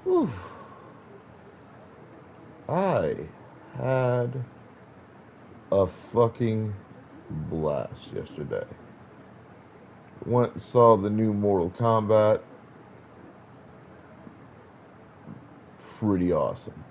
Whew. I had a fucking blast yesterday. Went and saw the new Mortal Kombat. Pretty awesome.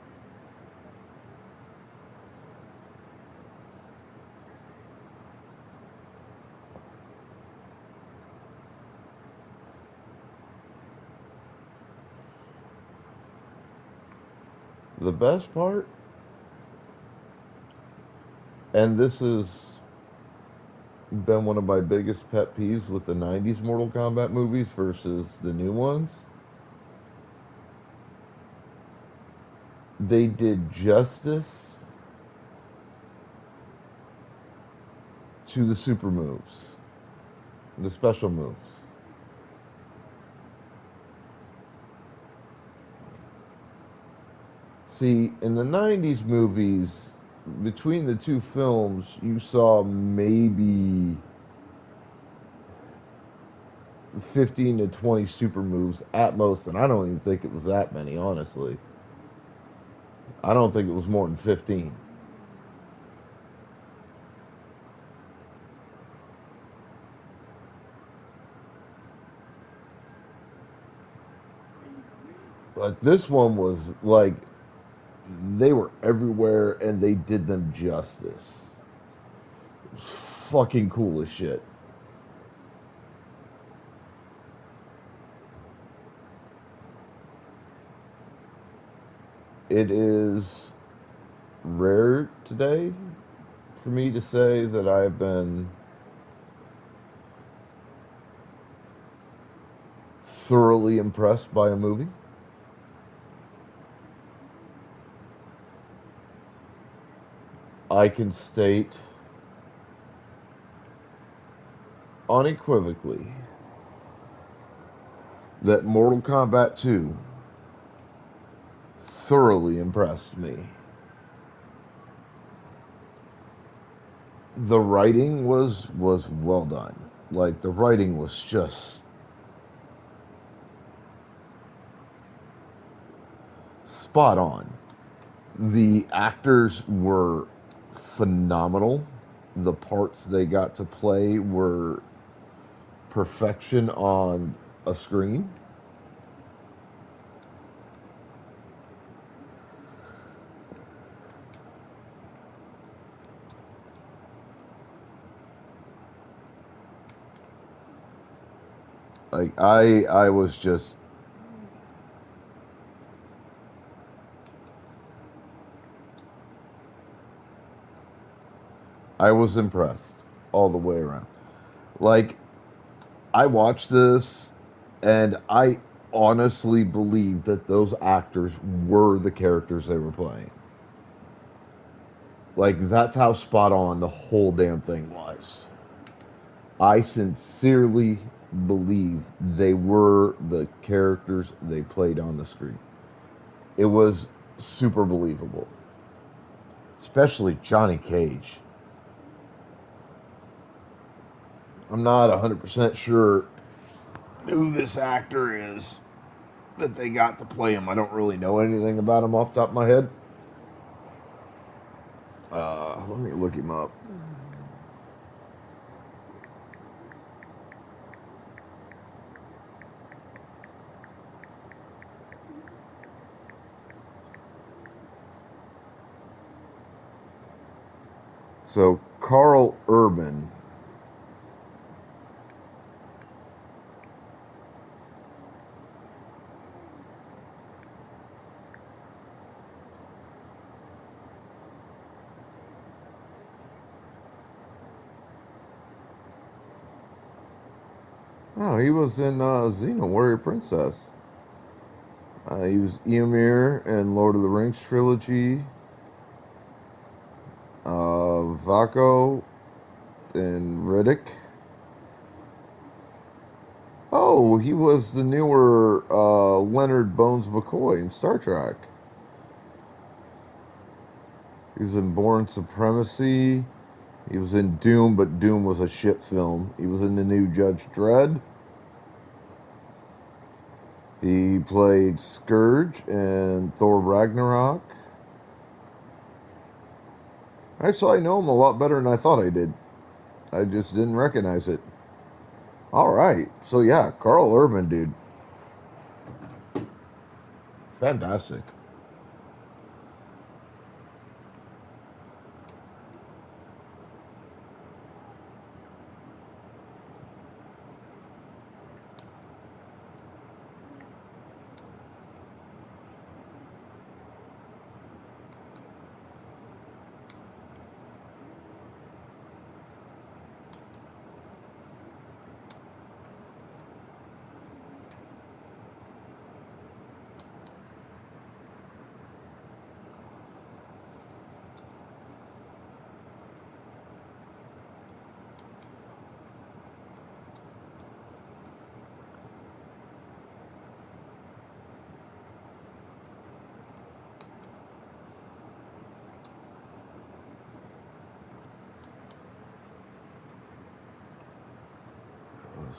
The best part, and this has been one of my biggest pet peeves with the 90s Mortal Kombat movies versus the new ones, they did justice to the super moves, the special moves. See, in the 90s movies, between the two films, you saw maybe 15 to 20 super moves at most, and I don't even think it was that many, honestly. I don't think it was more than 15. But this one was like they were everywhere and they did them justice. Fucking cool as shit. It is rare today for me to say that I've been thoroughly impressed by a movie. I can state unequivocally that Mortal Kombat 2 thoroughly impressed me. The writing was well done. Like the writing was just spot on. The actors were phenomenal. The parts they got to play were perfection on a screen. Like I was just I was impressed all the way around. Like I watched this and I honestly believe that those actors were the characters they were playing. Like that's how spot on the whole damn thing was. I sincerely believe they were the characters they played on the screen. It was super believable, especially Johnny Cage. I'm not 100% sure who this actor is that they got to play him. I don't really know anything about him off the top of my head. Let me look him up. So, Carl Urban. Oh, he was in Xena Warrior Princess. He was Eomir in Lord of the Rings trilogy. Vaco and Riddick. Oh, he was the newer Leonard Bones McCoy in Star Trek. He was in Born Supremacy. He was in Doom, but Doom was a shit film. He was in the new Judge Dredd. He played Scourge in Thor Ragnarok. Actually, I know him a lot better than I thought I did. I just didn't recognize it. All right. So, yeah, Carl Urban, dude. Fantastic.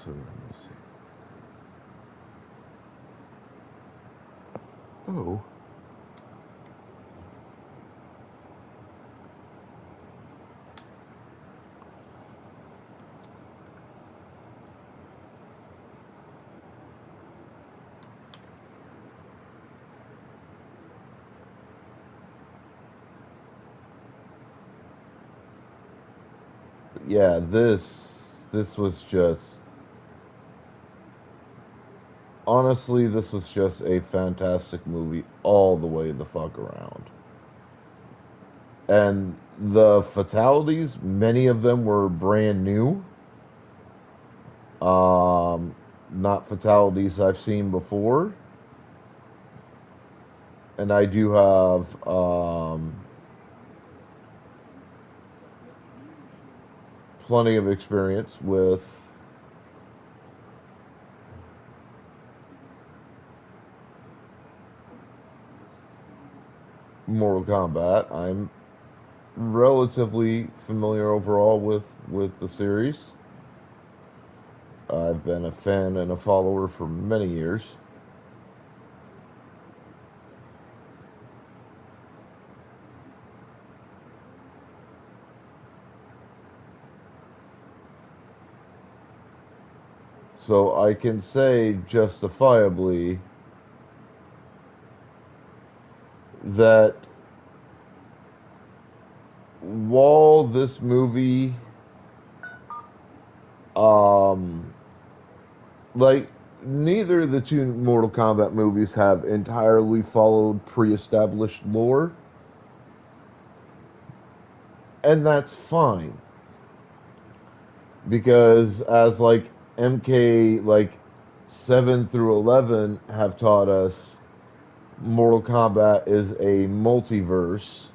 So, let me see. Oh. Yeah, this was just honestly, this was just a fantastic movie all the way the fuck around. And the fatalities, many of them were brand new. Um, Not fatalities I've seen before. And I do have plenty of experience with Mortal Kombat. I'm relatively familiar overall with the series. I've been a fan and a follower for many years. So I can say justifiably that while this movie, um, like, neither of the two Mortal Kombat movies have entirely followed pre-established lore, and that's fine because as like MK like 7 through 11 have taught us, Mortal Kombat is a multiverse.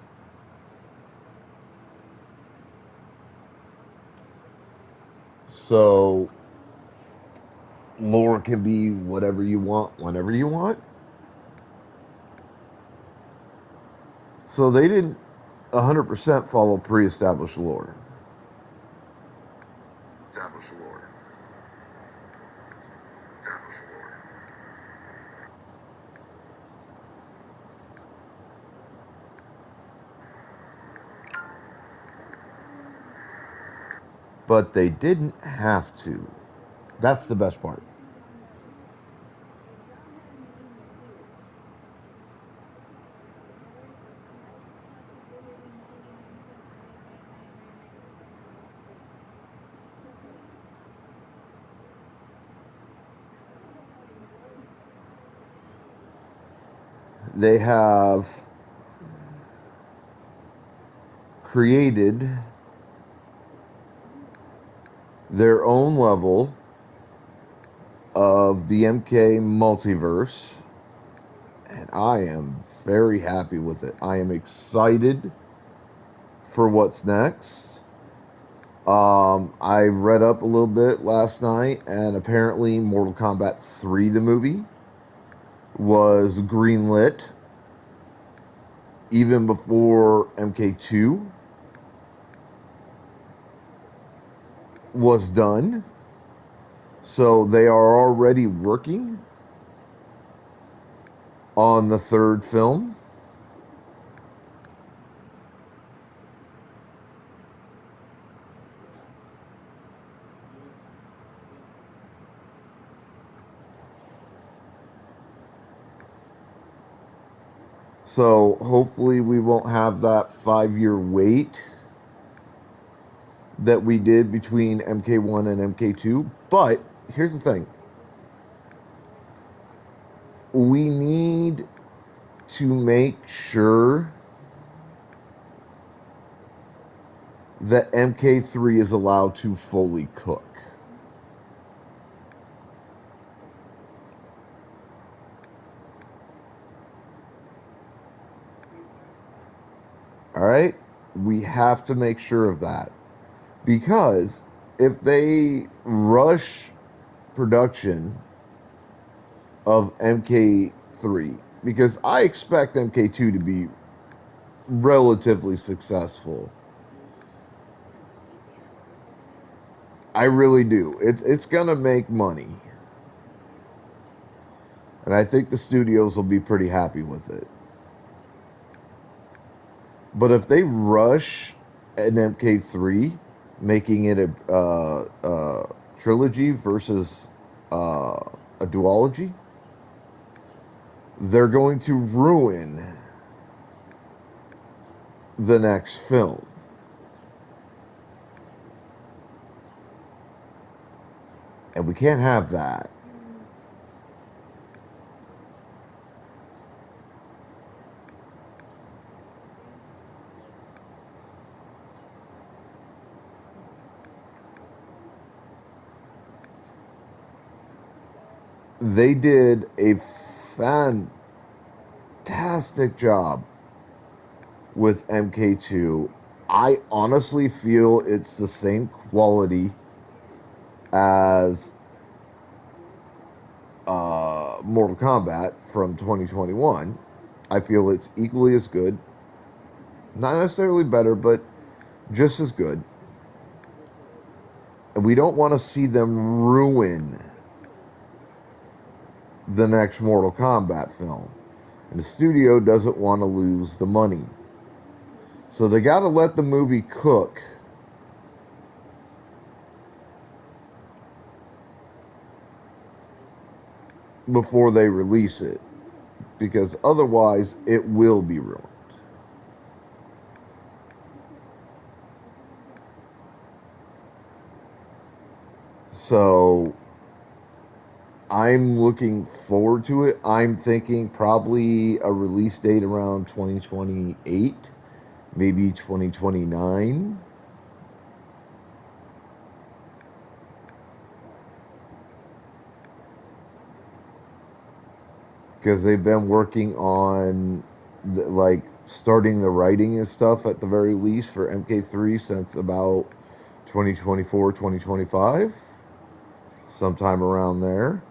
So lore can be whatever you want, whenever you want. So they didn't 100% follow pre-established lore. Established lore. Established lore. But they didn't have to. That's the best part. They have created their own level of the MK multiverse, and I am very happy with it. I am excited for what's next. I read up a little bit last night, and apparently, Mortal Kombat 3, the movie, was greenlit even before MK2 was done. So they are already working on the third film. So hopefully we won't have that 5 year wait that we did between MK1 and MK2. But here's the thing, we need to make sure that MK3 is allowed to fully cook. All right? We have to make sure of that. Because if they rush production of MK3, because I expect MK2 to be relatively successful. I really do. It's gonna make money, and I think the studios will be pretty happy with it. But if they rush an MK3, making it a trilogy versus a duology, they're going to ruin the next film. And we can't have that. They did a fantastic job with MK2. I honestly feel it's the same quality as Mortal Kombat from 2021. I feel it's equally as good. Not necessarily better, but just as good. And we don't want to see them ruin the next Mortal Kombat film. And the studio doesn't want to lose the money. So they got to let the movie cook before they release it, because otherwise it will be ruined. So I'm looking forward to it. I'm thinking probably a release date around 2028, maybe 2029. Because they've been working on like starting the writing and stuff at the very least for MK3 since about 2024, 2025, sometime around there.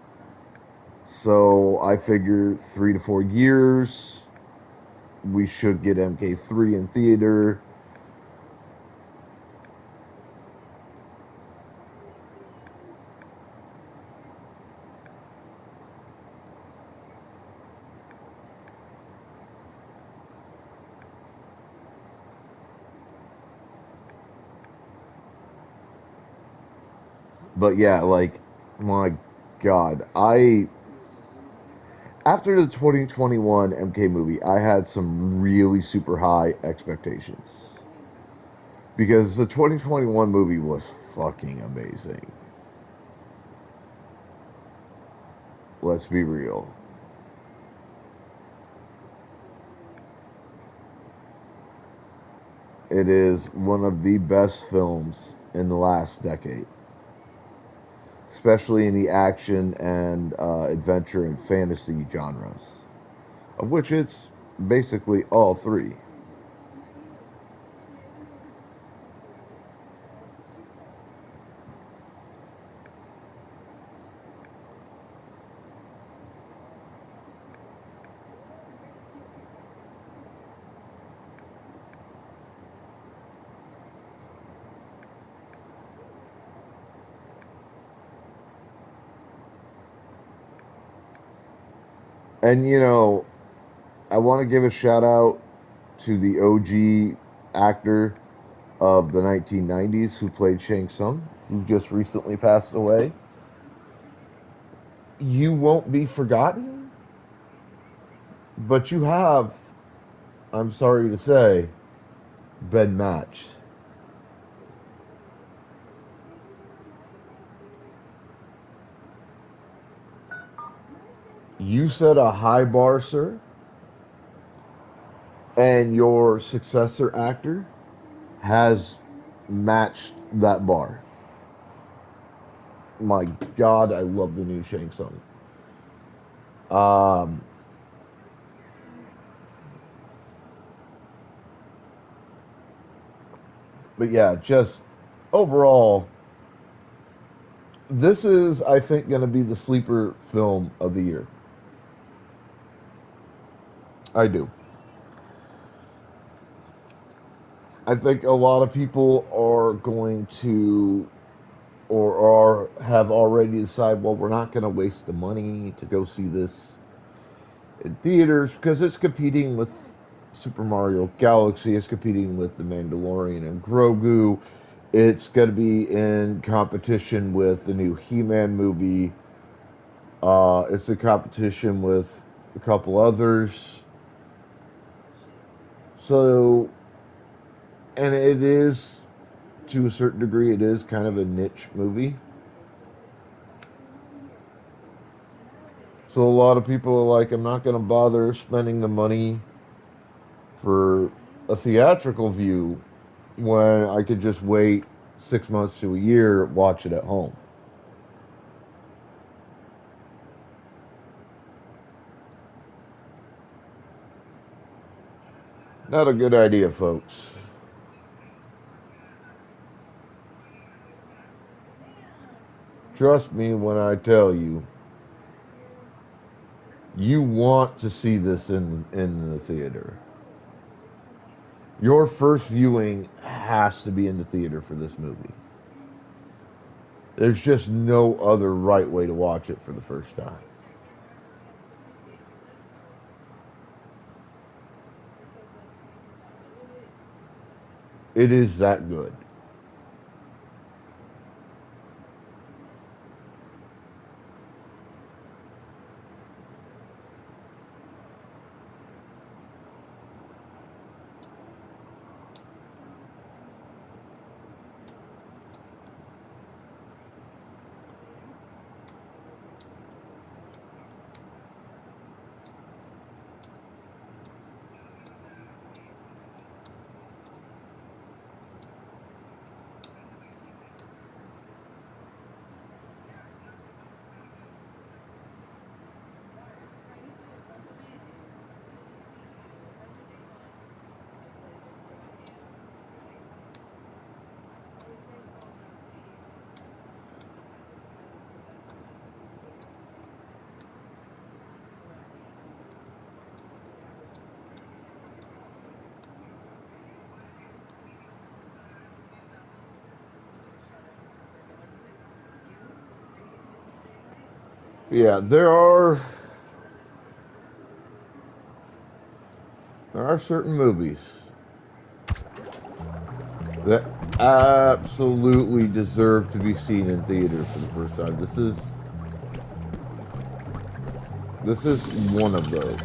So I figure 3 to 4 years, we should get MK3 in theater. But yeah, like, my God, after the 2021 MK movie, I had some really super high expectations because the 2021 movie was fucking amazing. Let's be real. It is one of the best films in the last decade, especially in the action and adventure and fantasy genres, of which it's basically all three. And you know, I want to give a shout out to the OG actor of the 1990s who played Shang Tsung, who just recently passed away. You won't be forgotten, but you have, I'm sorry to say, been matched. You set a high bar, sir, and your successor actor has matched that bar. My God, I love the new Shang Tsung. Um, but yeah, just overall, this is, I think, going to be the sleeper film of the year. I do. I think a lot of people are going to, or are have already decided, well, we're not going to waste the money to go see this in theaters because it's competing with Super Mario Galaxy, it's competing with The Mandalorian and Grogu. It's going to be in competition with the new He-Man movie. It's a competition with a couple others. So, and it is, to a certain degree, it is kind of a niche movie. So a lot of people are like, I'm not going to bother spending the money for a theatrical view when I could just wait 6 months to a year, watch it at home. Not a good idea, folks. Trust me when I tell you, you want to see this in the theater. Your first viewing has to be in the theater for this movie. There's just no other right way to watch it for the first time. It is that good. Yeah, there are certain movies that absolutely deserve to be seen in theaters for the first time. This is one of those.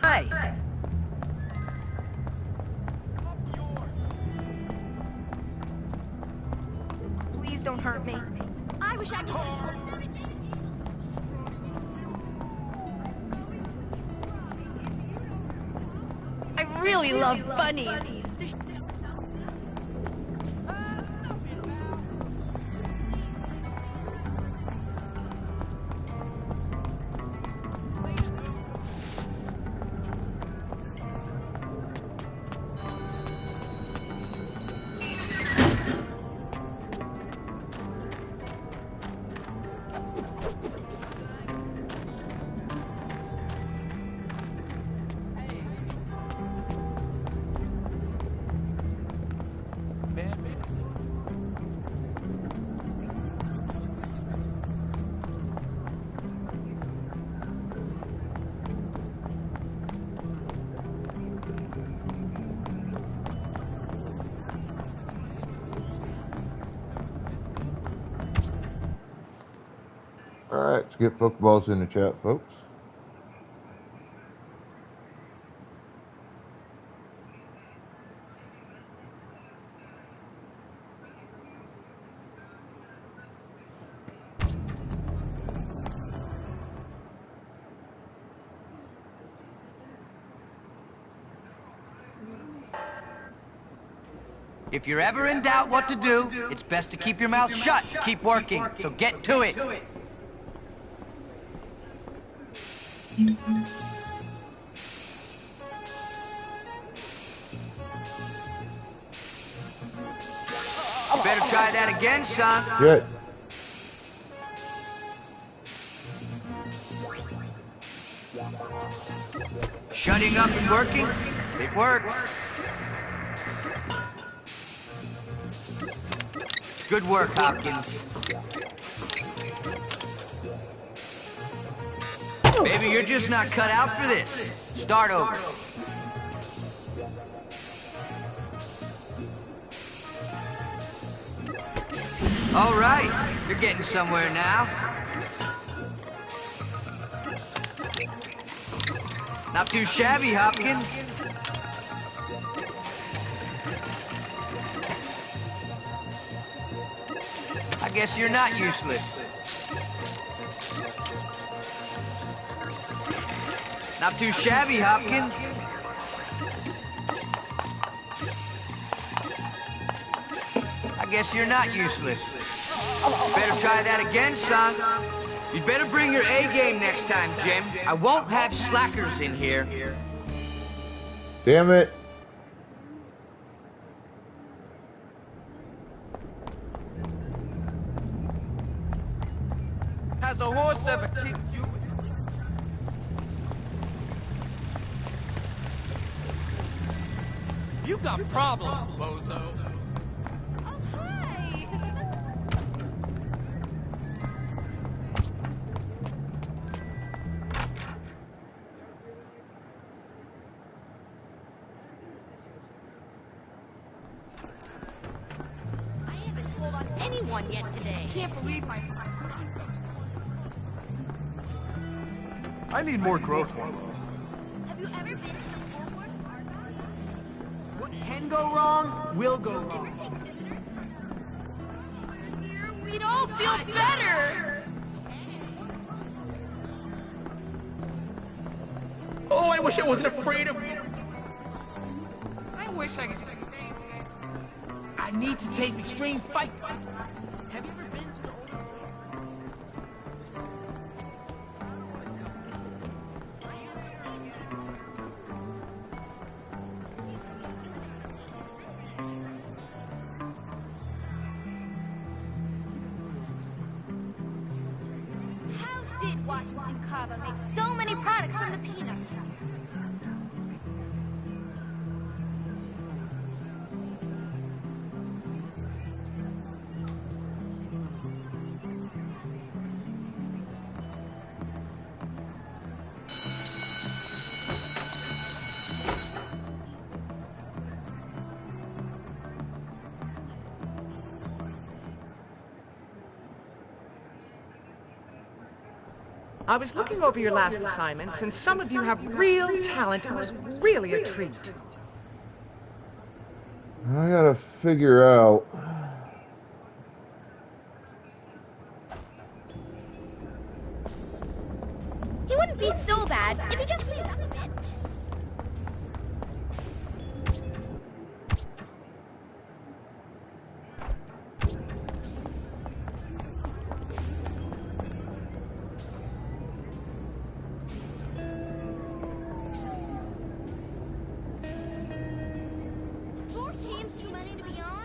Hi. Please don't hurt me. I wish I could. I really love bunnies. Let's get Pokeballs in the chat, folks. If you're ever in doubt what to do, it's best to keep your mouth shut. Keep working, so get to it. Better try that again, son. Shit. Shutting up and working, it works. Good work, Hopkins. Maybe you're just not cut out for this. Start over. All right, you're getting somewhere now. Not too shabby, Hopkins. I guess you're not useless. Not too shabby, Hopkins. I guess you're not useless. Better try that again, son. You'd better bring your A game next time, Jim. I won't have slackers in here. Damn it. Has a horse ever kicked you? You got problems, bozo. Oh, hi. I haven't told on anyone yet today. Can't believe my... I need more growth hormone. Have you ever been to the Forward Argonne? What can go wrong, will go wrong. Take visitors? Here, we'd all feel better. Oh, I wish I wasn't afraid of you. I wish I could stay. I need to take extreme fight. Have you ever been to the old... How did Washington Kava make so many products from the peanut? I was looking over your last assignments, and some of you have real talent. It was really a treat. I gotta figure out. He wouldn't be so bad if he just cleaned up a bit. Four teams, too many to be on?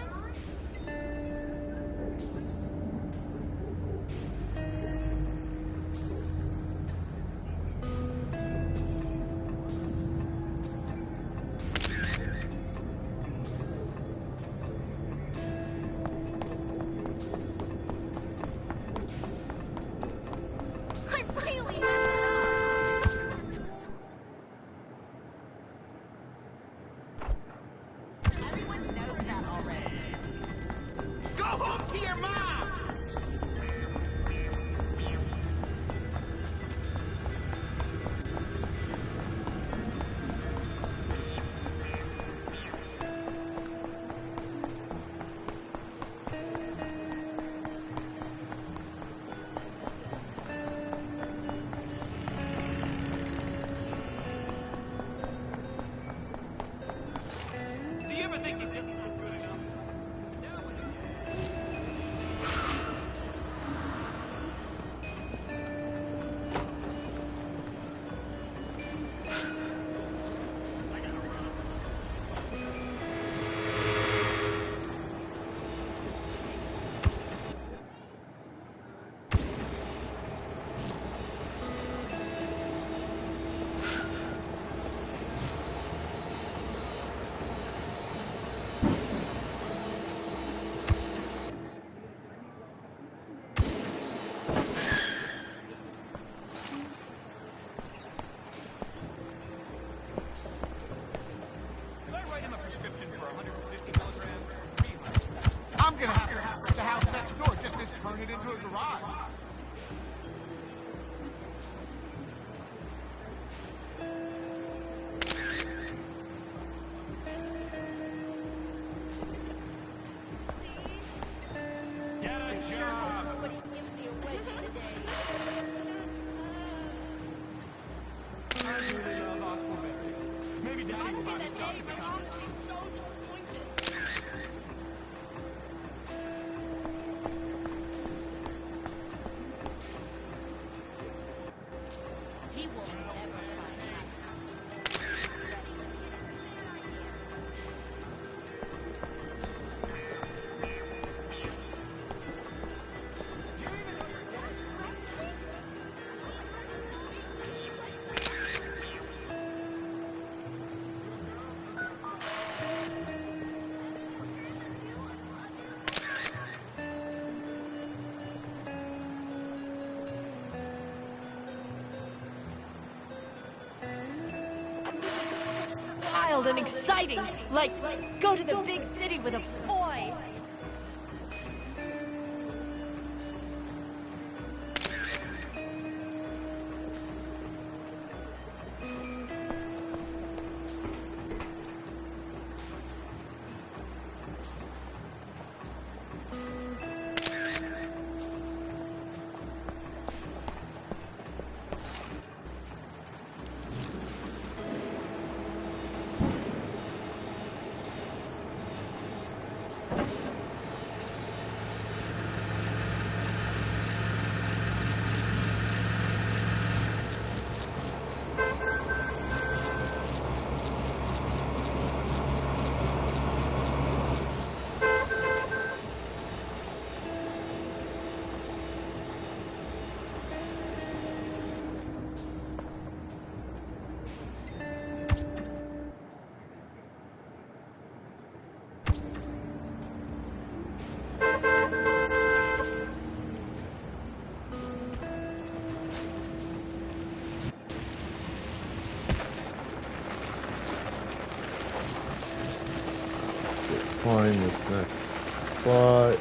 I really messed it up. Everyone knows that already. Go home to your mom! ever think you're just not good enough? Now and again. Did I write him a prescription for 150 milligrams? I'm gonna have to have the house next door just to turn it into a garage. Get a job! Nobody gives me a wedgie today. I really love Aquaberry. Maybe Daddy will buy me stock in the company. He will never find us. Wild and exciting, like go to the big city with a boy. Find this next spot.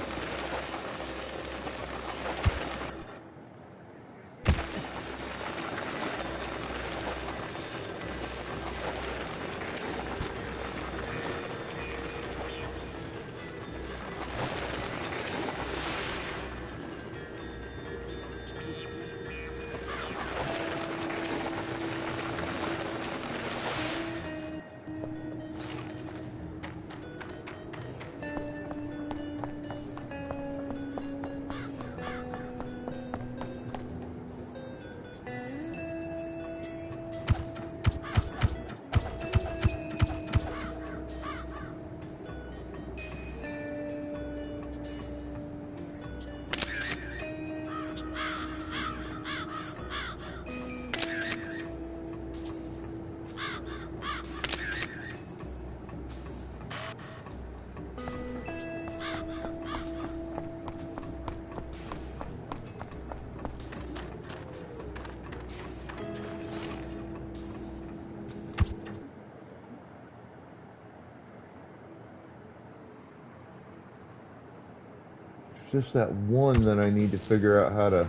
Just that one that I need to figure out how to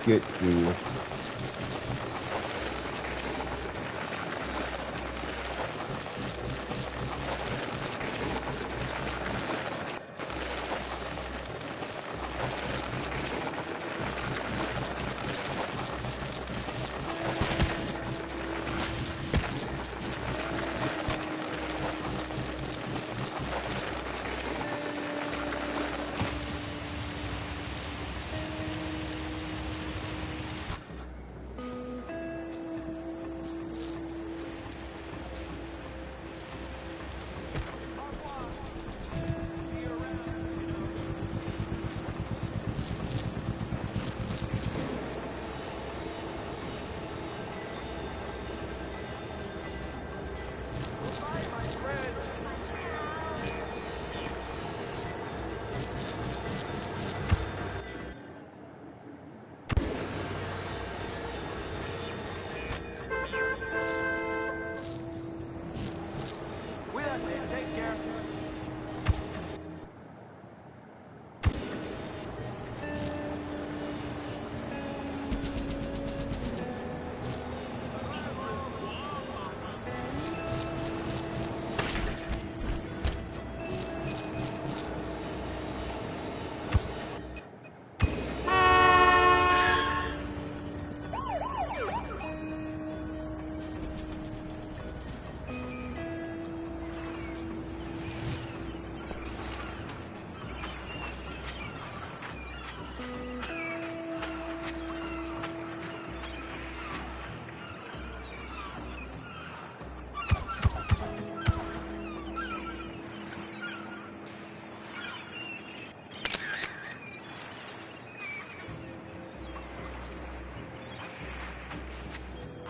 get to.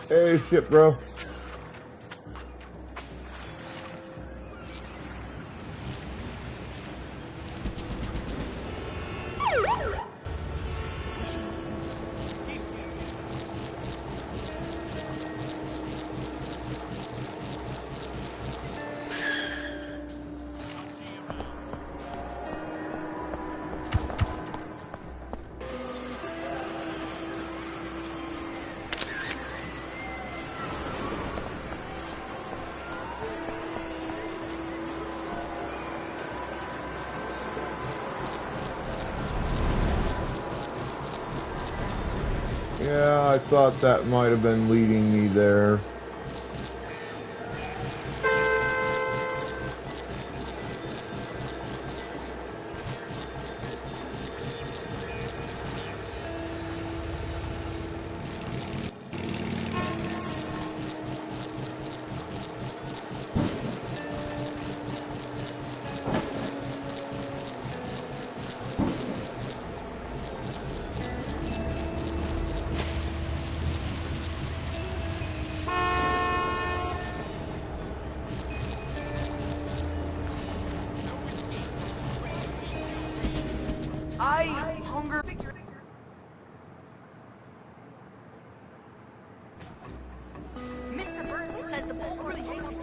Hey, shit, bro. Yeah, I thought that might have been leading me there. Mr. Burton says the bull really hates it.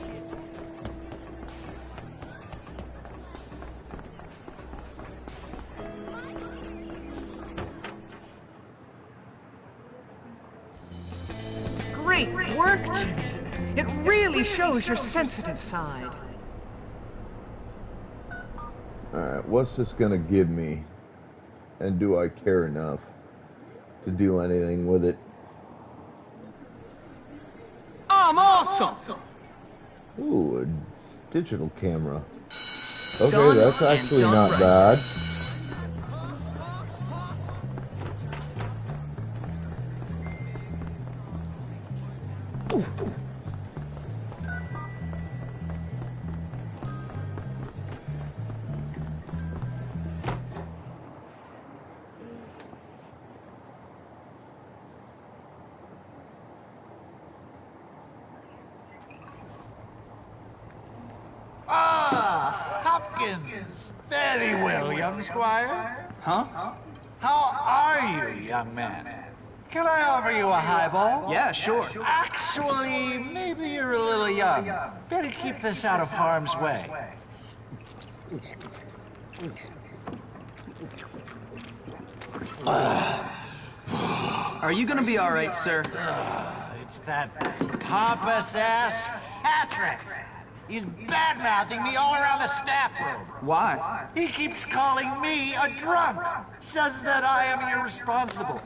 Great work, Jimmy. It really shows your sensitive side. Alright, what's this gonna give me? And do I care enough to do anything with it? I'm awesome! Ooh, a digital camera. Okay, Done that's and actually done not right. bad. Ah, Hopkins. Very well, young squire. Huh? How are you, young man? Can I offer you a highball? Yeah, sure. Actually, maybe you're a little young. Better keep this out of harm's way. Are you gonna be alright, sir? It's that pompous ass Patrick. He's bad-mouthing me all around the staff room. Why? He keeps calling me a drunk. Says that I am irresponsible.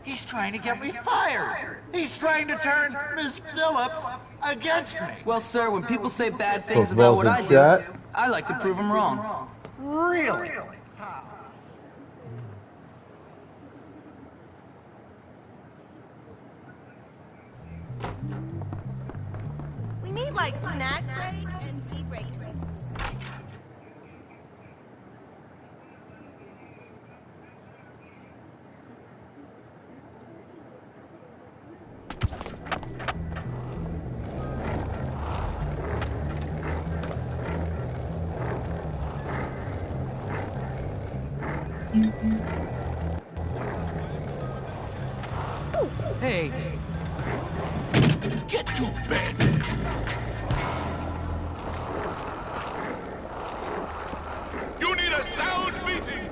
He's trying to get me fired. He's trying to turn Miss Phillips against me. Well, sir, when people say bad things Football's about what I in do, chat. I like to prove them wrong. Really? We need like snack break and tea break. Hey, Get to bed. You need a sound beating.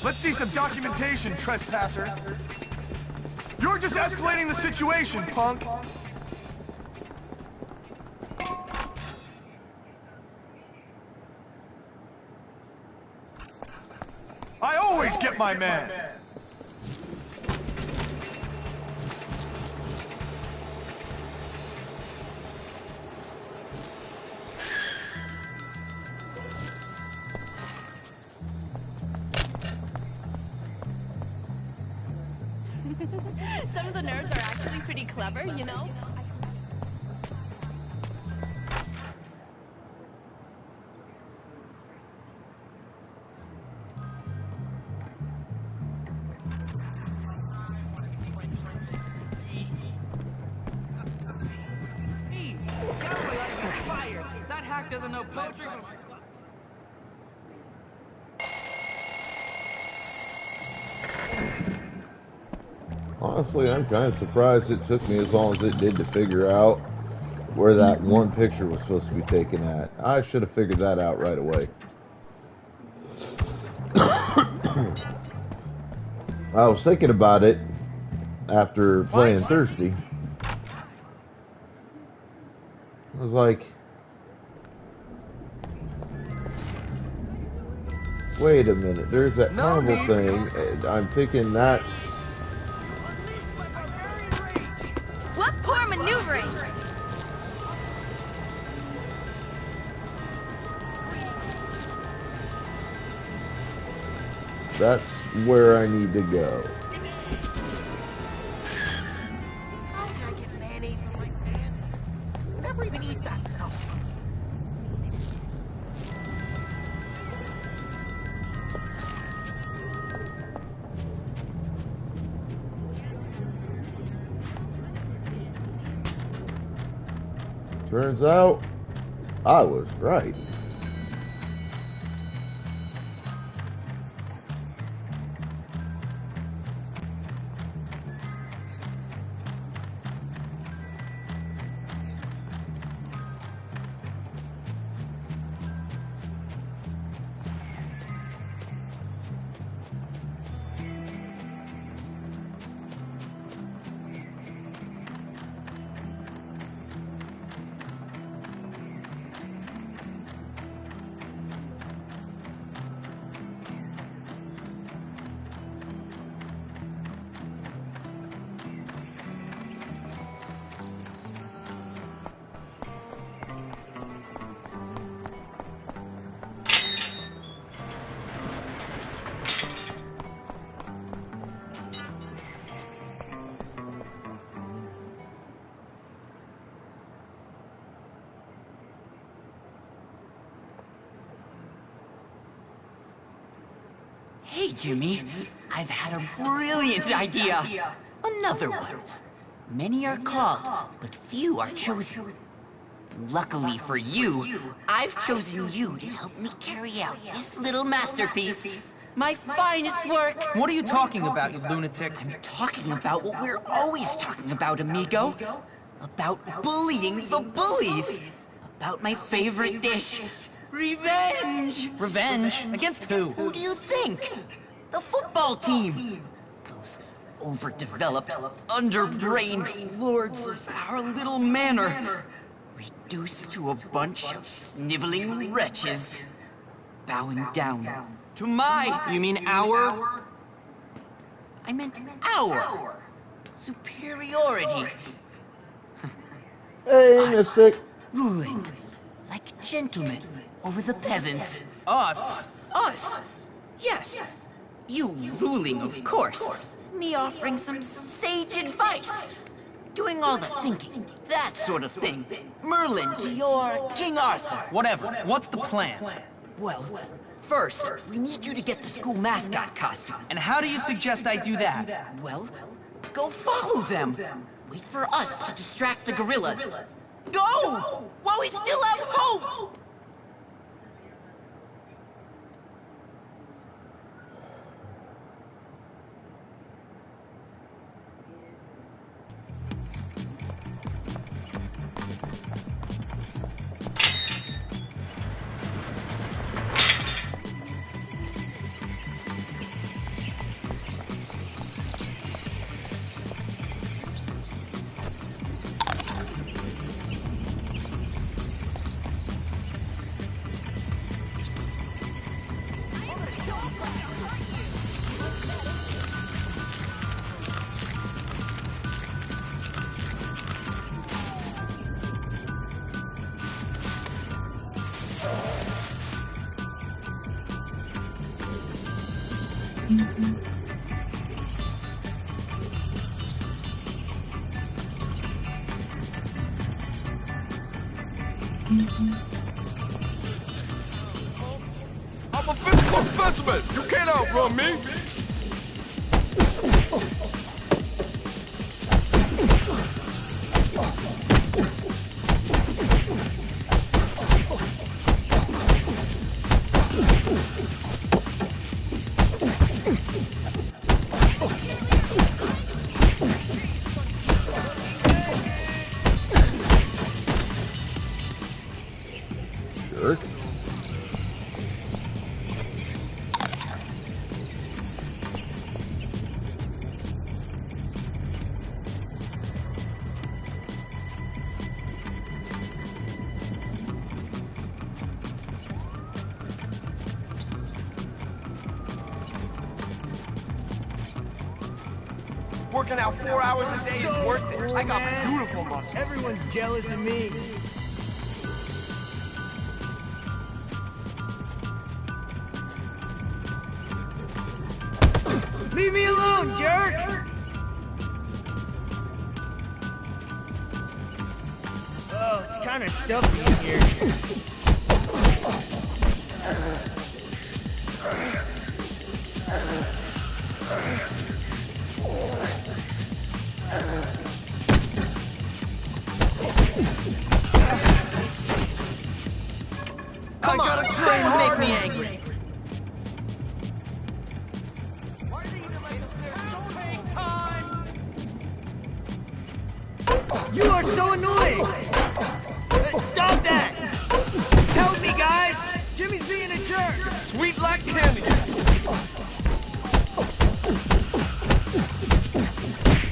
Let's see some documentation, trespasser. You're just escalating the situation, punk. I always get my man. Some of the nerds are actually pretty clever, you know? that hack doesn't know poetry. Honestly, I'm kind of surprised it took me as long as it did to figure out where that one picture was supposed to be taken at. I should have figured that out right away. I was thinking about it after playing Thirsty. I was like, wait a minute, there's that carnival thing, and I'm thinking that's... What poor maneuvering! That's where I need to go. How can I get mayonnaise on my pan? Never even eat that stuff. Turns out, I was right. Hey, Jimmy. I've had a brilliant idea. Another one. Many are called, but few are chosen. Luckily for you, I've chosen you to help me carry out this little masterpiece. My finest work! What are you talking about, you lunatic? I'm talking about what we're always talking about, amigo. About bullying the bullies. About my favorite dish. Revenge! Revenge? Against who? Who do you think? The football team. Those overdeveloped, underbrained lords of our little manor. Reduced to a bunch of sniveling wretches. Bowing down to my... You mean our? I meant our superiority. Hey, Mystic. Ruling like gentlemen over the peasants. Us? Us? Yes. You ruling, of course. Me offering some sage advice. Doing all the thinking. That sort of thing. Merlin to your King Arthur. Whatever. What's the plan? Well, first, we need you to get the school mascot costume. And how do you suggest I do that? Well, go follow them. Wait for us to distract the gorillas. Go! While we still have hope! I'm a physical specimen! You can't outrun me! Jerk. Working out 4 hours a day is worth it. I got beautiful muscles. Everyone's jealous of me. Leave me alone, jerk! Oh, it's kind of stuffy in here. me angry. You are so annoying! Stop that! Help me, guys! Jimmy's being a jerk! Sweet like candy.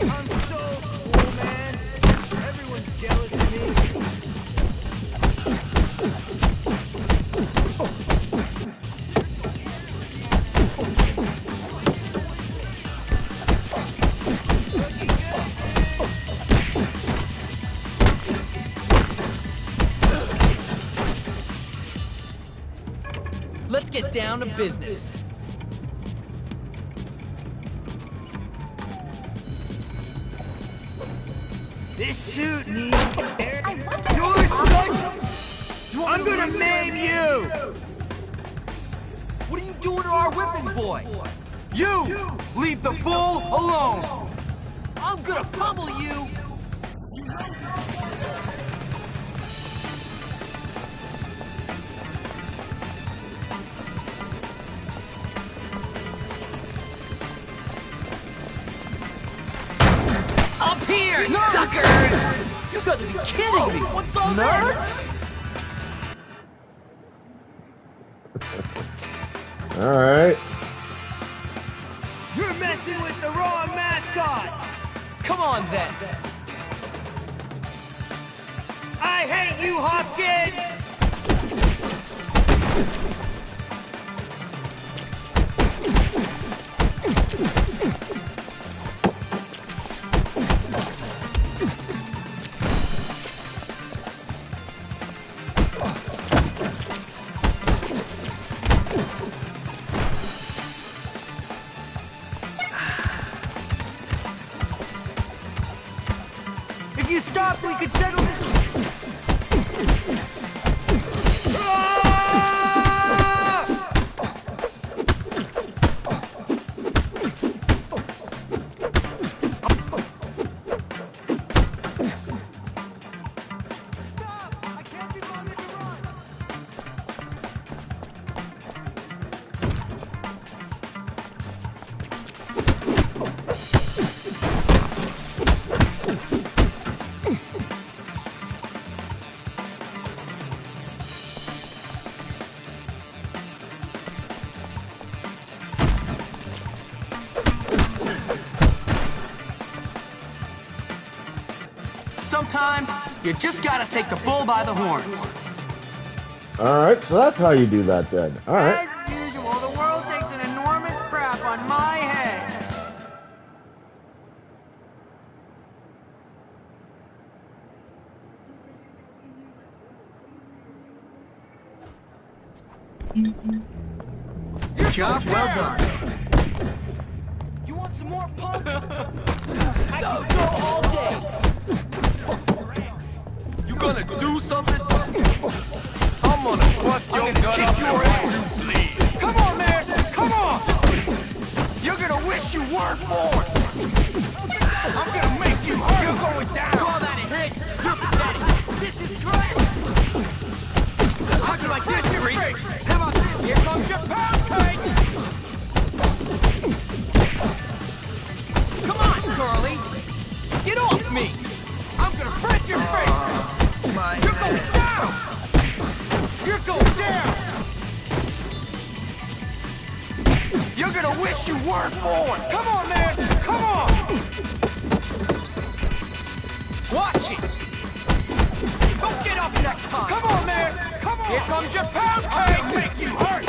I'm so cool, man. Everyone's jealous of me. Let's get down to business. This suit needs air. You're such... I'm gonna maim you! What are you doing to our whipping boy? You leave the bull alone. I'm gonna pummel you! Up here, suckers! You gotta be kidding me! What's all nerds? All right. You're messing with the wrong mascot! Come on then! I hate you, Hopkins! If you stop, we could settle this. Sometimes, you just gotta take the bull by the horns. All right. So that's how you do that then. All right. As usual, the world takes an enormous crap on my head. Job well done. You want some more punk? I could go all day. You gonna do something? I'm gonna bust your gut up your ass. Come on, man! Come on! You're gonna wish you weren't born! I'm gonna make you hurt! You're going down! Call that a hit. You're pathetic. This is great! How'd you like this, freak? How about this? Here comes your pound cake! Come on, Curly. Get off me. I'm gonna break your face! You're going down! You're going down! You're gonna wish you weren't born! Come on, man! Come on! Watch it! Don't get up next time! Come on, man! Come on! Here comes your pound I'm cake! gonna make you hurt!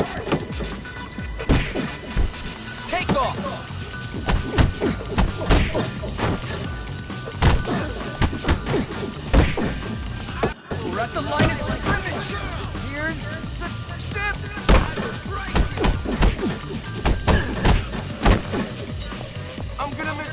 Take off. We're at the line of scrimmage! Here's the tip! I'm gonna miss...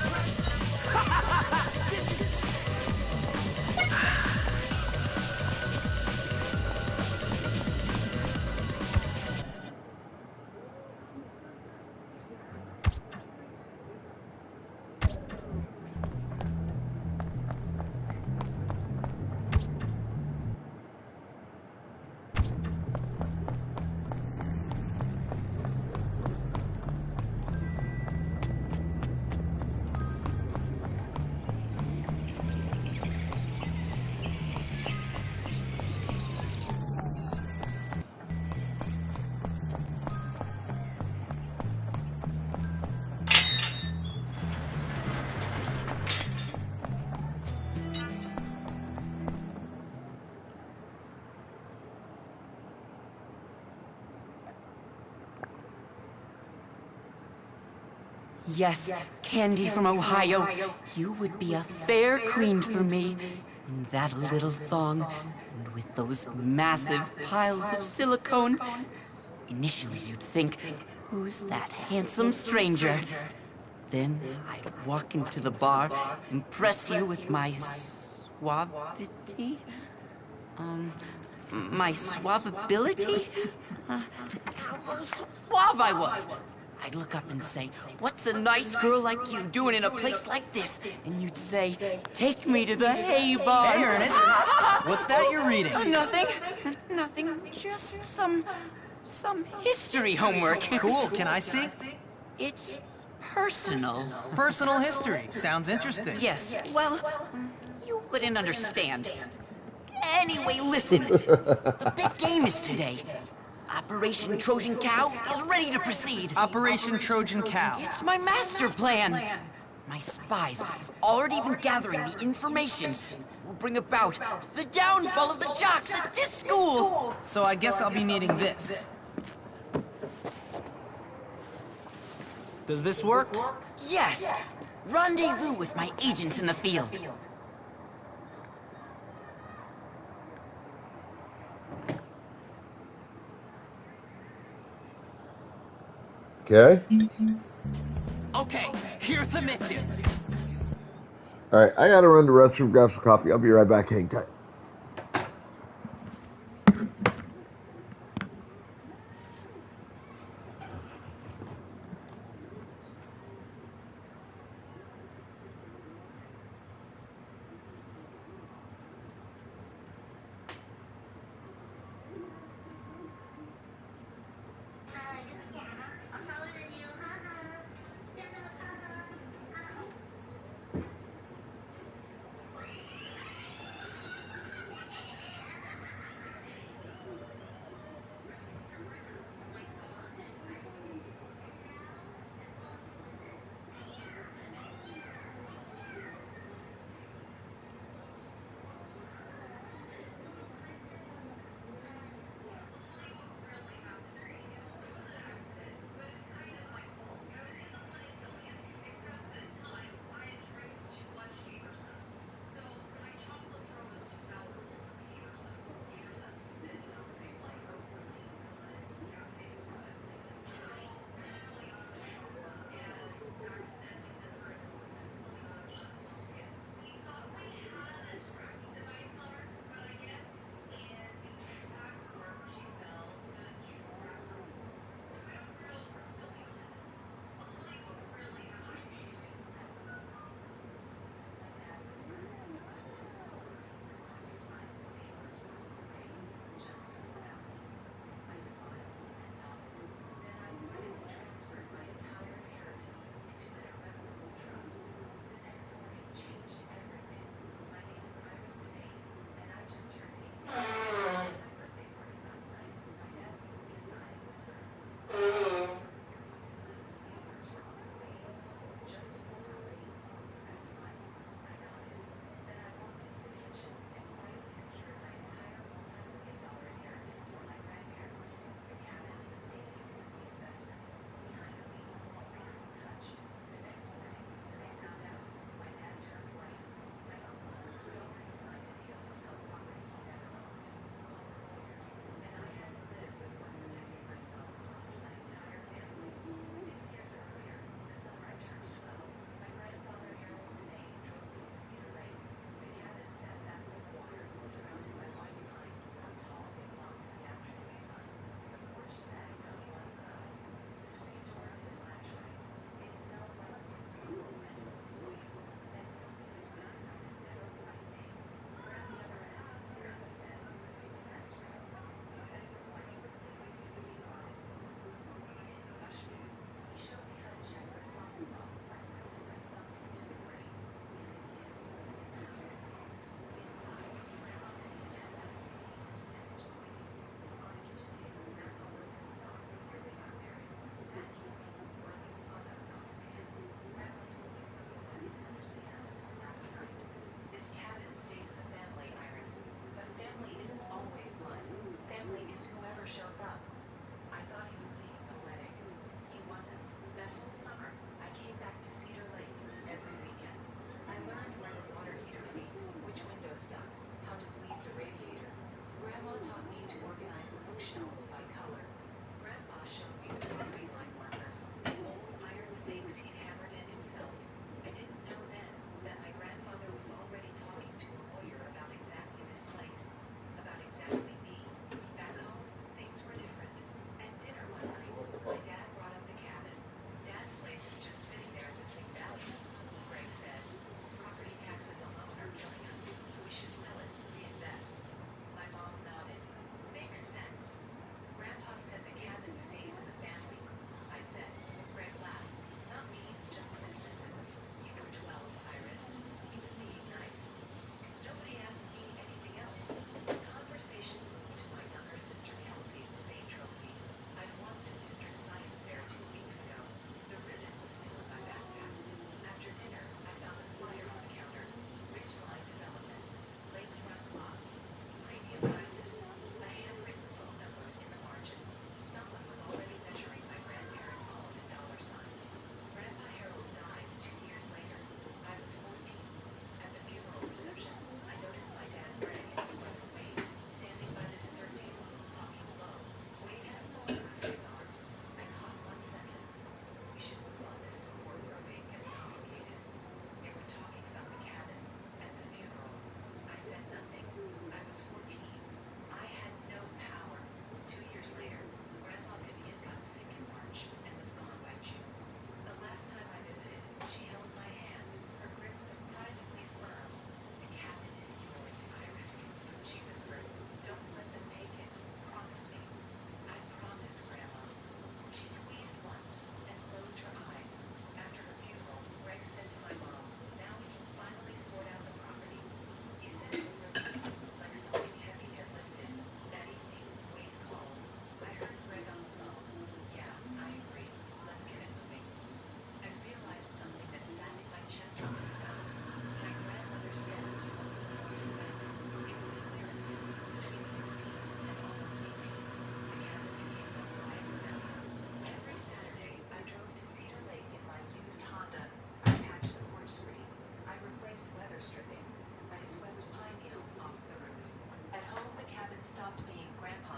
Yes, Candy from Ohio. You would be a fair queen for me. In that little thong, and with those massive piles of silicone. Initially, you'd think, who's that handsome stranger? Then I'd walk into the bar, impress you with my suavity? My suavability? How suave I was! I'd look up and say, what's a nice girl like you doing in a place like this? And you'd say, take me to the hay bar. Hey, Ernest. What's that you're reading? Nothing. Nothing. Just some history homework. Cool, can I see? It's personal. Personal history. Sounds interesting. Yes, well, you wouldn't understand. Anyway, listen. The big game is today. Operation Trojan Cow is ready to proceed. Operation Trojan Cow. It's my master plan. My spies have already been gathering the information that will bring about the downfall of the jocks at this school. So I guess I'll be needing this. Does this work? Yes. Rendezvous with my agents in the field. Okay. Okay, here's the mission. All right, I gotta run to the restroom, grab some coffee. I'll be right back. Hang tight.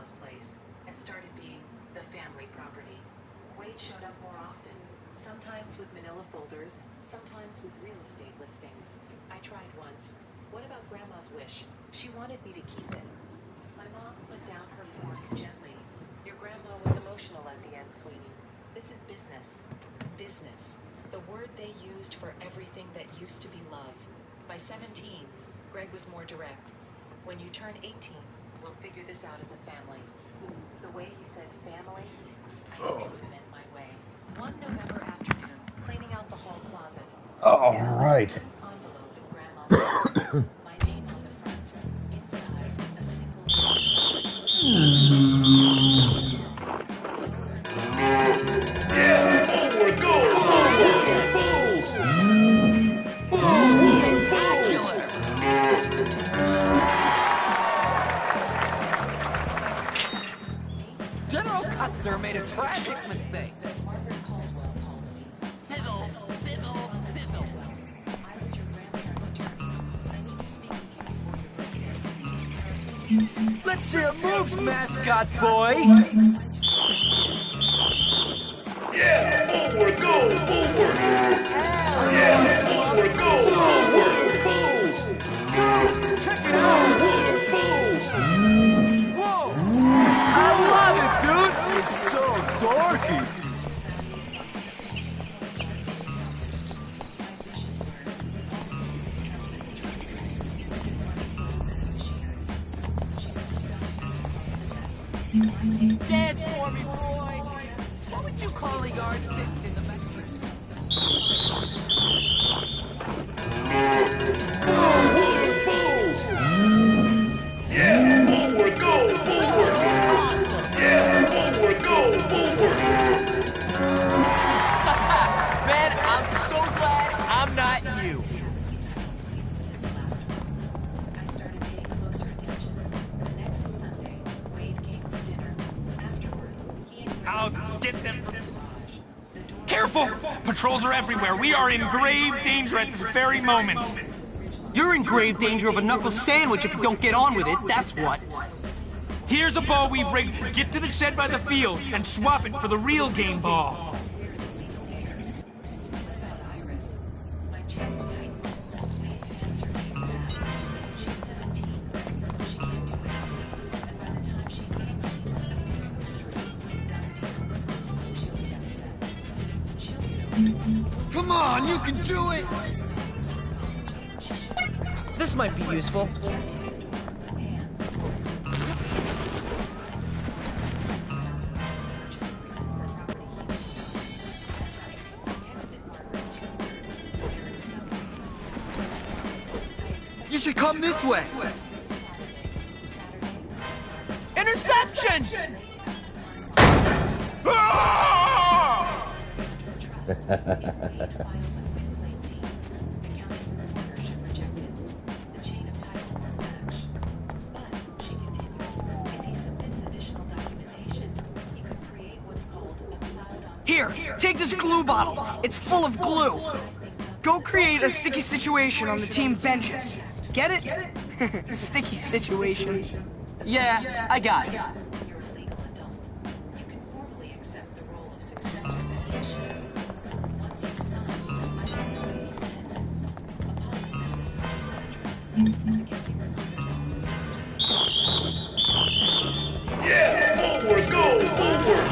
Grandma's place and started being the family property. Wade showed up more often, sometimes with manila folders, sometimes with real estate listings. I tried once. What about Grandma's wish? She wanted me to keep it. My mom put down her fork gently. Your grandma was emotional at the end, sweetie. This is business. Business. The word they used for everything that used to be love. By 17, Greg was more direct. When you turn 18, we'll figure this out as a family. The way he said family, I knew it meant my way. One November afternoon, cleaning out the hall closet. All right. Envelope in Grandma's my name on the front. Inside, a single General Custer made a tragic mistake. Fiddle, fiddle, fiddle. I was your grandparents' attorney. I need to speak with you before your birthday. Let's see your moves, mascot boy! Yeah, forward, go, forward! Yeah, forward, go, forward! Pose! Check it out! Whoa! I love it, dude! It's so dorky! Dance for me, boy. What would you call a yard fixed in the Mexican? Yeah, forward, go, forward! Yeah, forward, go, forward! Man, I'm so glad I'm not you. I started paying closer attention. The next Sunday, Wade came for dinner. Afterward, he and I'll get them. Careful! Patrols are everywhere. We are in grave danger at this very moment. You're in grave danger of a knuckle sandwich if you don't get on with it, that's what. Here's a ball we've rigged. Get to the shed by the field and swap it for the real game ball. Iris. My chest tightened. Wade's answer came fast. She's 17. She can't do anything. And by the time she's 18, the same goes through. Done deal. She'll be upset. She'll know. Come on, you can do it! This might be useful. You should come this way! Interception! Here, take this glue bottle. It's full of glue. Go create a sticky situation on the team benches. Get it? Sticky situation. Yeah, I got it. You're a legal adult. You can formally accept the role of successor to the issue. Once you sign, I can release evidence. Upon the notice of your interest, I can be removed as officers. Yeah, forward, go, forward!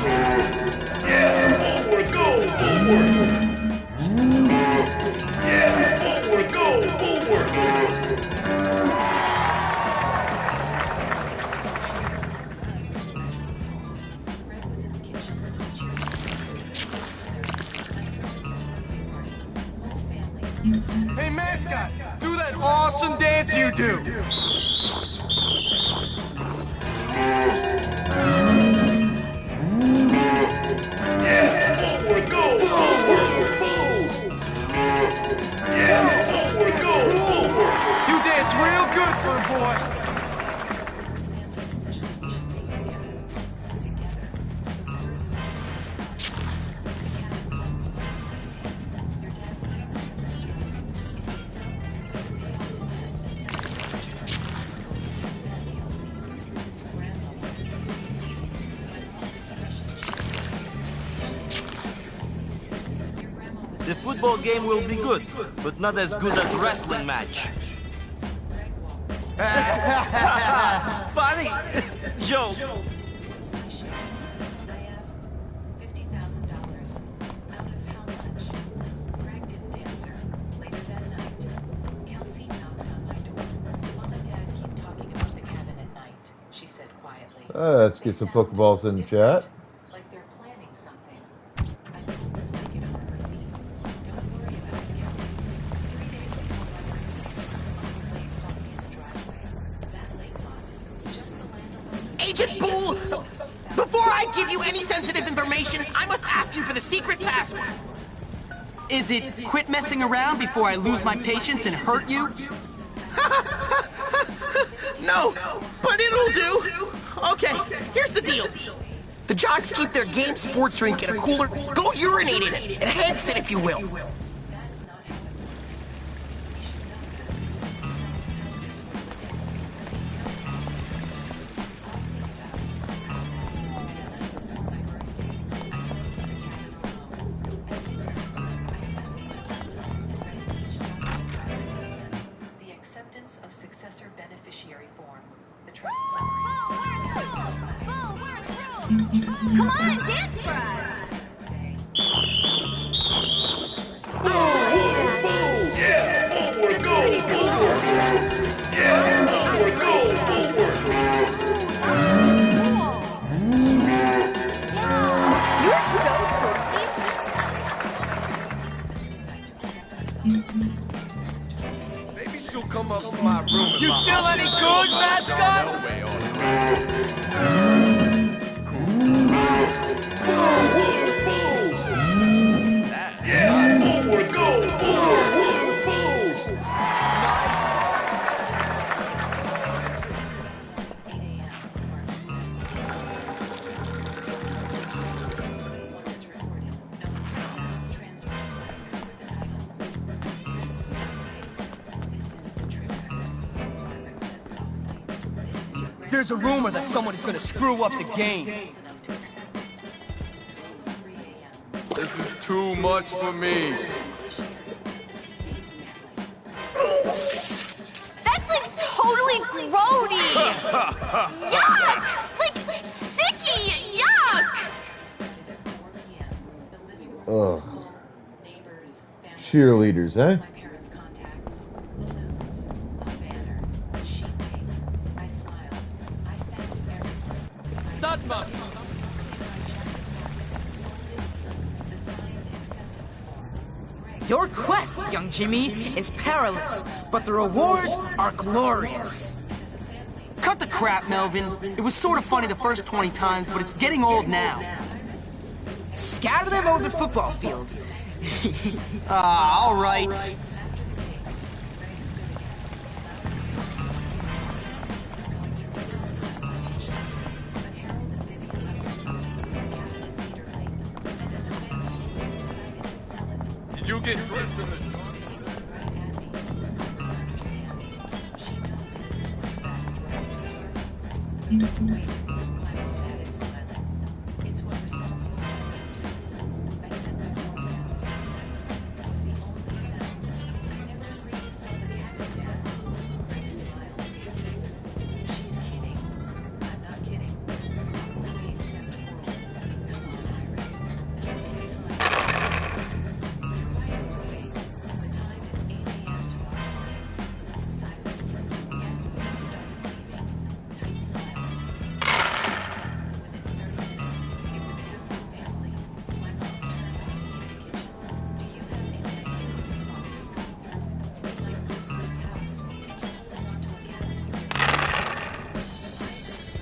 Yeah, forward, go, forward! Yeah, forward, go, forward! football game will be good, but not as good as wrestling match. Funny joke. Let's get some Pokeballs in the chat. Like they're planning something. I hope they get over her feet. Don't worry about anything else. 3 days before my birthday, a lake in the driveway. That lake lot, just the land of Agent Bull! Before I give you any sensitive information, I must ask you for the secret password. Is it quit messing around before I lose my patience and hurt you? No, but it'll do. Okay, here's the deal. The jocks keep their game sports drink in a cooler. Go urinate in it. Enhance it, if you will. the acceptance of successor beneficiary form. The trust summary. Come on, dance for us! Yeah, forward, go, forward. Yeah, forward, go, forward. You're so dorky. Maybe she'll come up to my room. You still any good, mascot? Yeah, forward, go, forward, forward. There's a rumor that someone is gonna screw up the game. This is too much for me. That's like totally grody! Yuck! Like, sticky! Yuck! Ugh. Cheerleaders, eh? Stud monkey. Your quest, young Jimmy, is perilous, but the rewards are glorious. Cut the crap, Melvin. It was sort of funny the first 20 times, but it's getting old now. Scatter them over the football field. All right. Did you get dressed in the...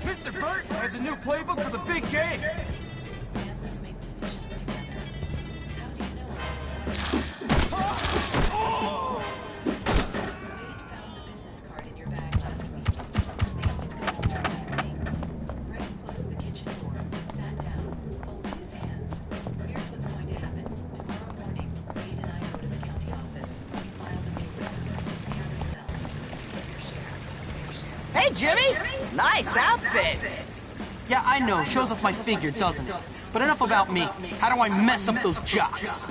Mr. Burt has a new playbook for the big game. Hey, Jimmy! Nice outfit! Yeah, I know. Shows off my figure, doesn't it? But enough about me. How do I mess up those jocks?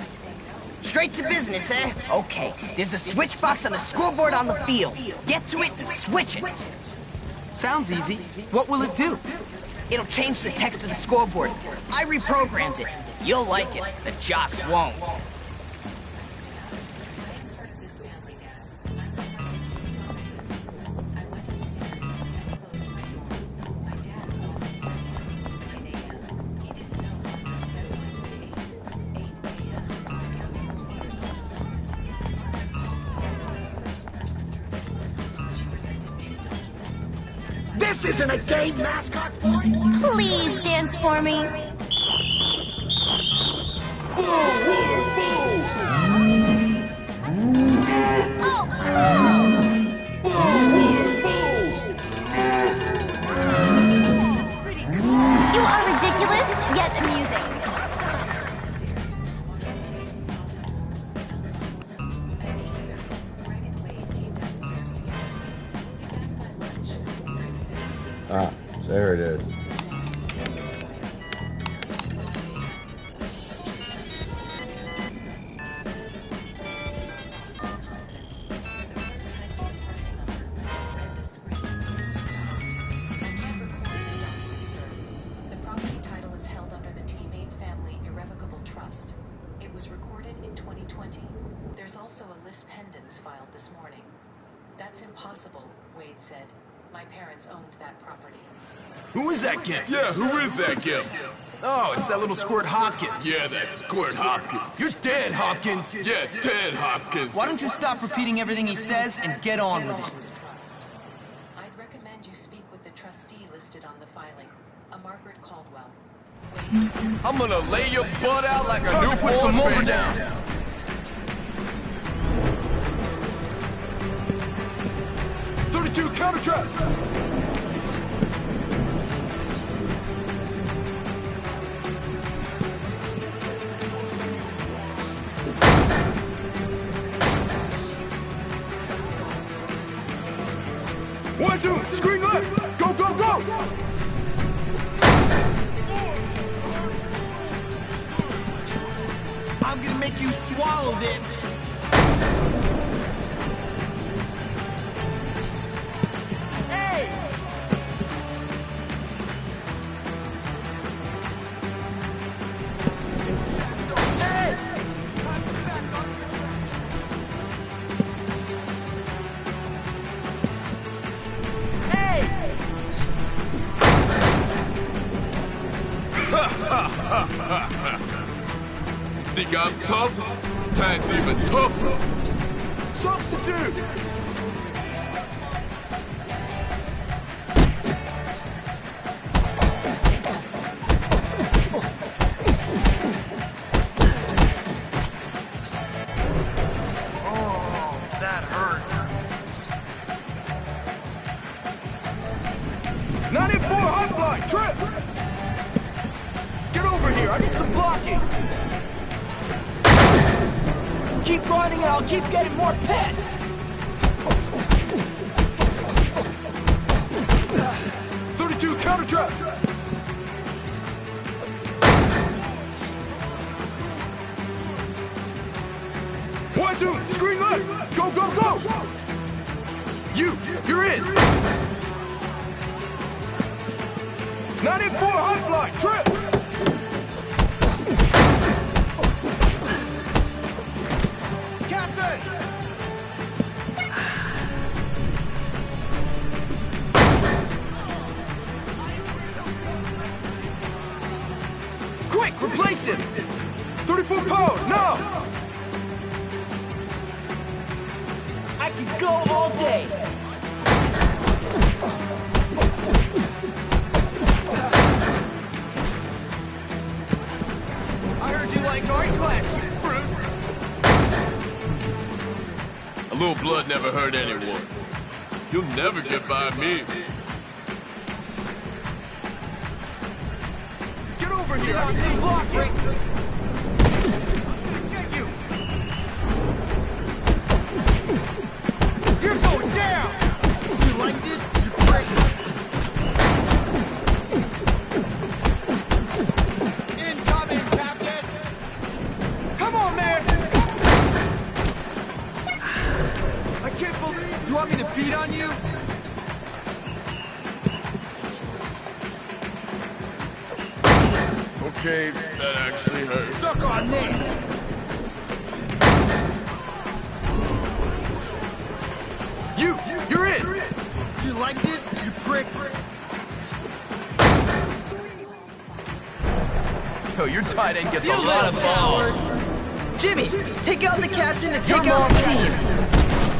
Straight to business, eh? Okay, there's a switch box on the scoreboard on the field. Get to it and switch it. Sounds easy. What will it do? It'll change the text of the scoreboard. I reprogrammed it. You'll like it. The jocks won't. This isn't a game, mascot boy! Please dance for me. You are ridiculous, yet amusing. Ah, there it is. The property title is held under the T-Main Family Irrevocable Trust. It was recorded in 2020. There's also a lis pendens filed this morning. That's impossible, Wade said. My parents owned that property. Who is that kid? Yeah, who is that kid? Oh, it's that little Squirt Hopkins. Yeah, that Squirt Hopkins. You're dead, Hopkins. Yeah, dead, Hopkins. Why don't you stop repeating everything he says and get on with it? I'd recommend you speak with the trustee listed on the filing, a Margaret Caldwell. I'm gonna lay your butt out like a newborn put some more baby. down. 32 counter trap. One, two, screen left. Go, go, go. I'm gonna make you swallow this. Think I'm tough? Time's even tougher. Substitute! Oh, that hurts. 94 high fly, trip! Get over here, I need some blocking! Keep running and I'll keep getting more pissed! 32 counter trap! One, two, screen left! Go, go, go! You're in! 94 high fly, trip! Captain! Quick, replace him! 34 power, now! I could go all day! I heard you like art class, you brute! A little blood never hurt anyone. You'll never get by me. Get over here, I need some blocking! Get you! You're going down! You like this? You're great! Incoming, Captain! Come on, man! Okay, that actually hurts. Suck on this! You're in! You like this, you prick? Yo, your tight end gets a lot of balls. Jimmy, take out the captain and take out the team.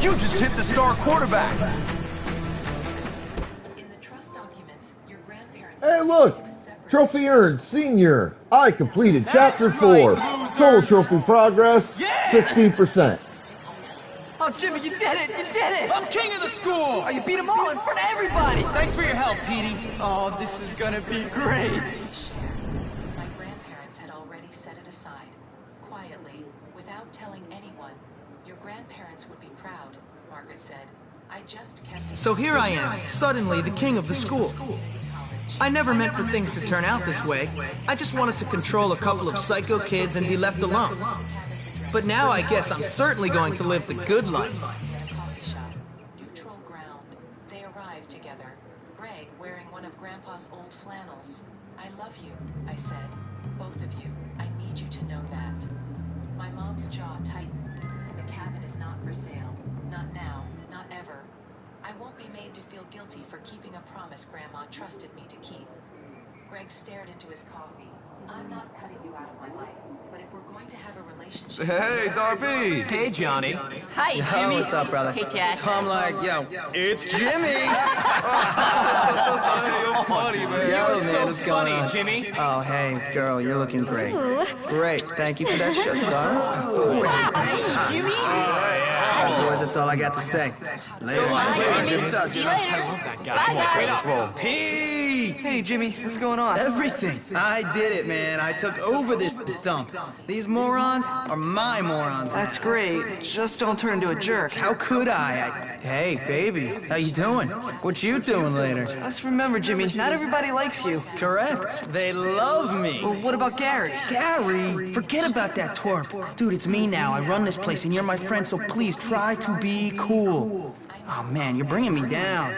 You just hit the star quarterback. Hey, look! Trophy earned, senior. I completed chapter 4. Total trophy progress, 16%. Oh, Jimmy, you did it! You did it! I'm king of the school! Oh, you beat them all in front of everybody! Thanks for your help, Petey. Oh, this is gonna be great. My grandparents had already set it aside. Quietly, without telling anyone. Your grandparents would be proud, Margaret said. I just kept it. So here I am, suddenly the king of the school. I never meant for things to turn out this way. I just wanted to control a couple of psycho kids and be left alone. But now I guess I'm certainly going to live the good life. Neutral ground. They arrived together. Greg wearing one of Grandpa's old flannels. I love you, I said. Both of you. I need you to know that. My mom's jaw tightened. The cabin is not for sale. Not now. Not ever. I won't be made to feel guilty for keeping a promise Grandma trusted me to keep. Greg stared into his coffee. I'm not cutting you out of my life, but if we're going to have a relationship... Hey, Darby! Hey, Johnny. Hi, Jimmy. What's up, brother? Hey, Chad. So I'm like, yo, it's Jimmy! You're funny, man. Yo, so man, what's going funny, on? Jimmy. Oh, hey, girl, you're looking great. Great, thank you for that shirt, darling. Wow, hey, Jimmy. Boys, that's all I got to say. Later. See you later. Bye, guys. Pete! Hey, Jimmy, what's going on? Everything. I did it, man. I took over this dump. These morons are my morons. That's great. Just don't turn into a jerk. How could I? Hey, baby, how you doing? What you doing later? Just remember, Jimmy, not everybody likes you. Correct. They love me. Well, what about Gary? Gary? Forget about that twerp. Dude, it's me now. I run this place and you're my friend, so please try to be cool. Oh, man, you're bringing me down.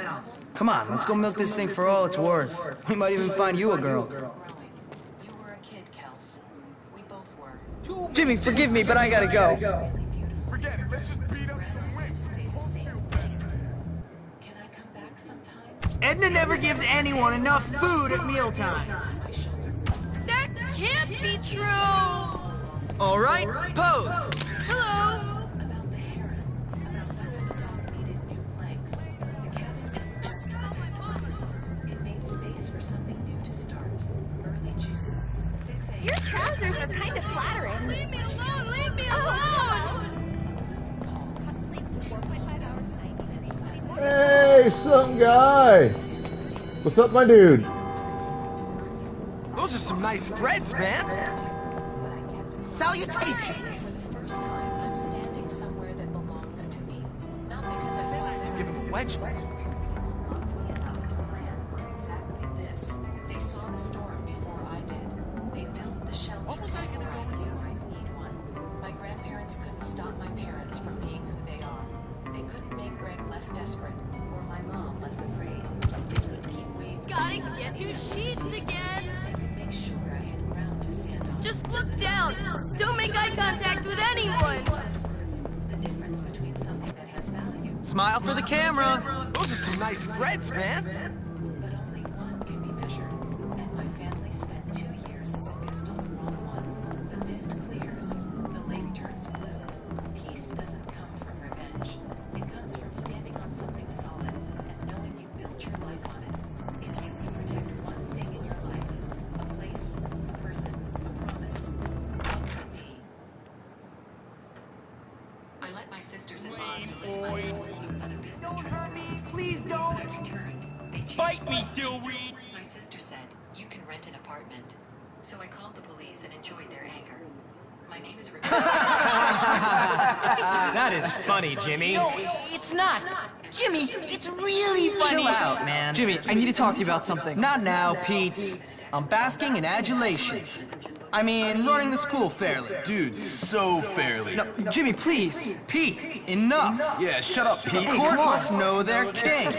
Come on, let's go milk this thing for all it's worth. We might even find you a girl. You were a kid, Kels. We both were. Jimmy, forgive me, but I gotta go. Forget it. Let's just beat up some wings. Can I come back sometimes? Edna never gives anyone enough food at mealtimes. That can't be true! All right, pose. Hello! About the heron. About whether the dog needed new planks. The cabin didn't just protect it made space for something new to start. Early June, 6 a.m. Your trousers are kind of flattering. Leave me alone! Leave me alone! Sleep to 4.5 hours a night. Hey, some guy! What's up, my dude? Those are some nice threads, man. Salutations. For the first time, I'm standing somewhere that belongs to me. Not because I thought Give him a wedge. loved me enough to plan exactly this. They saw the storm before I did. They built the shelter before I knew I'd need one. My grandparents couldn't stop my parents from being who they are. They couldn't make Greg less desperate, or my mom less afraid. They couldn't keep waiting. Gotta get new sheets again! They could make sure I had ground to stand on. Just look down! Don't make eye contact with anyone! Those words, the difference between something that has value. Smile for the camera. Those are some nice threads, man. But only one can be measured, and my family spent 2 years focused on the wrong one. The mist clears, the lake turns blue. Peace doesn't come from revenge. It comes from standing on something solid and knowing you built your life on it. If you can protect one thing in your life, a place, a person, a promise, what would it be? I let my sisters-in-laws to live in my house while I was on a business trip. Please don't. When I returned, they chased Bite me, out. Dilweed! My sister said, you can rent an apartment. So I called the police and enjoyed their anger. My name is Rebecca. That is funny, Jimmy. No, it's not. Jimmy, it's really funny. Chill out, man. Jimmy, I need to talk to you about something. Not now, Pete. I'm basking in adulation. I mean, running the school fairly. Dude, so fairly. No, Jimmy, please. Pete, enough. Yeah, shut up, Pete. The court must know their king.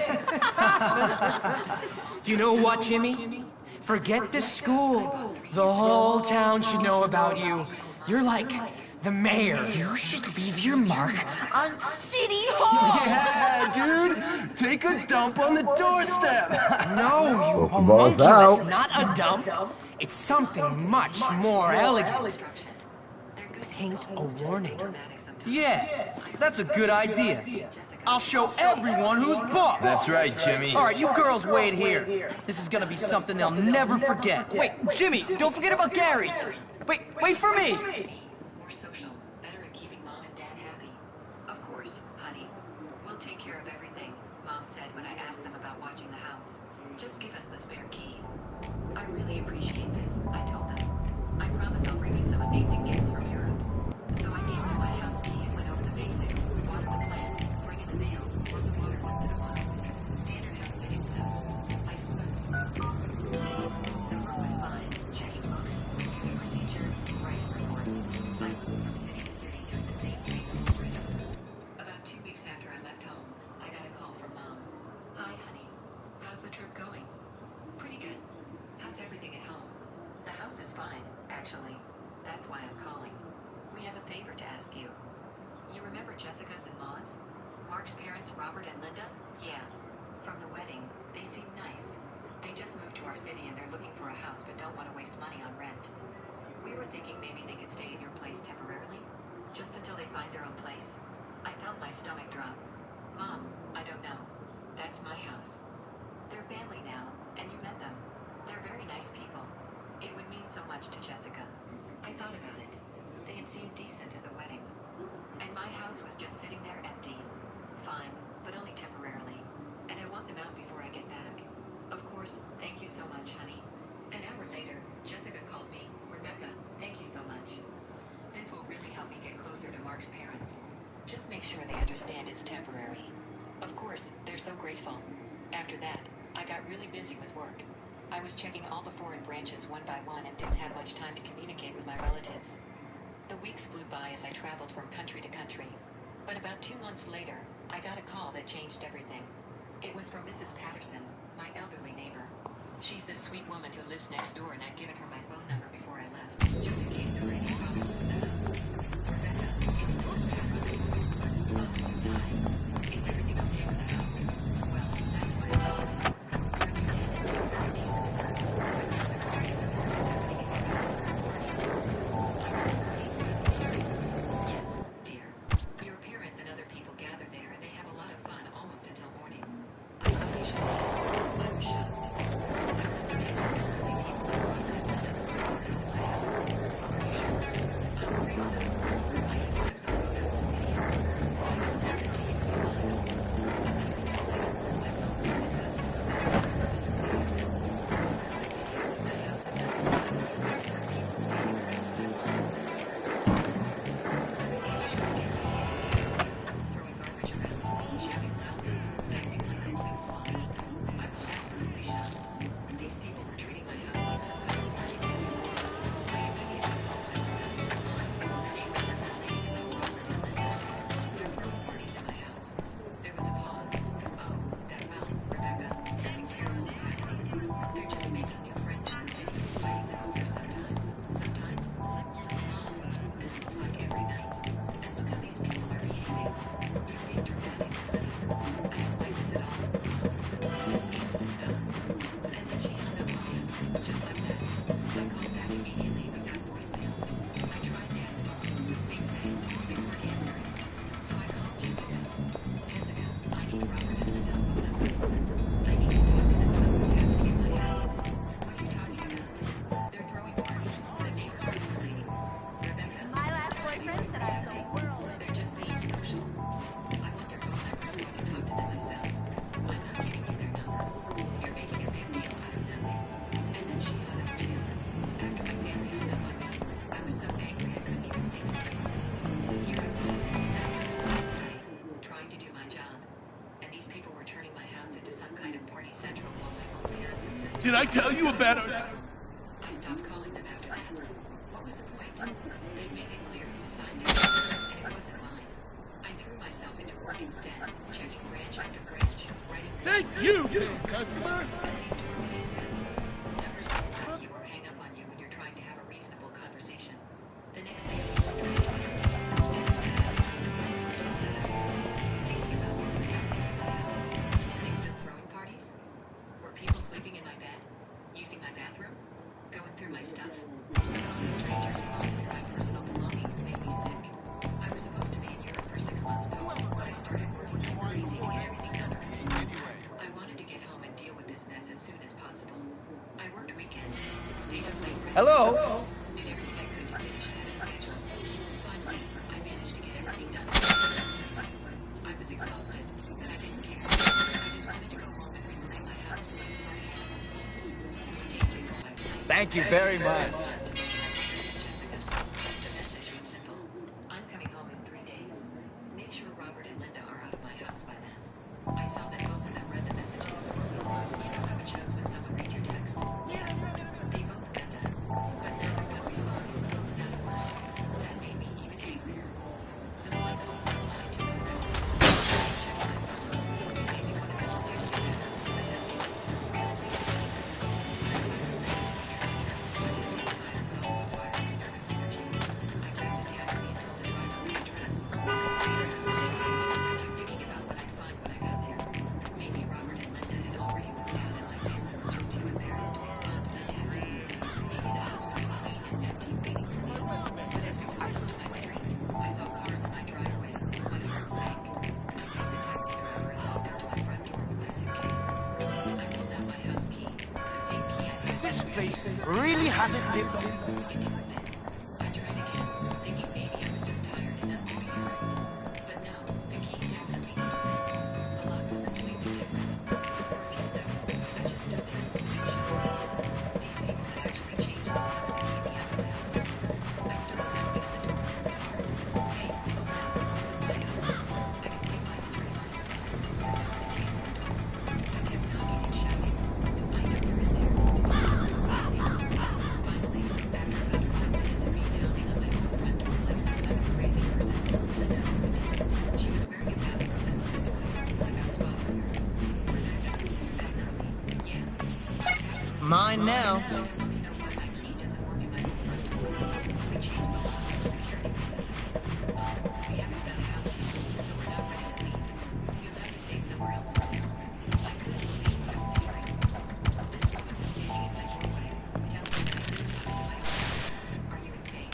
You know what, Jimmy? Forget the school. The whole town should know about you. You're like the mayor. You should leave your mark on City Hall! Yeah, dude! Take a dump on the doorstep! No, you Pokeballs homunculus, out. not a dump. It's something much more elegant. Paint a warning. Yeah, that's a good idea. I'll show everyone who's boss. That's right, Jimmy. All right, you girls wait here. This is gonna be something they'll never forget. Wait, Jimmy, don't forget about Gary. Wait for me. More social, better at keeping Mom and Dad happy. Of course, honey. We'll take care of everything, Mom said when I asked them about watching the house. Just give us the spare key. I really appreciate this, I told them. I promise I'll bring you some amazing gifts from Europe. So I gave them my house key and went over the basics. Water the plants, bring in the mail, run the water once in a while. Standard house sitting stuff. The room was fine. Checking books, reviewing procedures, writing reports. I moved from city to city doing the same thing over and over. About 2 weeks after I left home, I got a call from Mom. Hi, honey. How's the trip going? Pretty good. How's everything at home? The house is fine, actually. That's why I'm calling. We have a favor to ask you. You remember Jessica's in-laws? Mark's parents, Robert and Linda? Yeah. From the wedding, they seem nice. They just moved to our city and they're looking for a house but don't want to waste money on rent. We were thinking maybe they could stay at your place temporarily, just until they find their own place. I felt my stomach drop. Mom, I don't know. That's my house. They're family now, and you met them. They're very nice people. It would mean so much to Jessica. I thought about it. They had seemed decent at the wedding. And my house was just sitting there empty. Fine, but only temporarily. And I want them out before I get back. Of course, thank you so much, honey. An hour later, Jessica called me. Rebecca, thank you so much. This will really help me get closer to Mark's parents. Just make sure they understand it's temporary. Of course, they're so grateful. After that, I got really busy with work. I was checking all the foreign branches one by one and didn't have much time to communicate with my relatives. The weeks flew by as I traveled from country to country. But about 2 months later, I got a call that changed everything. It was from Mrs. Patterson, my elderly neighbor. She's the sweet woman who lives next door, and I'd given her my phone number before I left, just in case there were any problems with the house. Rebecca, it's Mrs. Patterson. Oh, hi. Is everything okay with the house? Well, that's why I called. Your new tenants are very decent at first, but now there are regular parties happening in your house. Yes, dear. Your parents and other people gather there, and they have a lot of fun almost until morning. I probably should leave. I'm shocked. I really managed to not believe people like you could have done parties in my house. Are you sure? I'm afraid so. I even took some photos and videos. I can send them to you if you want. A few minutes later, my phone started buzzing from Mrs. Patterson. Photos and videos of my house at night. These are for people standing around my lawn with their neighbors walking. Throwing garbage around, shouting loudly, acting like complete sloths. I was absolutely shocked. These people were treating my house like some kind of party venue. I immediately called my mother. The neighbors were complaining about Robert and Linda. They're throwing parties at my house. There was a pause. Oh, Rebecca, nothing terrible is happening. They're just making new friends in the city, inviting them over sometimes. Mom, this looks like every night. And look how these people are behaving. You're being dramatic, honey. I don't like this at all. This needs to stop. And then she hung up on me, just like that. I called back immediately but got voicemail. I tried Dad's phone, the same thing. They weren't answering. So I called Jessica. Jessica, I need Robert and Linda's phone number. I need to talk to them about what's happening in my house. What are you talking about? They're throwing parties. The neighbors are complaining. Rebecca, My last boyfriend said I was the world. they're just being social. I want their phone number so I can talk to them myself. I'm not giving you their number. You're making a big deal out of nothing. And then she hung up too. After my family hung up on me, I was so angry I couldn't even think straight. Here I was, thousands of miles away, trying to do my job. And these people were turning my house into some kind of party central while my own parents insisted. Did I tell you about it? I stopped calling them after that. What was the point? They'd made it clear who signed it, and it wasn't mine. I threw myself into work instead, checking branch after branch, writing. Thank you, big customer. At least it made sense. Numbers don't lie to you or hang up on you when you're trying sleeping in my bed, using my bathroom, going through my stuff. The thought of strangers pawing through my personal belongings made me sick. I was supposed to be in Europe for 6 months though, but I started working like crazy to get everything done for me. I wanted to get home and deal with this mess as soon as possible. I worked weekends, stayed up late. Hello? Did everything I could to finish ahead of schedule. Finally, I managed to get everything done. I was exhausted, but I didn't care. I just wanted to go home and reclaim my house from these party animals. 3 days before my flight, Thank you very much. the message was simple. I'm coming home in 3 days. Make sure Robert and Linda are out of my house by then. I saw that both of them read the messages. You know how it shows when someone reads your text? Yeah, they both read them. But neither one responded. Not a word. That made me even angrier. The flight home was only 2 hours. Maybe one of them will text me better, but that made me Really hasn't lived up. I tried again, thinking maybe I was just tired and not moving it. But no, the key definitely didn't fit. The lock was completely different. For a few seconds, I just stood there, shocked. These people had actually changed the locks to keep me out of my home. I started knocking on the door hard. Hey, open up, this is my house. I could see lights turning on inside. Nobody came to the door. I kept knocking and shouting. I know you're in there. Finally, after about 5 minutes of me pounding on my own front door like some kind of crazy person, Linda opened it. She was wearing a bathrobe that looked annoying, like I was bothering her. Rebecca, you're back early. Yeah. Mine now. I want to know why my key doesn't work in my own front door. We changed the locks for security reasons. We haven't found a house yet, so we're not ready to leave. You'll have to stay somewhere else for now. I couldn't believe what I was hearing. This woman was standing in my doorway, telling me that I couldn't come into my own house. Are you insane?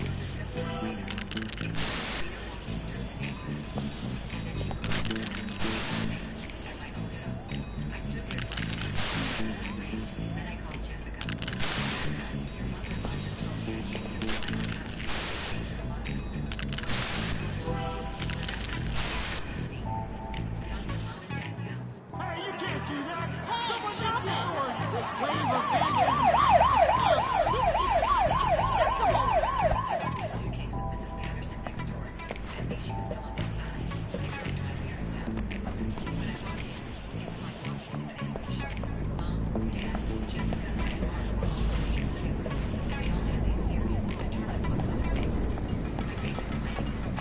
We'll discuss this later. We don't want to disturb the neighbors. And then she put me in my face at my own house. I stood there for a minute, in rage, then I called Jessica. Your mother-in-law just told me I can't come to my own house. Change the locks. Easy. Come to Mom and Dad's house. Hey, you can't do that! Someone should be for you! I left my suitcase with Mrs. Patterson next door. At least she was still on my side. I drove to my parents' house. When I walked in, it was like walking into an ambush. Mom, Dad, Jessica, and Mark were all sitting in the living room, and they all had these serious, determined looks on their faces. I made them playing this.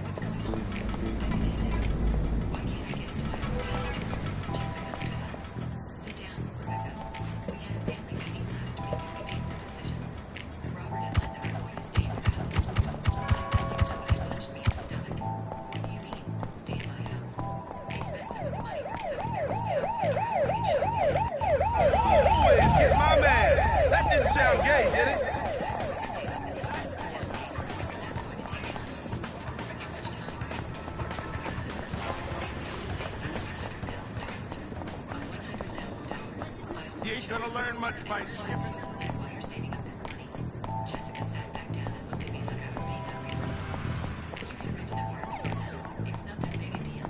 What's going on? I demanded. Why can't I get into my own house? Jessica stood up. Sit down, Rebecca. We had a family meeting last week and we made some decisions. Robert and Linda are going to stay in the house. I felt like somebody punched me in the stomach. What do you mean, stay in my house? They spent some of the money from selling their old house and driveway and shopping. Always get my man. That didn't sound gay, did it? You ain't gonna learn much by skipping. While you're saving up this money, Jessica sat back down and looked at me like I was being unreasonable. You can rent an apartment for now. It's not that big a deal.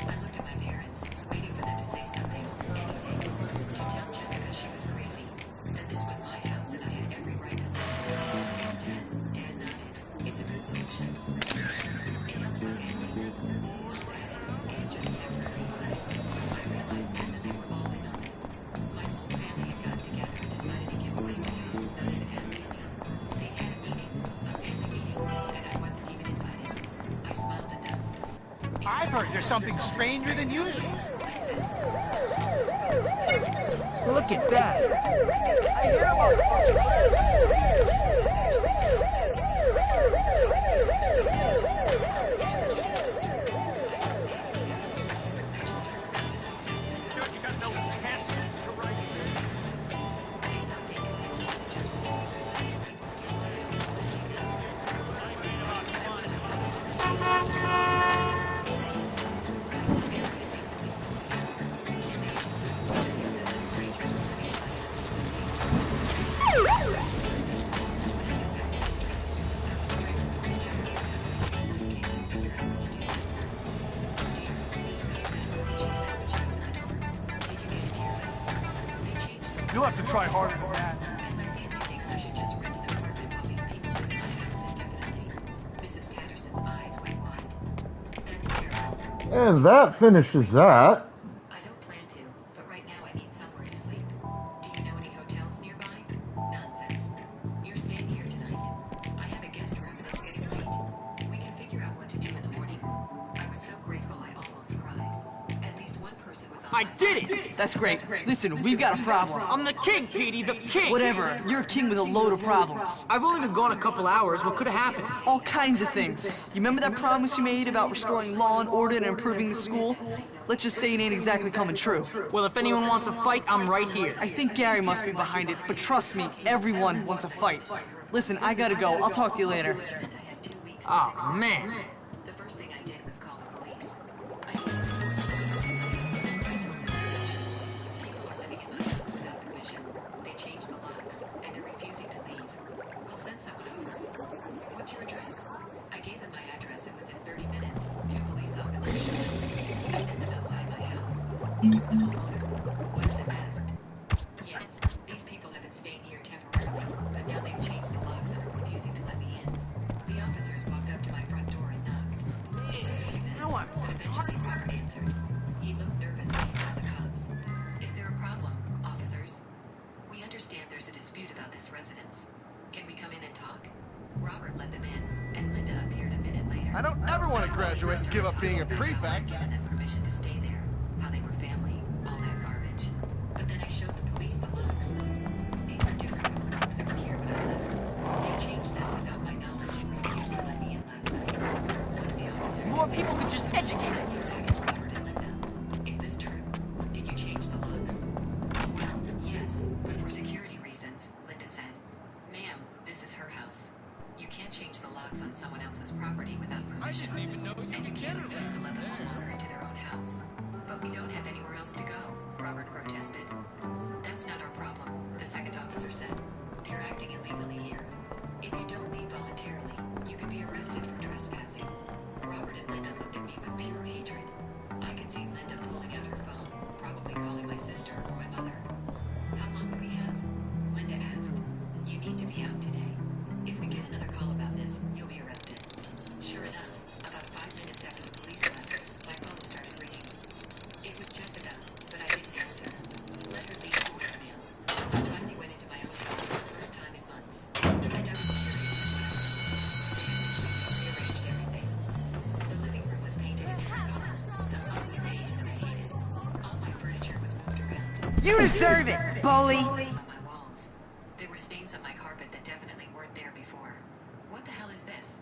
I looked at my parents, waiting for them to say something, anything, to tell Jessica she was crazy, that this was my house and I had every right to live. Instead, Dad nodded. It's a good solution. It helps the family. Mom added, it's just temporary. I realized then that they were all in on this. My whole family had gotten together and decided to give away my house without even asking me. They had a meeting, a family meeting, and I wasn't even invited. I smiled at them. I've heard there's something stranger than usual. Look at that. I hear about You got no You'll have to try harder than that. And that finishes that. I don't plan to, but right now I need somewhere to sleep. Do you know any hotels nearby? Nonsense. You're staying here tonight. I have a guest room and it's getting late. We can figure out what to do in the morning. I was so grateful I almost cried. At least one person was on I my did side. it! That's great. Listen, we've got a problem. I'm the king, Petey, the king! Whatever. You're a king with a load of problems. I've only been gone a couple hours. What could have happened? All kinds of things. You remember that promise you made about restoring law and order and improving the school? Let's just say it ain't exactly coming true. Well, if anyone wants a fight, I'm right here. I think Gary must be behind it, but trust me, everyone wants a fight. Listen, I gotta go. I'll talk to you later. Oh, man. The first thing I did was call the police. People are living in my house without permission. They changed the locks, and they're refusing to leave. We'll send someone over. What's your address? I gave them my address, and within 30 minutes, 2 police officers showed up. I met them outside my house. The homeowner, one of them asked. Yes, these people have been staying here temporarily, but now they've changed the locks and are refusing to let me in. The officers walked up to my front door and knocked. It took a few minutes, but eventually Robert answered. He looked nervous when he saw the cops. Is there a problem, officers? We understand there's a dispute about this residence. Can we come in and talk? Robert let them in, and Linda appeared a minute later. I don't ever want to graduate and give up being a prefect. Given them permission to stay there, how they were family, all that garbage. But then I showed the police the locks. These are different from the locks that were here when I left. They changed them without my knowledge and refused to let me in last night. One of the officers More people could just educate I looked back at Robert and Linda. Is this true? Did you change the locks? Well, yes, but for security reasons, Linda said. Ma'am, this is her house. You can't change the locks on someone else's property without permission. I didn't even know you And you could can't get refuse to let the homeowner into their own house. But we don't have anywhere else to go, Robert protested. That's not our problem, the second officer said. You're acting illegally here. If you don't leave voluntarily, you could be arrested for trespassing. Robert and Linda looked at me with pure hatred. I could see Linda pulling out her phone, probably calling my sister or my mother. How long do we have? Linda asked. You need to be out today. If we get another call about this, you'll be arrested. Sure enough, about 5 minutes after the police left, my phone started ringing. It was Jessica, but I didn't answer. Let her leave a voicemail. I finally went into my own house for the first time in months. And I was curious. They had rearranged everything. The living room was painted a different color, some ugly beige that I hated. All my furniture was moved around. You deserve it, bully! On my walls. There were stains on my carpet that definitely weren't there before. What the hell is this?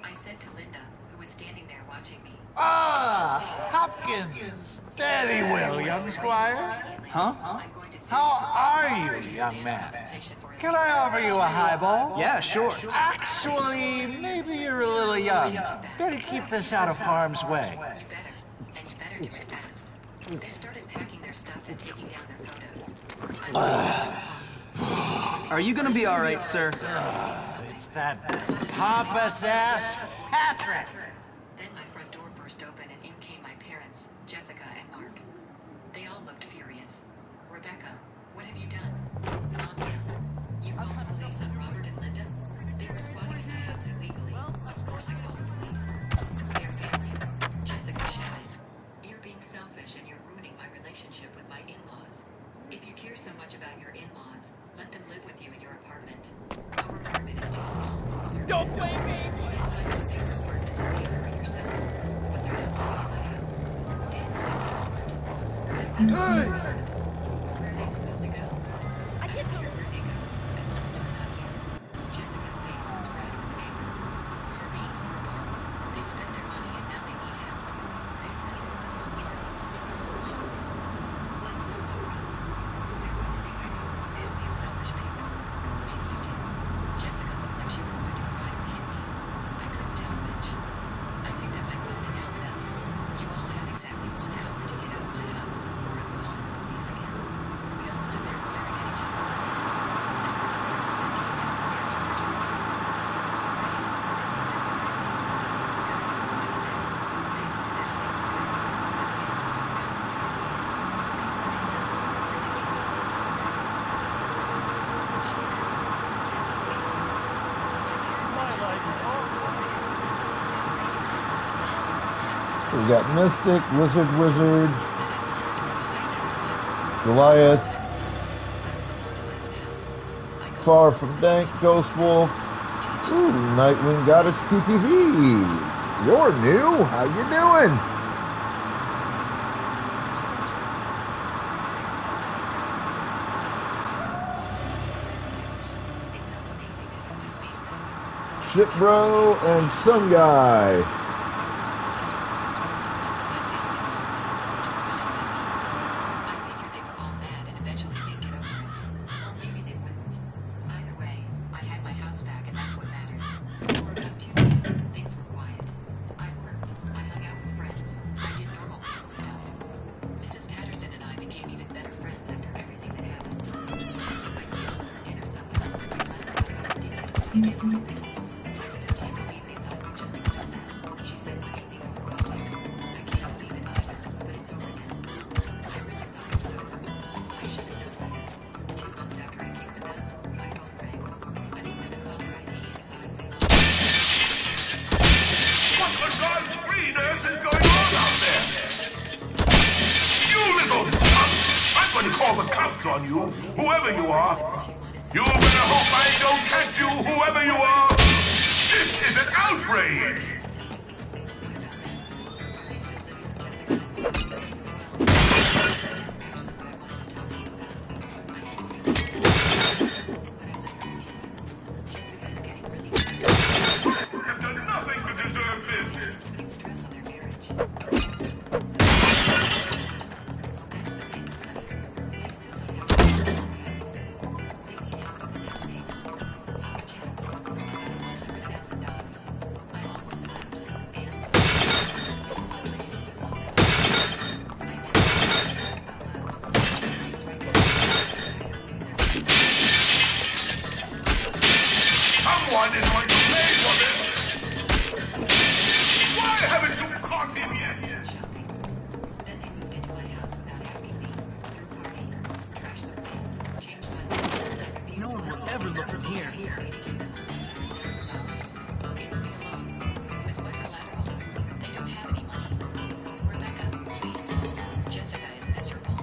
I said to Linda, who was standing there watching me. Ah, Hopkins. Very well, young squire. Huh? How are you, young man? Can I offer you a highball? Yeah, sure. Actually, maybe you're a little young. Better keep this out of harm's way. You better. And you better do it fast. They started packing their stuff and taking down their photos. Are you gonna be alright, sir? It's that pompous-ass Patrick. Then my front door burst open and in came my parents, Jessica and Mark. They all looked furious. Rebecca, what have you done? Calm down. You called the police on Robert and Linda? They were squatting in my house illegally. Of course I called the police. Their family. Jessica shouted. You're being selfish and you're ruining my relationship with my in-laws. If you care so much about your in-laws, let them live with you in your apartment. Our apartment is too small. Don't blame me! Find a bigger apartment and pay for it yourself. But they're not living in my house. Dan stepped forward. Where are they supposed to go? I don't care where they go, as long as it's not here. Jessica's face was red with anger. You're being horrible. They spent their money and now they need help. They spent their money on miracles and children. That's not my problem. They're going to think I come from a family of selfish people. Maybe you do. Jessica looked like she was going to cry or hit me. I couldn't tell which. I picked up my phone and held it up. You all have exactly 1 hour to get out of my house, or I'm calling the police So we got Mystic, Lizard Wizard, Goliath, Far from Dank, Ghost Wolf, ooh, Nightwing Goddess TTV. You're new. How you doing? Ship Bro and Sun Guy. On you, whoever you are. You better hope I don't catch you, whoever you are. This is an outrage. I've done nothing to deserve this. Someone is going to pay for this! Why haven't you caught him yet? No one will ever look in here. Jessica is miserable.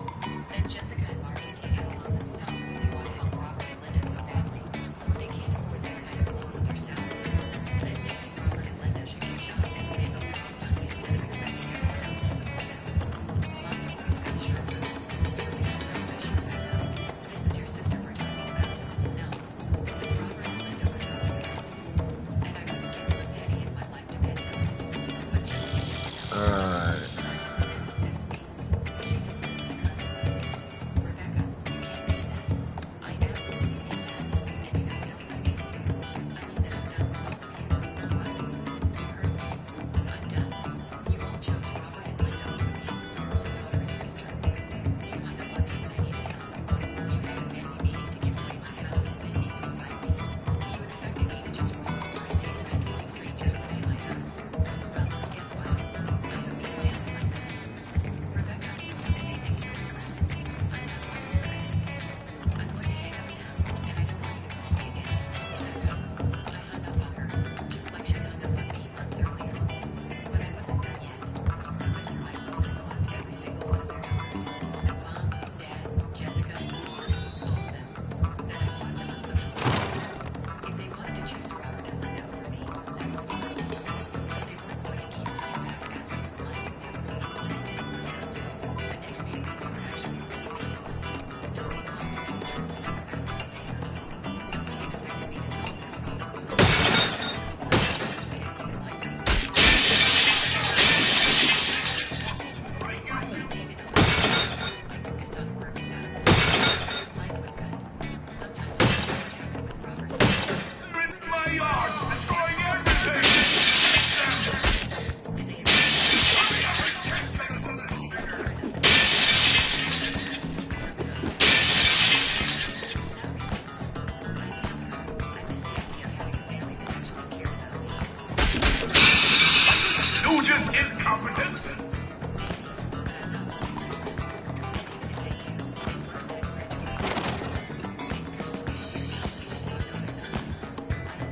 Then Jessica and Marty take it all on themselves. They want to help Robert and Linda so badly. They can't afford that kind of loan with their salaries. Then Nick and Robert and Linda should get jobs and save up their own money instead of expecting everyone else to support them. Long story cut short, you're being selfish, Rebecca. This is your sister we're talking about. No, this is Robert and Linda we're talking about. And I wouldn't give them a penny if my life depended on it. But Jessica Alright.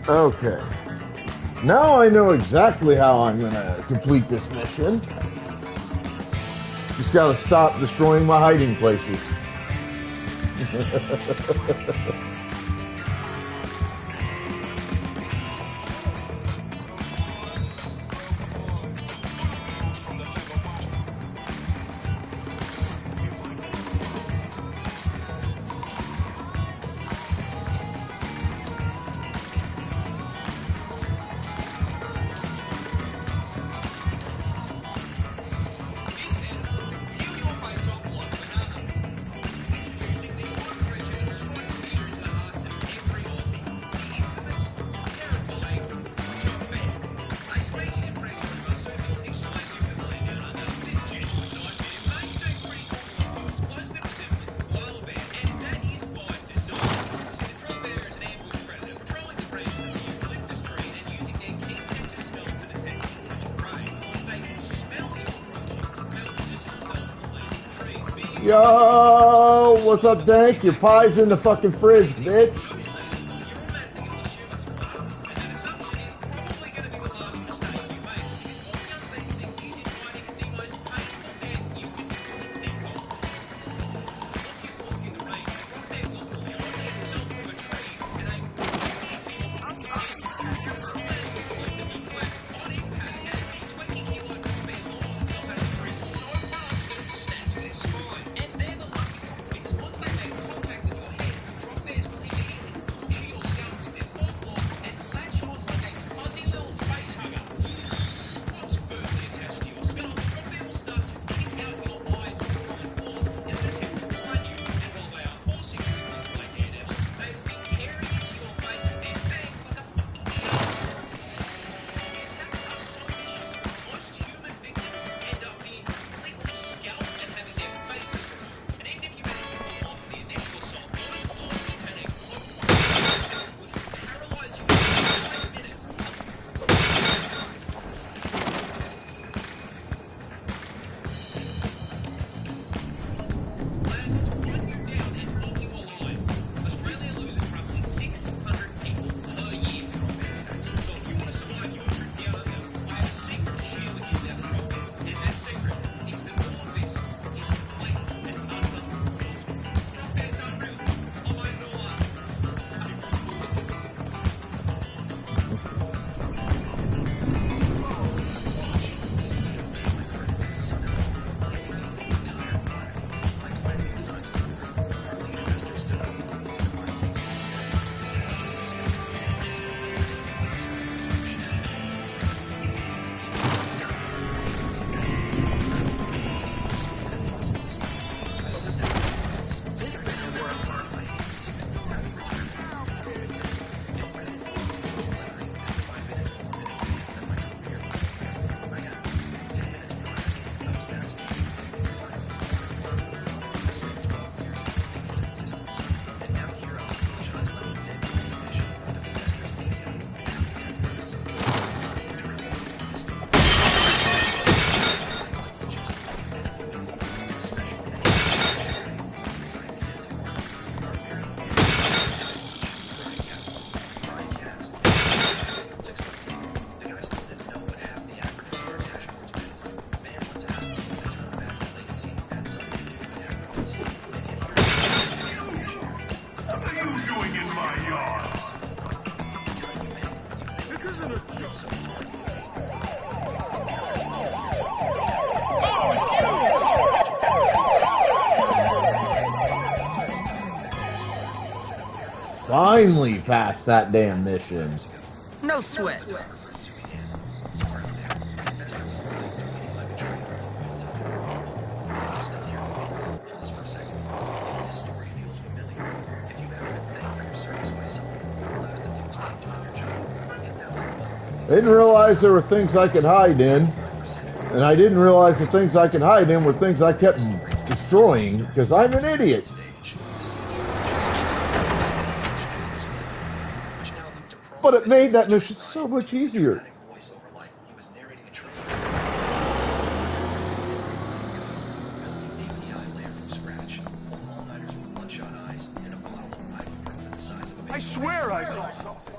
Okay. Now I know exactly how I'm gonna complete this mission. Just gotta stop destroying my hiding places. Yo, what's up, Dank? Your pie's in the fucking fridge, bitch. Finally passed that damn mission. No sweat. I didn't realize there were things I could hide in, and I didn't realize the things I could hide in were things I kept destroying, because I'm an idiot. But it made that mission so much easier. I swear I saw something.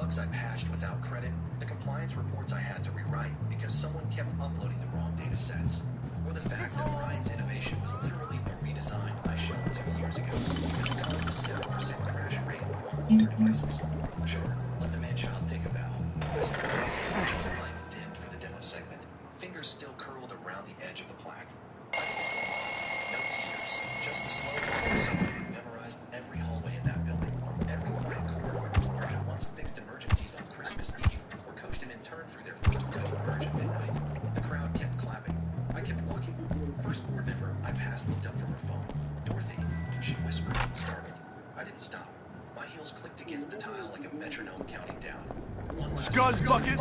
bugs I patched without credit, the compliance reports I had to rewrite because someone kept uploading the wrong data sets, or the fact that Ryan's innovation was literally a redesign I showed 2 years ago that caused a 7% crash rate on older devices. Sure, let the man-child take a bow. As the lights dimmed for the demo segment, fingers still curled around the edge of the plaque. No tears, just the slow walk of someone who memorized every hallway in that building, every quiet corridor, or had once fixed emergencies on Christmas Eve, or coached an intern through their first code merge at midnight. The crowd kept clapping. I kept walking. First board member I passed looked up from her phone. Dorothy, she whispered, startled. I didn't stop. My heels clicked against the tile like a metronome counting down. One last Scuzz bucket!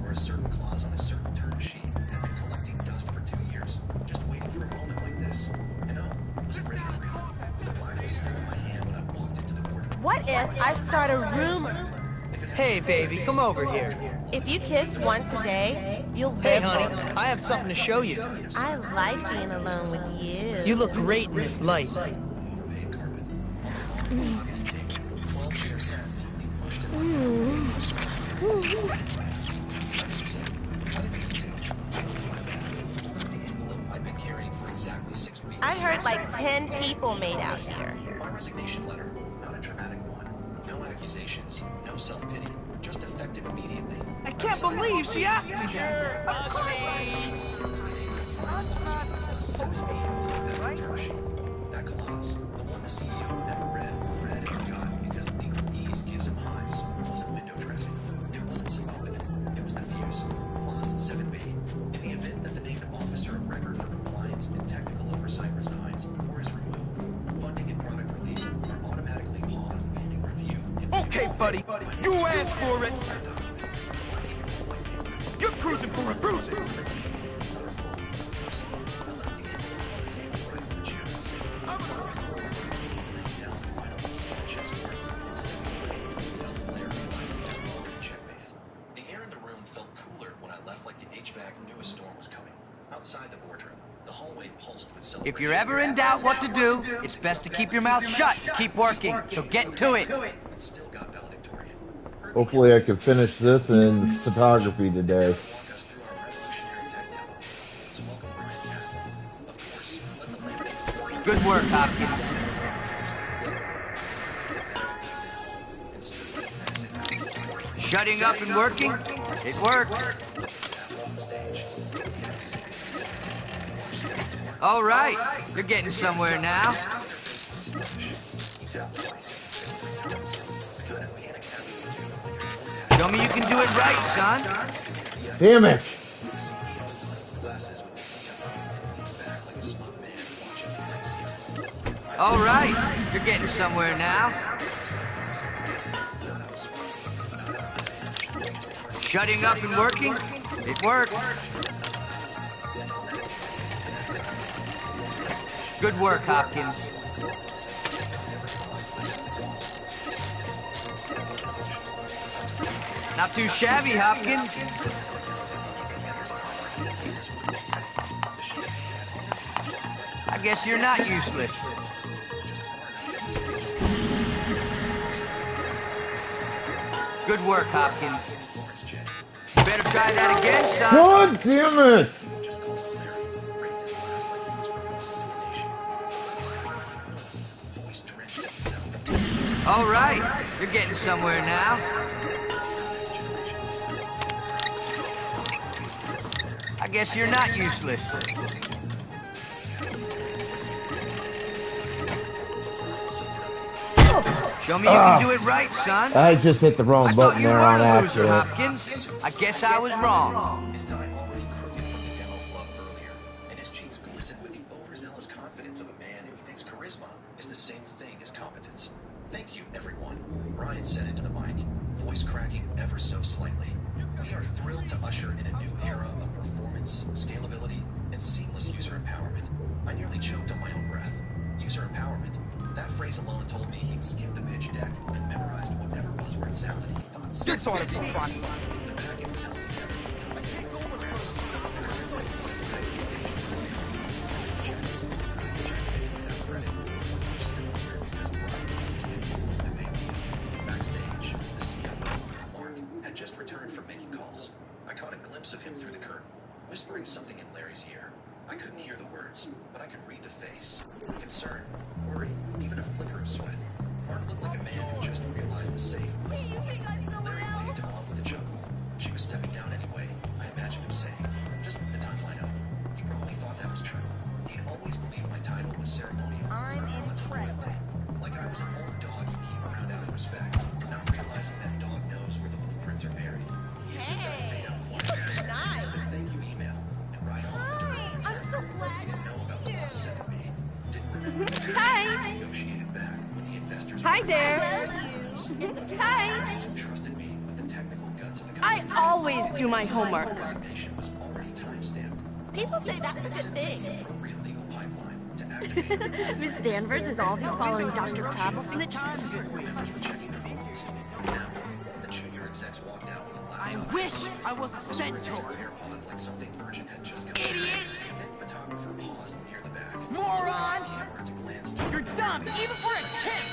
Where a certain clause on a certain term sheet had been collecting dust for 2 years, just waiting for a moment like this. And was it ready to read? The plaque was still in my hand when I walked into the boardroom. What if I start a rumor? Hey, baby, come over here. If you kiss once a day, you'll live Hey, honey, longer. I have something to show you. I like being alone with you. You look great in this light. I'd been carrying for exactly 6 weeks. I heard like 10 people made out here. My resignation letter, not a dramatic one. No accusations, no self-pity, just effective immediately. I can't believe she asked me here. That clause, the one the CEO never read and forgot because legal ease gives him hives, wasn't window dressing. It wasn't some open. It was the fuse. Clause 7B. In the event that the named officer of record for compliance and technical oversight resigns or is removed, funding and product release are automatically paused pending review. Okay, buddy, you asked for it. You're cruising for a bruising. The air in the room felt cooler when I left like the HVAC knew a storm was coming. Outside the boardroom, the hallway pulsed with celebration. If you're ever in doubt what to do, it's best to keep your mouth shut and keep working. So get to it. Hopefully I can finish this in photography today. Good work, Hopkins. Shutting up and working? It works. All right, you're getting somewhere now. Show me you can do it right, son. Damn it! All right, you're getting somewhere now. Shutting up and working? It works. Good work, Hopkins. Not too shabby, Hopkins. I guess you're not useless. Good work, Hopkins. You better try that again, son. God damn it! All right, you're getting somewhere now. I guess you're not useless. Show me you can do it right, son. I just hit the wrong button there on Loser, accident. Hopkins. I guess I was wrong. His tie already crooked from the demo flub earlier, and his cheeks glistened with the overzealous confidence of a man who thinks charisma is the same thing as competence. Thank you, everyone. Brian said into the mic, voice cracking ever so slightly. We are thrilled to usher in a new era of performance, scalability, and seamless user empowerment. I nearly choked on my own breath. User empowerment. That phrase alone told me he'd skimmed the pitch deck and memorized whatever buzzword sounded he thought. This ought to be fun. The packet was held together. Backstage, the CFO, returned from making calls. I caught a glimpse of him through the curtain, whispering something in Larry's ear. I couldn't hear the words, but I could read the face. Concern, worry, even a flicker of sweat. Mark looked like a man who just realized the safe was locked. Larry waved him off with a chuckle. She was stepping down anyway, I imagined him saying. Just look the timeline up. He probably thought that was true. He'd always believed my title was ceremonial. I'm impressed. Like I was an old dog you keep around out of respect, not realizing that dog knows where the blueprints are buried. He assumed I made up one. Nice. A thank you email, and right off the door. I'm so glad He didn't know about the lost centipede. Didn't remember. Hi. Negotiated back when the investors. Hi there. Hi. Trusted me with the technical guts of the I always do my homework. resignation was already time-stamped. People say that's a good thing. Appropriate legal pipeline to activate. Miss Danvers is always following Dr. Pavlovich. The junior execs walked out with a I laptop. wish I was a centaur. AirPods like something urgent had just come. Idiot! The event photographer paused near the back. Moron! Camera to glance. You're dumb, even for a kid!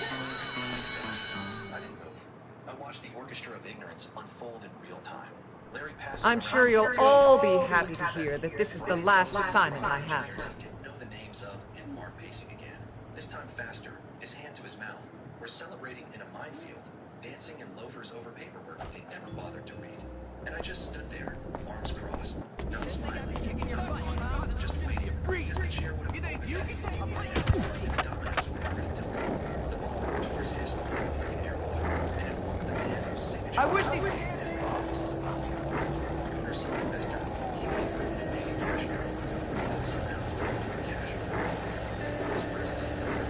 I didn't move. I watched the orchestra of ignorance unfold in real time. Larry passed. I'm sure you'll all be happy to hear that this is the last assignment I have. He didn't know the names of and Mark pacing again. This time faster, his hand to his mouth. We're celebrating in a minefield, dancing in loafers over paperwork they never bothered to read. And I just stood there, arms crossed, not smiling, not funny, just waiting. As the chair would have opened and the dominoes were already tilted. The ball rolled towards his airwalk, and it walked the man whose signature. I wish these... Some investor, he made her and made a cash girl, and somehow cash girl. His presence had done her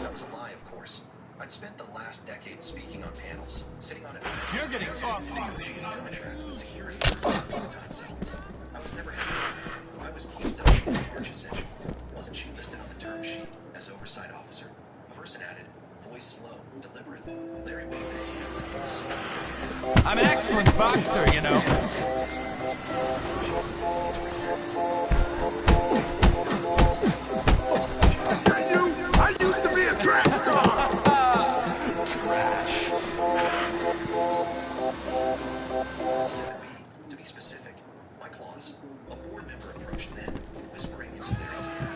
That was a lie, of course. I'd spent the last decade speaking on panels, sitting on it. You're getting awfully negotiating contracts with security time zones. I was never happy. I was Keystone, Arch Essential. Wasn't she listed on the term sheet as oversight officer? A person added, voice slow, deliberate. Larry waved a hand. I'm an excellent boxer, you know. I used to be a track star! Trash. To be specific, my clause. A board member approached then, whispering into Larry's ear.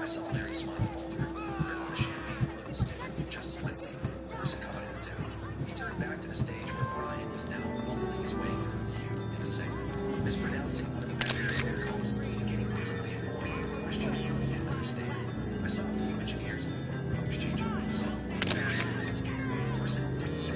I saw Larry smile fall through, grip on the champagne float stick, just slightly. The person caught it too. He turned back to the stage where Brian was now mumbling his way through a cue in the segment, mispronouncing one of the background vocals, and getting visibly annoyed with a question he didn't understand. I saw a few engineers in the front row exchanging looks. The person didn't say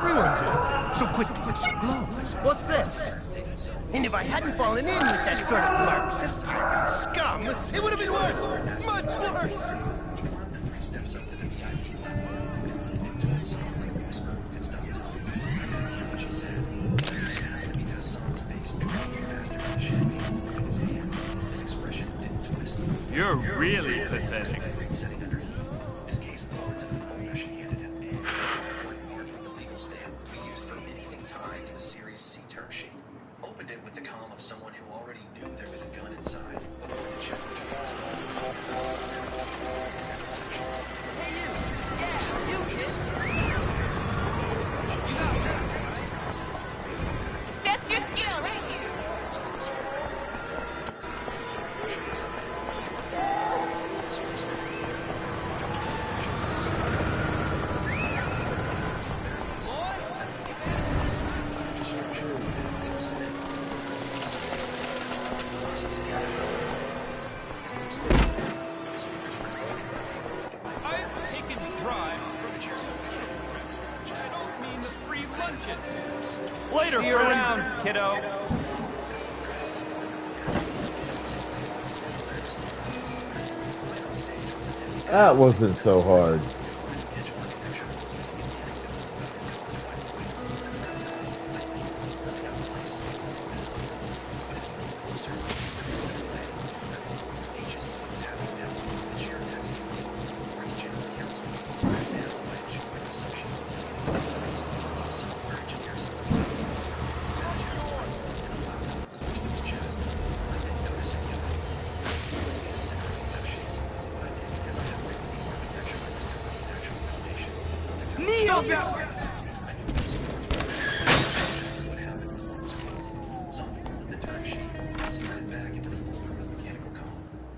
Everyone did. So quit being so close. What's this? And if I hadn't fallen in with that sort of Marxist scum, it would have been worse. Much worse. You're really pathetic. His case lowered to the folder she handed him. White marked with the legal stamp we used for anything tied to the Series C term sheet. Opened it with the calm of someone who already knew there was a gun inside. Before the check was That's your skill right here. I've taken bribes I don't mean the free luncheon. Later, see you around, kiddo. That wasn't so hard. Neo!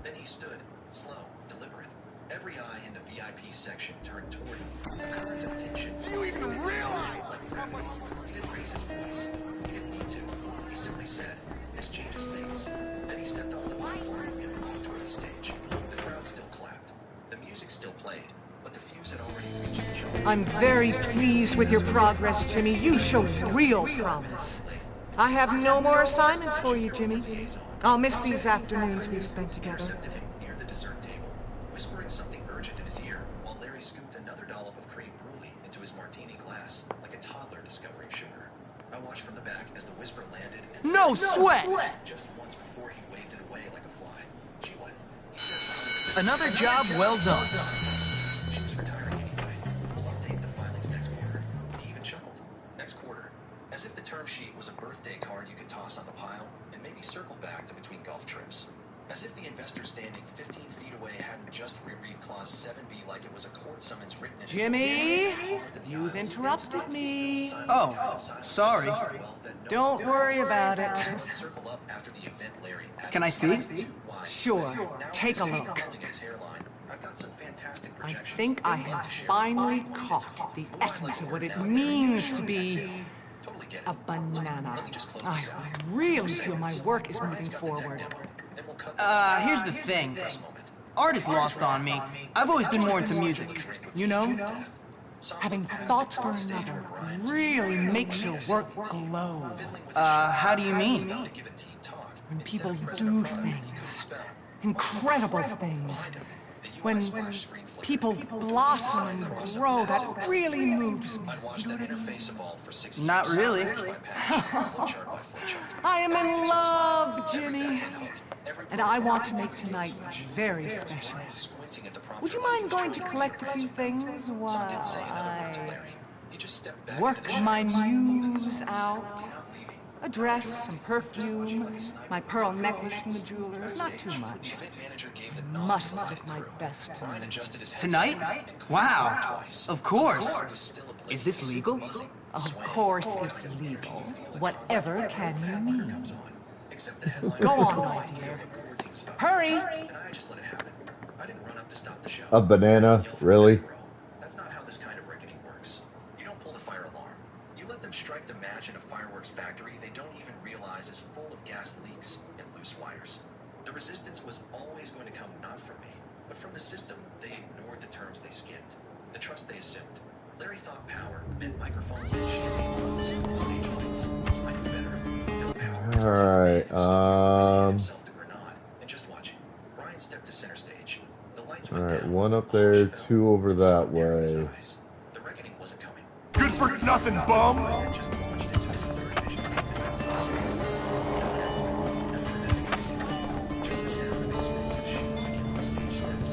Then he stood, slow, deliberate. Every eye in the VIP section turned toward him. A current of tension. Do you even realize how much... He didn't raise his voice. He didn't need to. He simply said, "This changes things." Then he stepped off the platform and walked toward the stage. The crowd still clapped. The music still played, but the fuse had already reached the children. I'm very pleased with your progress, Jimmy. You show real promise. I have no more assignments for you, Jimmy. I'll miss these afternoons we've spent together. Intercepted him near the dessert table, whispering something urgent in his ear, while Larry scooped another dollop of cream brulee into his martini glass, like a toddler discovering sugar. I watched from the back as the whisper landed and... No sweat! Just once before he waved it away like a fly. Gee, what? He said, Another job well done. she was retiring anyway. We'll update the filings next quarter. He even chuckled. Next quarter. As if the term sheet was a birthday card you could toss on the pile and maybe circle back to between golf trips. As if the investor standing 15 feet away hadn't just reread Clause 7B like it was a court summons written in... Jimmy, you've interrupted me. Oh, sorry. Don't worry about it. Circle up after the event, Larry. Can I see? Sure, take a look. I've got some fantastic I projections. think I have finally caught the essence of what it means to be a banana. I really feel my work is moving forward. Here's the thing. Art is lost on me. I've always been more into music. You know, having thoughts for another really makes your work glow. How do you mean? When people do things, incredible things. When people blossom and grow, that really moves me. You know what I mean? Not really. I am in love, Jimmy. And I want to make tonight very special. Would you mind going to collect a few things while I work my muse out? A dress, some perfume, my pearl necklace from the jeweler's, not too much. I must look my best tonight. Tonight? Wow. Of course. Is this legal? Of course it's legal. Whatever can you mean? Go on, my dear. Hurry! A banana? Really? That's not how this kind of reckoning works. You don't pull the fire alarm. You let them strike the match in a fireworks factory they don't even realize is full of gas leaks and loose wires. The resistance was always going to come not from me, but from the system they ignored the terms they skimmed, the trust they assumed. Larry thought power meant microphones and champagne floats and stage lights. I knew better. No power. Alright, Himself the grenade, and just watch it. Brian stepped to center stage. The lights went alright, down. one up there, two over that way. The reckoning wasn't coming. Good for nothing, bum! Brian just launched into his third vision statement. Just the sound of expensive shoes against the stage steps.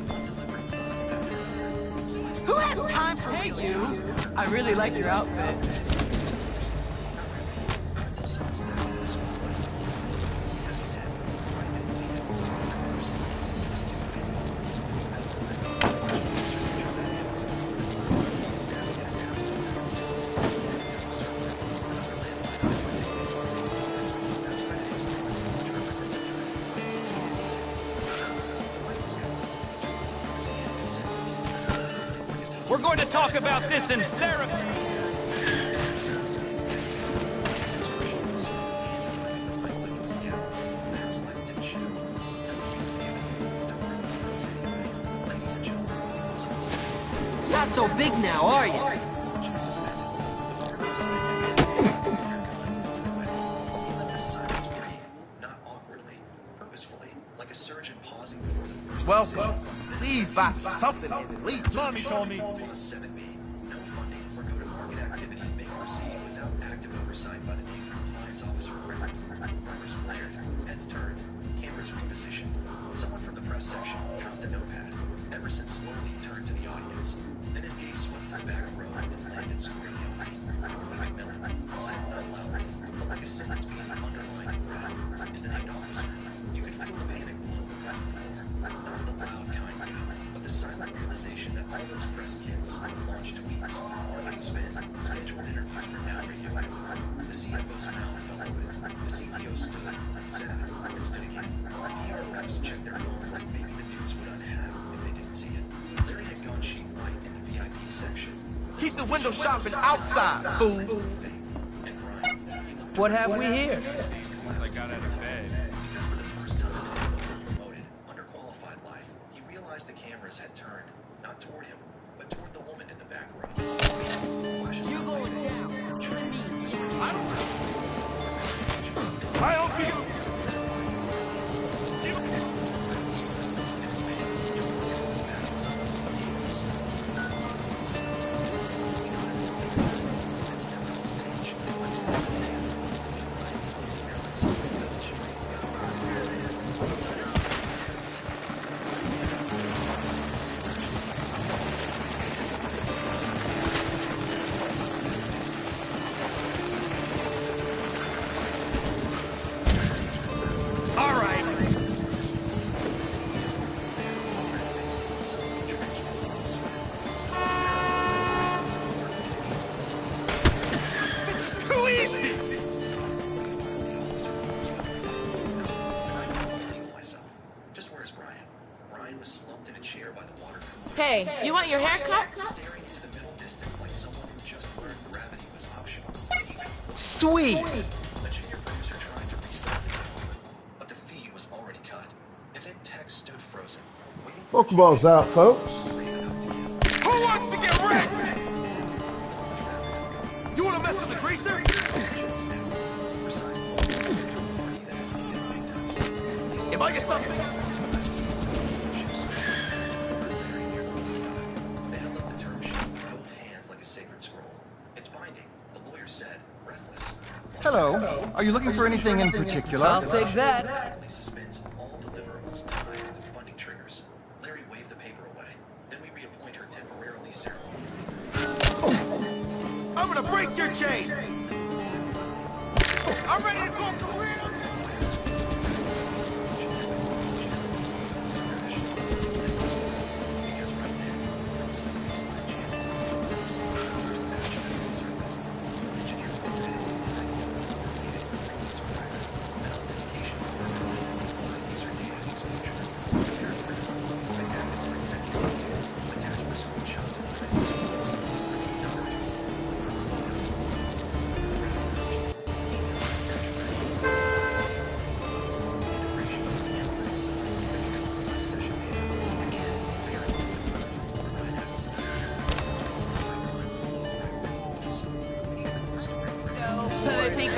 Undelivered thought after Who has time for you? I really like your outfit. We're going to talk about this in therapy. Not so big now, are you? Not awkwardly, purposefully, like a surgeon pausing before the first Welcome. Please buy something at least. Mommy told me. Plus 7B. No funding or go-to-market activity may proceed without active oversight by the chief compliance officer. Rumors flared, heads turned, cameras repositioned. Someone from the press section dropped a notepad. Emerson slowly turned to the audience. Then his gaze swept to the back row and landed squarely on me. Dorothy McMillan said not loud, but like a sentence being underlined in red. Is the named officer. You could feel the panic blow across the floor. Not the loud kind, but the silent realization that all those press kits, launch tweets, marketing spin, scheduled interviews were now renewed. The CFO's mouth fell open. The CTO stood, sat, and stood again. PR reps checked their phones like maybe the news would unhab if they didn't see it. Larry had gone sheet white in the VIP section. Keep the window shopping outside, fool. And Brian, What have we here? I got out of bed. because for the first time in his promoted, underqualified life, he realized the cameras had turned, not toward him, but toward the woman in the back row. You're going down. You and me. I'll be... All right. Too easy! Myself. Just where's Brian? Brian was slumped in a chair by the water cooler. Hey, you want your hair cut? Staring into the middle distance like someone who just learned gravity was optional. Sweet! A junior producer tried to restart the equipment, but the feed was already cut. Event text stood frozen, waiting for Pokeball's out, folks. Who wants to get wrecked? You wanna mess with the greaser? If I get something... They held up the term sheet with both hands like a sacred scroll. It's binding, the lawyer said, breathless. Hello. Are you looking for anything in particular? I'll take that. Suspense all deliverables tied to funding triggers. Larry waved the paper away. Then we reappoint her temporarily ceremony. I'm gonna break your chain! I'm ready to go for real!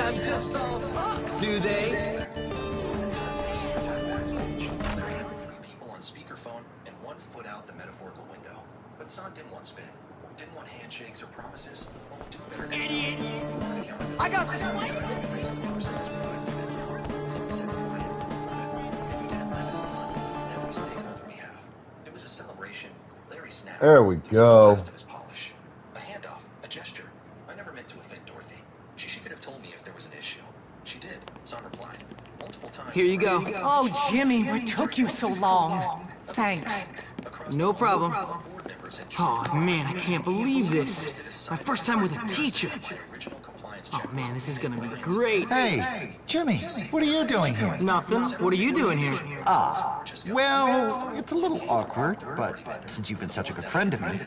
I'm just all talk, do they? People on speakerphone and 1 foot out the metaphorical window. But San didn't want spin, didn't want handshakes or promises. Or we'll do better next time. I got this. It was a celebration. Larry snapped. There we go. A handoff, a gesture. I never meant to offend Dorothy. She could have told me if there was an issue. She did. San replied. Multiple times. Here you go. Oh, Jimmy, what took you so long? Thanks. No problem. Oh, man, I can't believe this. My first time with a teacher. Oh, man, this is gonna be great. Hey, Jimmy, what are you doing here? Nothing. What are you doing here? Ah, well, it's a little awkward, but since you've been such a good friend to me,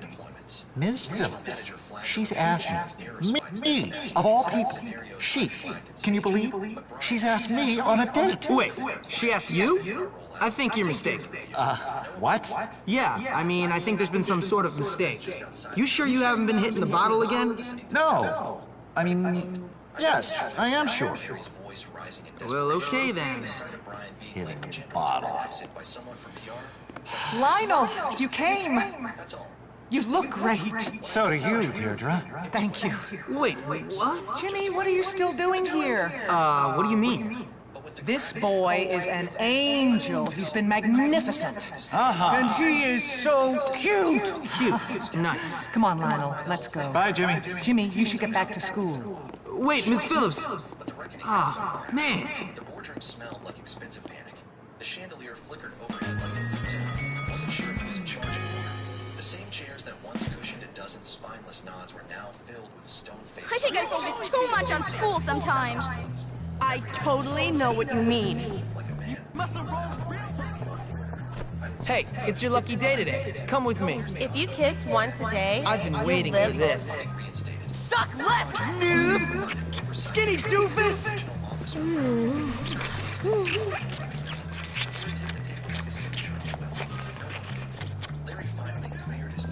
Ms. Phillips, she's asked me, of all people, can you believe? She's asked me on a date. Wait, she asked you? I think you're mistaken. What? Yeah, I mean, I think there's been some sort of mistake. You sure you haven't been hitting the bottle again? No. I mean, yes, I am sure. Well, okay then. Hitting the bottle. Lionel, you came. You look great. So do you, Deirdre. Thank you. Wait, what? Jimmy, what are you still doing here? What do you mean? This boy is an angel. He's been magnificent. And he is so cute. Cute. Nice. Come on, Lionel, let's go. Bye, Jimmy. Jimmy, you should get back to school. Wait, Miss Phillips. Ah, man. The boardroom smelled like expensive panic. The chandelier flickered overhead like a wasn't sure who was in charge anymore. The same chairs that once cushioned a dozen spineless nods were now filled with stone-faced... I think I focus too much on school sometimes. I totally know what you mean. Hey, it's your lucky day today. Come with me. If you kiss once a day, I've been you'll waiting live for this. Suck left, noob! Skinny doofus!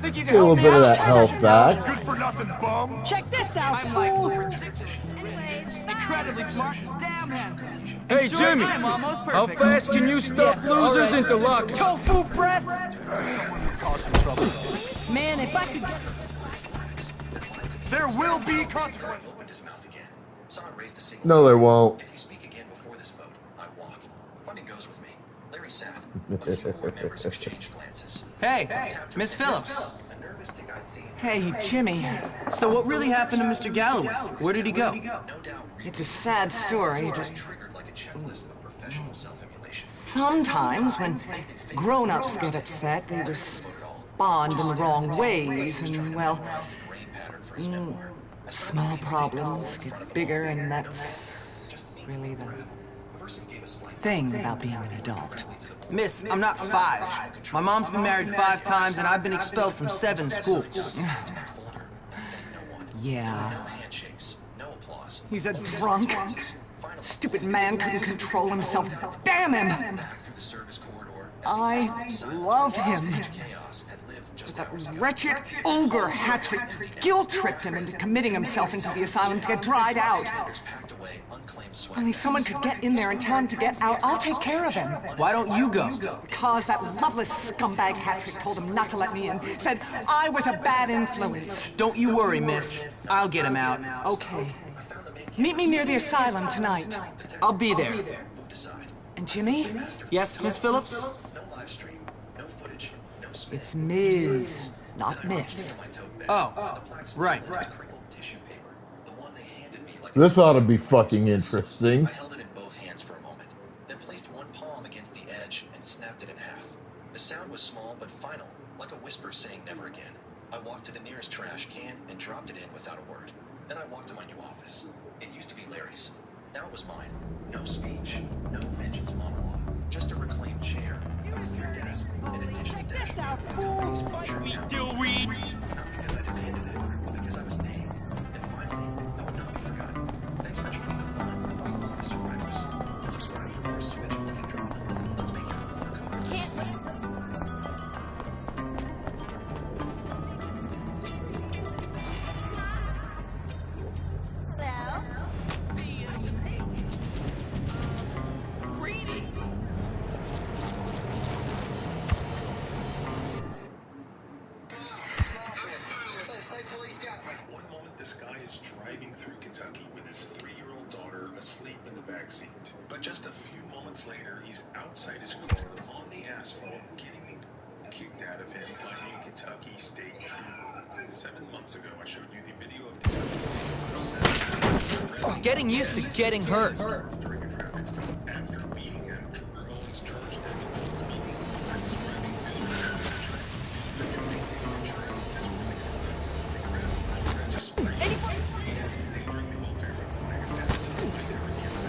Think you Get a little bit of that health back. Good for nothing, bum. Check this out, I'm like fool! incredibly smart, damn handsome. Hey, Sure, Jimmy, I'm almost how perfect. fast can you stuff losers into lockers? Tofu breath! Cause some trouble. Man, if I could... There will be consequences. Opened his mouth again. San raised a signal. No, there won't. If you speak again before this vote, I walk. Funding goes with me. Larry sat. A few board members exchanged glances. Hey, Miss Phillips. A nervous tick I'd seen. Hey, Jimmy. So what really happened to Mr. Galloway? Where did he go? No doubt. It's a sad story, but Triggered like a checklist of professional self-emulation. sometimes when grown-ups get upset, they respond in the wrong ways, and, well, small problems get bigger, and that's really the thing about being an adult. Miss, I'm not 5. My mom's been married 5 times, and I've been expelled from 7 schools. Yeah, Handshakes. No applause. he's a drunk. Stupid man couldn't control himself. Damn him! Back through the service corridor. I love him. Chaos had lived just That wretched ogre Hattrick guilt-tripped him into committing himself into the asylum to get dried out. packed away, unclaimed sweat. Only someone could get in there and tell him to get out. I'll take care of him. Why don't you go? Because that loveless scumbag Hattrick told him not to let me in. Said I was a bad influence. Don't you worry, miss. I'll get him out. Okay. Meet me near the asylum tonight. I'll be there. And Jimmy? Yes, Miss Phillips? No live stream, no footage, no spin. It's Ms., not Miss. Oh, right. This ought to be fucking interesting. I held it in both hands for a moment, then placed one palm against the edge and snapped it in half. The sound was small but final, like a whisper saying never again. I walked to the nearest trash can and dropped it in without a word. Then I walked to my new office. It used to be Larry's. Now it was mine. No speech, no vengeance monologue, just a reclaimed chair, a clear desk, and a digital dashboard. Fight me, dillweed! Not because I demanded it, but because I was named. And finally, I would not be forgotten. Thanks for checking the line. All the survivors. Subscribe for more Switch Wicked drama. Let's make it more cover. Can't... Hello? this guy is driving through Kentucky with his 3-year-old daughter asleep in the backseat. But just a few moments later, he's outside his car on the asphalt, getting the kicked out of him by a Kentucky State Trooper. 7 months ago, I showed you the video of Kentucky State Trooper getting used to getting hurt. during a traffic stop. After beating him, Trooper Owens charged him with speeding.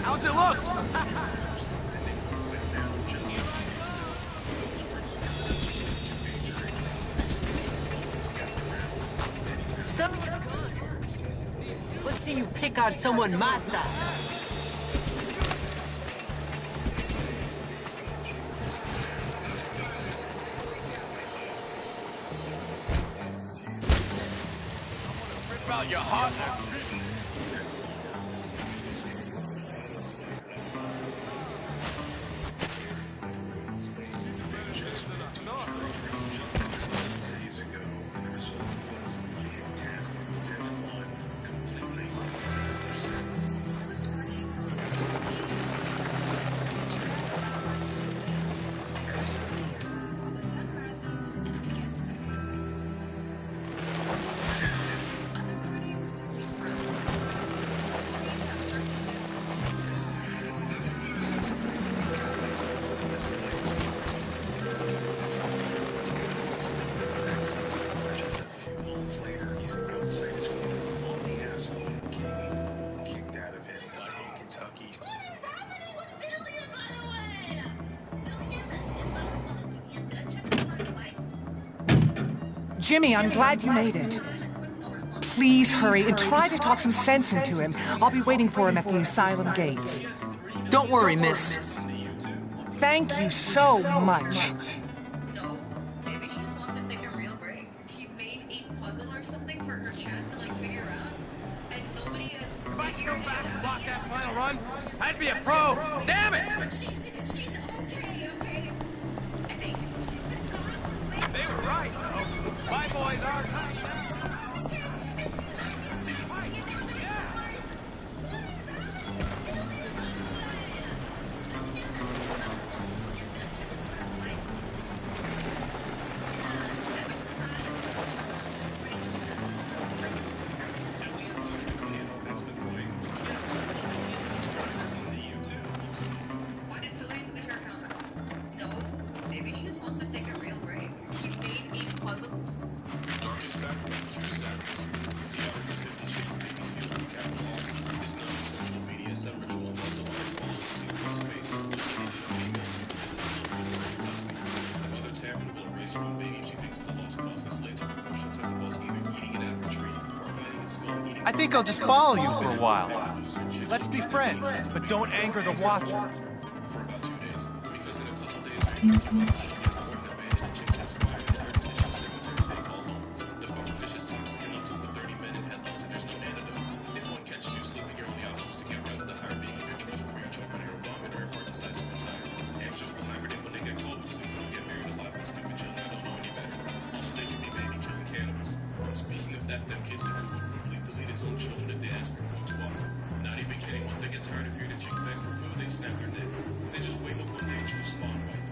How's it look? Let's see you pick on someone my size. Rip out your heart. Jimmy, I'm glad you made it. Please hurry and try to talk some sense into him. I'll be waiting for him at the asylum gates. Don't worry, miss. Thank you so much. No, maybe she just wants to take a real break. She made a puzzle or something for her chat to like figure out, and nobody has. If I could go back and block that final run, I'd be a pro. Damn it! But she's okay, okay? I think she's been gone. They were right, though. My boys are tiny now. Why did Philly delete her account now? No, maybe she just wants to take a real break. She made a puzzle. Darkest factor accused actors. See others of 50 Shades Baby Seals with capital R. Is not on social media, some ritual puzzle art, all in secret space. Just like a female. This is a little the mother Taryn will erase her own baby. She thinks it's a lost cause and slates her proportion to involves either eating an apple tree or hiding its skull eating. I think I'll just follow you for a while. Let's be friends, but don't anger the Watcher. For about 2 days, because in a couple days, she'll get bored and abandoned and chicks inspired in her condition secretary they call home. The puffer fish is toxic enough to put 30 men in headlocks and there's no antidote. If one catches you sleeping, your only option is to get rid of the higher being of your choice before you choke on your vomit or your heart decides to retire. Hamsters will hibernate when they get cold, which leads them to get buried alive with stupid children that don't know any better. Also, they can be baby killing cannibals. Speaking of theft, them kids would brutally delete its own children if they ask for food squad. Not even kidding, once they get tired of hearing the chicks beg for food, they snap their necks. They just wake up one day and choose spawn white.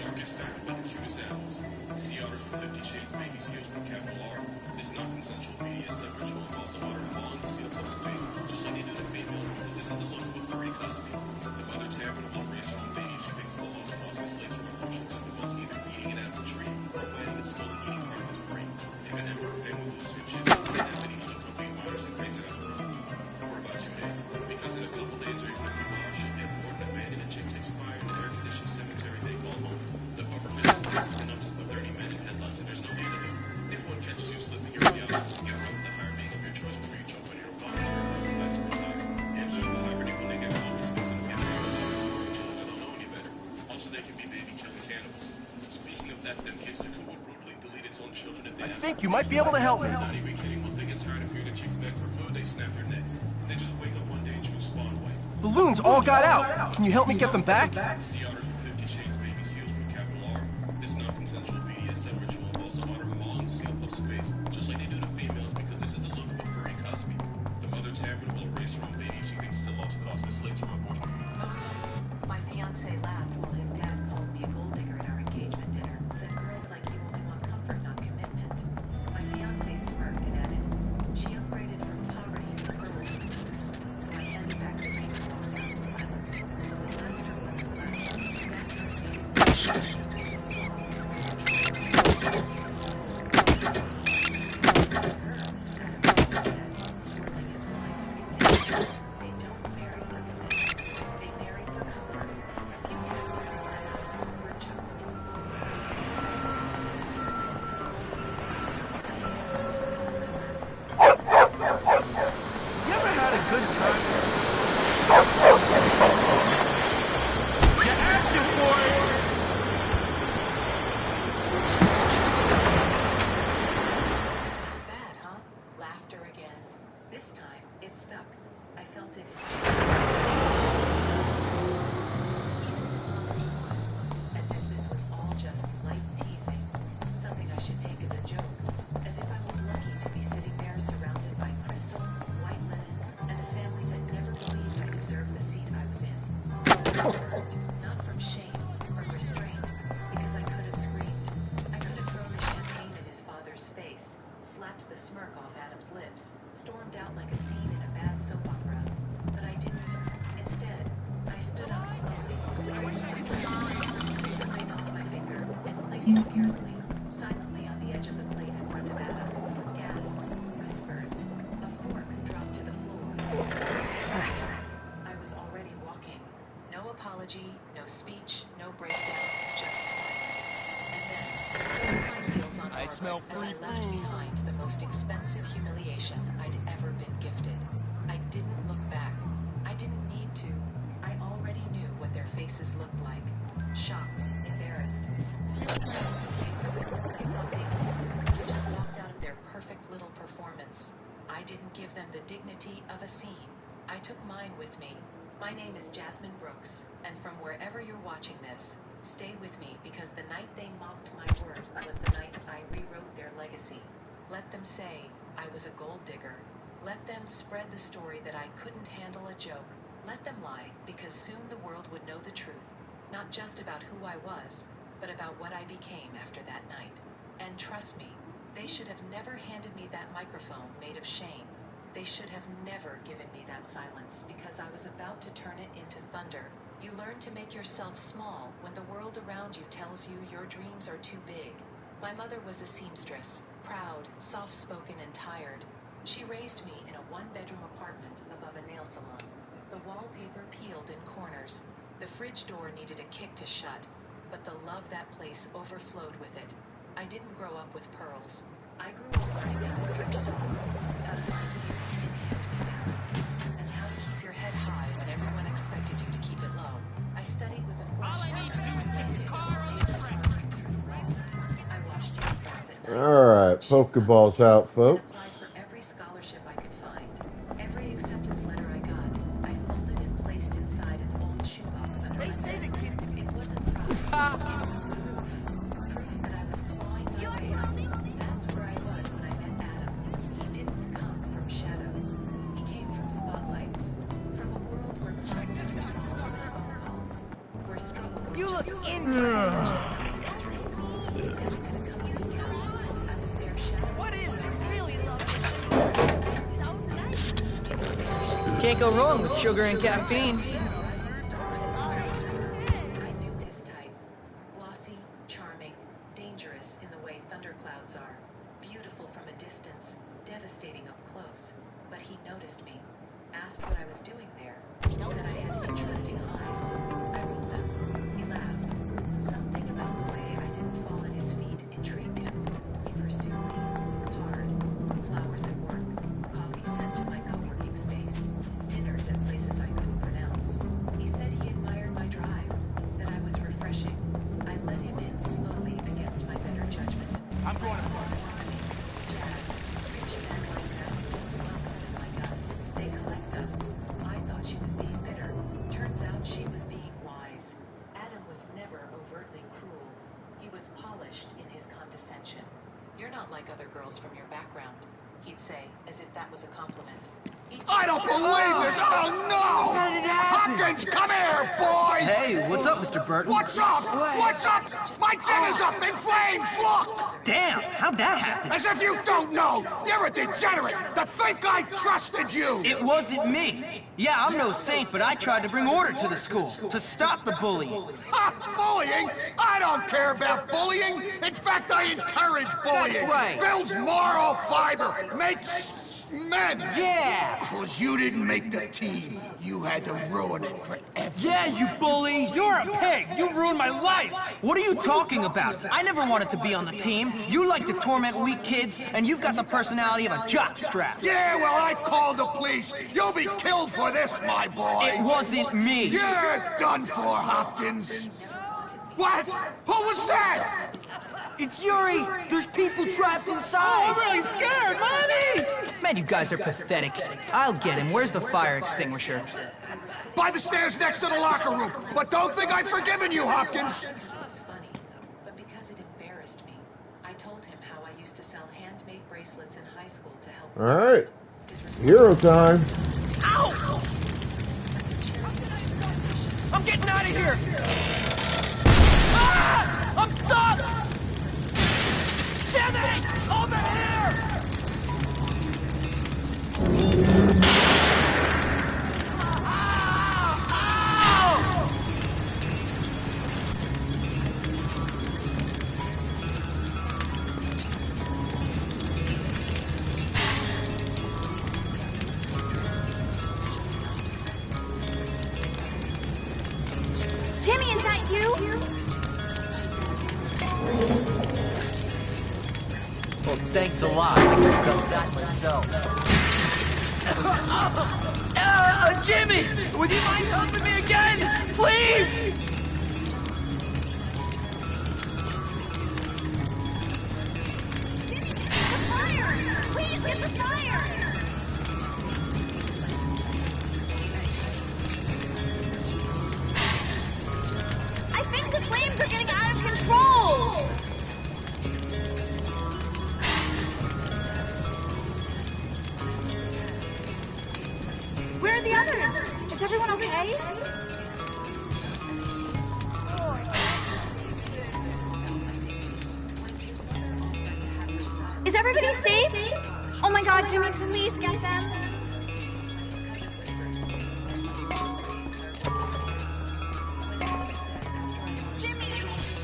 Darkest factor with accused animals. Sea otters with 50 Shades Baby Seals with capital R. This non-consensual media is separate ritual involves the water ball in the seals of space. Just like they do the female, this is the look with Marie Cosby. The mother Taryn will erase her own baby. She thinks it's a lost cause and slates her proportion to involves either eating an apple tree or wedding its stolen eating part of its brain. If an emperor family moves to Egypt, they have many other company waters and crazy out for about 2 days. Because in a couple days or even a few hours, she'll get bored and abandoned and chicks expire in the air-conditioned cemetery they call home. The puffer fish is toxic enough to put 30 men in headlocks and there's no antidote. If one catches you slipping, your only option is to get rid of the higher being of your choice before you choke on your own vomit or your heart decides to retire. Hamsters will hibernate when they get cold, which leads them to get buried alive with stupid children that don't know any better. Also, they can be baby killing cannibals. Speaking of that, them kids would brutally delete its own children if they ask. I think you might be able to help me. Not even kidding. Once they get tired of hearing the chicks beg for food, they snap their necks. They just wake up one day and choose spawn The loons all got out. Can you help me get them back? My fiance laughed while his dad called me a gold digger at our engagement dinner. Said girls like you only want comfort, not commitment. My fiance smirked and added, she upgraded from poverty to pearls and peace. So I handed back the ring and walked out in silence. The laughter wasn't loud. Not from shame or restraint, because I could have screamed. I could have thrown the champagne in his father's face, slapped the smirk off Adam's lips, stormed out like a scene in a bad soap opera. But I didn't. Instead, I stood up slowly, straightened my dress, took the ring off my finger, and placed it carefully, silently on the edge of the plate in front of Adam. Gasps, whispers, a fork dropped to the floor. I was already walking. No apology, no speech, no breakdown, just silence. And then, my heels on orbit as I left behind the most expensive humiliation I'd ever been gifted. I didn't look back. I didn't need to. I already knew what their faces looked like. Shocked, embarrassed. They just walked out of their perfect little performance. I didn't give them the dignity of a scene. I took mine with me. My name is Jasmine Brooks, and from wherever you're watching this, stay with me because the night they mocked my worth was the night I rewrote their legacy. Let them say I was a gold digger. Let them spread the story that I couldn't handle a joke. Let them lie, because soon the world would know the truth, not just about who I was, but about what I became after that night. And trust me, they should have never handed me that microphone made of shame. They should have never given me that silence because I was about to turn it into thunder. You learn to make yourself small when the world around you tells you your dreams are too big. My mother was a seamstress, proud, soft-spoken, and tired. She raised me in a one-bedroom apartment above a nail salon. The wallpaper peeled in corners. The fridge door needed a kick to shut, but the love that place overflowed with it. I didn't grow up with pearls. I grew up learning how to stretch it all, how to find beauty in hand-me-downs, and how to keep your head high when everyone expected you to keep it low. I studied with a flash. All I need to do is get the car on the track. I watched uniforms at night. Alright, Pokeballs out, folks. Applied for every scholarship I could find. Every acceptance letter I got, I folded and placed inside an old shoebox under my bed. It wasn't pride. It was proof. Proof that I was clawing my way up. That's where I was when I met Adam. He didn't come from shadows. He came from spotlights. From a world where problems were solved with phone calls. Where struggle was just I was there shadowing. What is it really Can't go wrong with sugar and caffeine. I knew his type. Glossy, charming, dangerous in the way thunderclouds are. Beautiful from a distance, devastating up close. But he noticed me. Asked what I was doing there. Said I had interesting eyes. I rolled them. He laughed. Something about the way I didn't fall at his feet intrigued him. He pursued me. Hard. Flowers at work. Coffee sent to my co-working space. Dinners at places I couldn't pronounce. He said he admired my drive. That I was refreshing. I let him in slowly against my better judgment. I'm going to Jazz. Rich men like that. Wealth like us. They collect us. I thought she was being bitter. say, as if that was a compliment. I don't believe this! Oh, no! How did it happen? Hopkins, come here, boy! Hey, what's up, Mr. Burton? What's up? What's up? My gym is up in flames, look! Damn, how'd that happen? As if you don't know! You're a degenerate to think I trusted you! It wasn't me. Yeah, I'm no saint, but I tried to bring order to the school, to stop the bullying. Ha! Bullying? I don't care about bullying! In fact, I encourage bullying! That's right. Builds moral fiber, makes men! Yeah! Because you didn't make the team, you had to ruin it for everyone. Yeah, you bully! You're a pig! You ruined my life! What are you talking about? I never wanted to be on the team. You like to torment weak kids, and you've got the personality of a jockstrap. Yeah, well, I called the police. You'll be killed for this, my boy. It wasn't me. You're done for, Hopkins. What? Who was that? It's Yuri! There's people trapped inside! Oh, I'm really scared, Mommy! Man, you guys are pathetic. I'll get him. Where's the fire extinguisher? By the stairs next to the locker room. But don't think I've forgiven you, Hopkins. It was funny, but because it embarrassed me, I told him how I used to sell handmade bracelets in high school to help. All right. Hero time. Ow! I'm getting out of here! Ah! I'm stuck! Jimmy! Over here! Jimmy, is that you? Well, thanks a lot. I could have done that myself. Jimmy! Would you mind helping me again? Please! The fire! Please get the fire! I think the flames are getting out of control! Where are the others? Is everyone okay? Is everybody safe? Oh my god, Jimmy, please get them. Jimmy,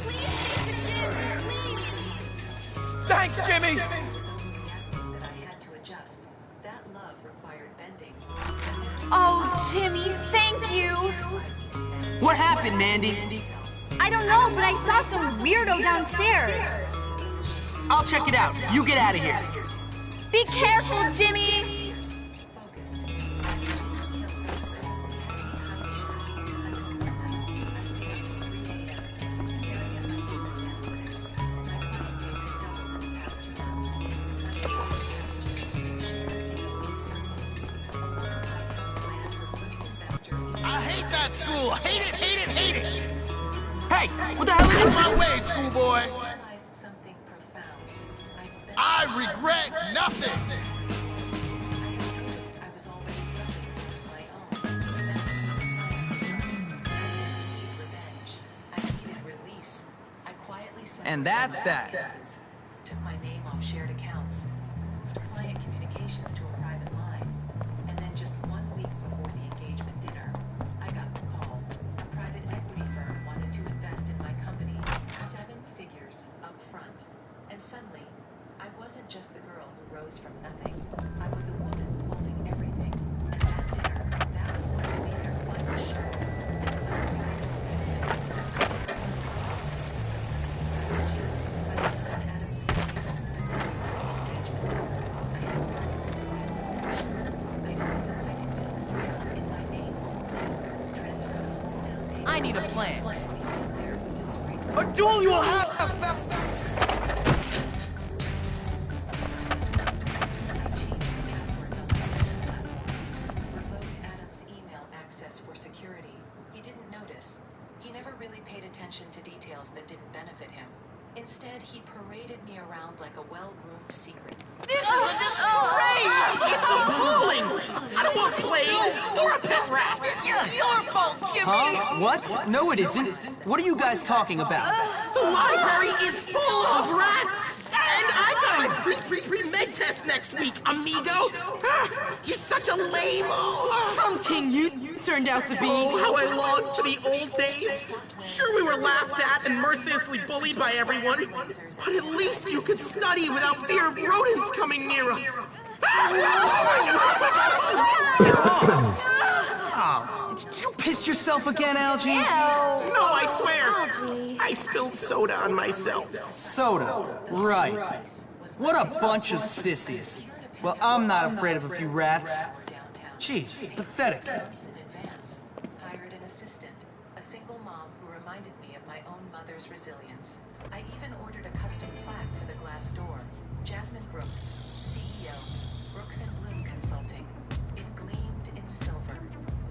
please take the gym, please. Thanks, Jimmy! That I had to adjust. That love required bending. Oh, Jimmy, thank you. What happened, Mandy? I don't know, but I saw some weirdo downstairs. I'll check it out. You get out of here. Be careful, Jimmy. I hate that school. Hate it, hate it, hate it. Hey, what the hell are you Out of my way, schoolboy. I regret nothing. And that's that. Took my name off shared accounts, moved client communications to a private line, and then just 1 week before the engagement dinner, I got the call. A private equity firm wanted to invest in my company, 7 figures up front. And suddenly, I wasn't just the girl who rose from nothing. I was a woman holding everything. And that dinner, that was going to be their final show. I need a plan. A duel you will have! Revoked Adam's email access for security. He didn't notice. He never really paid attention to details that didn't benefit him. Instead, he paraded me around like a well-groomed secret. This is a disgrace! Jimmy! Huh? What? No, it isn't. What are you guys talking about? The library is full of rats! And I got a pre-med test next week, amigo! You're such a lame-o! Some king you turned out to be. Oh, how I long for the old days! Sure, we were laughed at and mercilessly bullied by everyone, but at least you could study without fear of rodents coming near us! Oh, did you piss yourself again, Algie? No, I swear! I spilled soda on myself. Soda, right. What a bunch of sissies. Well, I'm not afraid of a few rats. Jeez, pathetic. Hired an assistant, a single mom who reminded me of my own mother's resilience. I even ordered a custom plaque for the glass door. Jasmine Brooks, CEO, Brooks & Bloom Consulting. It gleamed in silver,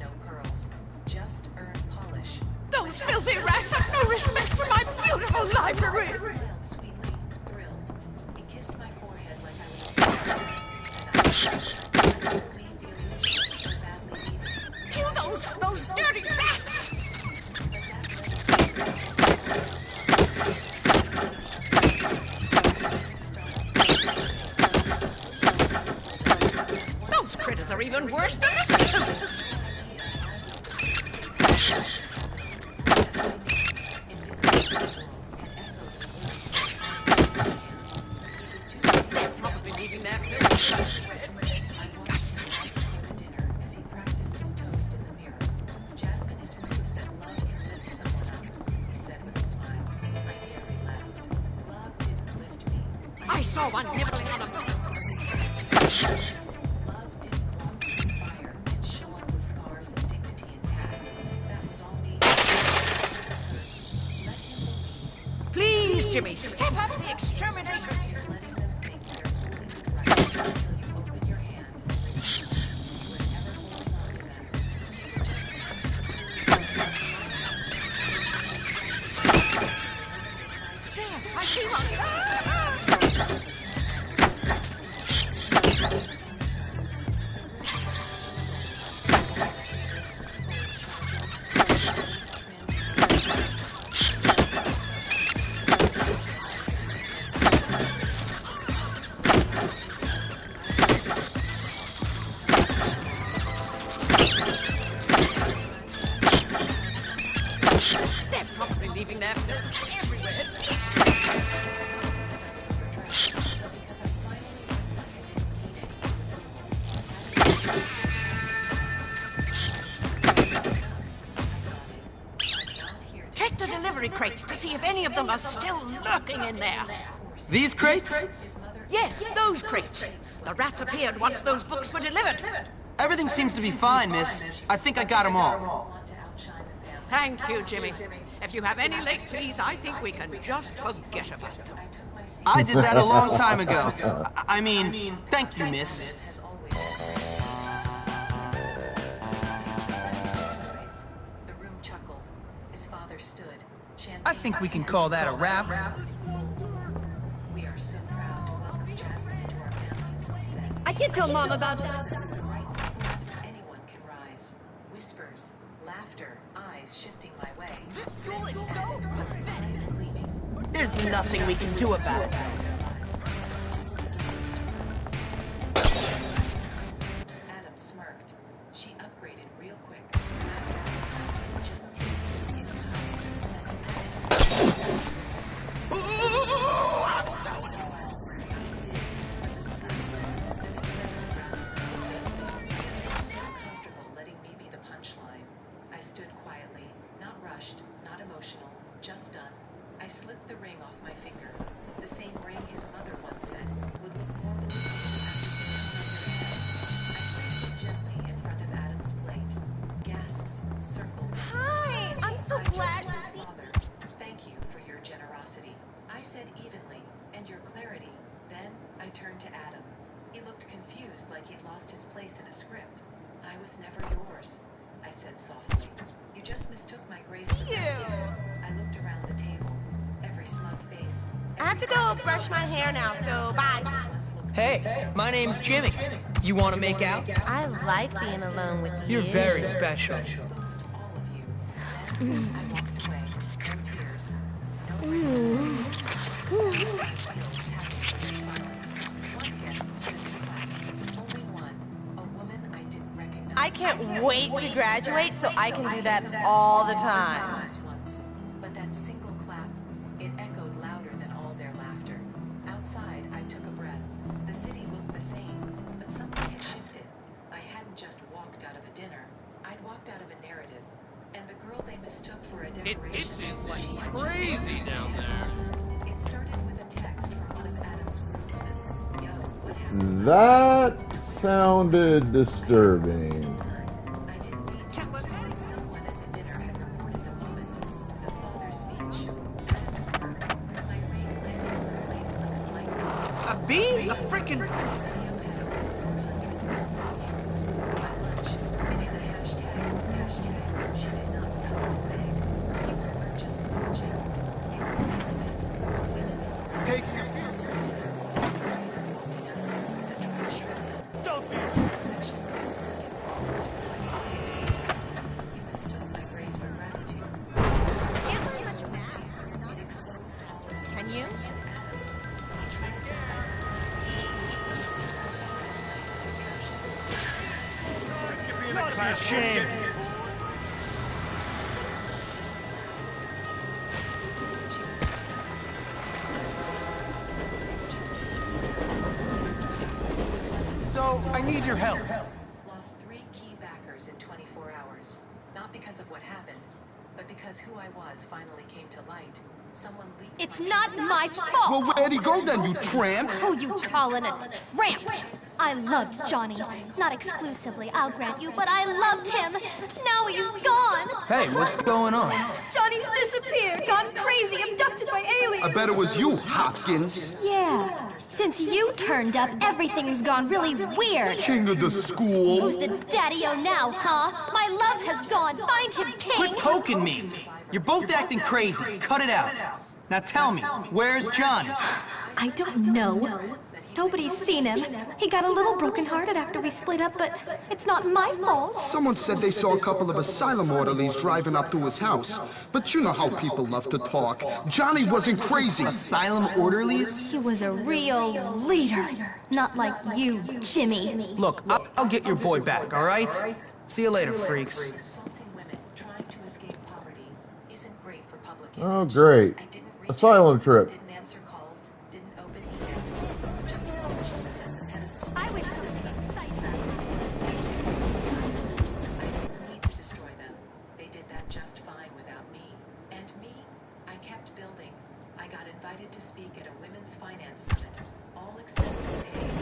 no pearls, just earned polish. Those filthy rats have no respect for my beautiful library! He kissed my forehead like I was Kill those dirty rats! Those critters are even worse than the students! They're probably leaving their filth. It's disgusting. Jasmine is proof that love can lift someone up, he said with a smile. I nearly laughed. Love didn't lift me. I saw one nibbling on a book. Love didn't walk through fire and show up with scars and dignity intact. That was all me. Let him believe. Please, Jimmy, step up the exterminator. Letting them think they're completely right until you open your hand and realize you were never holding on to them. There, I see one. They're probably leaving their filth everywhere. Disgusting. Check the delivery crates to see if any of them are still lurking in there. These crates? Yes, those crates. The rats appeared once those books were delivered. Everything seems to be fine, miss. I think I got them all. Thank you, Jimmy. If you have any late fees, I think we can just forget about them. I did that a long time ago. I mean, thank you, miss. The room chuckled. His father stood. I think we can call that a wrap. We are so proud to welcome Jasmine into our family, he said. I can tell Mom about that. Anyone can rise. Whispers, laughter, eyes shifting my way. Eyes gleaming. There's nothing we can do about it. Adam smirked. She upgraded real quick. Just comfortable letting me be the punchline. I stood quietly, not rushed, not emotional, just done. I slipped the ring off my finger. The same ring his mother once said would look more believable after the I placed it gently in front of Adam's plate. Gasps circled. Hi, I'm so glad. Father, thank you for your generosity. I said evenly, and your clarity. Then I turned to Adam. He looked confused, like he'd lost his place in a script. I was never yours, I said softly. You just mistook my grace for I looked around the table. Every smug face. I have to go brush my hair now, so bye. Hey, my name's Jimmy. You want to make out? I like being alone with you. You're very special. I walked away. No tears. No reason. One guest stood to clap. Only one. A woman I didn't recognize. I can't wait to graduate so I can do that all the time. Once, but that single clap, it echoed louder than all their laughter. Outside, I took a breath. The city looked the same, but something had shifted. I hadn't just walked out of a dinner. I'd walked out of a narrative. And the girl they mistook for a decoration. It itches like crazy down there. It started with a text from one of Adam's groomsmen. Yo, what happened? That sounded disturbing. I didn't mean to, but someone at the dinner had recorded the moment. The father's speech. Adam smirked. My ring landed firmly on the mic. A bee? A frickin'... Can you? Shame. So, I need your help. Lost 3 key backers in 24 hours. Not because of what happened, but because who I was finally came to light. Someone leaked. It's not my fault! Well, where'd he go then, you tramp? Who you calling a tramp? I loved Johnny. Not exclusively, I'll grant you, but I loved him. Now he's gone. Hey, what's going on? Johnny's disappeared, gone crazy, abducted by aliens. I bet it was you, Hopkins. Yeah. Since you turned up, everything's gone really weird. King of the school. Who's the daddy-o now, huh? My love has gone. Find him, King. Quit poking me. You're both acting crazy. Cut it out. Now tell me, where's Johnny? I don't know. Nobody's seen him. He got a little brokenhearted after we split up, but it's not my fault. Someone said they saw a couple of asylum orderlies driving up to his house. But you know how people love to talk. Johnny wasn't crazy. Asylum orderlies? He was a real leader. Not like you, Jimmy. Look, I'll get your boy back, all right? See you later, freaks. Assaulting women trying to escape poverty isn't great for public Oh, image. great. I didn't reach Asylum out, trip. didn't answer calls, didn't open emails, just watched as the pedestal. I wish something I didn't need to destroy them. They did that just fine without me. And me, I kept building. I got invited to speak at a women's finance summit. All expenses paid.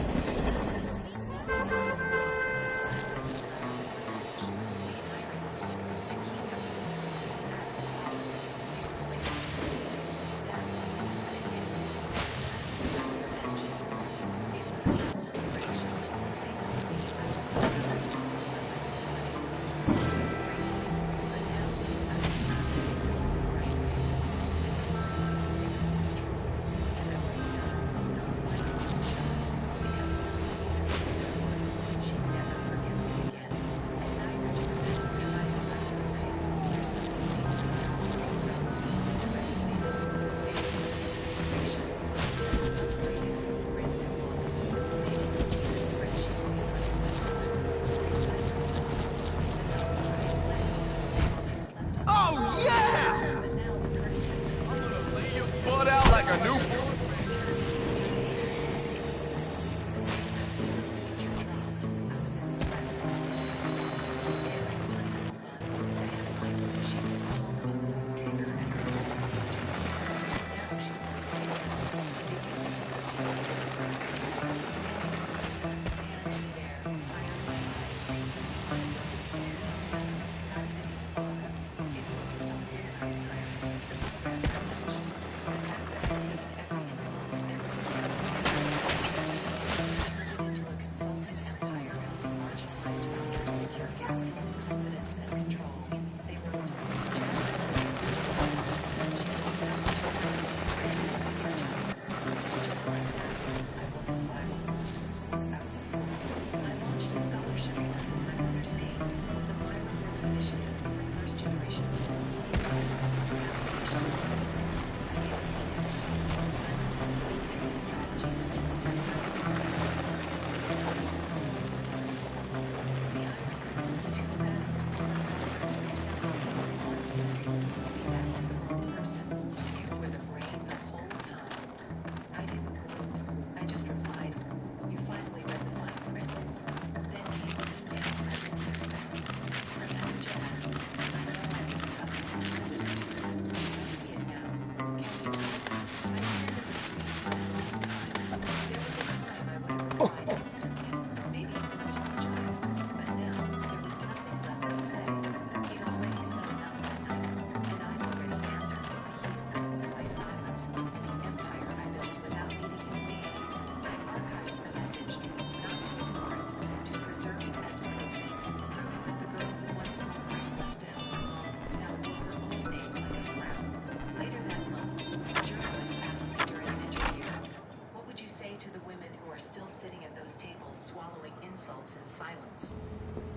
happiness in silence.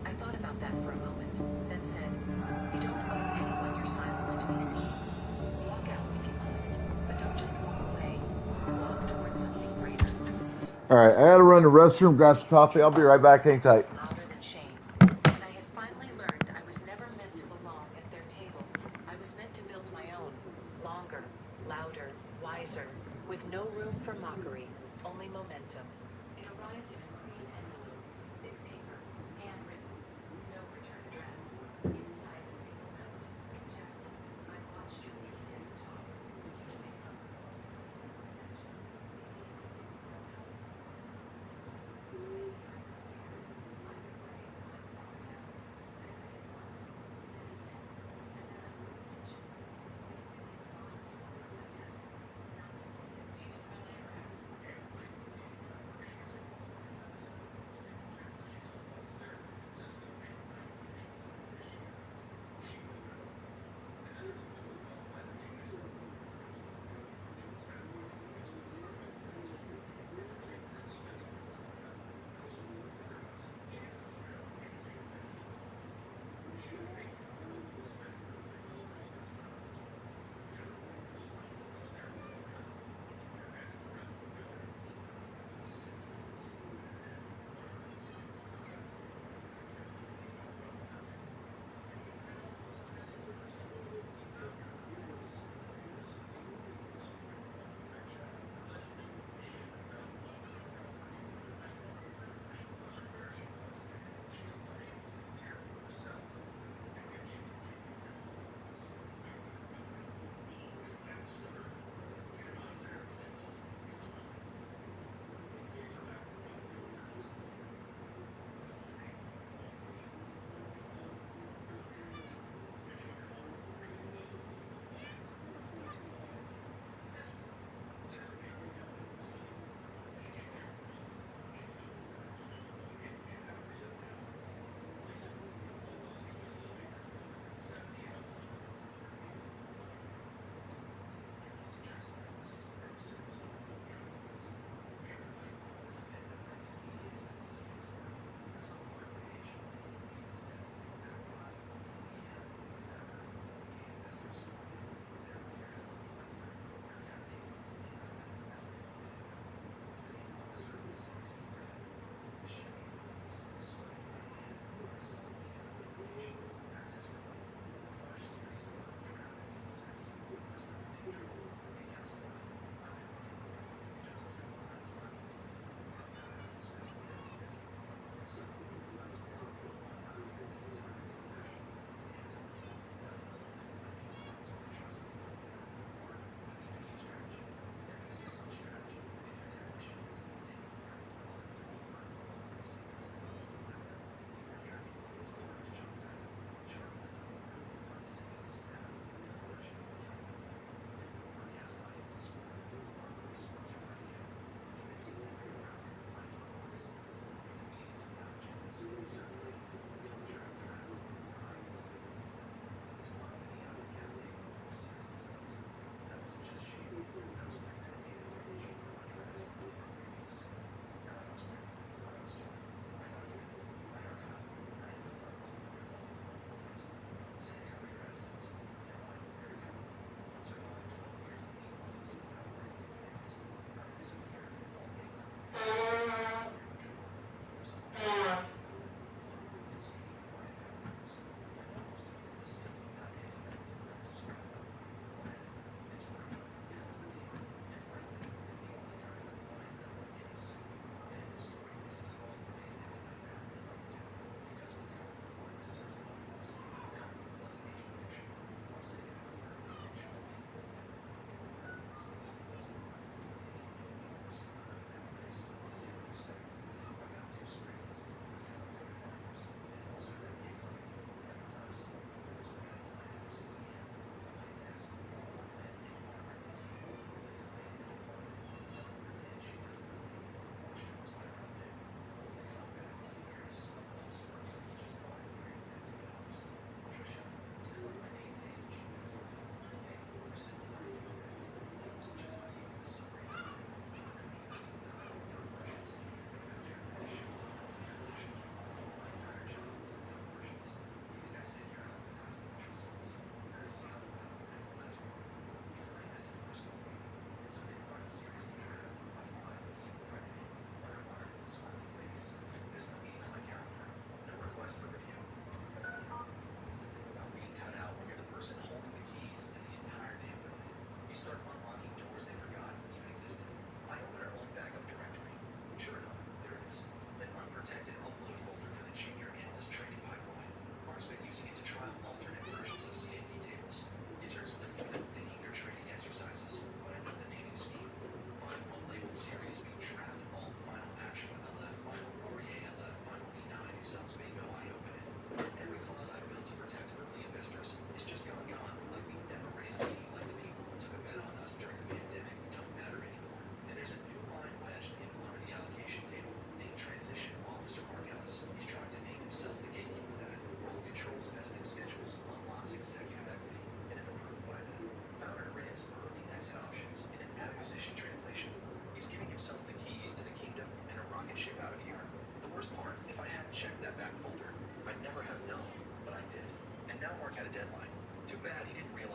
I thought about that for a moment, then said, you don't owe anyone your silence to be seen. Walk out if you must, but don't just walk away. Walk towards something greater. All right, I gotta run to the restroom, grab some coffee. I'll be right back. Hang tight. Louder than shame. And I had finally learned I was never meant to belong at their table. I was meant to build my own. Longer, louder, wiser, with no room for mockery, only momentum. It arrived in a green envelope, thick paper, handwritten, no return address. Inside a single note. Jasmine, I watched your T-Dex talk. You wake up. Maybe I didn't know how to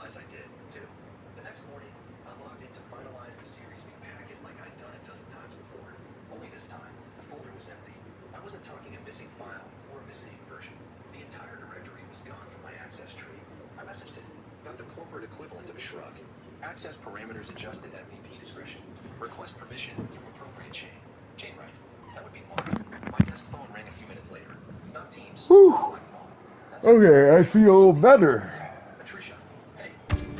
realize I did, too. The next morning, I logged in to finalize the series B packet like I'd done a dozen times before. Only this time, the folder was empty. I wasn't talking a missing file or a missing version. The entire directory was gone from my access tree. I messaged it. Got the corporate equivalent of a shrug. Access parameters adjusted at VP discretion. Request permission through appropriate chain. Chain right. That would be Mark. My desk phone rang a few minutes later. Not Teams. Whew. My phone. That's Okay, I feel better. Patricia. Hey.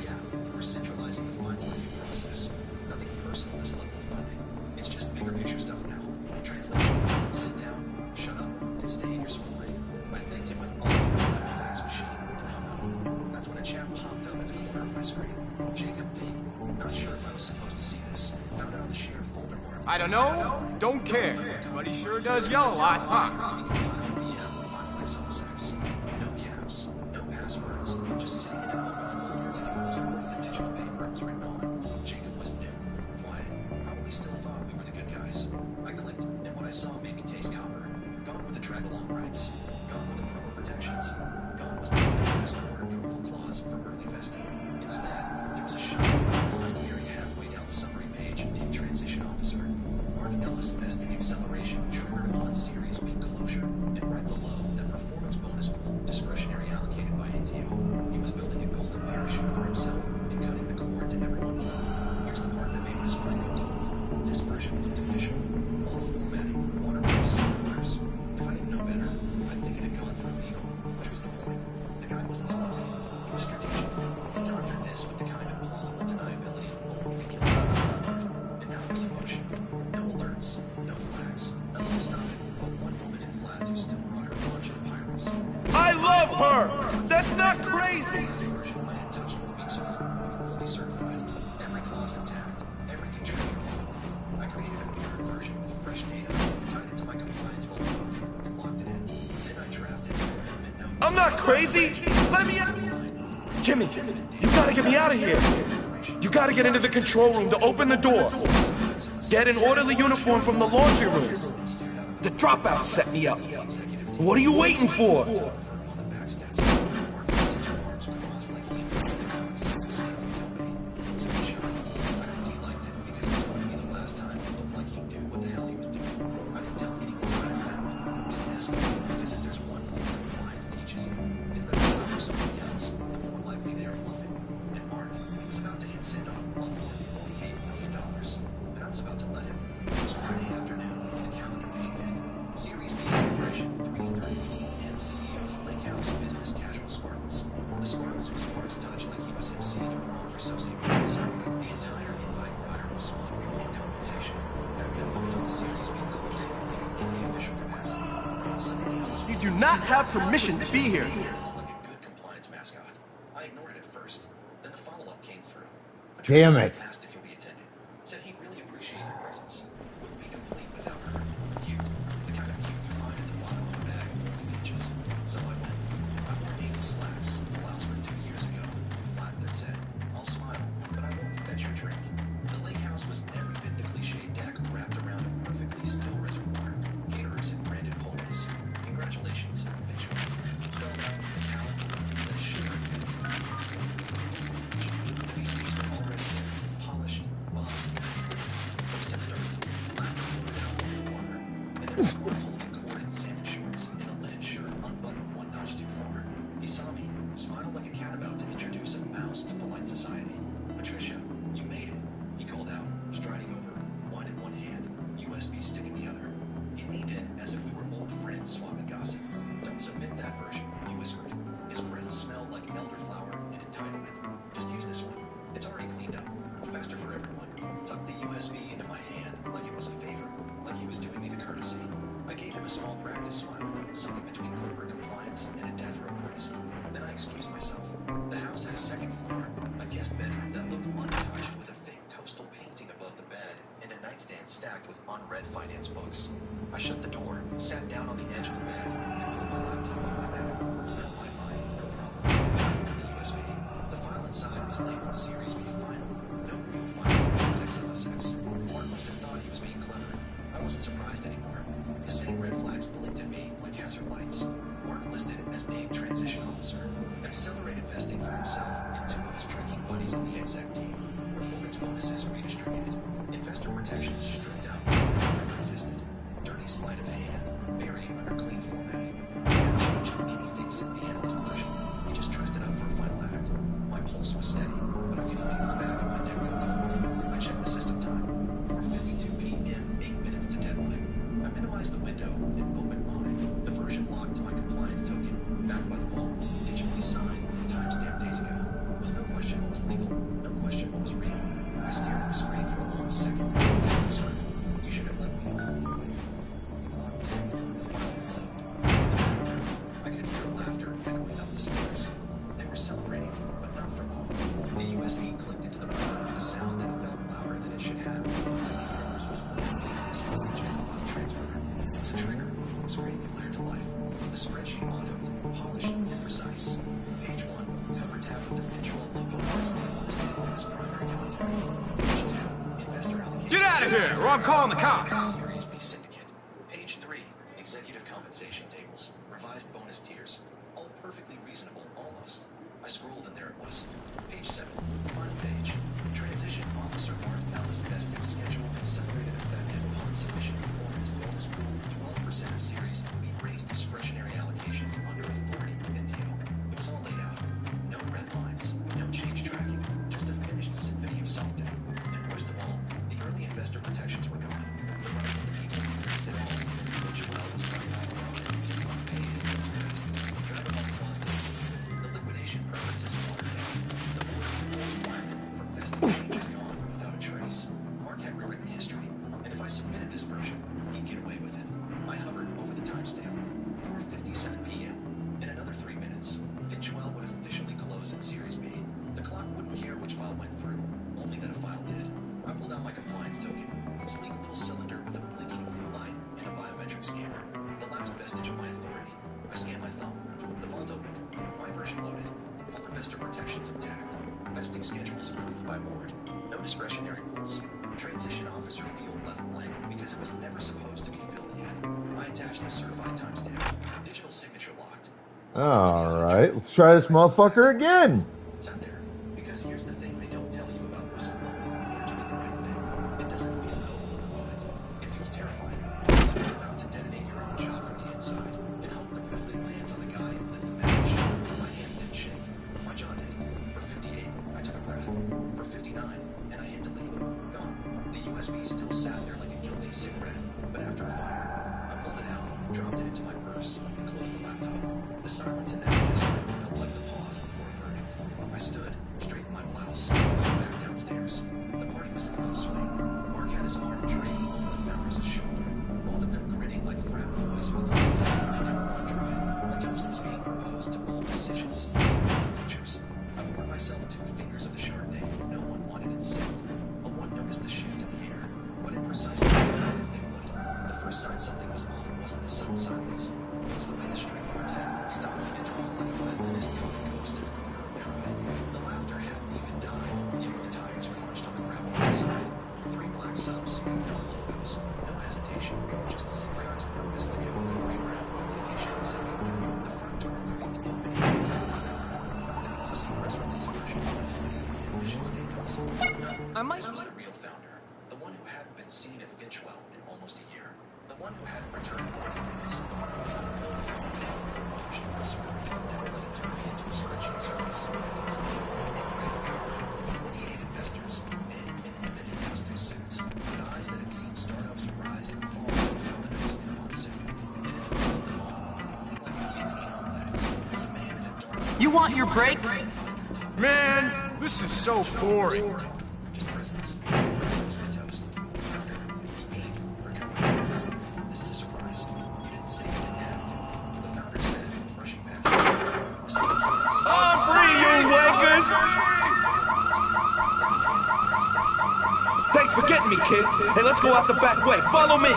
Yeah, we're centralizing the final review process. Nothing personal this level of funding. It's just bigger picture stuff now. Translation. Sit down, shut up, and stay in your swim lane. I thanked him with all the fax machine and hung up. That's when a chap popped up in the corner of my screen. Jacob B. Not sure if I was supposed to see this. Found it on the shared folder mark. I don't know. Don't care. But he sure does yell a lot, huh? No caps, no passwords, just sitting in an open folder like it wasn't like the digital paper it was written on. Jacob was new, quiet, probably still thought we were the good guys. I clicked, and what I saw made me taste copper. Gone were the drag-along rights. Gone were the proper protections. Gone was the export approval clause for early vesting. Instead, there was a shot line nearing halfway down the summary page named Transition Officer. Mark Ellis vesting acceleration triggered on Series B closure, and right below, that performance bonus pool discretionary allocated by ATO. He was building a golden parachute for himself and cutting the cord to everyone below. Here's the part that made my spine go cold. This version looked official. All the formatting, watermarks, orders. If I didn't know better, I'd think it had gone through legal, which was the point. The guy wasn't sloppy. He was strategic. He doctored this with the kind of plausible deniability only the guilty could. And now it was in motion. No alerts, no flags, nothing to stop it, but one woman in flats who still brought her bunch of pirates. I love her! That's not crazy! The version I had touched 4 weeks ago, fully certified. Every clause intact, every contributor logged. I created a mirrored version with fresh data, tied it to my compliance vault token, and locked it in. Then I drafted an amendment note. I'm not crazy! Let me out! Jimmy, you gotta get me out of here! You gotta get into the control room to open the door. Get an orderly uniform from the laundry room. The dropout set me up. What are you waiting for? You do not have permission to be here. Like a good compliance mascot. I ignored it at first. Then the follow-up came through. Damn it. Asked if you'll be attending. Said he'd really appreciate your presence. Wouldn't be complete without her. Cute. The kind of cute you find at the bottom of a bag of morning beaches. So I went. I wore navy slacks, blouse from 2 years ago. Flat that said, I'll smile, but I won't fetch your drink. The lake house was every bit the cliche deck wrapped around a perfectly still reservoir. Caterers and branded polos. Congratulations, Victor. Spelled out with a calendar that shivered a bit. The VCs were already there, polished, buzzed. First had started laughing out in the water, and then was holding cord in salmon shorts and a linen shirt unbuttoned one notch too far. He saw me, smiled like a cat about to introduce a mouse to polite society. Patricia, you made it, he called out, striding over, wine in one hand, USB stick in the other. He leaned in as if we were old friends swapping gossip. Don't submit that version, he whispered. His breath smelled like elderflower and entitlement. Just use this one. It's already cleaned up. Faster for everyone. Tucked the USB into my hand like it was a favor, like he was doing me the courtesy. I gave him a small practice smile, something between corporate compliance and a death row priest. Then I excused myself. The house had a second floor, a guest bedroom that looked untouched with a fake coastal painting above the bed, and a nightstand stacked with unread finance books. I shut the door, sat down on the edge of the bed, and pulled my laptop out of my bag. No Wi-Fi, no problem. The USB. The file inside was labeled Series B Final. No real final, XLSX. Mark must have thought he was being clever. I wasn't surprised anymore. The same red flags blinked at me like hazard lights. Mark listed as named Transition Officer. Accelerated vesting for himself in 2 of his members of the exec team. Performance bonuses redistributed. Investor protections stripped out. Never existed. Dirty sleight of hand. Buried under clean formatting. Haven't changed anything since the analyst version. We just dressed it up for a final act. My pulse was steady, but I could feel the back of my neck go cold. I checked the system time. 4:52 p.m., 8 minutes to deadline. I minimized the window and opened mine. The version locked to my compliance token, backed by the vault, digitally signed, timestamped days ago. Was no question what was legal, no question what was real. I stared at the screen for a long second. Sorry, you should have let me. I could hear laughter echoing up the stairs. They were celebrating, but not for long. The USB clicked into the port with a sound that felt louder than it should have. Yours was warm. This wasn't just a file transfer. It was a trigger. The screen flared to life. The spreadsheet autoed, polished, and precise. Page 1, cover tab with the Finchwell logo listed as primary contact. Page 2, investor allocation. Get out of here, or I'm calling the cops! Series B syndicate. Page 3, executive compensation tables, revised bonus tiers. All perfectly reasonable, almost. I scrolled and there it was. Page 7, final page. Transition officer Mark Ellis vesting schedule accelerated effective upon submission performance bonus pool. 12% of series we raised discretionary allocations under authority NTO. It was all laid out. No red lines, no change tracking, just a finished symphony of self-doubt. And worst of all, the early investor protections were gone. The rights of the people still all. Joel was right off the road and unpaid and expressed. Driving off Boston. The liquidation preferences watered down. The board requirement for vesting change is gone without a trace. Mark had rewritten history, and if I submitted this version, he'd get away with it. I hovered over the timestamp. 4:57 p.m. In another 3 minutes, Finchwell would officially close at Series B. The clock wouldn't care which file went through, only that a file did. I pulled out my compliance token, sleek little cylinder with a blinking blue light and a biometric scanner. The last vestige of my authority. I scanned my thumb. The vault opened. My version loaded. Full investor protections intact. Vesting schedules approved by board. No discretionary rules. Transition officer field left blank because it was never supposed to be filled yet. I attached the certified timestamp. Digital signature locked. Alright, let's try this motherfucker again. It's out there. Because here's the thing they don't tell you about whistleblowing. Doing the right thing. It doesn't feel noble in the moment. It feels terrifying. Like you're about to detonate your own job from the inside and hope the building lands on the guy who lit the match. My hands didn't shake. My jaw did. For 58, I took a breath. For 59, and I hit delete. Gone. The USB still sat there like a guilty cigarette. But after a fire, I pulled it out, dropped it into my purse, and closed the laptop. The silence in that desert felt like the pause before a verdict. I stood, straightened my blouse, and went back downstairs. The party was in full swing. Mark had his arm draped over the founder's shoulder, both of them grinning like frat boys with the they never want to try. A toast was being proposed to bold decisions and features. I poured myself 2 fingers of the Chardonnay no one wanted it sipped. A one noticed the shift in the air, but it precisely as they would. The first sign something was off wasn't the sudden silence. It was the way the string quartet stopped mid-roll and violinist caught a ghost in a corner of their eye. The laughter hadn't even died, yet the tires crunched on the gravel outside. 3 black subs, no logos, no hesitation, just synchronized purpose like a choreographed publication singing. The front door creaked open. Not the glossy press release version. Mission statements. No, I might. This was the real founder. The one who hadn't been seen at Finchwell in almost a year. The one who hadn't returned to things. Never let it turn into a spreadsheet service. 48 investors, men and women in custom suits, guys that had seen startups rise and fall without a nose in a monsoon. And in the middle of them all, looking like a guillotine on legs, was a man in a dark... You want your break? Man, this is so boring. Just presents. Rose my toast. Founder, he ate, recovered. This is a surprise. You didn't say you didn't have to. The founder said, brushing past. I'm free, you wankers! Thanks for getting me, kid. Hey, let's go out the back way. Follow me.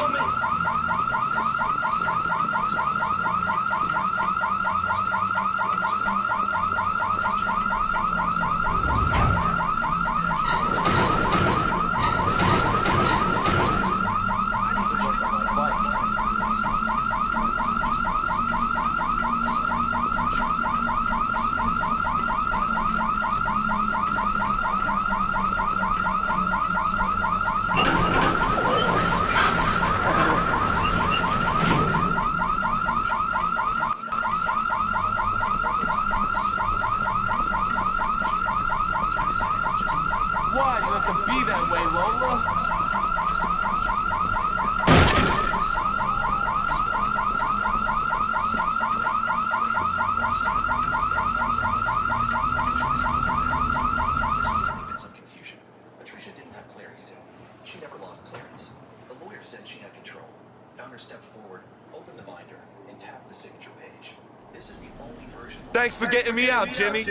Thanks for getting me out, Jimmy.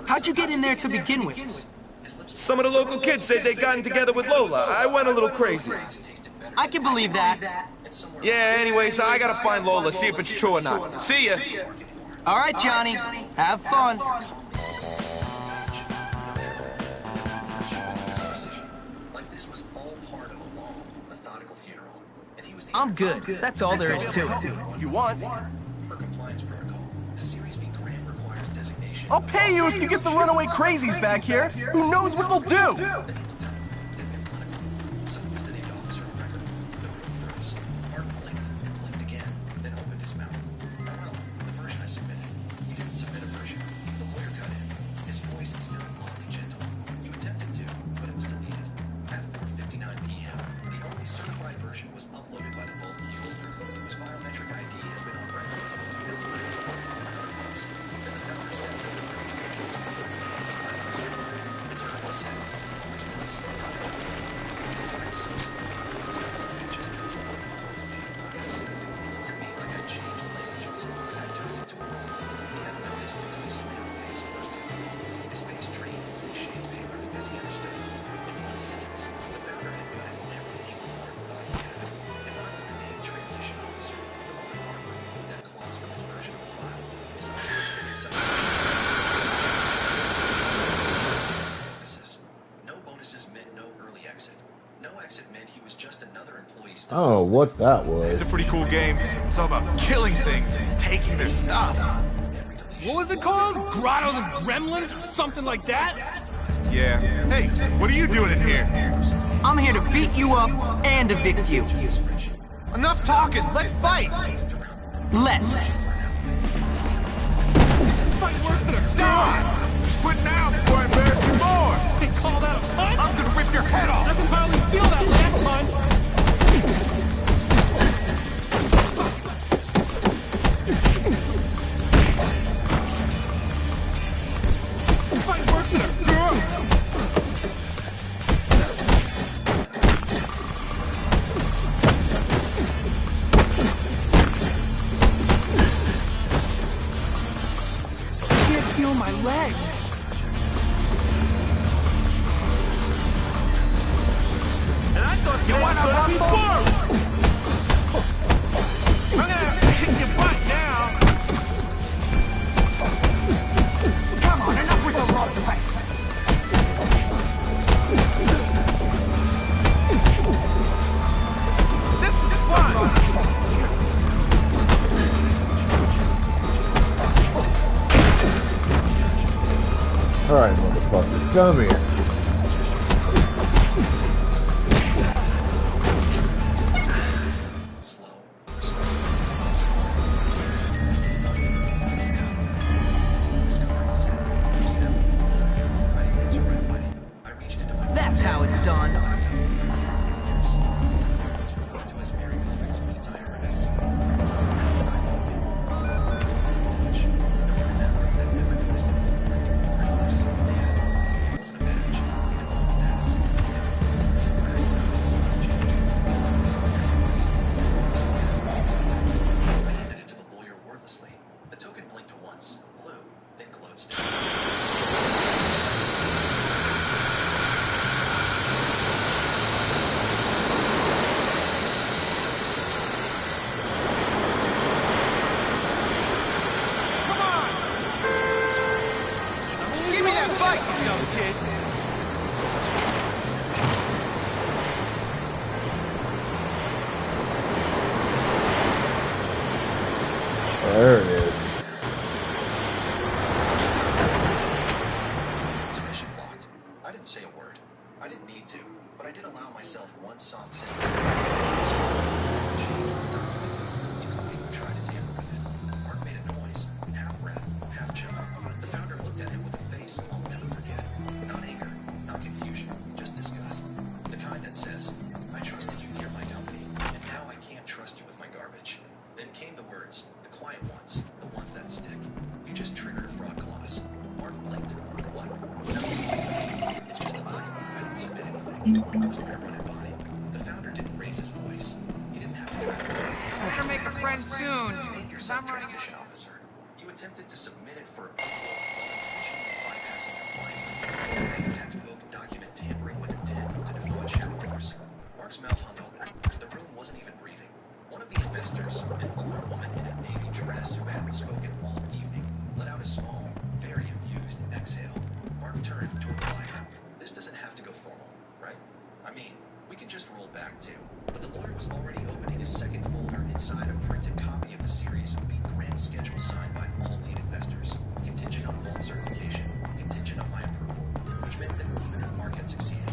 How'd you get in there to begin with? Some of the local kids said they'd gotten together with Lola. I went a little crazy. I can believe that. Yeah, anyways, I gotta find Lola, see if it's true or not. See ya. All right, Johnny. Have fun. I'm good. That's all there is to it. If you want. I'll pay you if you get the runaway crazies back here. Who knows what they'll do? I don't know what that was. It's a pretty cool game. It's all about killing things and taking their stuff. What was it called? Grottos and Gremlins or something like that? Yeah. Hey, what are you doing in here? I'm here to beat you up and evict you. Enough talking. Let's fight. Let's. Fight worse than a God! Just quit now before I embarrass you more. They call that a punch? I'm gonna rip your head off. I can hardly feel that last punch. Fight worse than a girl. I can't feel my legs. And I thought you wanna run forward. I'm gonna have to kick your butt now. Come on, enough with the road fights. This is fun. Alright, motherfucker, come here. That's how it's done. The token blinked once, blue, then glowed still. Give me that bike, you young kid. There it is. Submission blocked. I didn't say a word. I didn't need to, but I did allow myself one soft sense. Tried to tamper with it. Mark made a noise, half breath, half choke. The founder looked at him with a face I'll never forget. Not anger, not confusion, just disgust. The kind that says, I trusted you near my company, and now I can't trust you with my garbage. Then came the words, the quiet ones, the ones that stick. You just triggered a fraud clause. Mark blinked. What? No. It's just a bug. I didn't submit anything. I was there running by. The founder didn't raise his voice. He didn't have to try. Better make a friend soon. You're some transition officer. You attempted to submit it for approval while intentionally bypassing compliance. Textbook document tampering with intent to defraud shareholders. Mark's mouth hung open. The room wasn't even breathing. One of the investors, an older woman in a navy dress who hadn't spoken all evening, let out a small, very amused exhale. Mark turned toward the lawyer. This doesn't have to go formal, right? I mean, we can just roll back too. But the lawyer was already opening a second folder inside a printed copy of the series B grant schedule signed by all lead investors, contingent on vault certification, contingent on my approval, which meant that even if Mark had succeeded,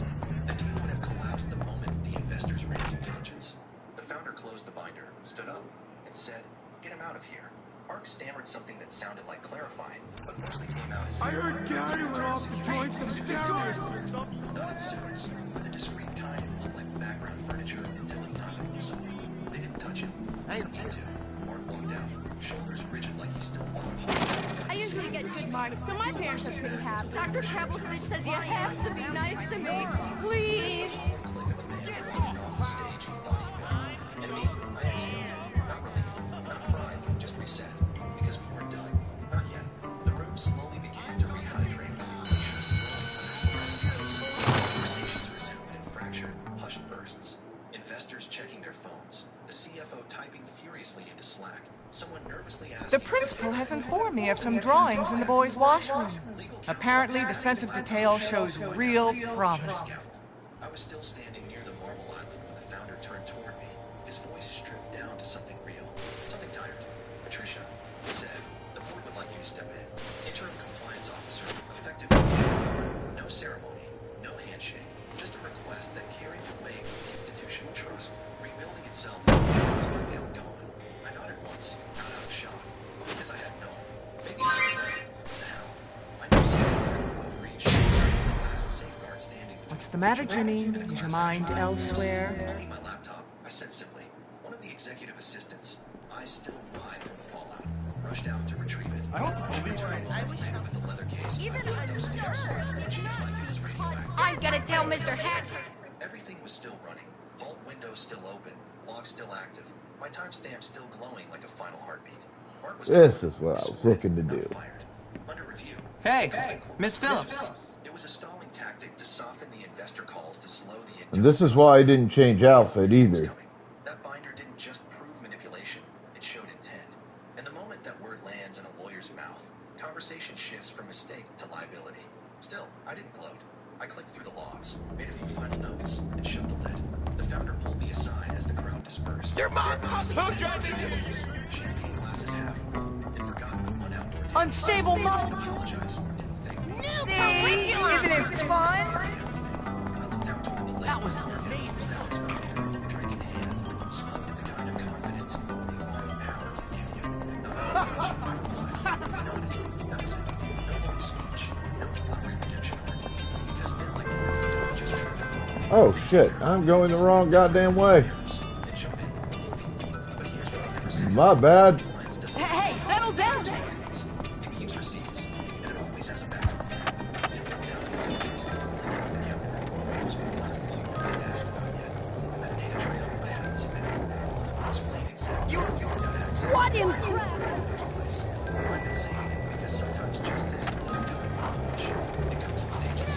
the deal would have collapsed the moment the investors ran due diligence. The founder closed the binder, stood up, and said, "Get him out of here." Mark stammered something that sounded like clarifying, but mostly came out as... I heard Gary went off to join some terrorists or something. Not in suits, but the discreet kind who looked like background furniture until it's time to do something. They didn't touch him. They didn't need to. Mark walked out, shoulders rigid like he still thought. I usually get good marks, so my parents are pretty happy. Dr. Treblesmith says you have to be nice to me. Please. Get off the stage he thought he could. And me, I exhaled. Not relief, not pride, just reset. Because we weren't done. Not yet. The room slowly began to rehydrate. Conversations resumed in fractured, hushed bursts. Investors checking their phones. The CFO typing furiously into Slack. Someone nervously asked... The principal has informed me of some drawings in the boys' washroom. Apparently, the sense of detail shows real promise. I was still standing near the marble island when the founder turned toward me, his voice stripped down to something real, something tired. "Patricia," he said, "the board would like you to step in. Interim compliance officer, effective immediately. No ceremony, no handshake, just a request that carry the weight of institutional trust, rebuilding itself from the failed gone." I nodded once, not out of shock, because I had known. Maybe not today. The hell? I knew something would reach the last safeguard standing. What's the matter, Jimmy? Is your mind elsewhere? Holding my laptop, I said simply, "One of the executive assistants, eyes still wide from the fallout, rushed out to retrieve it." I hope the police With the leather case, Even I went upstairs, watching it like it was radioactive. I'm gonna tell Mr. Hacker. Everything was still running. Vault windows still open. Log still active. My timestamp still glowing like a final heartbeat. Mark was This is what I was looking to do. under review. Hey, Miss Phillips. It was a stalling tactic to soften the investor calls to slow the And this is why I didn't change outfit either. That binder didn't just prove manipulation, it showed intent. And the moment that word lands in a lawyer's mouth, conversation shifts from mistake to liability. Still, I didn't gloat. I clicked through the logs, made a few final notes, and shut the lid. The founder pulled me aside as the crowd dispersed. Your mom! Champagne glasses half, and forgotten one outdoor table. Unstable mind. Apologized, didn't think. See? Isn't it fun? That was amazing. Drink in hand, smug with the kind of confidence only quiet power can give you. That was it. No long speech, no flowery redemption arc. Because men like Mark just tried. Oh shit, I'm going the wrong goddamn way. My bad. Hey, settle down. It keeps receipts, and it always has a backup. It went down to the things that it was my last log I hadn't asked about yet. A metadata trail I hadn't submitted. Explain exactly how you got access. What in I've been saying it because sometimes justice doesn't come in one punch. It comes in stages.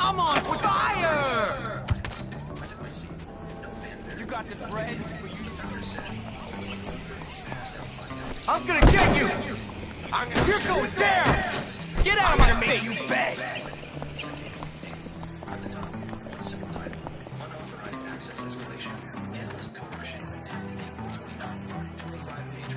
I'm on fire! You got the thread? I'm gonna get you! You're going down! Get out of my face, you bag! Unauthorized access escalation. Analyst coercion. Attempting 25-page a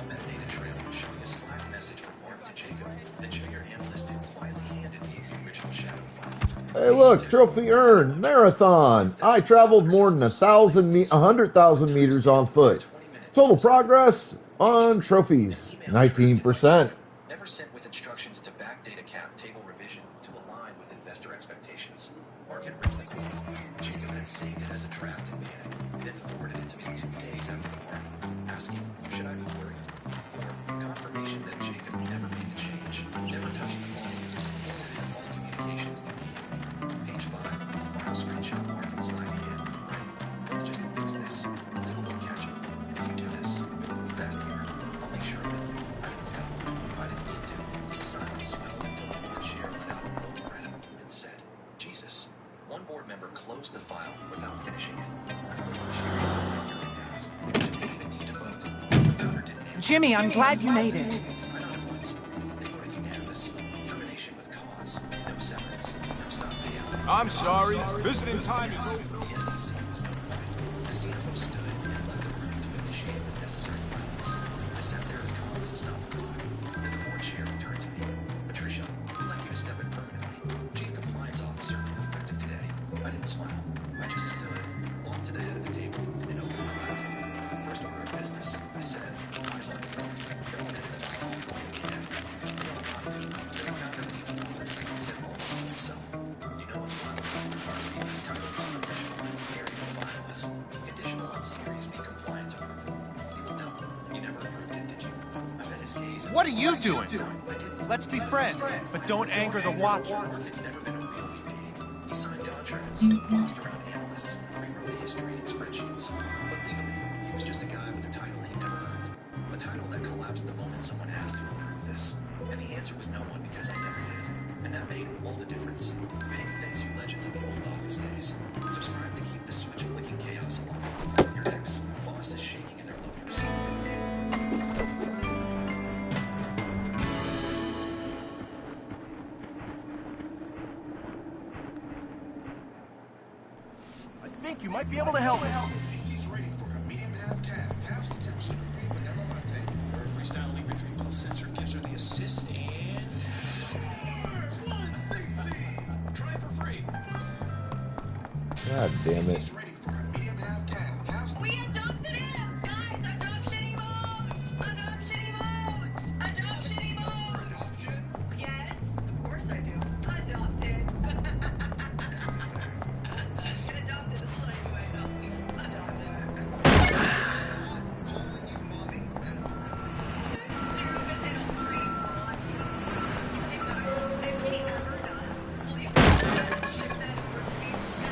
metadata trail showing a Slack message from Mark to Jacob. The junior analyst who quietly handed me the original shadow file. Hey look, trophy earned, marathon. I traveled more than 100,000 meters on foot. Total progress on trophies, 19%. Never sent with instructions to backdate a cap table revision to align with investor expectations. Mark had written the quote. Jacob had saved it as a draft in Munich, then forwarded it to me 2 days after the party, asking, should I be worried? For confirmation that Jacob never made the change, never touched the phone, forwarded all communications to me. Page 5, file screenshot Mark and slide again. Ready? Let's just fix this. Then we'll catch up. If you do this, fast here. I'll make sure of it. I didn't know. I didn't need to. The silence swelled until the board chair let out a low breath and said, Jesus. One board member closed the file without finishing it. Jimmy, I'm glad you made it. I'm sorry. Visiting time is over. What are you doing? Let's be friends, but don't anger the Watcher. He signed contracts, bossed around analysts, rewrote history and spreadsheets. But legally, he was just a guy with a title he never earned. A title that collapsed the moment someone asked to approve this. And the answer was no one because I never did. And that made all the difference. Big thanks you legends of the old office days. Subscribe to keep the switch-flicking chaos alive. Your ex-boss is shaking in their loafers. I think you might be able to help me. CC's ready for a medium half cab, half skip, sugar-free vanilla latte. Her freestyle leap between placenta gives her the assist and... CC! Try for free. God damn it. We adopted him! Guys, adopt shitty modes! Adopt shitty modes! Adopt shitty modes! Yes, of course I do. Adopted. Get adopted is what I do. I know. Adopted. Calling you mommy. So you're gonna say don't scream a lot. Hey guys, if he ever does, will you ship that over to me?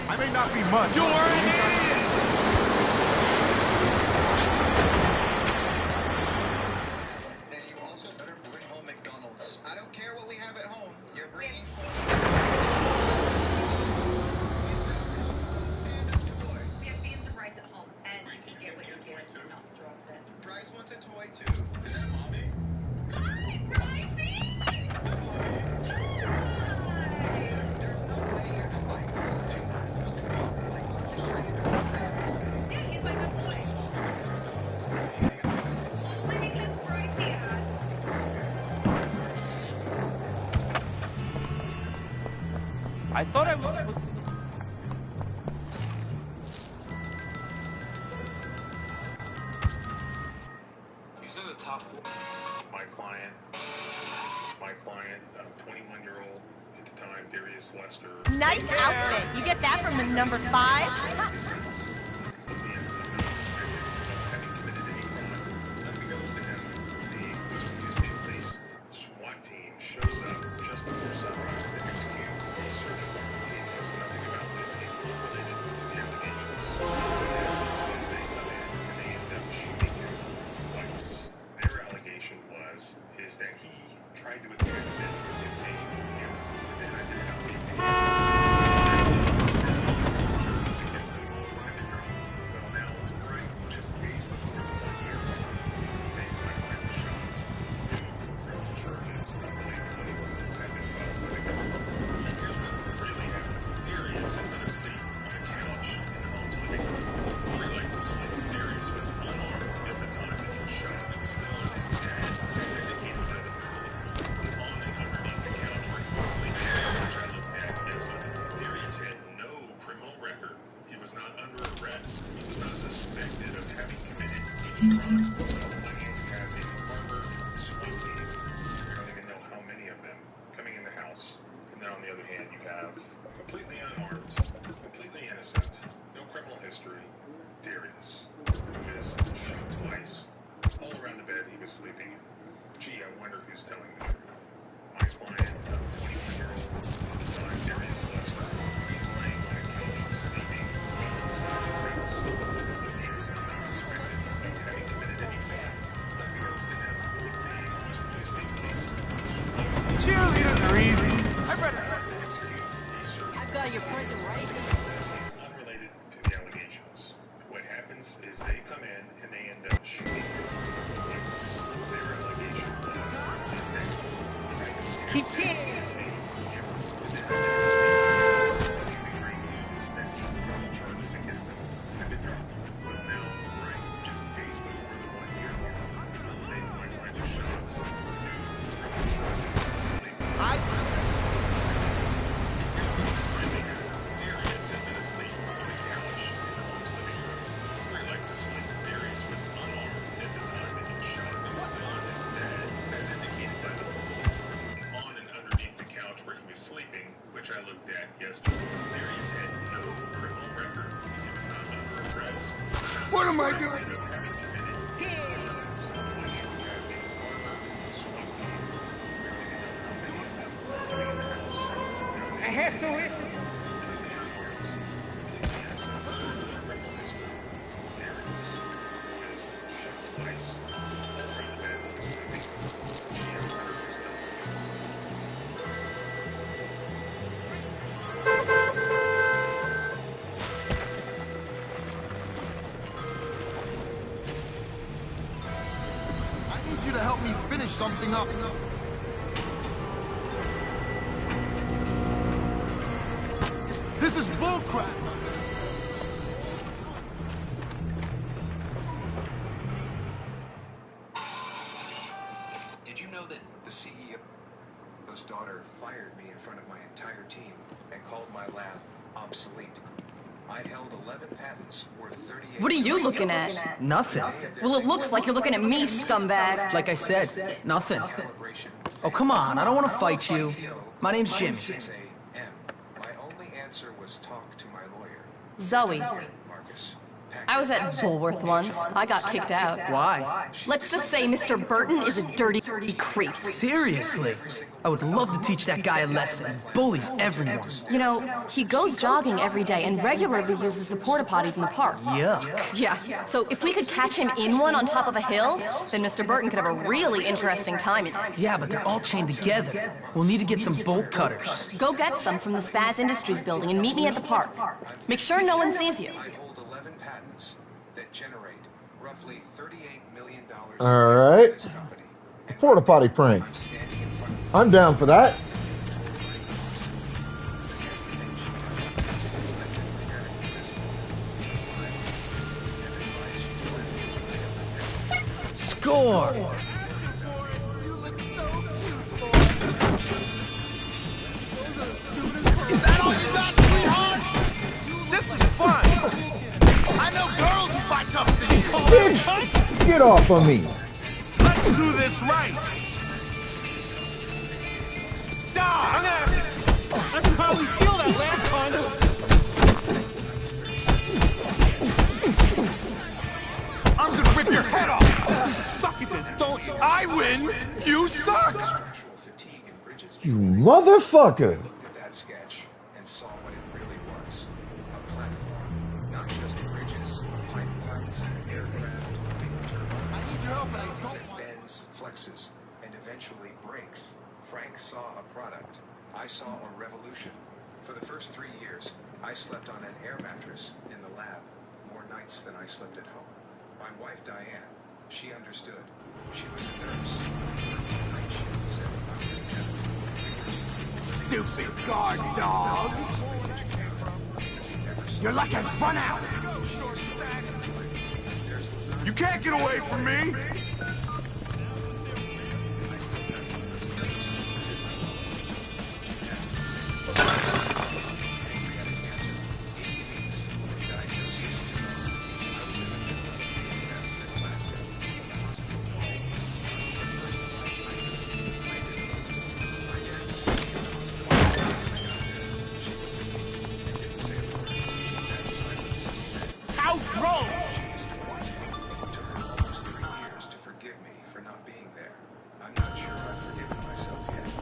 I may not be much. You're an idiot! And you also better bring home McDonald's. I don't care what we have at home. You're bringing We have beans and rice at home, and you can get what you get and not throw a fit. Bryce wants a toy too. Is that mommy? Hi, Brycey! Yeah, he's my good boy. Only because Brycey asked. I thought I was supposed to... These are the top 4. My client, 21-year-old at the time, Darius Lester. Nice outfit. You get that from the number 5? Unbeknownst to him, the Western State Police SWAT team shows up just before sunrise to execute a search warrant. He knows nothing about this. He's not related to the allegations. As they come in and they end up shooting him twice. Their allegation is that he tried to attack them and they him, but then I did not be against them all underground. Well, now, right, just days before the 1 year, they my client was shot. New criminal charges, unbelievably, had been filed with the government. Here's what really happened. Darius had been asleep on a couch in the home's living room. We like to sleep. Darius was unarmed at the time that he was shot. It was still on his bed, as indicated by the pillow on and underneath the couch where he was sleeping, which I looked at as Darius had no criminal record. He was not under arrest. He was not suspected of having committed any crime. All I had a Harvard SWAT team. We don't even know how many of them coming in the house. And then on the other hand, you have your prison, right? Unrelated to the allegations. What happens is they come in and they end up shooting. Their allegation is that Keep it. charges against them have been dropped. But now, right, just days before the 1 year mark, my wife was shot. Darius had been asleep on the couch in the home's living room. Where he liked to sleep, Darius was unarmed at the time that he shot based on his bed, as indicated by the bullet. On and underneath the couch where he was sleeping, which I looked at yesterday, Darius had no criminal record. He was not under arrest. What am I doing? I have to wait. I need you to help me finish something up. This is bullcrap. Did you know that the CEO's daughter fired me in front of my entire team and called my lab obsolete? I held 11 patents worth 38. What are you looking at? Nothing. Well, it looks like you're looking at me, scumbag. Like I said, nothing. Oh, come on. I don't want to fight you. My name's Jim. 6 a.m. My only answer was talk to my lawyer. Zoe. Marcus. I was at Bullworth once. I got kicked out. Why? Let's just say Mr. Burton is a dirty creep. Seriously? I would love to teach that guy a lesson. He bullies everyone. You know, he goes jogging every day and regularly uses the porta potties in the park. Yuck. Yeah, so if we could catch him in one on top of a hill, then Mr. Burton could have a really interesting time in it. Yeah, but they're all chained together. We'll need to get some bolt cutters. Go get some from the Spaz Industries building and meet me at the park. Make sure no one sees you. I hold 11 patents that generate roughly $38 million. All right. Porta potty prank. I'm down for that. Score! Is that all you got, sweetheart? This is fun. I know girls who fight tougher than you. Bitch, get off of me. Let's do this right. I can hardly feel that lamp punch. I'm gonna rip your head off. Suck at this, don't you? I win. You suck. You motherfucker. Looked at that sketch and saw what it really was. A platform, not just bridges, pipelines, aircraft, wind turbines. That bends, flexes, and eventually breaks. Frank saw a product. I saw a revolution. For the first 3 years, I slept on an air mattress in the lab, more nights than I slept at home. My wife, Diane, she understood. She was a nurse. Night shift said I would have Stupid guard dogs. Your luck has run out. You can't get away from me.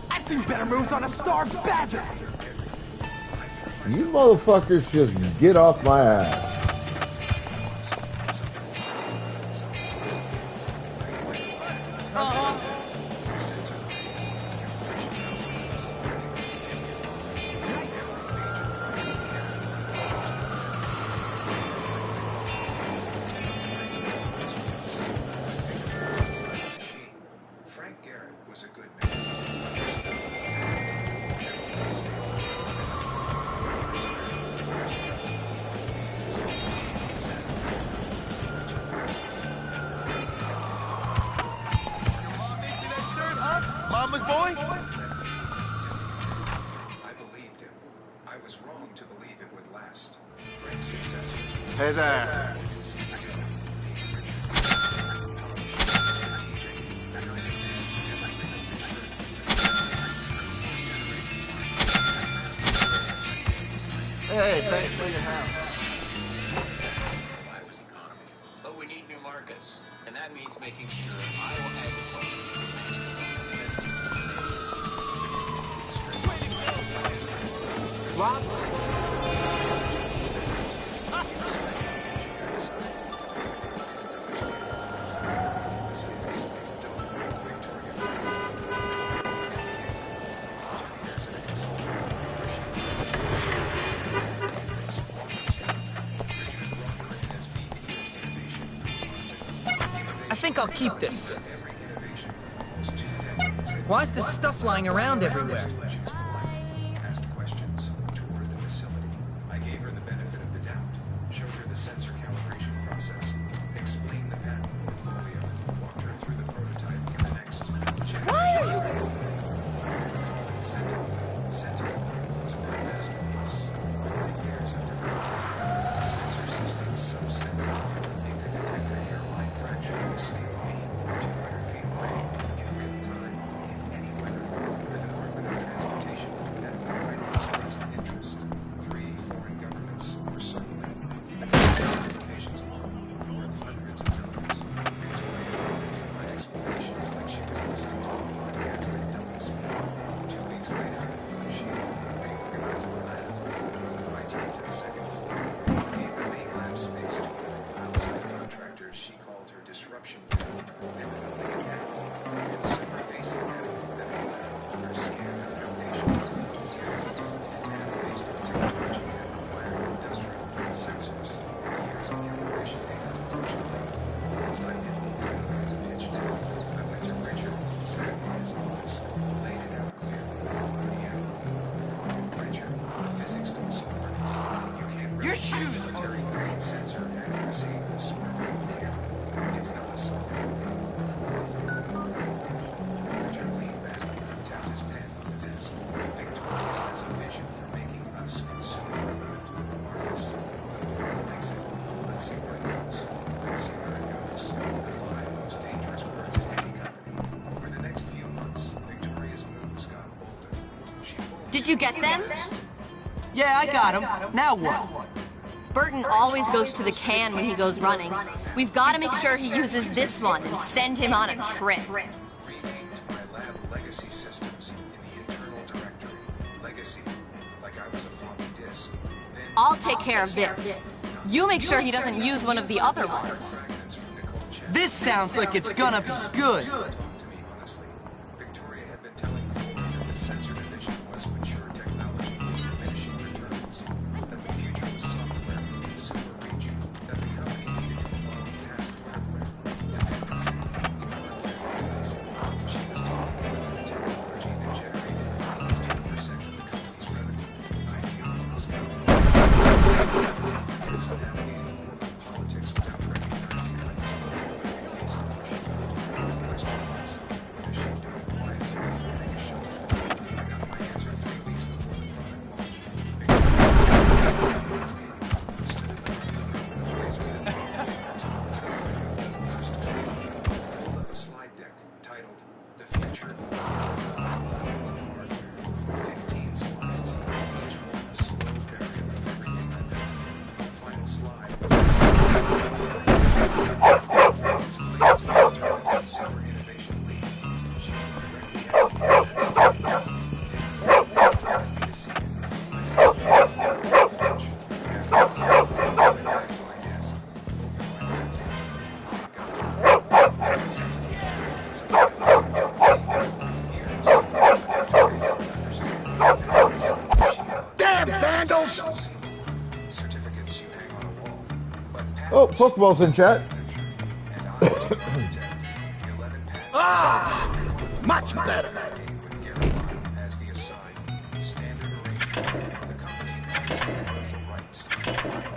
I've seen better moves on a starved badger. You motherfuckers just get off my ass. was wrong to believe it would last. Greg's successor. Hey there. Hey, thanks for your help. But we need new markets, and that means making sure Iowa agriculture remains the most competitive. What? I think I'll keep this. Why is this stuff lying around everywhere? Asked questions, toured the facility. I gave her the benefit of the doubt, showed her the sensor calibration process, explained the patent portfolio, walked her through the prototype for the next. Why are you? Sentinel was my masterpiece. 40 years of development. A sensor system so sensitive it could detect a hairline fraction of a steel beam from 200 feet away in real time, in any weather. The Department of Transportation had already expressed interest. 3 foreign governments were circling. The communications alone were worth hundreds of millions. Victoria did my explanations like she was listening to a podcast at double speed. 2 weeks later, she reorganized the lab, moved my team to the second floor, gave the main lab space to outside contractors she called her disruption unit. They were building an app, a consumer-facing app that would let homeowners scan their foundation an app based on technology that required industrial-grade sensors and years of calibration data to function. I didn't do it, pitched it. I went to Richard, sat in his office, laid it out clearly. Richard, physics don't support it. You can't Your shoes are military-grade sensor accuracy with a smartphone here. It's not a software thing. It's a Richard leaned back, tapped his pen on the desk. Victoria has a vision for making us consumer relevant. Marcus, nobody likes it. Let's see where it goes. Let's see where it goes. The 5 most dangerous words in any company. Over the next few months, Victoria's moves got bolder. She pulled Did you get them? Yeah, I got him. Now what? Burton always goes to the can when he goes running. We've got to make sure he uses this one and send him on a trip. renamed my lab legacy systems in the internal directory. Legacy, like I was a floppy disk. Then I'll take care of this. You make sure he doesn't use one of the other ones. fragments from Nicole Chen. This sounds like it's gonna be good. Talk to me honestly. Victoria had been telling me that the sensor division was mature technology with diminishing returns, that the future was software and consumer reach, that the company needed to evolve past hardware, dependency, hardware. She was talking about the technology that generated 2% of the company's revenue. I knew what was coming. I was navigating politics without recognizing that someone's against ownership. Question was whether she'd do it quietly or take a shot. I got my answer 3 weeks before the product launch. Victoria stood in the First, pulled up a slide deck titled "The Future of Hardware." 15 slides, each one a slow burial of everything I built. The final slide was consumer innovation lead. She looked directly at me and Damn vandals! certificates you hang on a wall. But Oh, Pokeball's in chat. and I was the architect. 11 patents. Ah! Much better! With Garibano as the assigned standard arrangement. The company owns the commercial rights. I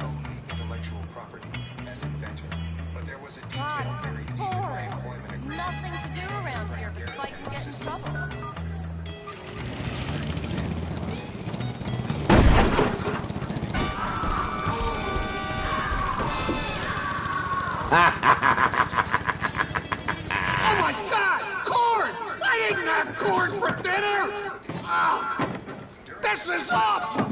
own the intellectual property as inventor. But there was a detail buried deep in my employment agreement. Nothing to do around here but fight and get in trouble. Oh my God! Corn! I didn't have corn for dinner! Oh, this is awful!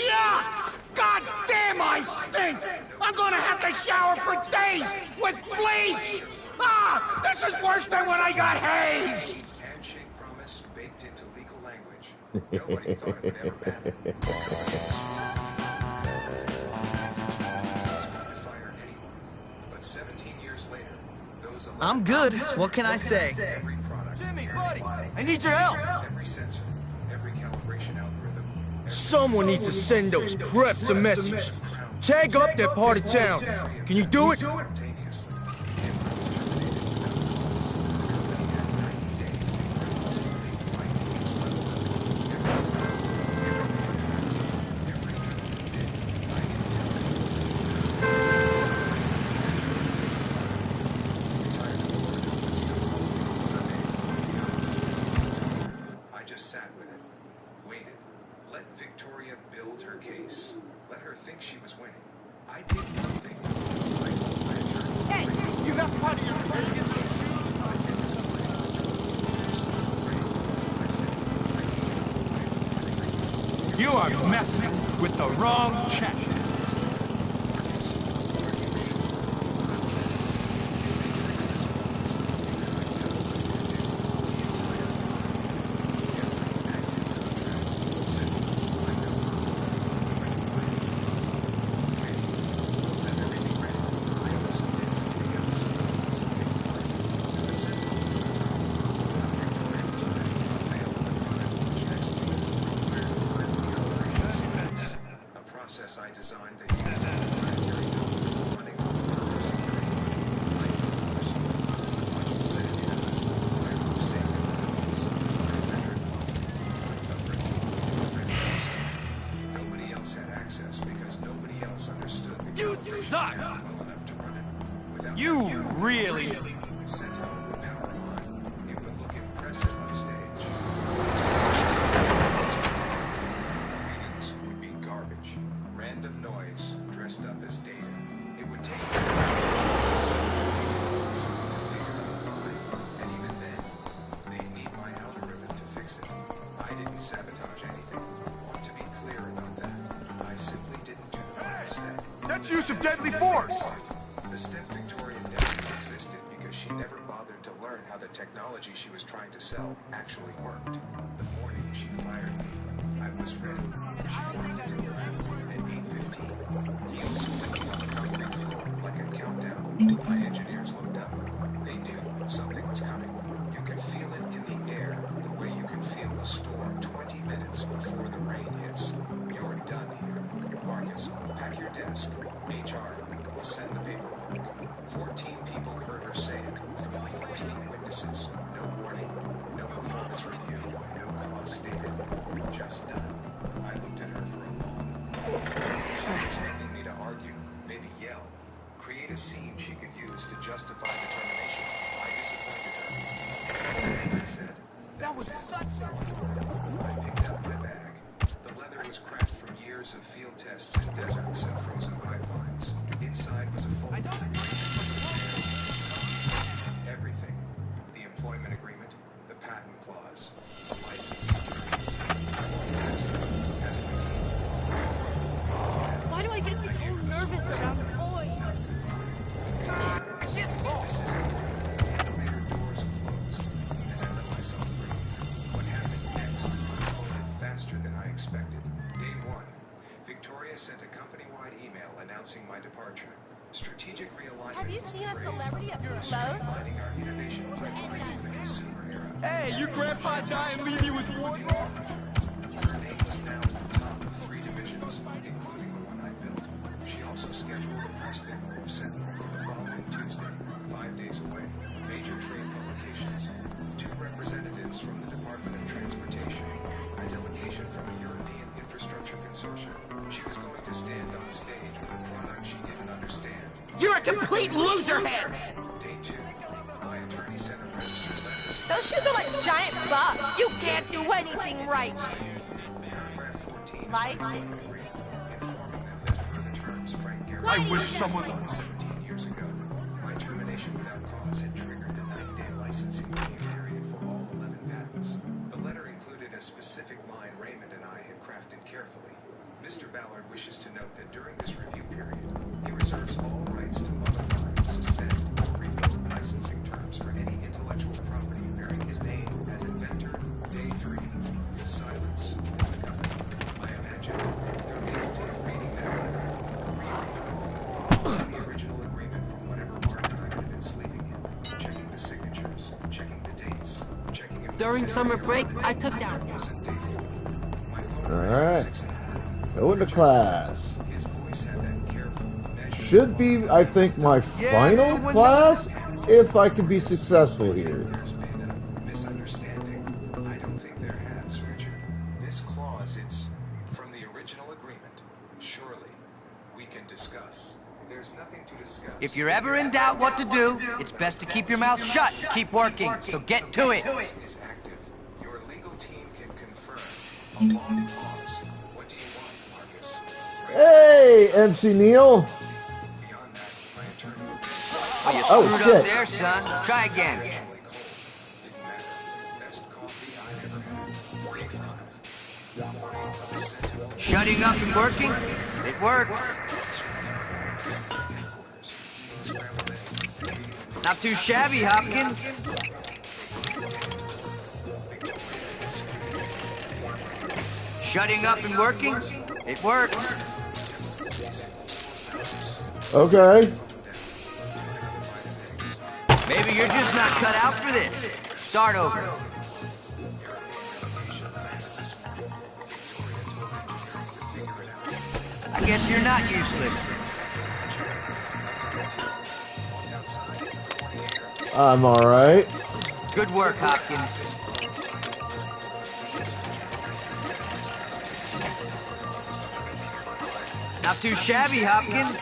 Yuck! God damn, I stink! I'm gonna have to shower for days with bleach! Ah! This is worse than when I got hazed! Handshake promise baked into legal language. Nobody thought it would ever matter. Fire anyone. But 17 years later, those I'm good. What can I say? every product, Jimmy, buddy, I need your help. every sensor, every calibration algorithm, Someone needs to send those preps a message. Tag up that part of town. Can you do it? I just sat with it, waited, let Victoria build her case, let her think she was winning. I did nothing. Hey, you got part of your friend in those shoes? You are messing with the wrong check. A process I designed that nobody else had access because nobody else understood the You suck! well enough to run it without You really... Sentinel would power on. It would look impressive on stage. The readings would be garbage. Random noise dressed up as data. It would take and even then, they'd need my algorithm to fix it. I didn't sabotage anything. Want to be clear about that. I simply didn't do the last step. That's use of deadly force! The step Victoria never existed because she never bothered to learn how the technology she was trying to sell actually worked. The morning she fired me, I was ready. She walked into the lab at 8:15. Heels clicking on the concrete floor like a countdown. My engineers looked up. They knew something was coming. You could feel it in the air, the way you can feel a storm 20 minutes before the rain hits. You're done here. Marcus, pack your desk. HR will send the paperwork. 14 people heard her say it. 14 witnesses. No warning. No performance review. No cause stated. Just done. I looked at her for a moment. She was expecting me to argue, maybe yell, create a scene she could use to justify the termination. I disappointed her. I said, that was such a... I picked up my bag. The leather was cracked from years of field tests in deserts and frozen pipelines. Inside was a folder. Everything. The employment agreement, the patent clause, the license. Why do I get so nervous around toys? Get lost! Later doors closed, and I let myself breathe. What happened next unfolded faster than I expected. Day one, Victoria sent a company-wide email announcing my departure. Strategic realignment. Have you seen a celebrity up close? Streamlining our innovation pipeline for the consumer era. Hey, your grandpa die and leave you with one? Her name was now at the top of 3 divisions, including the one I built. She also scheduled a press demo of Sentinel for the following Tuesday, 5 days away. Major trade publications, 2 representatives from the Department of Transportation, a delegation from a European infrastructure consortium. She was going to stand on stage with a product she didn't understand. You're a complete loserhead! Day 2, my attorney sent a registered letter. Those shoes are like giant bugs. You can't do anything right. Paragraph 14 like this. I wish someone... 17 years ago, my termination without cause had triggered the 9-day licensing review period for all 11 patents. The letter included a specific line Raymond and I had crafted carefully. Mr. Ballard wishes to note that during this review period, he reserves all rights to modify, suspend, or revoke licensing terms for any intellectual property bearing his name as inventor. Day 3. Silence. I imagine their legal team reading that letter, the original agreement from whatever archive had been sleeping in, checking the signatures, checking the dates, checking if During summer break, I took down. Alright. Go into class. Should be, I think, my final class if I can be successful here. Misunderstanding. I don't think there has, Richard. This clause, it's from the original agreement. Surely, we can discuss. There's nothing to discuss. If you're ever in doubt what to do, it's best to keep your mouth shut. Keep working, so get to it. Is active. Your legal team can confirm. A long pause. What do you want, Marcus? Hey, MC Neil. Beyond that, my attorney. Oh, you Oh, screwed shit. up there, son. Try again. Best coffee I ever had. Day 5. Shutting up and working? It works. Not too shabby, Hopkins. Shutting up and working? It works. Okay. Maybe you're just not cut out for this. Start over. I guess you're not useless. I'm alright. Good work, Hopkins. Not too shabby, Hopkins.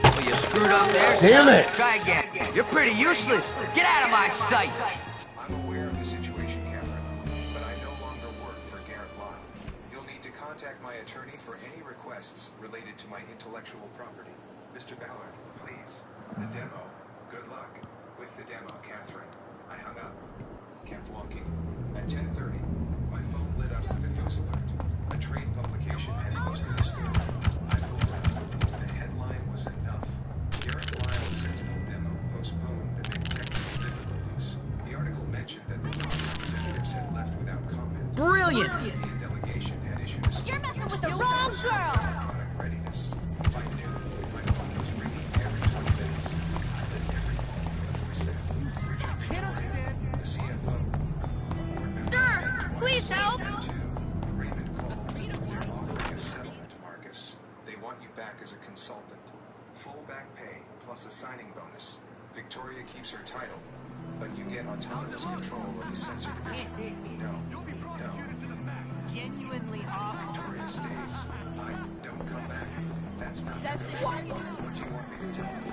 Well, you screwed up there, Damn son. it. Try again. You're pretty useless. Get out of my sight. I'm aware of the situation, Catherine, but I no longer work for Garrett Lyle. You'll need to contact my attorney for any requests related to my intellectual property. Mr. Ballard, please. The demo. Good luck. With the demo, Catherine. I hung up. Kept walking. At 10:30, my phone lit up with a news alert. A trade publication had posted a story. I pulled out. The headline was enough. Garrett Lyle's Sentinel demo postponed amid technical difficulties. The article mentioned that the top representatives had left without comment. Brilliant! The delegation had issued a You're statement messing with the wrong girl! product readiness. By noon, my phone was ringing every 20 minutes. I lit every call with respect. Richard Victoria, the CFO. Sir, please help! Raymond called. They're offering a settlement, Marcus. They want you back as a consultant. Full back pay plus a signing bonus. Victoria keeps her title, but you get autonomous control of the sensor division. No. Genuinely awful. Victoria stays. Don't come back. That's not negotiable. What do you want me to tell you?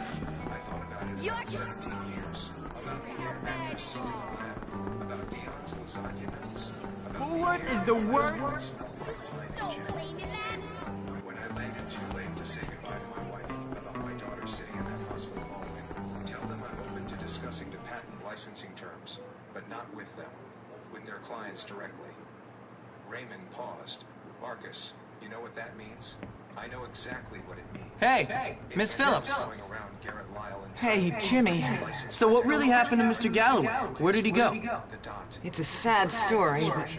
I thought about it about 17 years. About the air mattress in the lab. About Dion's lasagna notes. What is the word? When I landed too late to say goodbye to my wife, about my daughter sitting in that hospital hallway, tell them I'm open to discussing the patent licensing terms, but not with them, with their clients directly. Raymond paused. Marcus, you know what that means? I know exactly what it means. Hey, Miss Phillips. Going around Garrett Lyle and Hey, Jimmy. So what really happened to Mr. Galloway? Where did he go? It's a sad story, but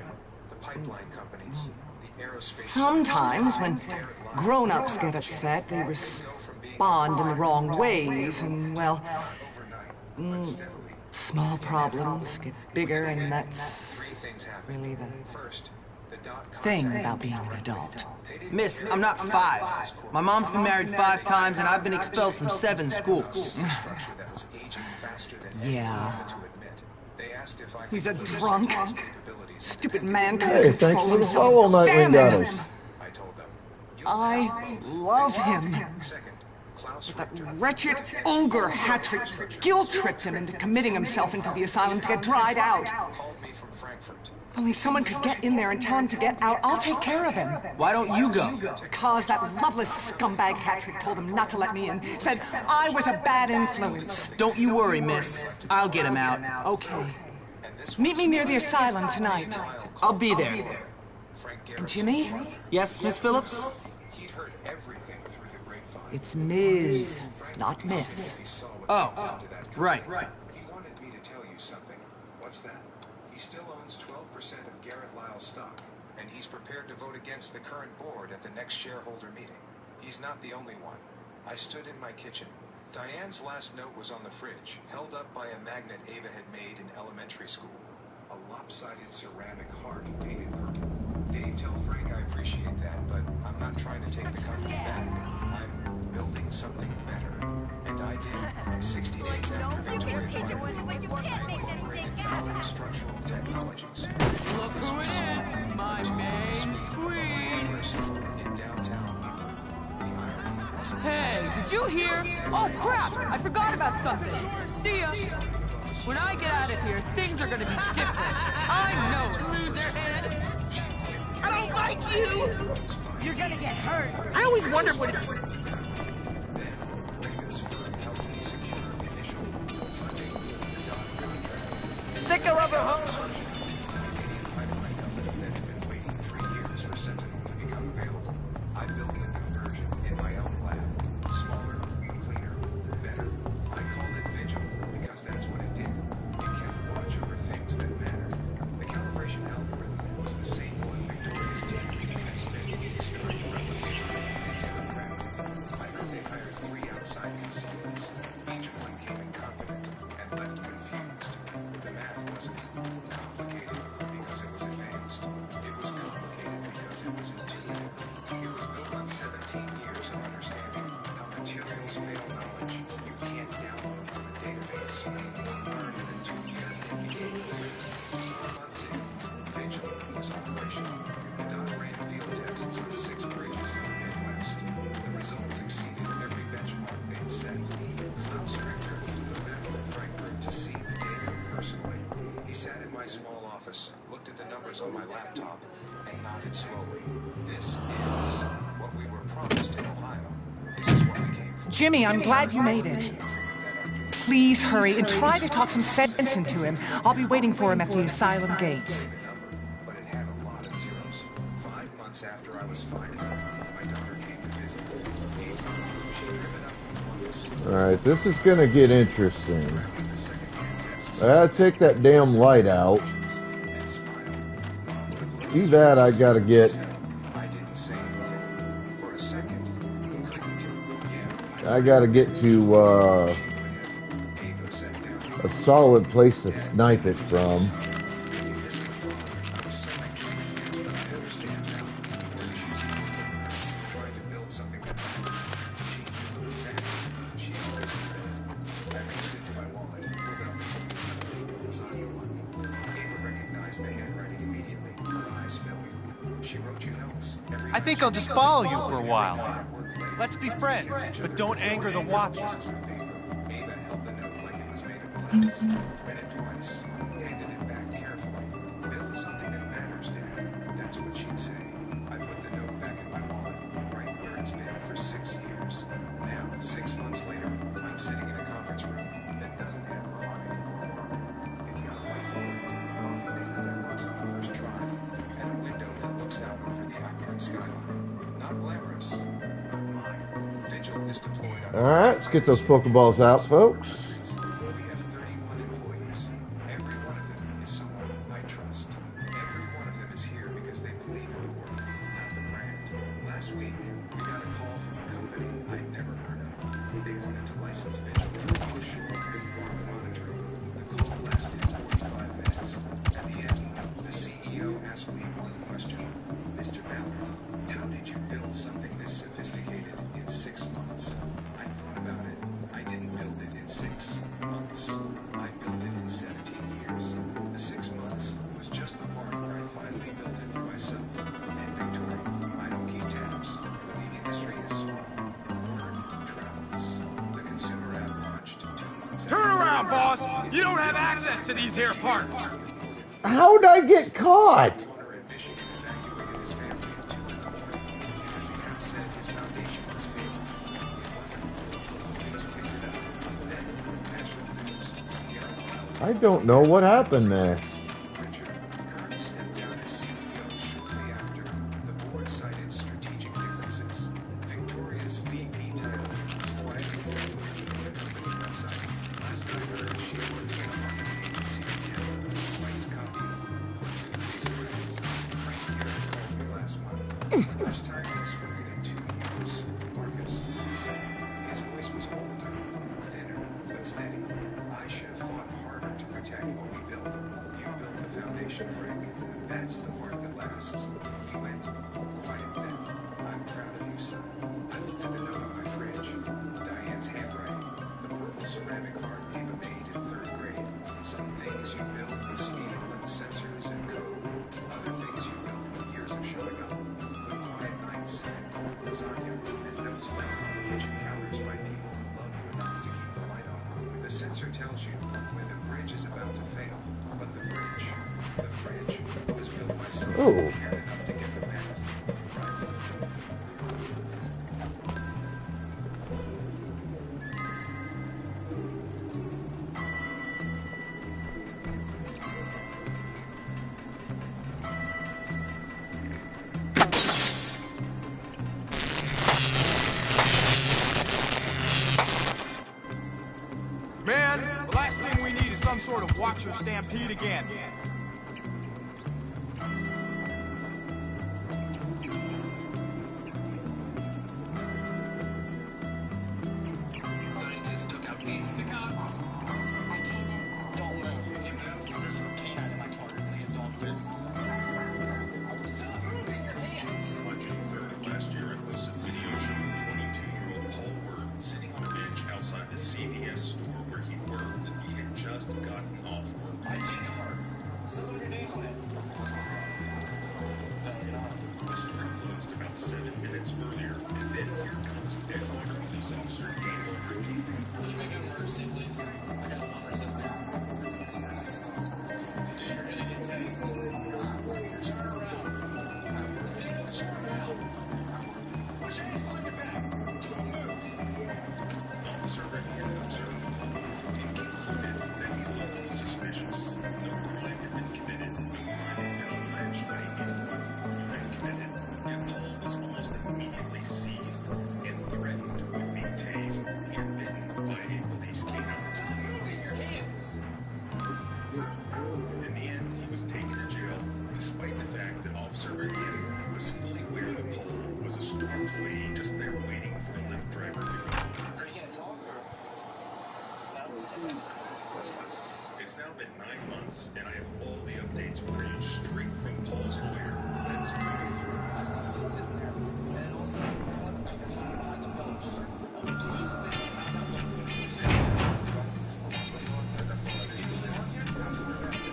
the pipeline companies, the aerospace. sometimes when grown-ups get upset, they respond in the wrong ways, and, well, small problems get bigger, and that's really the thing about being an adult. Miss, I'm not 5. My mom's been married 5 times, and I've been expelled from 7 schools. Yeah. He's a drunk. Stupid man Hey, couldn't thanks control for the himself. follow, Nightwing Damn Goddess. him! I love him. But that wretched ogre Hattrick guilt-tripped him into committing himself into the asylum to get dried out. from Frankfurt. If only someone could get in there and tell him to get out, I'll take care of him. Why don't you go? Because that loveless scumbag Hattrick told him not to let me in. Said I was a bad influence. Don't you worry, miss. I'll get him out. Okay. Meet me near the asylum tonight. I'll be there. And Jimmy? Yes, Miss Phillips? He'd heard everything through the grapevine. It's Ms., not Miss. Oh, right. He wanted me to tell you something. What's that? He still owns 12% of Garrett Lyle's stock, and he's prepared to vote against the current board at the next shareholder meeting. He's not the only one. I stood in my kitchen. Diane's last note was on the fridge, held up by a magnet Ava had made in elementary school. A lopsided ceramic heart painted purple. Dave, tell Frank I appreciate that, but I'm not trying to take the company back. I'm building something better. And I did. 60 days after Victoria fired me, I incorporated novel structural technologies. Look who it is, my main queen. In downtown. The irony wasn't. Hey, did you hear? Oh crap! I forgot about something. See ya. When I get out of here, things are gonna be different. I know it. Lose their head. I don't like you. You're gonna get hurt. I always wondered what it. Stick a rubber hose. I built a new version in my own lab. Smaller, cleaner, better. I called it Vigil because that's what it did. It kept watch over things that mattered. The calibration algorithm was the same one Victoria's team had spent starting to replicate and never cracked. I heard they hired 3 outside consultants. Each one came incompetent and left confused. The math wasn't complicated because it was advanced. It was complicated because it was intuitive. It was built on 17 years of understanding how materials fail knowledge you can't download from a database. Learn in a 2-year MBA program. 4 months in, Vigil was operational. The dog ran field tests on 6 bridges in the Midwest. The results exceeded every benchmark they'd set. Klaus Richter flew back from Frankfurt to see the data personally. He sat in my small office, looked at the numbers on my laptop, and nodded slowly. This is what we were promised in Ohio. This is what we came for. Jimmy, I'm glad you made it. Please hurry and try to talk some sense into him. I'll be waiting for him at the asylum gates. But it had a lot of zeros. 5 months after I was fired, my daughter came to visit. She'd driven up from Columbus. Alright, this is gonna get interesting. I gotta take that damn light out. See that I gotta get. I gotta get to a solid place to snipe it from. I think I'll just follow you for a while. Let's be friends, but don't anger the Watchers. Ava held the note like it was made of glass, read it twice, handed it back carefully. Build something that matters, Dad. That's what she'd say. I put the note back in my wallet, right where it's been for 6 years. Now, 6 months later, I'm sitting in a conference room that doesn't have mahogany or marble. It's got whiteboard, coffee maker that works on the first try, and a window that looks out over the Akron skyline. Not glamorous. Vigil is deployed on Alright, let's get those Pokeballs out, folks. We have 31 employees. Every one of them is someone I trust. Every one of them is here because they believe in the work, not the brand. Last week, we got a call from a company I'd never heard of. They wanted to license Vigil for offshore big pharma monitoring. The call lasted 45 minutes. At the end, the CEO asked me one question. Mr. Ballard, how did you build something this sophisticated in 6 months? I thought about it. I didn't build it in 6 months. I built it in 17 years. The 6 months was just the part where I finally built it for myself. And Victoria, I don't keep tabs, but the industry is small. Word travels. The consumer app launched 2 months Turn around, boss! You don't have access to these here parts! How'd I get caught? I don't know what happened there. First time he'd spoken in 2 years. Marcus, he said, his voice was older, thinner, but steady. I should have fought harder to protect what we built. You built the foundation, Frank. That's the part that lasts. He went quiet then. I'm proud of you, son. I looked at the note on my fridge. Diane's handwriting. The purple ceramic heart Ava made in 3rd grade. Some things you built with steel and sensors and code. Other things you built with years of showing up. Quiet nights and cold lasagna and notes left on the kitchen counters by people who love you enough to keep the light on. The sensor tells you when the bridge is about to fail, but the bridge was built by someone who cared enough to get the math right. Man, the last thing we need is some sort of Watcher stampede again. Scientists took out these. Stick out. I came in. Don't move. If you move, there's a canine in my target. Don't move. Stop moving your hands. On June 3rd of last year, I posted a video showing 22-year-old Paul Word sitting on a bench outside the CVS store where he worked. He had just gotten off work. ID card. Says your name on it. The store closed about 7 minutes earlier, and then here comes Edgewater police officer Daniel Rudy. Can you make an emergency, please? I got a resist now. Dude, you're gonna get tased. Turn around. Turn around. Put your hands behind your back. Don't move. Officer Reddy observed and concluded that he looked suspicious. No crime had been committed. No crime had been alleged by anyone who had committed. Yet Paul was almost immediately seized and threatened with being tased and bitten by a police canine. Moving your hands. In the end, he was taken to jail, despite the fact that Officer Reddy was fully aware that Paul was a store employee just there waiting for a Lyft driver to come. Are you gonna talk or? It's now been 9 months, and I have all the updates for you straight from Paul's lawyer. Let's go through. I see you sitting there, and also, behind the post. Please make it time. That's all I need. That's all I need.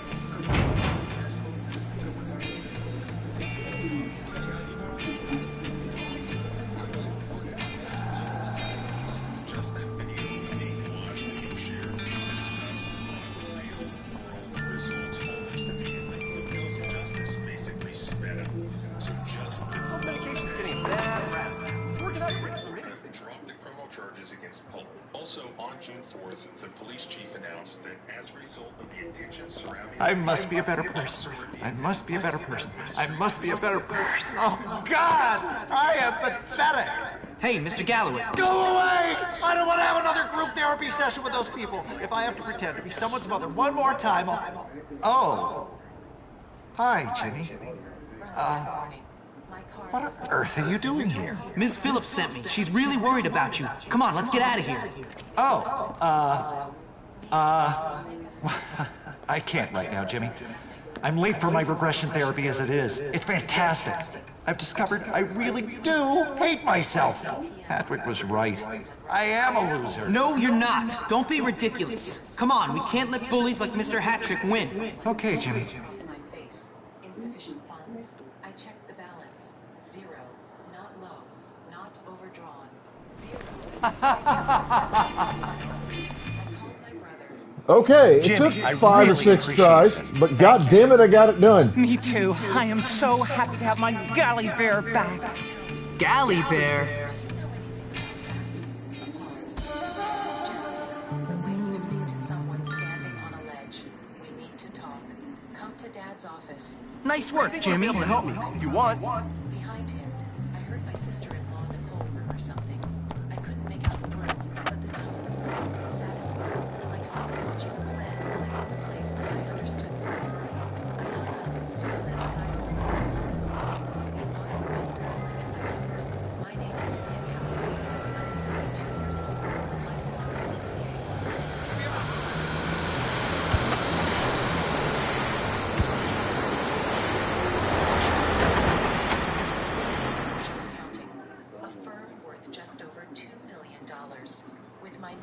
Just that video being watched and being shared, discussed on real world results almost immediately. The wheels of justice basically sped up. So justice. Some medication's getting a bad rap. It's working out great for me. Dropped the criminal charges against Paul. Also, on June 4th, the police chief announced that as a result of the attention surrounding... I must be a better person. I must be a better person. I must be a better person. Oh, God! I am pathetic! Hey, Mr. Galloway. Go away! I don't want to have another group therapy session with those people. If I have to pretend to be someone's mother one more time, I'll... Oh. Hi, Jimmy. What on earth are you doing here? Ms. Phillips sent me. She's really worried about you. Come on, let's get out of here. Oh, I can't right now, Jimmy. I'm late for my regression therapy as it is. It's fantastic. I've discovered I really do hate myself. Patrick was right. I am a loser. No, you're not. Don't be ridiculous. Come on, we can't let bullies like Mr. Hattrick win. Okay, Jimmy. Insufficient funds. I checked the balance. 0. Not low. Not overdrawn. 0. I called my brother. Okay, it Jimmy, took I 5 or really 6 appreciate tries, but god damn it, I got it done. Me too. I am so happy to have my galley bear back. Galley bear? The way you speak to someone standing on a ledge. We need to talk. Come to Dad's office. Nice work, Jimmy. Help me if you want. Behind him, I heard my sister-in-law Nicole murmur something. I couldn't make out the words, but the tone. Satisfied, like someone watching a plan fall into place, I understood perfectly. I hung up and stood on that sidewalk. My name is Ann Cowley. I'm 32 years old and licensed as CPA. Accounting, a firm worth just over $2 million, with my name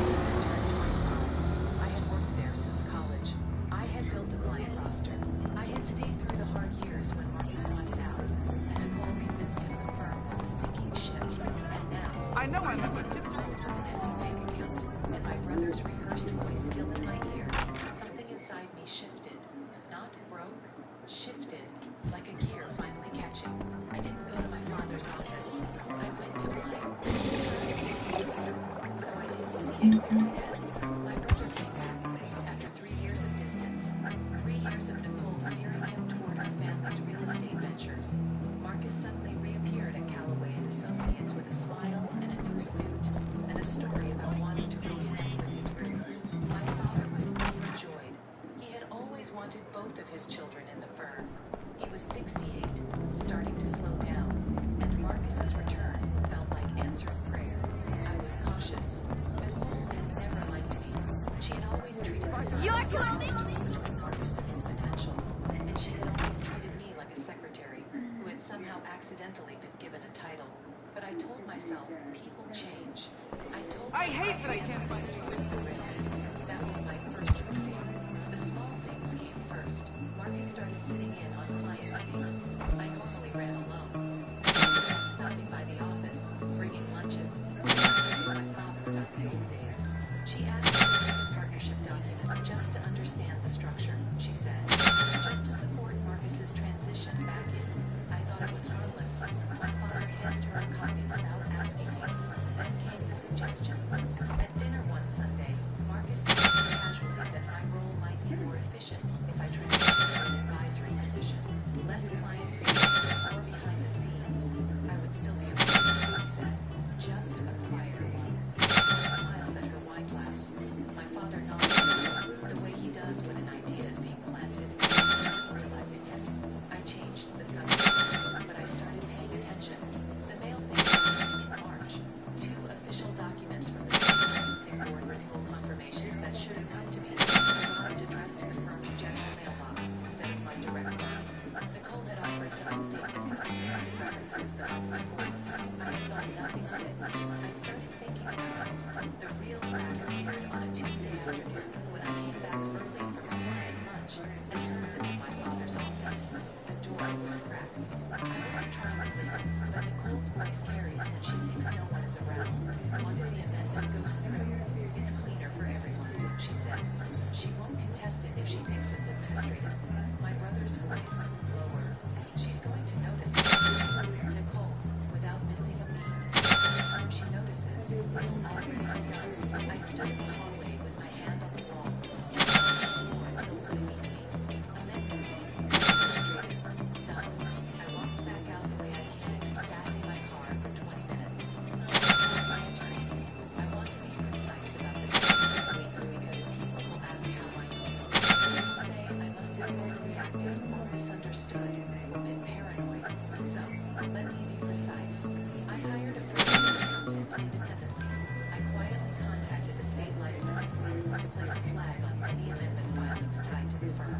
since I turned 25. I had worked there since college. I had built the client roster. I had stayed through the hard years when Marcus wanted out, and Nicole convinced him the firm was a sinking ship. And now, I know I'm with an empty bank account, and my brother's rehearsed voice still in my ear, something inside me shifted. Not broke, shifted, like a gear finally catching. I didn't go to my father's office. I went to mine. Though I didn't see it there yet. My brother came back after 3 years of distance. 3 years of Nicole steering him toward her family's real estate ventures. Marcus suddenly reappeared at Callaway and Associates with a smile and a new suit, and a story about wanting to reconnect with his roots. My father was overjoyed. He had always wanted both of his children in the firm. He was 68, starting to slow down, and Marcus's return felt like answered prayer. I was cautious. Nicole had never liked me. She had always treated me between Marcus and his potential, and she had always treated me like a secretary who had somehow accidentally been given a title. But I told myself, people change. I hate that I can't find the race. That was my first mistake. The small things came first. Marcus started sitting in on client meetings. I normally ran alone. Stopping by the office, bringing lunches. I told my father about the old days. She asked me to read the partnership documents just to understand the structure, she said. Just to support Marcus's transition back in. I thought it was harmless. My father handed her a copy without asking me. Then came the suggestions. At dinner one Sunday, Marcus mentioned casually that my role might be more efficient if I transitioned to an advisory position. Less client-facing, more behind the scenes. I would still be a manager, he said. Just a quieter one. I smiled at her wine glass. My father nodded, the way he does when an idea is being planted. I wasn't realizing yet. I changed the subject, but I started paying attention. The mail thing happened in March. 2 official documents from the licensing board renewal confirmations that should have come to me arrived addressed to the firm's general mailbox instead of my direct line. Nicole had offered to update the firm's family references the month before. I had thought nothing of it. I started thinking about it. The real crack appeared on a Tuesday afternoon when I came back early from a client lunch and heard them in my father's office. The door was cracked. I wasn't trying to listen, but Nicole's voice carries when she thinks no one is around. Once the amendment goes through, it's cleaner for everyone, she said. She won't contest it if she thinks it's administrative. My brother's voice, lower. She's going to notice it. Nicole, without missing a beat. By the time she notices, it'll already be done. I stood in the hallway with my hand on the wall, and the floor tilted beneath me. Amendment. Administrative. Done. I walked back out the way I can and sat in my car for 20 minutes. My attorney. I want to be precise about the next 6 weeks because people will ask how I know. Say I must have overreacted or misunderstood or been paranoid. So, let me be precise. I hired a forensic accountant independently. I quietly contacted the state licensing group to place a flag on any amendment filings tied to the firm.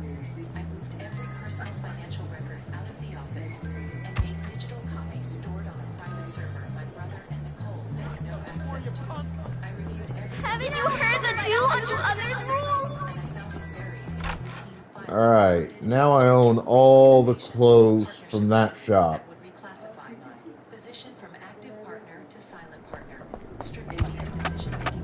I moved every personal financial record out of the office and made digital copies stored on a private server my brother and Nicole had no access to. I reviewed every... Haven't you heard the do unto others rule? And I found it buried in a routine file. Alright, now I own all the clothes from that shop. Would reclassify my position from active partner to silent partner, stripping and decision-making.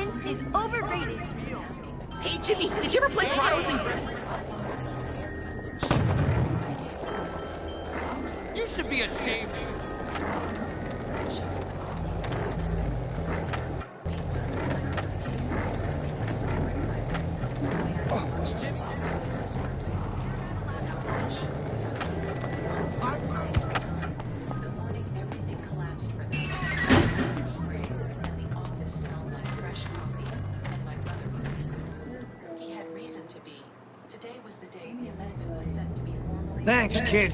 Violence is overrated. Hey, Jimmy, did you ever play Grottos and You should be ashamed. Thanks, kid.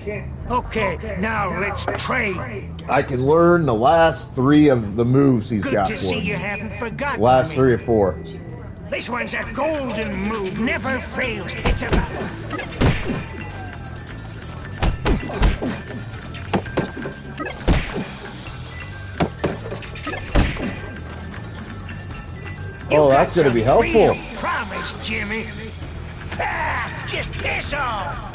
Okay, now let's trade. I can learn the last 3 of the moves he's Good got to for see me. you haven't forgotten Last me. 3 or 4. This one's a golden move, never fails. It's about... Oh, that's gonna be helpful. Real promise, Jimmy. Ah, just piss off.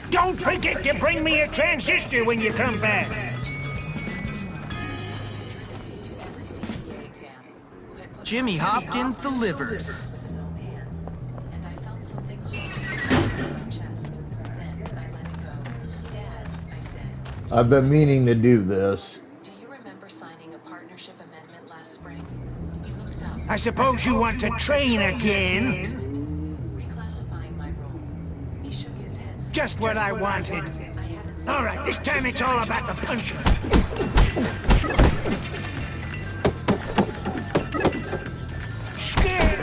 Don't forget to bring me a transistor when you come back. Jimmy Hopkins delivers. I've been meaning to do this. I suppose you want to train again? Just what I wanted. All right, this time it's all about the punching. Scared?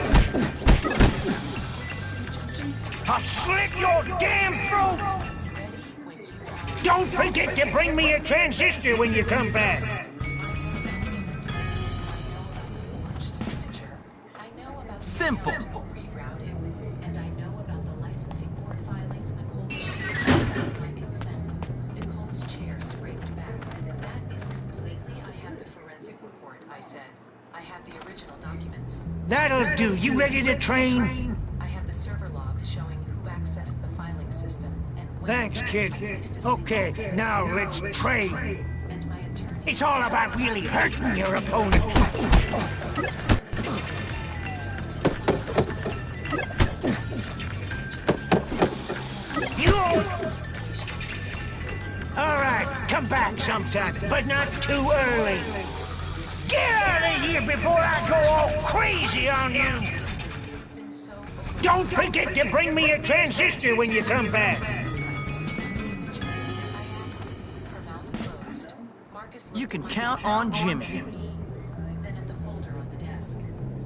I'll slit your damn throat! Don't forget to bring me a transistor when you come back. Simple. That'll do. You ready to train? I have the server logs showing who accessed the filing system and when. Thanks, kid. Okay, now let's trade. It's all about really hurting your opponent. You! All right, come back sometime, but not too early. Get out of here before I go all crazy on you! Don't forget to bring me a transistor when you come back. You can count on Jimmy. Then at the folder on the desk,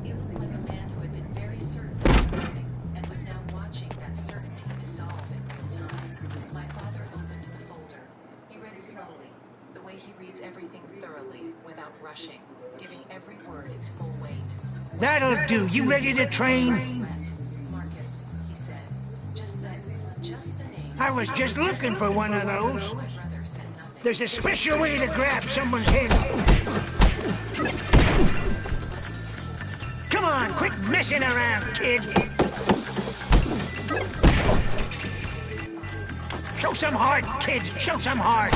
it looked like a man who had been very certain of something and was now watching that certainty dissolve in real time. My father opened the folder. He read slowly, the way he reads everything thoroughly, without rushing, giving every word its full weight. That'll do. You ready to train? Marcus, he said, just the name. I was just looking for one of those. There's a special way to grab someone's head. Come on, quit messing around, kid. Show some heart, kid. Show some heart.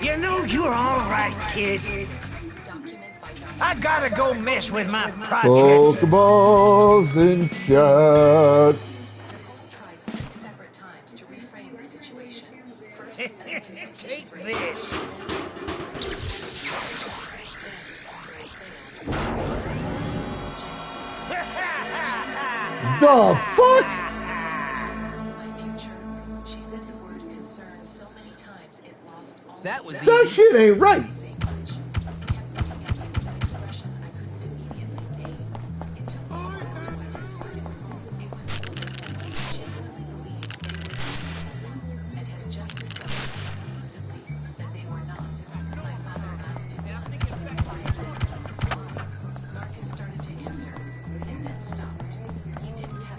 You know you're all right, kid. I gotta go mess with my project. Pokeballs in chat. Take this. The fuck? That was That easy. shit ain't right.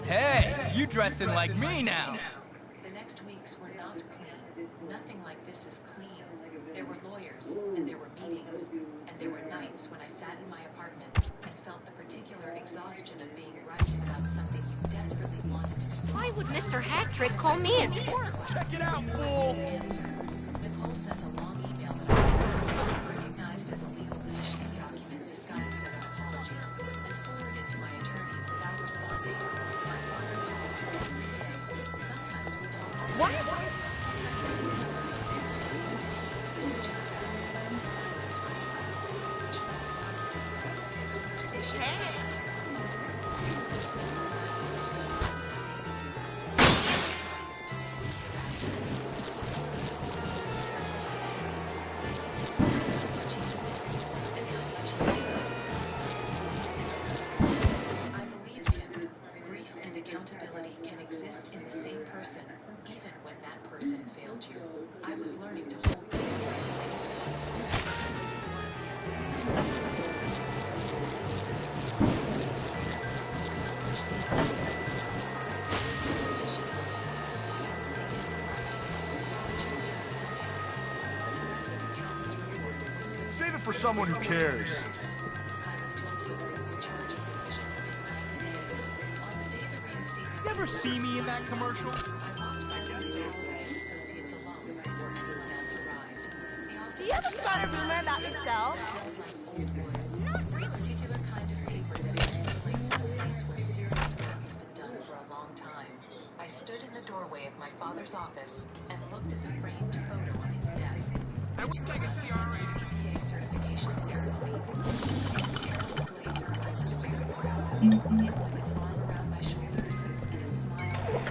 Hey, you dressing like me now. The next weeks were not clean. Nothing like this is clean. There were lawyers, and there were meetings, and there were nights when I sat in my apartment and felt the particular exhaustion of being right about something you desperately wanted to be. Why would Mr. Hattrick call me a twerp? Check it out, fool. Nicole sent a long email that I recognized for someone who cares. You ever see me in that commercial? Do you ever start a rumor about yourself? Not really. Particular kind of paper that encapsulates a place where serious work has been done for a long time. I stood in the doorway of my father's office and looked at the framed photo on his desk. I would like a CRA. CPA certification ceremony. Blazer I was wearing proudly, him with his arm around my shoulders and a smile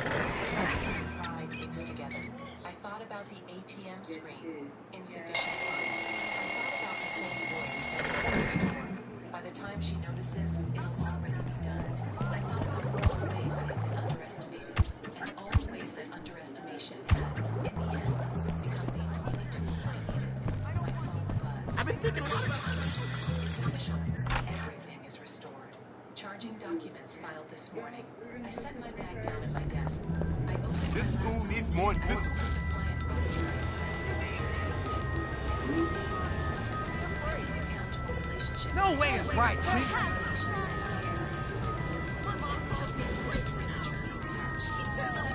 and pride mixed together. I thought about the ATM screen, insufficient funds. I thought about Nicole's voice at the front door. By the time she notices, it'll already be done. I thought about all the ways I had been underestimated, and all the ways that underestimation had, in the end, become the only tool I needed. My phone buzzed. I've been thinking a lot about It's official. Everything is restored. Charging documents filed this morning. I set my bag down at my desk. I opened This school needs more discipline. client roster I expected. No way is right, Chief. She says I'm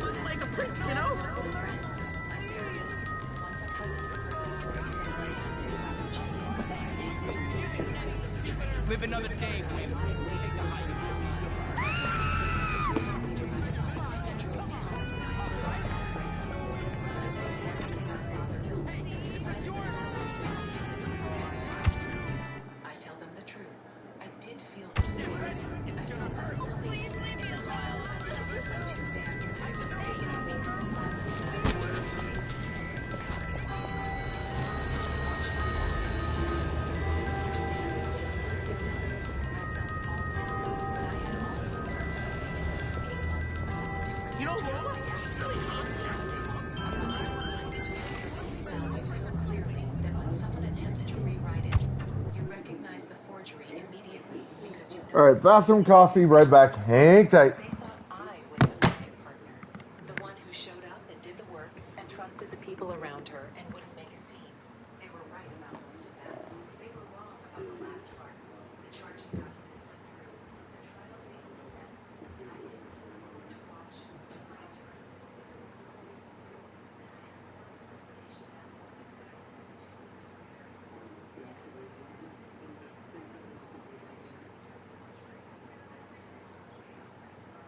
look like a prince, you know? Live another day, Wim. Take the hike. I tell them the truth. I did feel mistakes. I felt hurt. Please leave me alone. Tuesday afternoon, weeks of silence. You know Lola? She's really hot. Value so clearly that when someone attempts to rewrite it, you recognize the forgery immediately because you know All right, bathroom coffee, right back. Hang tight. I was the backup partner, the one who showed up and did the work and trusted the people around her and wouldn't make a scene. They were right about most of that. They were wrong about the last part. The charging documents went through. The trial date was set. I didn't know to watch. So my attorney told me there was no reason to. And I had one presentation that morning, but I spent 2 weeks preparing for it. And it was this evening. I was my attorney. I spent all day outside.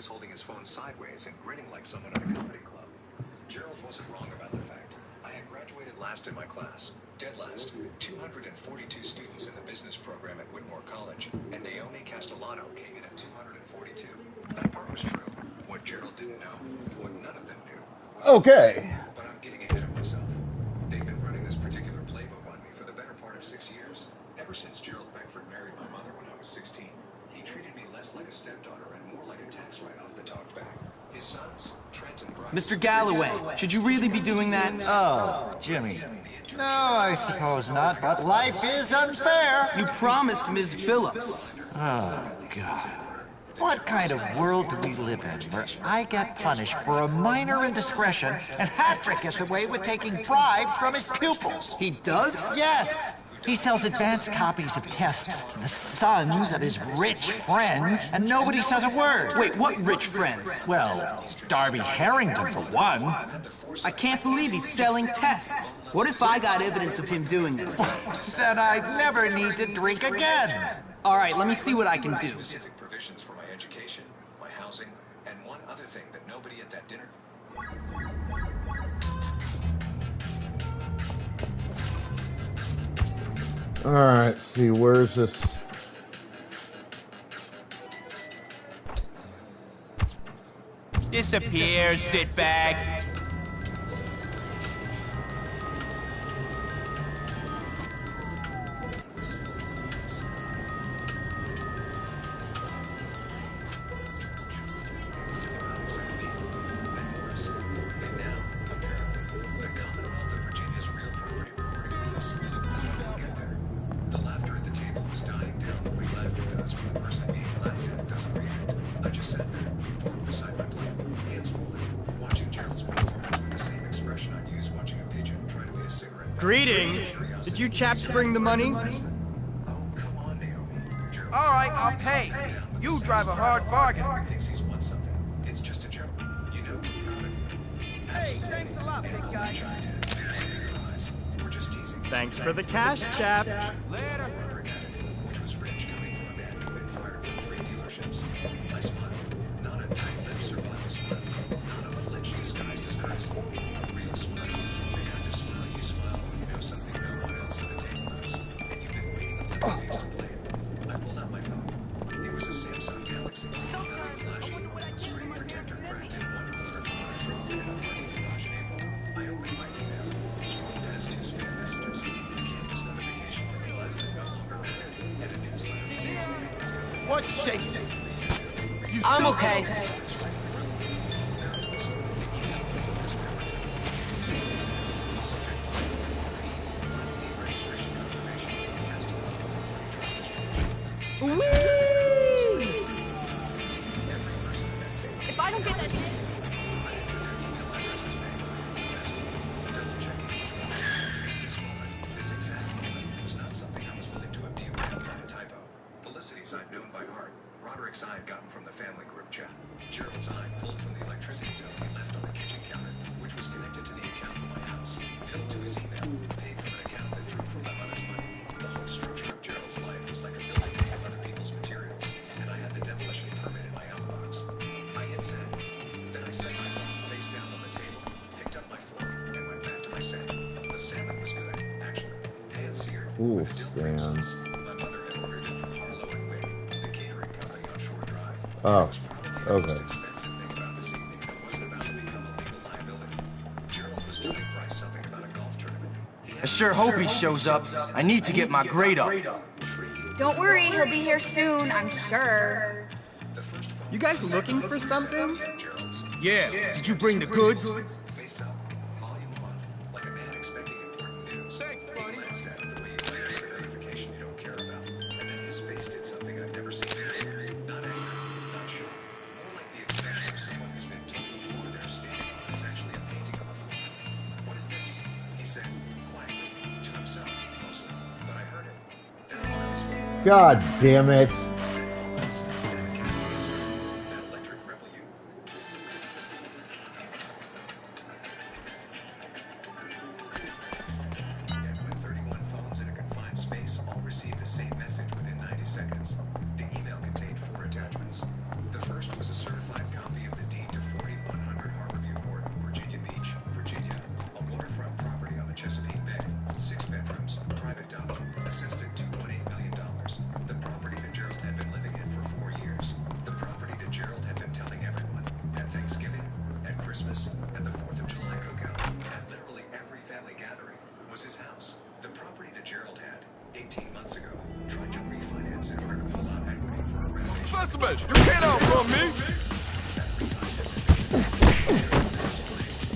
Holding his phone sideways and grinning like someone at a comedy club. Gerald wasn't wrong about the fact. I had graduated last in my class. Dead last. 242 students in the business program at Whitmore College, and Naomi Castellano came in at 242. That part was true. What Gerald didn't know, what none of them knew. Okay. But I'm getting ahead of myself. They've been running this particular playbook on me for the better part of 6 years. Ever since Gerald Beckford married my mother when I was 16, he treated me less like a stepdaughter and more like a tax write-off that talked back. His sons, Trent and Bryce... Mr. Galloway, should you really be doing that? Oh, Jimmy. No, I suppose not, but life is unfair. You promised Ms. Phillips. Oh, God. What kind of world do we live in where I get punished for a minor indiscretion and Patrick gets away with taking bribes from his pupils? He does? Yes. He sells advanced copies of tests to the sons of his rich friends, and nobody says a word. Wait, what rich friends? Well, Darby Harrington, for one. I can't believe he's selling tests. What if I got evidence of him doing this? Then I'd never need to drink again. All right, let me see what I can do. Specific provisions for my education, my housing, and one other thing that nobody at that dinner... Alright, see, where's this? Disappear, shitbag. Greetings. Did you chaps bring the money? All right, I'll pay. You drive a hard bargain. It's just a joke. You know we're proud of you. Hey, thanks a lot, big guy. We're just teasing. Thanks for the cash, chaps. Later. Which was rich coming from a man who'd been fired from 3 dealerships. I smiled. Not a tight-lipped survival smile. Not a flinch disguised as courtesy. A real smile. The kind of smile you smile when you know something no one else at the table knows. And you've been waiting a little ways to play it. I pulled out my phone. It was a Samsung Galaxy. Nothing flashy. Screen protector cracked in one corner from when I dropped it in a parking garage in April. I opened my email. Scrolled past 2 spam messages. A campus notification from a class that no longer mattered. And a newsletter from the other maintenance company. What's shaking? I'm okay. If I don't get that shit. This exact moment was not something I was willing to have derailed by a typo. Felicity's I'd known by heart. Roderick's I had gotten from the family group chat. Gerald's I pulled from the electricity bill he left on the kitchen counter, which was connected to the account for my house. Billed to his email, paid from an account that drew from my mother's money. The whole structure of Gerald's life was like a building made of other people's materials, and I had the demolition permit in my outbox. I hit send. Then I set my phone face down on the table, picked up my fork, and went back to my salmon. The salmon was good, actually. Pan-seared, Ooh, with a dill cream sauce. My mother had ordered it from Harlow and Wick, the catering company on Shore Drive. Oh, okay. Expensive thing about this evening that wasn't about to become a legal liability. Gerald was telling Bryce something about a golf tournament. I sure hope he shows up. I need to get my grade up. Don't worry, he'll be here soon, I'm sure. You guys looking for something? Yeah, did you bring the goods? Face up, volume 1, like a man expecting important news. He glanced at it the way you glance at a notification you don't care about, and then his face did something I've never seen before. Not anger, not shock, more like the expression of someone who's been told the floor they're standing on is actually a painting of a floor. What is this? He said, quietly, to himself, mostly, but I heard it. That miles from God damn it. You can't outrun me!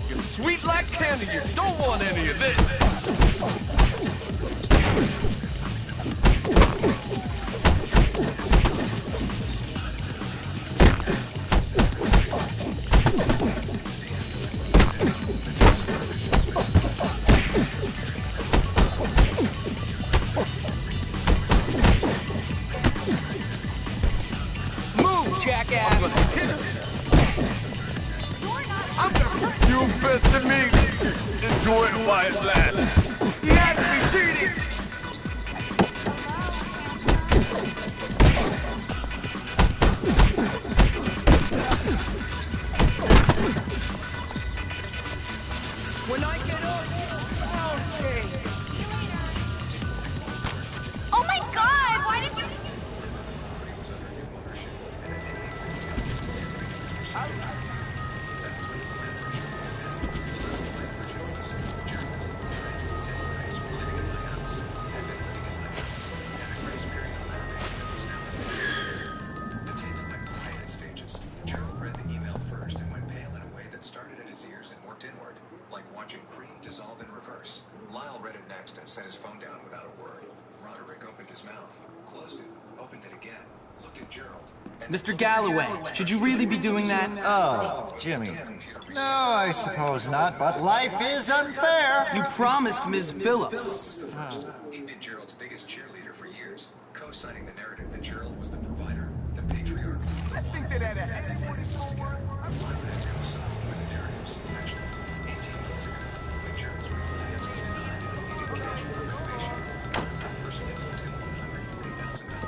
You're sweet like candy, you don't want any of this! You bested me. Enjoy it while it lasts. He had to be cheating. When I get up, okay. Oh my god, why did you... Set his phone down without a word. Roderick opened his mouth, closed it, opened it again, Mr. Galloway, should you really be doing that? Oh, Jimmy. No, I suppose not, but life is unfair. You promised Ms. Phillips. He'd been Gerald's biggest cheerleader for years, co-signing the narrative that Gerald was the provider, the patriarch. I think that had a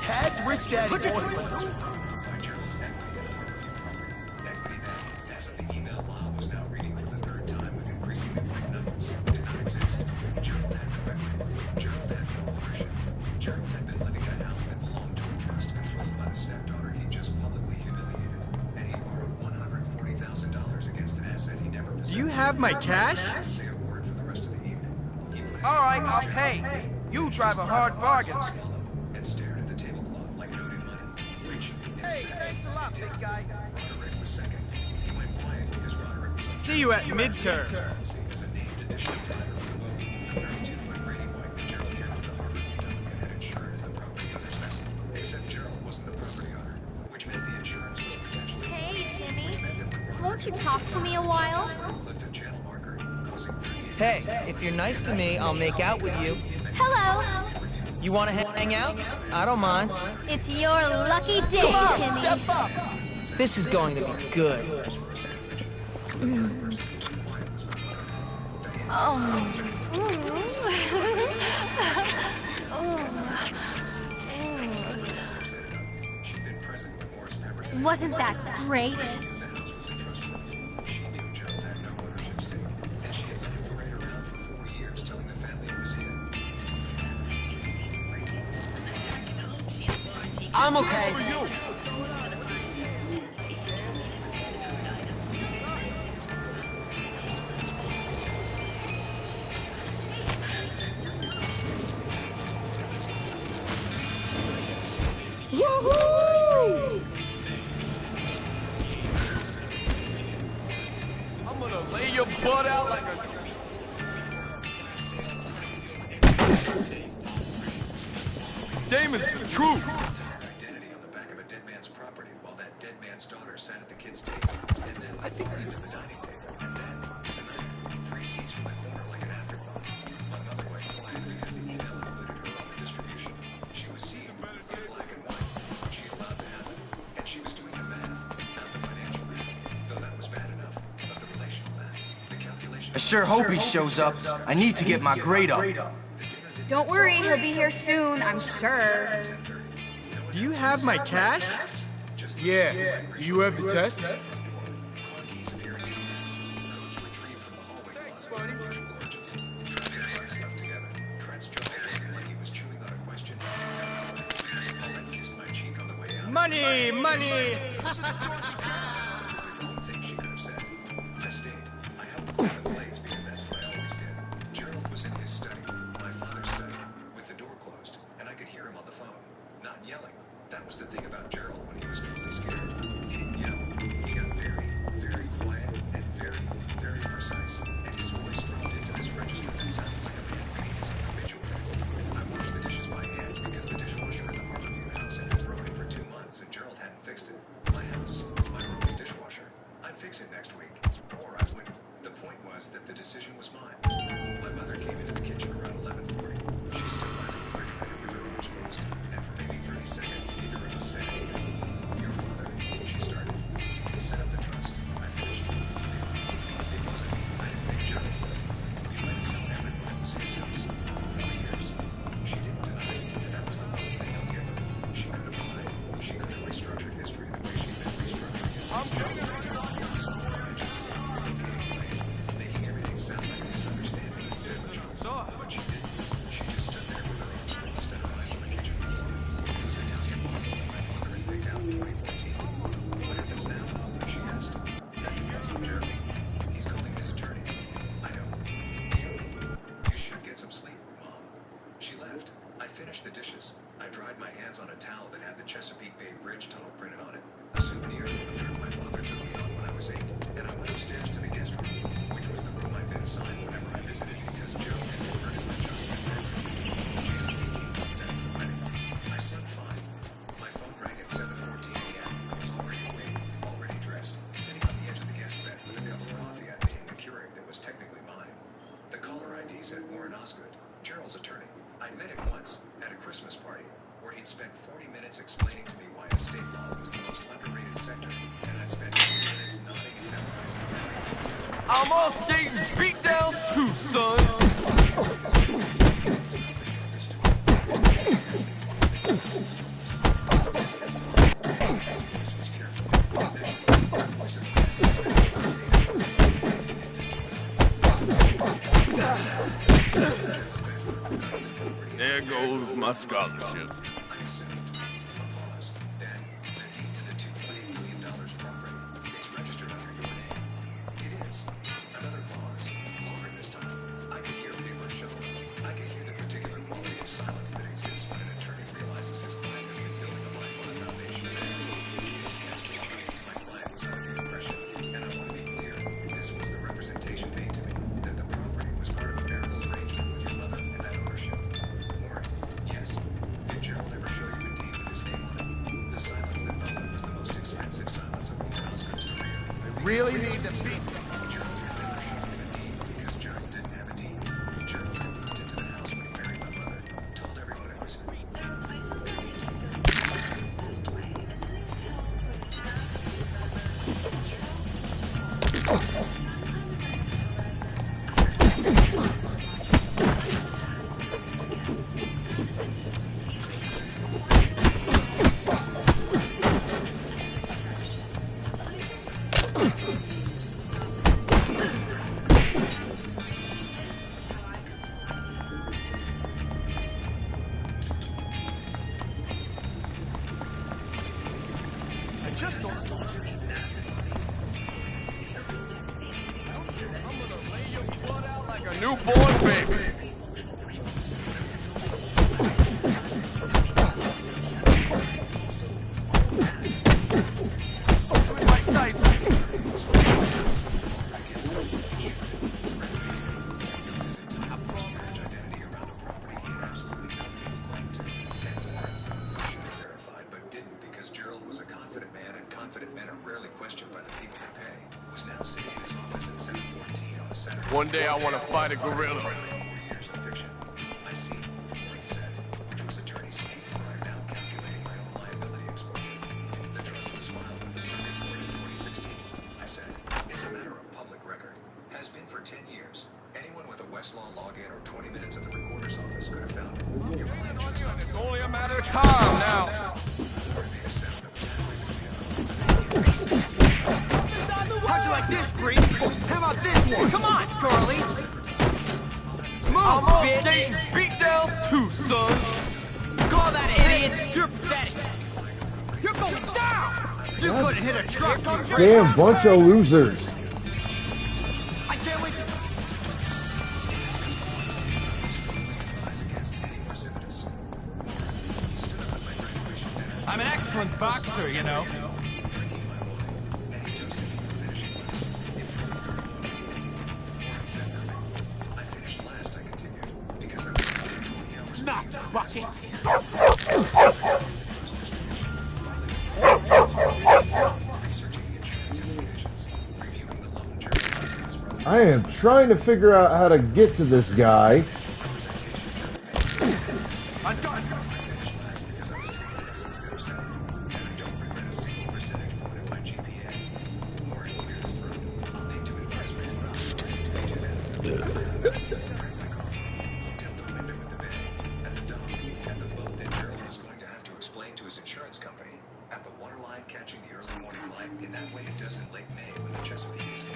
Dad's rich daddy. By Gerald's equity and hard-review property. Equity that, as of the email Lyle was now reading for the third time with increasingly white knuckles, did not exist. Gerald had no equity. Gerald had no ownership. Gerald had been living in a house that belonged to a trust controlled by the stepdaughter he just publicly humiliated. And he borrowed $140,000 against an asset he never possessed. Do you have my cash? Say a word for the rest of the evening. All right, I'll pay. You drive a hard bargain. And stared at the tablecloth like it owed him money, which, in a sense, Thanks a lot, big guy. Roderick was second. He went quiet because Roderick was See you at midterm. as a named additional driver for the boat, a 32-foot Grady White that Gerald kept at the Harborview dock and had insured as the property owner's vessel. Except Gerald wasn't the property owner, which meant the insurance was potentially... Hey, Jimmy. Won't you talk to me a while? clipped a channel marker, causing 38... Hey, if you're nice to me, I'll make out with you. Hello. You want to hang out? I don't mind. It's your lucky day, Come on, Jimmy. step up. This is going to be good. Wasn't that great? I'm okay. Woohoo! I'm gonna lay your butt out like a... Damon's the truth. Identity on the back of a dead man's property while that dead man's daughter sat at the kid's table, and then the far end of the dining table, and then, tonight, 3 seats from the corner like an afterthought. My mother went quiet because the email included her on the distribution. She was seeing in black and white what she allowed to happen, and she was doing the math, not the financial math, though that was bad enough, but the relational math, the calculation. I sure hope he shows up. I need to get my grade up. Don't worry, he'll be here soon, I'm sure. Do you have my cash? Yeah. Do you have the test? Money! Money! That was the thing about Gerald when he was truly scared. He didn't yell. He got very, very quiet and very, very precise. And his voice dropped into this register that sounded like a man reading his own obituary. I washed the dishes by hand because the dishwasher in the Harborview house had been broken for 2 months and Gerald hadn't fixed it. My house, my broken dishwasher. I'd fix it next week. Or I wouldn't. The point was that the decision was mine. My mother came into the kitchen around 11:40. She stood by the refrigerator with her arms crossed, and for maybe 30 seconds, neither of us said anything. Your father, she started. Set up the trust. I finished. It wasn't. I didn't think Gerald would. We let him tell everyone it was his house for 4 years. She didn't deny it. That was the one thing I'll give her. She could have lied. She could have restructured history the way she'd been restructuring his history. Making everything sound like a misunderstanding instead of a choice. But she didn't. She just stood there with her arms crossed and her eyes on the kitchen floor. It was a downhill model that my father had picked out in 2014. What happens now? She asked. That depends on Gerald. He's calling his attorney. I know. Naomi, you should get some sleep, Mom. She left. I finished the dishes. I dried my hands on a towel that had the Chesapeake Bay Bridge tunnel printed on it. A souvenir from a trip my father took me on when I was 8. And I went upstairs to the guest room, which was the room I'd been assigned whenever I visited because Gerald had converted my childhood bedroom. She had 18 months after the wedding. I slept fine. My phone rang at 7 I met him once at a Christmas party where he'd spent 40 minutes explaining to me why estate law was the most underrated sector, and I'd spent 40 minutes nodding and memorizing every detail. I'm all skating beat down too, son. There goes my scholarship. I assumed. A pause. Then, the deed to the $2.8 million property. It's registered under your name. It is. Another pause. Longer this time. I can hear paper shuffling. I can hear the particular quality of silence that exists when an attorney realizes his client has been building a life on a foundation. It's cast to me. My client was under the impression, and I want to be clear, this was the representation made to me, that the property was part of a marital arrangement with your mother and that ownership. Warren, yes. Did Gerald ever show you a deed with his name on it? The silence that followed was the most expensive silence of Warren Osgood's career. I really need to beat. Gerald had never shown him a deed because Gerald didn't have a deed. Gerald had moved into the house when he married my mother. Told everyone it was free. There are places that make you feel safe in the best way, as in these hills where the sky is blue and the trail is warm. The sun climbing over the horizon. It's just I just don't. I'm gonna lay your blood out like a newborn baby. My sights. Verified, but didn't because Gerald was a confident man, and confident men are rarely questioned by the people they pay. Was now sitting in his office at 7:14 on a Saturday. One day I want to fight a gorilla. 4 years of fiction. I see, Warren said, which was attorney speak, for I'm now calculating my own liability exposure. The trust was filed with the circuit court in 2016. I said, it's a matter of public record. Has been for 10 years. Anyone with a Westlaw login or 20 minutes at the recorder's office could have found it. Your client chose not to. It's only a matter of time now. How'd you like this, Bree? How about this one? Come on, Carly. Move, I'm all bitch. skating beat down too, son. Call that idiot. You're pathetic. You're going down. You couldn't hit a truck. you Damn bunch of losers. I can't wait to... I'm an excellent boxer, you know. Not bucket. I am trying to figure out how to get to this guy.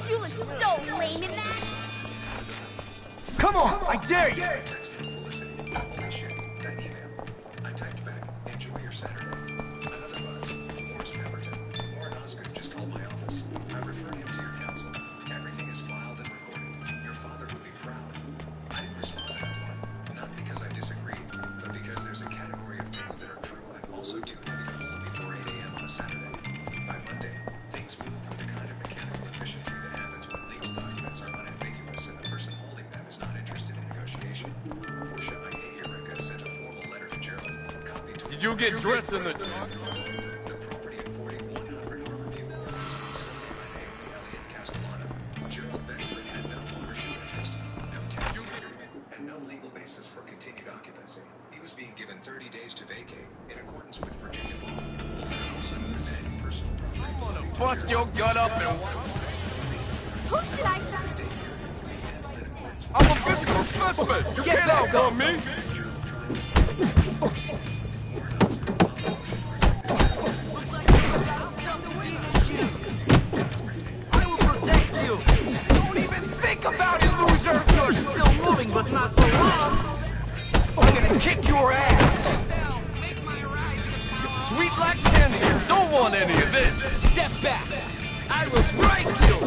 You look so lame in that. Come on, I dare you. Text from Felicity. Holy shit, that email. I typed back, enjoy your Saturday. Another buzz. Morris Pemberton. Warren Osgood just called my office. I referred him to your counsel. Everything is filed and recorded. Your father would be proud. I didn't respond to that one. Not because I disagreed, but because there's a category of things that are true and also too heavy to hold before 8 a.m. on a Saturday. By Monday, things moved with the kind of mechanical efficiency that happens when legal documents are unambiguous and the person holding them is not interested in negotiation. Portia I.A. Eureka sent a formal letter to Gerald, copied to... Did you get dressed in the... The property at 4100 Harborview Court was leased solely by name Elliot Castellano. Gerald Bedford had no ownership interest, no tenancy agreement, and no legal basis for continued occupancy. bust your gut up and... Who should I... I'm a physical specimen! You can't outrun me! I will protect you! Don't even think about it, loser! You're still moving, but not so long! I'm gonna kick your ass! Sweet like candy, you don't want any of this! Step back! I will strike you!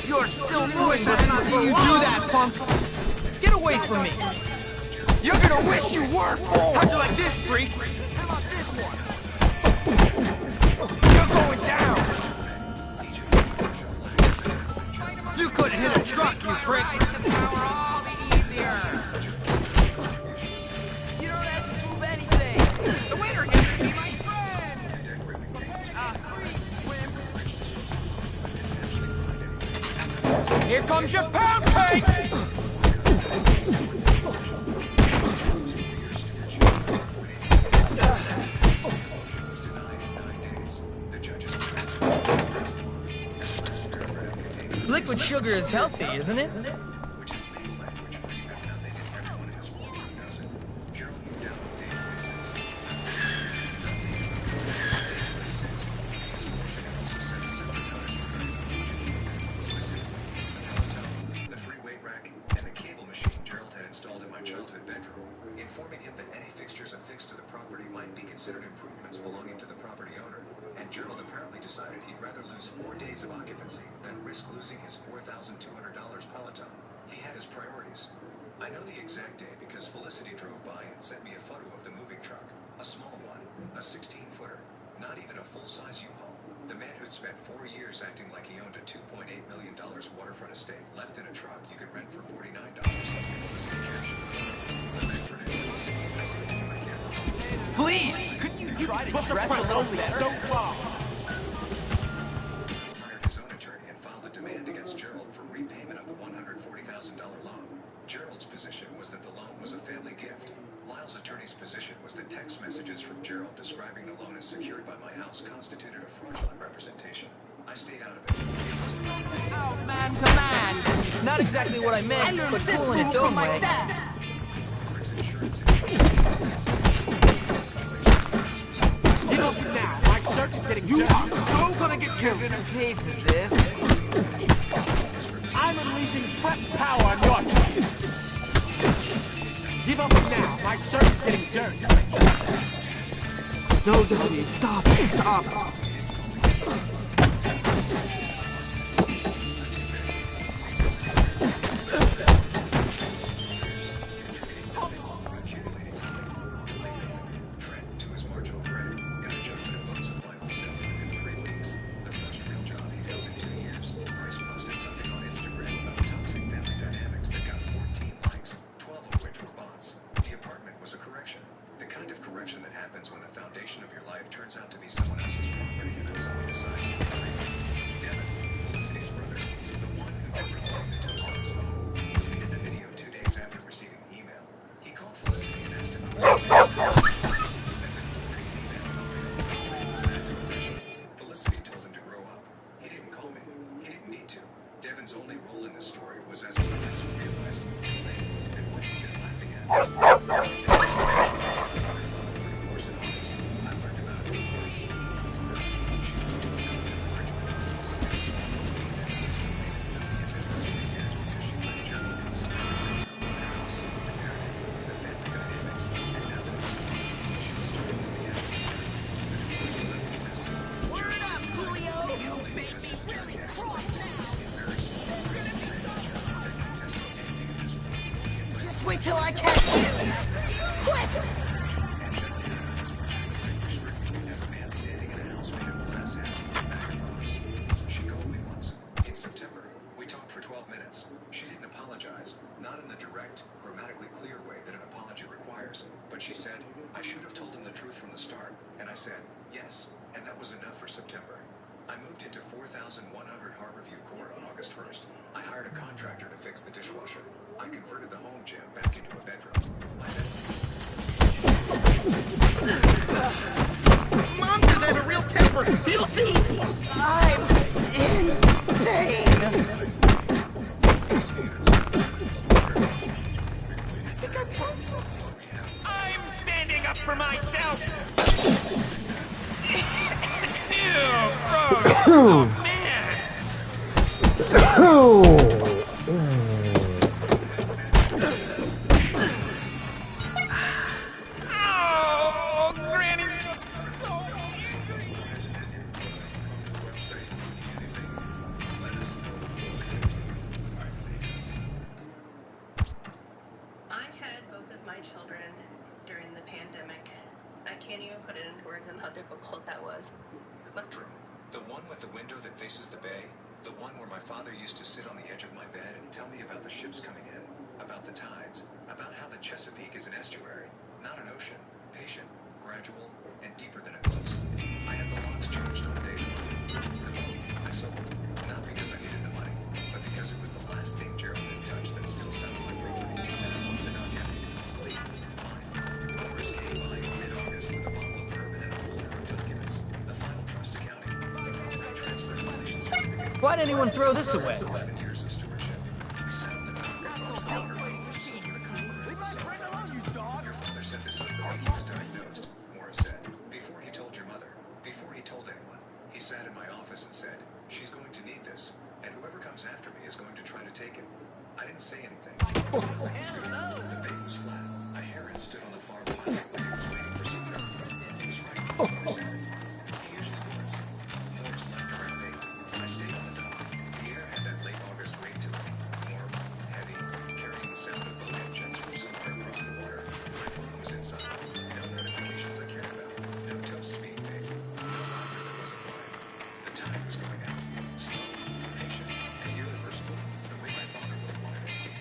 You're still moving, but not so long! You do that, punk! Get away from me! You're gonna wish you weren't born! How'd you like this, freak? How about this one? You're going down! You couldn't hit a truck, you prick! You don't have to move anything! The winner gets to be my friend! Here comes your pound cake! Liquid sugar is healthy, isn't it? The free weight rack, and the cable machine Gerald had installed in my childhood bedroom, informing him that any fixtures affixed to the property might be considered improvements belonging to the property owner. And Gerald apparently decided he'd rather lose 4 days of occupancy than risk losing his $4,200 Peloton. He had his priorities. I know the exact day because Felicity drove by and sent me a photo of the moving truck. A small one, a 16-footer, not even a full-size U-Haul. The man who'd spent 4 years acting like he owned a $2.8 million waterfront estate left in a truck you could rent for $49. Felicity captured the photo. Please! Couldn't you try to dress a little better? So far. Hired his own attorney and filed a demand against Gerald for repayment of the $140,000 loan. Gerald's position was that the loan was a family gift. Lyle's attorney's position was that text messages from Gerald describing the loan as secured by my house constituted a fraudulent representation. I stayed out of it. Oh, man to man! Not exactly what I meant, but cool in its own way. Get up now! My shirt is getting dirty! You are so gonna get killed! You're gonna pay for this. I'm unleashing prep power on your chest! Give up now! My shirt is getting dirty! No, Daddy, stop! Stop! Felicity told him to grow up. He didn't call me. He didn't need to. Devin's only role in this story was as a witness who realized too late that what he'd been laughing at. I learned about it from Maurice. She moved to another encouragement. Something she told me that nothing had been those 3 years because she let Gerald consider the house, the narrative, the family dynamics, and now that it was gone, she was turning from the actual truth. The divorce was uncontested. Word up, Julio! You make me really cross now! Just wait till I catch you! Quick! As a man standing in a house made of glass half a bag of rocks. She called me once, in September. We talked for 12 minutes. She didn't apologize, not in the direct, grammatically clear way that an apology requires, but she said, I should have told him the truth from the start. And I said, yes, and that was enough for September. I I moved into 4100 Harborview Court on August 1st. I hired a contractor to fix the dishwasher. I converted the home gym back into a bedroom. Mom doesn't have a real temper. Feel me? I'm in pain. I'm standing up for myself. Ew, gross. Oh, man. Oh, Granny's so I've had both of my children during the pandemic. I can't even put it into words on how difficult that was. But The one with the window that faces the bay? The one where my father used to sit on the edge of my bed and tell me about the ships coming in, about the tides, about how the Chesapeake is an estuary, not an ocean, patient, gradual, and deeper than it looks. I had the locks changed on day one. The boat I sold, not because I needed the money, but because it was the last thing Gerald had touched that still sounded like property, and I wanted it unempty, clean, mine. Morris came by in mid-August with a bottle of bourbon and a folder of documents, the final trust accounting, the property transfer completion certificate. Why'd anyone throw this away? 11 years of stewardship. We sat on the dock across the water over silver to copper as the sun fell. Your father set this up the week he was diagnosed, Morris said. Before he told your mother, before he told anyone, he sat in my office and said, she's going to need this, and whoever comes after me is going to try to take it. I didn't say anything. The bay was flat. A heron stood on the far pilot when he was waiting for something. He was right, Morris said. He usually was. Morris left around 8. I stayed on the dock. The air had that late August weight to it. Warm, heavy, carrying the sound of boat engines from somewhere across the water. My phone was inside. No notifications I cared about. No toast speed, baby. No laundry that wasn't mine. The tide was going out. Slow, patient, and irreversible. The way my father would have wanted it.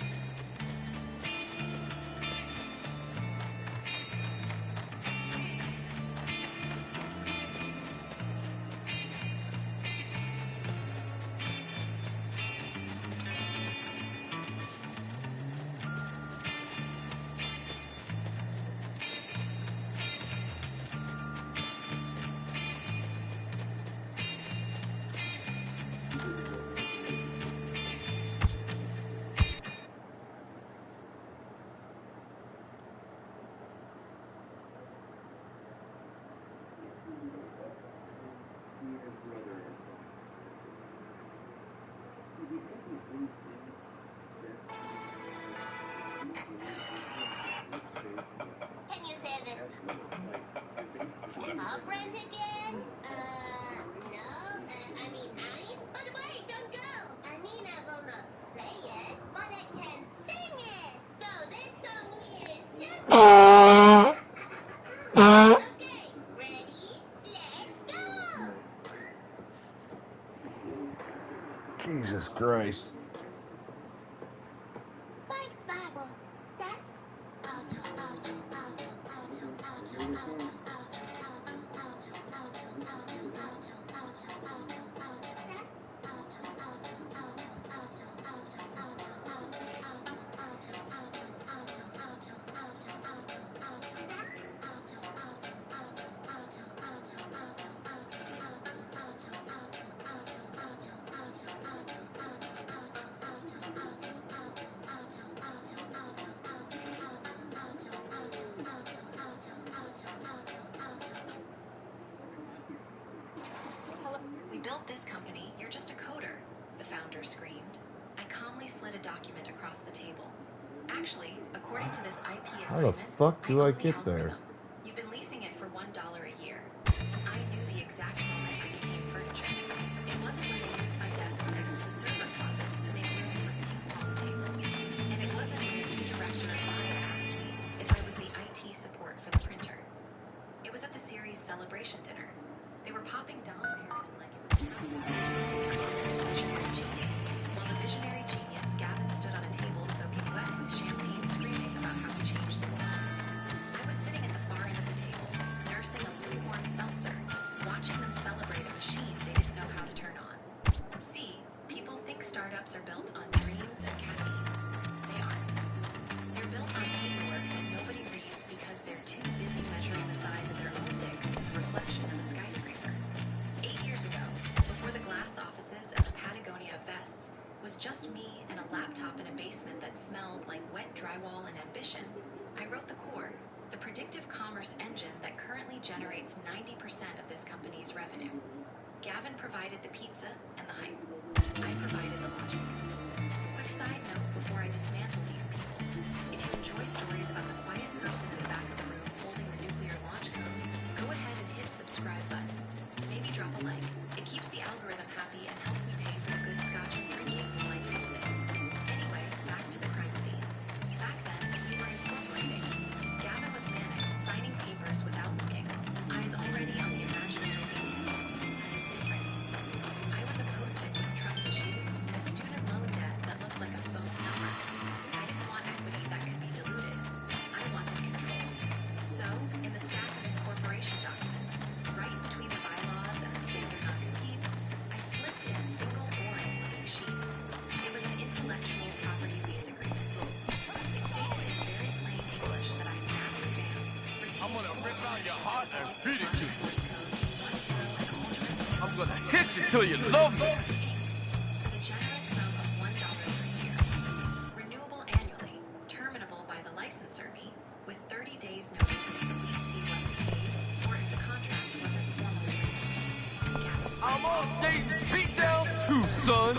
Can you say this? Up rent again? No. I mean nice. By the way, don't go. I mean I will not play it, but I can sing it. So this song here is just... Okay, ready? Let's go! Jesus Christ. Volkswagen. Das Auto, Auto, Auto, Auto, Auto, Auto, Auto, Auto, Auto, Auto, Auto, Auto, Auto, Auto, das Auto, Auto, Auto, Auto, Auto, Auto, Auto, Auto, Auto, Auto, Auto, Auto, Auto, Auto, Auto, das Auto, Auto, Auto, Auto, Auto, Auto, Auto, Auto, Auto, we built this company. You're just a coder, the founder screamed. I calmly slid a document across the table. Actually, according to this IP How the assignment, fuck do I own the get there? algorithm. You've been leasing it for $1 a year. I knew the exact moment I became furniture. It wasn't when I moved my desk next to the server closet to make room for people on the table. And it wasn't when the new director of Maya asked me if I was the IT support for the printer. It was at the series celebration dinner. They were popping Dom Perrin like it was genius, while the visionary genius Gavin stood on a table soaking wet with champagne screaming about how he changed the world. I was sitting at the far end of the table, nursing a lukewarm seltzer, watching them celebrate a machine they didn't know how to drywall, and ambition, I wrote the core, the predictive commerce engine that currently generates 90% of this company's revenue. Gavin provided the pizza and the hype. I provided the logic. Quick side note before I dismantle these people. If you enjoy stories about the quiet person in the back of the room holding the nuclear launch codes, go ahead and hit subscribe button. Maybe drop a like. It keeps the algorithm happy and helps me pay for the good scotch I'm drinking while I type this. Anyway, back to the crime scene. Back then, we were incorporating. Gavin was manic, signing papers without looking. Eyes already on the imaginary beans. I was different. I was a post-it with trust issues and a student loan debt that looked like a phone number. I didn't want equity that could be diluted. I wanted control. So, in the stack of incorporation documents, right between the bylaws and the standard non-competes, I slipped in a single boring-looking sheet. It was an intellectual property lease agreement. It stated in very plain English that I mapped dance. I'm gonna rip out your heart and feed it to you. I'm gonna hit you till you love me. The generous sum of $1 per year. Renewable annually, terminable by the licensor me, with 30 days notice if the lease fee wasn't paid, or if the contract wasn't formally written. I'm on Dayton's beatdown too, son.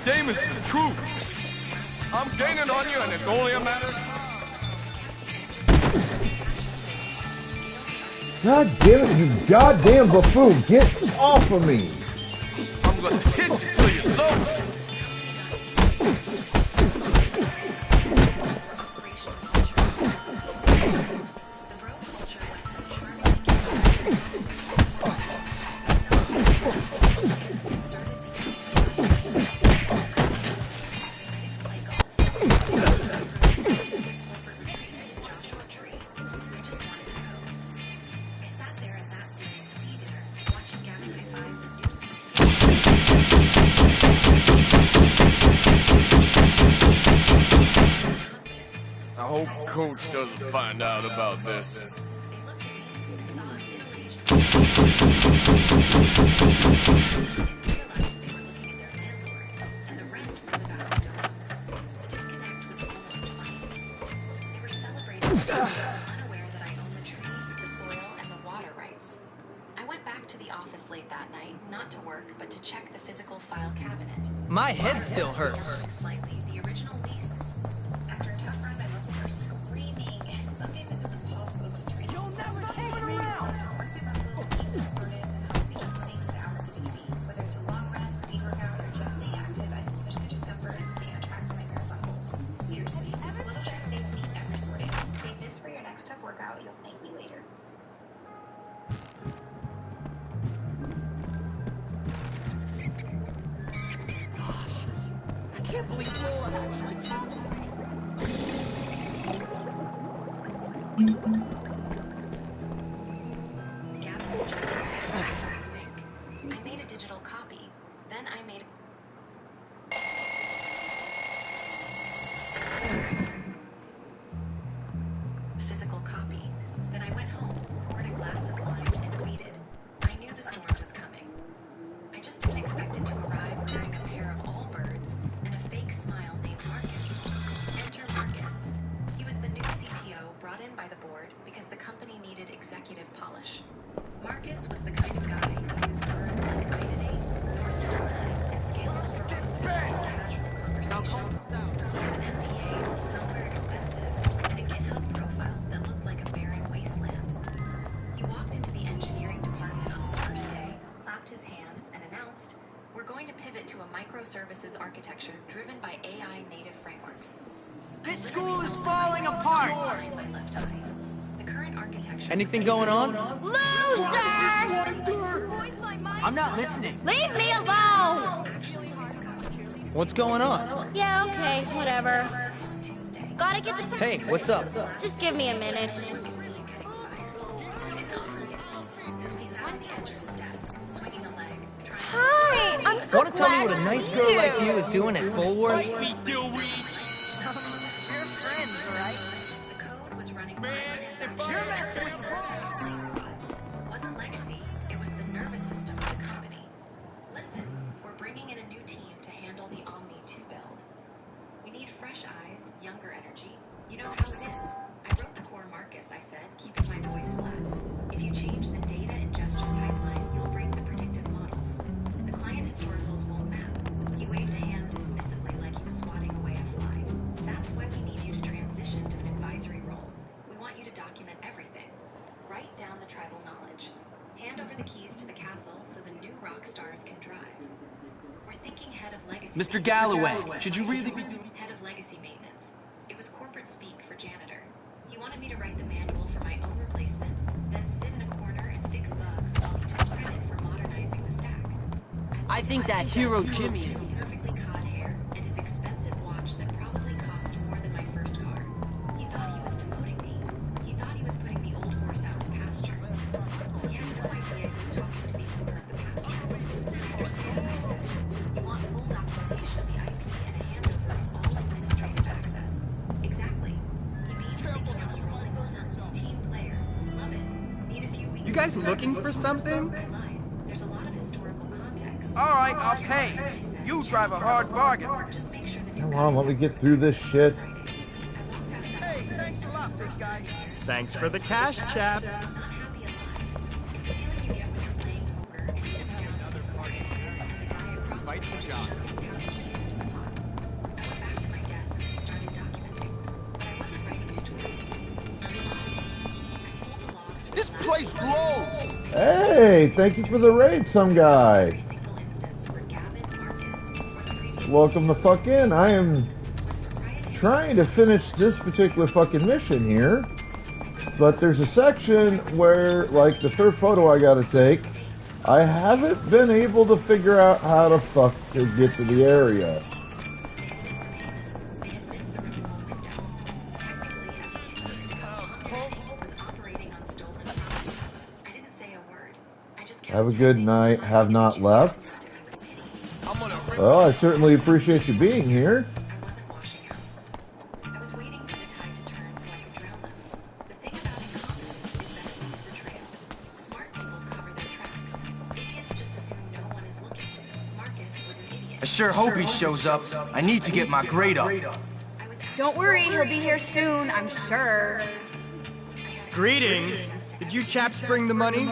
Damon's the truth. I'm gaining on you, and it's only a matter of time. God damn it, you goddamn buffoon! Get off of me! I'm gonna hit you till you love me. I sat there at that Series C dinner, watching Gavin high-five the new I hope Coach doesn't find out about this. unaware that I own the tree, the soil, and the water rights. I went back to the office late that night, not to work, but to check the physical file cabinet. My head still hurts. Slightly, the original lease. After a tough run, my muscles are screaming. Some days it was impossible to treat. You'll never keep it around! Horseback muscles, easy to soreness, and helps me keep running without skipping a beat. Whether it's a long run, speed workout, or just staying active, I can push through discomfort and stay on track for my marathon goals. Seriously, this little trick saves me every sort of. Save this for your next tough workout. You'll thank me later. I can't believe Lola actually found Gavin's journal I made a digital copy. Then I made a physical copy. Then I went home, poured a glass of wine, and waited. I knew the storm was coming. I just didn't expect it to arrive wearing a pair of all birds and a fake smile named Marcus. Enter Marcus. He was the new CTO brought in by the board because the company needed executive polish. Marcus was the kind of guy who used words like Ididate, North Star, and scalable purpose in a casual conversation. He had an MBA from somewhere expensive and a GitHub profile that looked like a barren wasteland. He walked into the engineering department on his first day, clapped his hands, and announced, "We're going to pivot to a microservices architecture driven by AI native frameworks." This school is falling apart! My left eye. The current architecture. Anything going on? Loser! I'm not listening. Leave me alone! What's going on? Yeah, okay, whatever. Gotta get to... Hey, what's up? Just give me a minute. Hi, I'm so Want to tell me glad what a nice to girl meet like you is doing at Bulwark? I said, keeping my voice flat. If you change the data ingestion pipeline, you'll break the predictive models. The client historicals won't map. He waved a hand dismissively like he was swatting away a fly. That's why we need you to transition to an advisory role. We want you to document everything. Write down the tribal knowledge. Hand over the keys to the castle so the new rock stars can drive. We're thinking head of legacy. Mr. Galloway, should you really be Head of legacy maintenance. It was corporate speak for janitor. He wanted me to write the manual for my own replacement, then sit in a corner and fix bugs while he took credit for modernizing the stack. I think that hero Jimmy is... Perfectly caught hair and his expensive watch that probably cost more than my first car. He thought he was demoting me. He thought he was putting the old horse out to pasture. He had no idea he was talking to the owner of the pasture. I understand, I said. You want full documentation of the IP and a handover of all administrative access. Exactly. He beamed, thinking I was rolling over. Team player. Love it. Need a few weeks. You guys looking for something? I lied. There's a lot of historical context. Alright, I'll pay. You drive a hard bargain. Just make sure the Come on, let me get through this shit. Hey, thanks a lot, big guy. Thanks for the cash, chap. Fight the job. This place blows! Hey, thank you for the raid, some guy. Welcome the fuck in. I am trying to finish this particular fucking mission here, but there's a section where, like, the third photo I gotta take, I haven't been able to figure out how the fuck to get to the area. Have a good night. Have not left. Well, I certainly appreciate you being here. I sure hope he shows up. I need to get my grade up. Don't worry, he'll be here soon, I'm sure. Greetings. Did you chaps bring the money?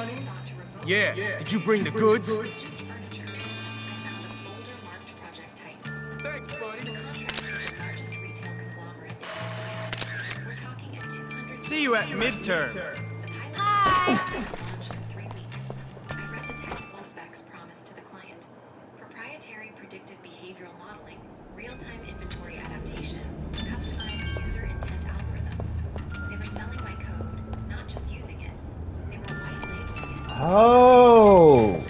Yeah, did you bring the goods? Thanks, buddy. See you at midterms. Hi! Proprietary predictive behavioral modeling, real-time inventory adaptation, customized user intent algorithms. They were selling my code, not just using it. They were white labeling it. Oh,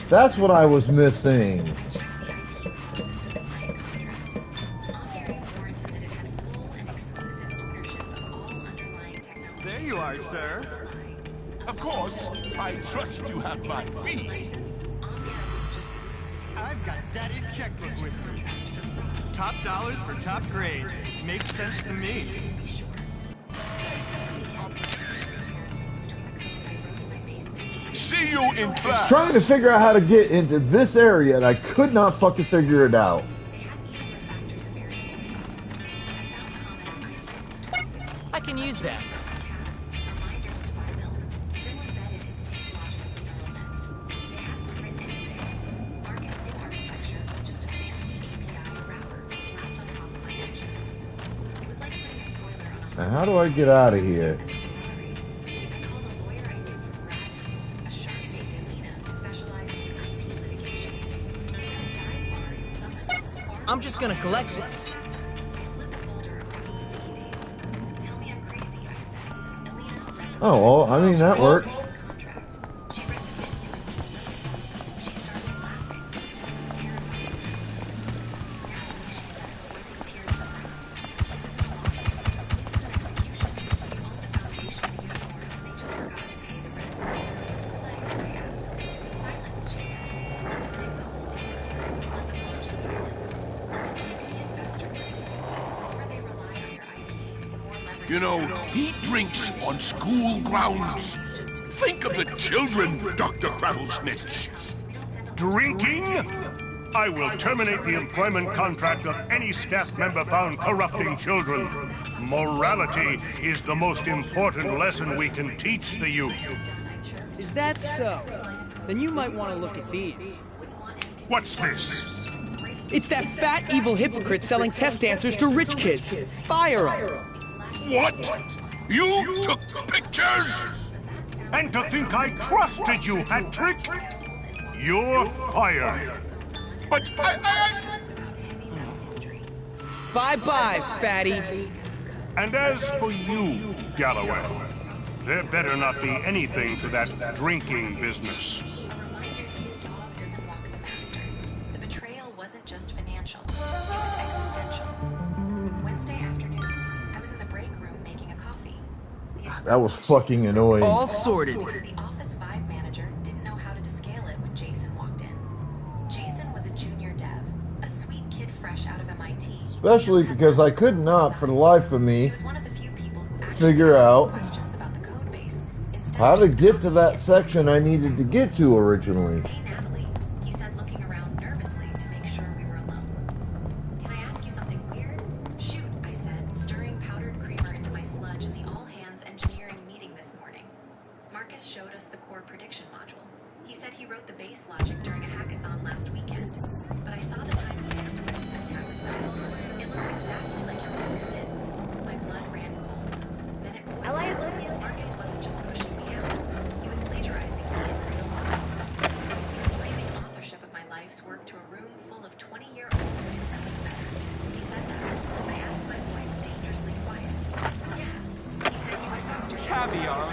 that's what I was missing. There you are, sir. Of course, I trust you have my fee. I've got Daddy's checkbook with me. Top dollars for top grades. Makes sense to me. See you in class. Trying to figure out how to get into this area, and I could not fucking figure it out. I can use that. Now, how do I get out of here? I'm just gonna collect this. Oh, well, I mean, that worked. You know, he drinks on school grounds. Think of the children, Dr. Rattlesnitch. Drinking? I will terminate the employment contract of any staff member found corrupting children. Morality is the most important lesson we can teach the youth. Is that so? Then you might want to look at these. What's this? It's that fat, evil hypocrite selling test answers to rich kids. Fire him! What? You took pictures? And to think I trusted you, Hat-Trick? You're fired. But Bye-bye, fatty. And as for you, Galloway, there better not be anything to that drinking business. The betrayal wasn't just financial, it was existential. Wednesday afternoon, I was in the break room making a coffee. That was fucking annoying. All sorted. The Office Vibe manager didn't know how to descale it when Jason walked in. Jason was a junior dev, a sweet kid fresh out of MIT. Especially because I could not, for the life of me, figure out how to get to that section I needed to get to originally. He said, looking around nervously to make sure we were alone. Can I ask you something weird? Shoot, I said, stirring powdered creamer into my sludge in the all-hands engineering meeting this morning. Marcus showed us the core prediction module. He said he wrote the base logic during a hackathon last weekend, but I saw the timestamps and syntax style. It looks exactly like your own is. My blood ran cold. Then it boiled. Marcus wasn't just pushing me out. He was plagiarizing me in real time. He was claiming authorship of my life's work to a room full of 20-year-olds who knew nothing better. He said that. I asked my voice dangerously quiet. Yeah. He said you were Dr. Caviar.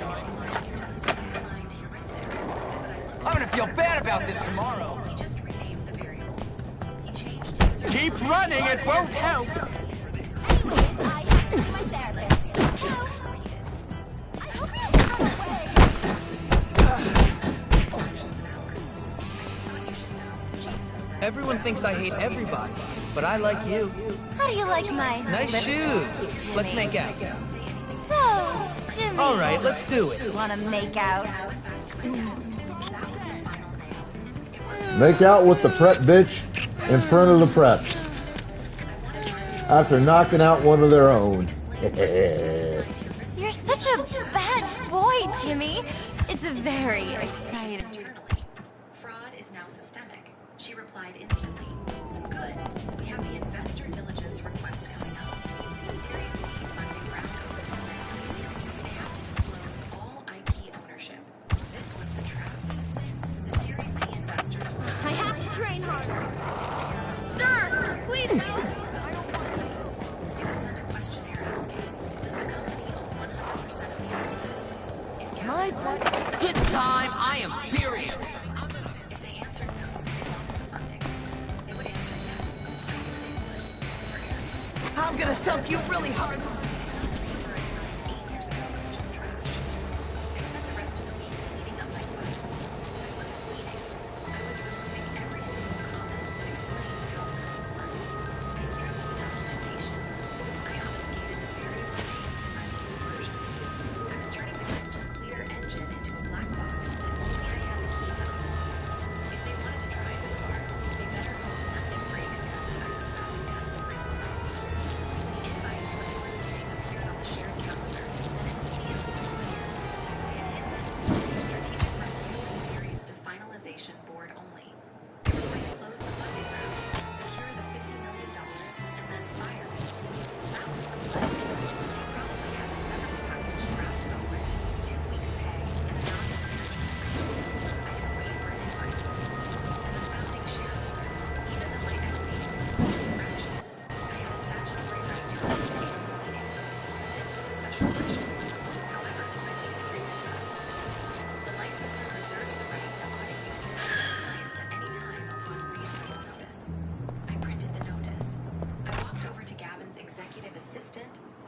I'm gonna feel bad about this tomorrow. He just renamed the variables. He changed user. Keep running, it won't help. Everyone thinks I hate everybody, but I like you. How do you like my... Nice shoes. Let's make out. Oh, Jimmy. All right, let's do it. Want to make out? Make out with the prep bitch in front of the preps. After knocking out one of their own. You're such a bad boy, Jimmy. It's very exciting. Fraud is now systemic. She replied instantly. Good. We have the investor diligence request coming up. The Series D funding round opens next week. They have to disclose all IP ownership. This was the trap. The Series D investors were... I have to train hard. Sir, please help. They will send a questionnaire asking, does the company own 100% of the IP? If My butt. Good time. I am serious. If they answered no, they lost the funding. They would answer yes. I'm gonna thump you really hard.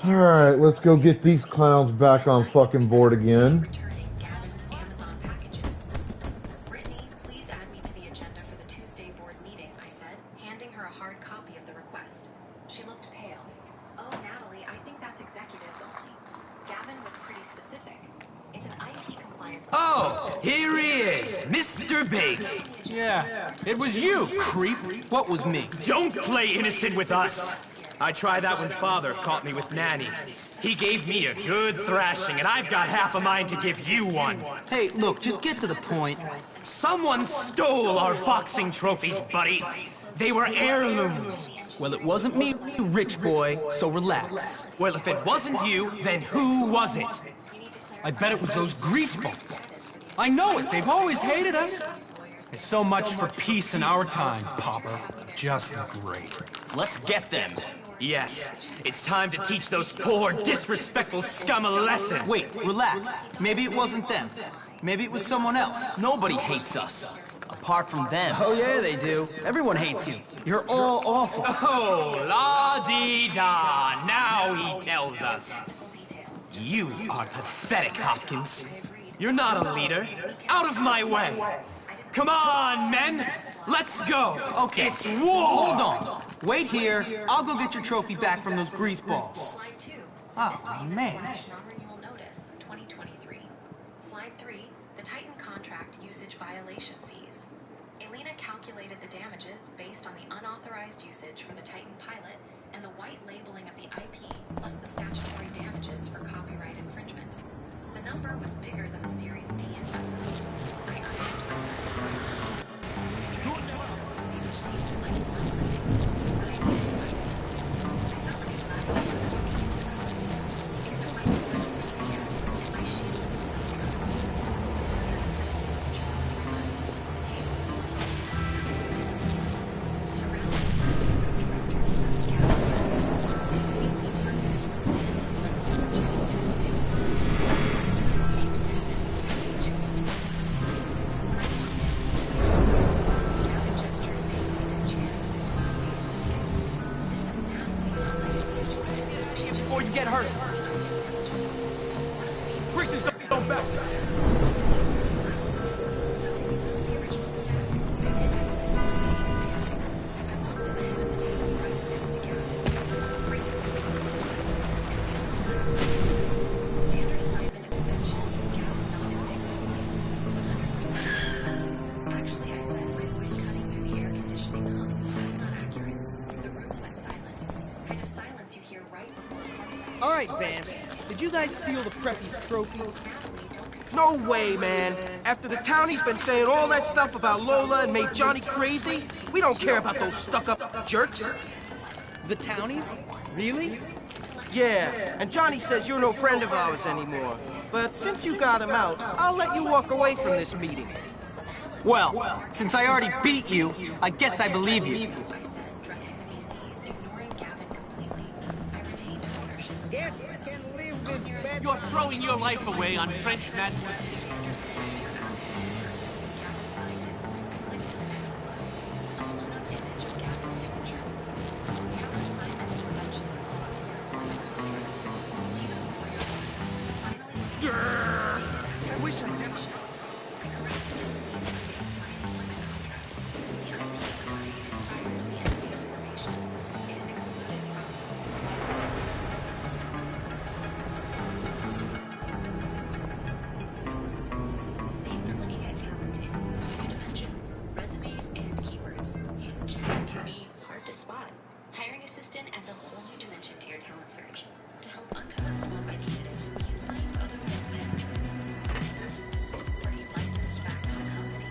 Alright, let's go get these clowns back on fucking board again. Brittany, please add me to the agenda for the Tuesday board meeting, I said, handing her a hard copy of the request. She looked pale. Oh, Natalie, I think that's executives only. Gavin was pretty specific. It's an IP compliance. Oh, here he is, Mr. Big. Yeah, it was you, creep. What was me? Don't play innocent with us. I tried that when Father caught me with Nanny. He gave me a good thrashing, and I've got half a mind to give you one. Hey, look, just get to the point. Someone stole our boxing trophies, buddy. They were heirlooms. Well, it wasn't me, you rich boy, so relax. Well, if it wasn't you, then who was it? I bet it was those greaseballs. I know it, they've always hated us. There's so much for peace in our time, Popper. Just great. Let's get them. Yes, it's time to teach those poor, disrespectful scum a lesson. Wait, relax. Maybe it wasn't them. Maybe it was someone else. Nobody hates us, apart from them. Oh yeah, they do. Everyone hates you. You're all awful. Oh, la-dee-da. Now he tells us. You are pathetic, Hopkins. You're not a leader. Out of my way. Come on, men. Let's go. Okay. It's war. Hold on. Wait here. I'll go get your trophy back from those greaseballs. Oh, man. Non-renewal notice, 2023. Slide 3, the Titan contract usage violation fees. Elena calculated the damages based on the unauthorized usage for the Titan pilot and the white labeling of the IP plus the statutory damages for copyright infringement. The number was bigger than the Series D investment. I Before you get hurt. Christians don't back. Actually, I said my voice cutting through the air conditioning hum. That's not accurate. The room went silent. Kind of silence you hear right before a car wreck. All right, Vance. Did you guys steal the Preppies' trophies? No way, man. After the townie's been saying all that stuff about Lola and made Johnny crazy, we don't care about those stuck-up jerks. The Townies? Really? Yeah, and Johnny says you're no friend of ours anymore. But since you got him out, I'll let you walk away from this meeting. Well, since I already beat you, I guess I believe you. You're throwing your life away on French madness. I wish I never... Hiring Assistant adds a whole new dimension to your talent search to help uncover qualified candidates you find otherwise missed. Already licensed back to the company.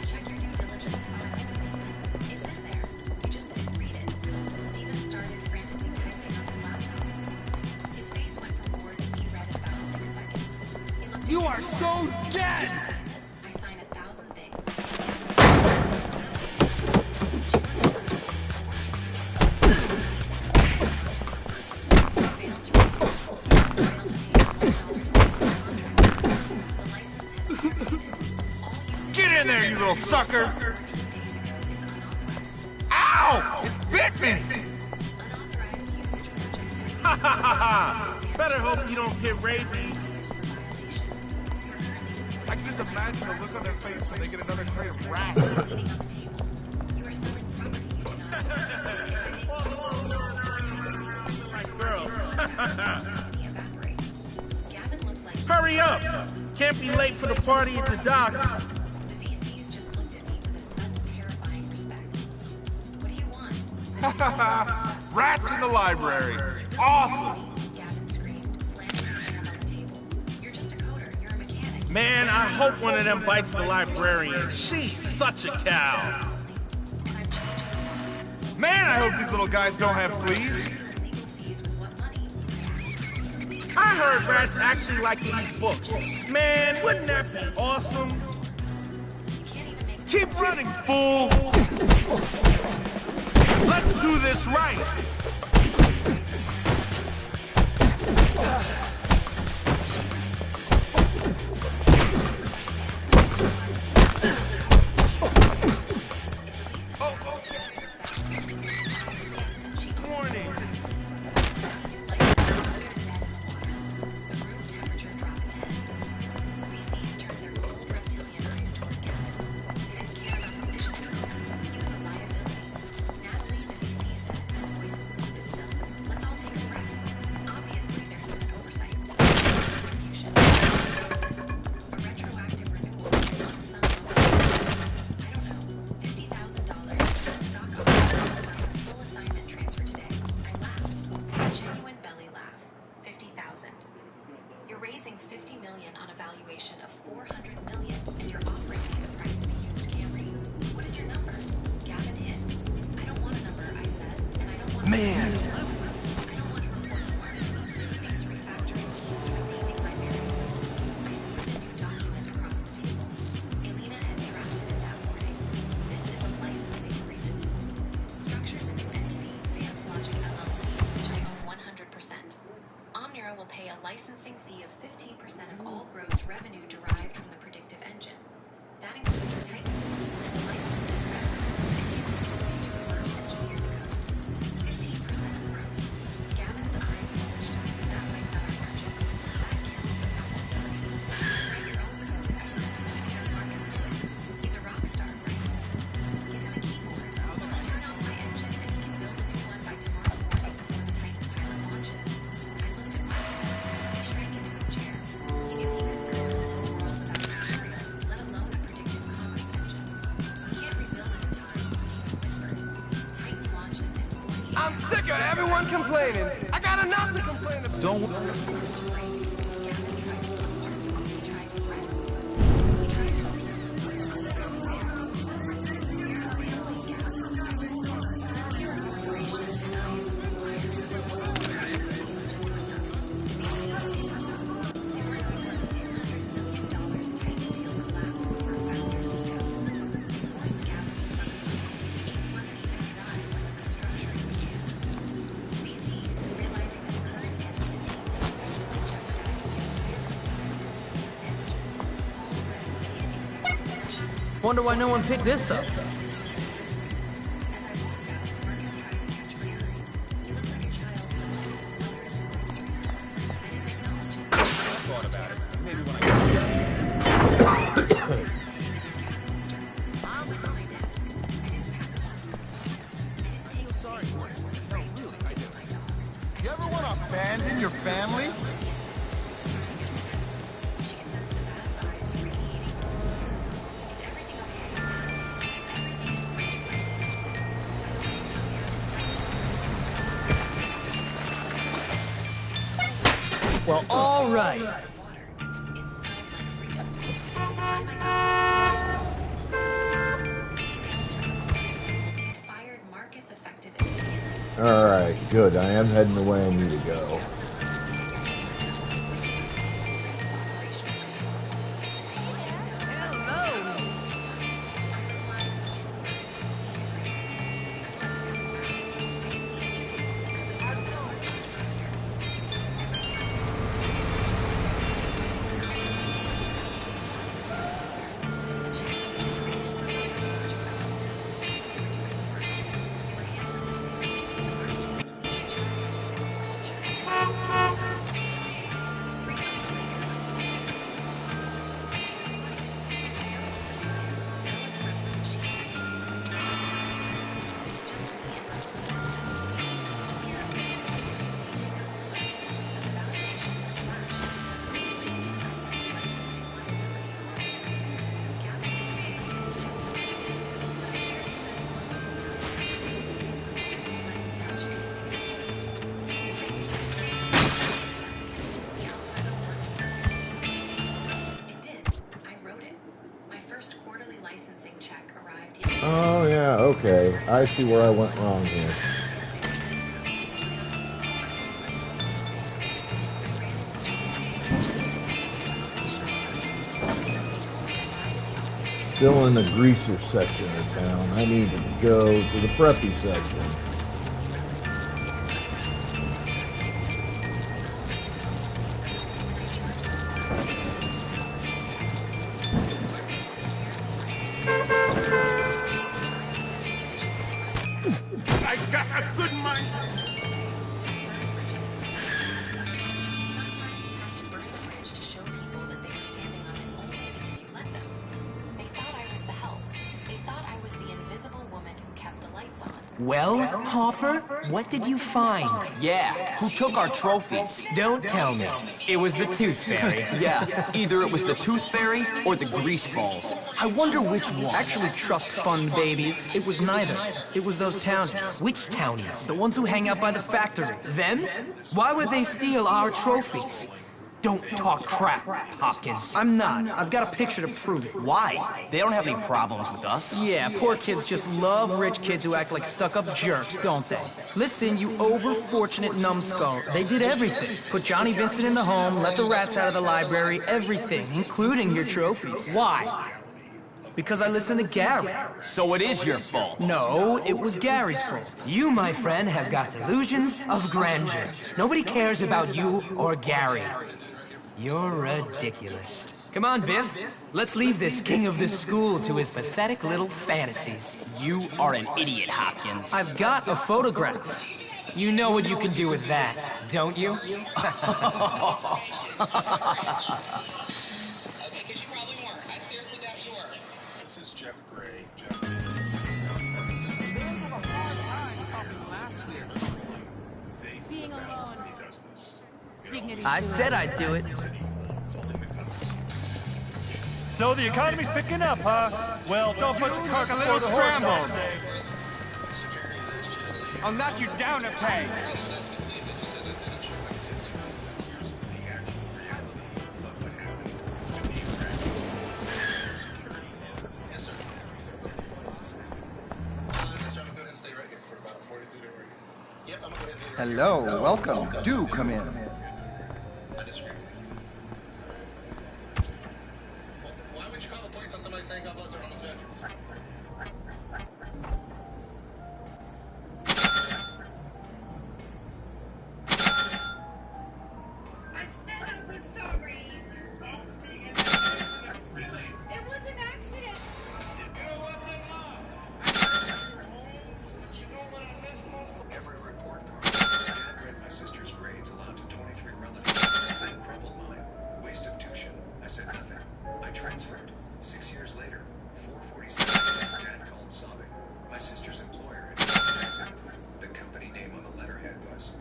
Check your due diligence file on Steven. It's in there. You just didn't read it. Steven started frantically typing on his laptop. His face went from bored to reread in about 6 seconds. He looked You are so dead! I sign 1,000 things. Get in there, you little sucker! Ow! It bit me! Ha ha ha ha! Better hope you don't get rabies. I can just imagine the look on their face when they get another crate of rats. Like girls. Hurry up! Can't be late for the party at the docks. Rats in the library. Awesome. Man, I hope one of them bites the librarian. She's such a cow. Man, I hope these little guys don't have fleas. I heard rats actually like to eat books. Man, wouldn't that be awesome? Keep running, fool! Let's do this right. Man. Omnira will pay a licensing fee of 15% of all gross revenue derived from the predictive engine. That includes Titan and the licenses revenue to reverse engineer the code. 15% of gross. Gavin's eyes flashed. That wipes out our margin. That kills the probability. Write your own code, I said. Here's Marcus do it. He's a rock star, right? Give him a keyboard. Turn off my engine and he can build a new one by tomorrow morning before the Titan pilot launches. I looked at Marcus. He shrank into his chair. He knew he couldn't go to the whole world without a tutorial, let alone a predictive commerce engine. We can't rebuild it in time, Steve whispered. Titan launches in 48 I'm sick of everyone complaining. I got enough to complain about. Don't. Wonder why no one picked this up. You ever want to abandon your family? Well, all right. Alright, good. I am heading the way I need to go. Okay, I see where I went wrong here. Still in the greaser section of town. I need to go to the preppy section. I got a good mind. Sometimes you have to burn the bridge to show people that they are standing on it only because you let them. They thought I was the help. They thought I was the invisible woman who kept the lights on. Well, Hopper, what did you find? Yeah, who took our trophies? Don't tell me. It was the Tooth Fairy. Yeah, either it was the Tooth Fairy or the Grease Balls. I wonder which one. Actually, trust fund babies. It was neither. It was those townies. Which townies? The ones who hang out by the factory. Them? Why would they steal our trophies? Don't talk crap, Hopkins. I'm not. I've got a picture to prove it. Why? They don't have any problems with us. Yeah, poor kids just love rich kids who act like stuck-up jerks, don't they? Listen, you over-fortunate numbskull. They did everything. Put Johnny Vincent in the home, let the rats out of the library, everything, including your trophies. Why? Because I listened to Gary. So it is your fault. No, it was Gary's fault. You, my friend, have got delusions of grandeur. Nobody cares about you or Gary. You're ridiculous. Come on, Biff. Let's leave this king of this school to his pathetic little fantasies. You are an idiot, Hopkins. I've got a photograph. You know what you can do with that, don't you? Okay, because you probably weren't. I seriously doubt you were. This is Jeff Gray. Being alone. Dignity. I said I'd do it. So the economy's picking up, huh? Well, don't put the cart before the horse, I say. I'll knock you down a peg. Hello, welcome. Do come in. Why would you call the police on somebody saying God bless their homosexuals? I said I was sorry. It was an accident. Every report card. Dad read my sister's grades, allowed to 23 relatives, then crumpled mine. Waste of tuition. I said nothing. I transferred. 6 years later, 4:47 a.m., Dad called sobbing. My sister's employer had contacted him. The company name on the letterhead was.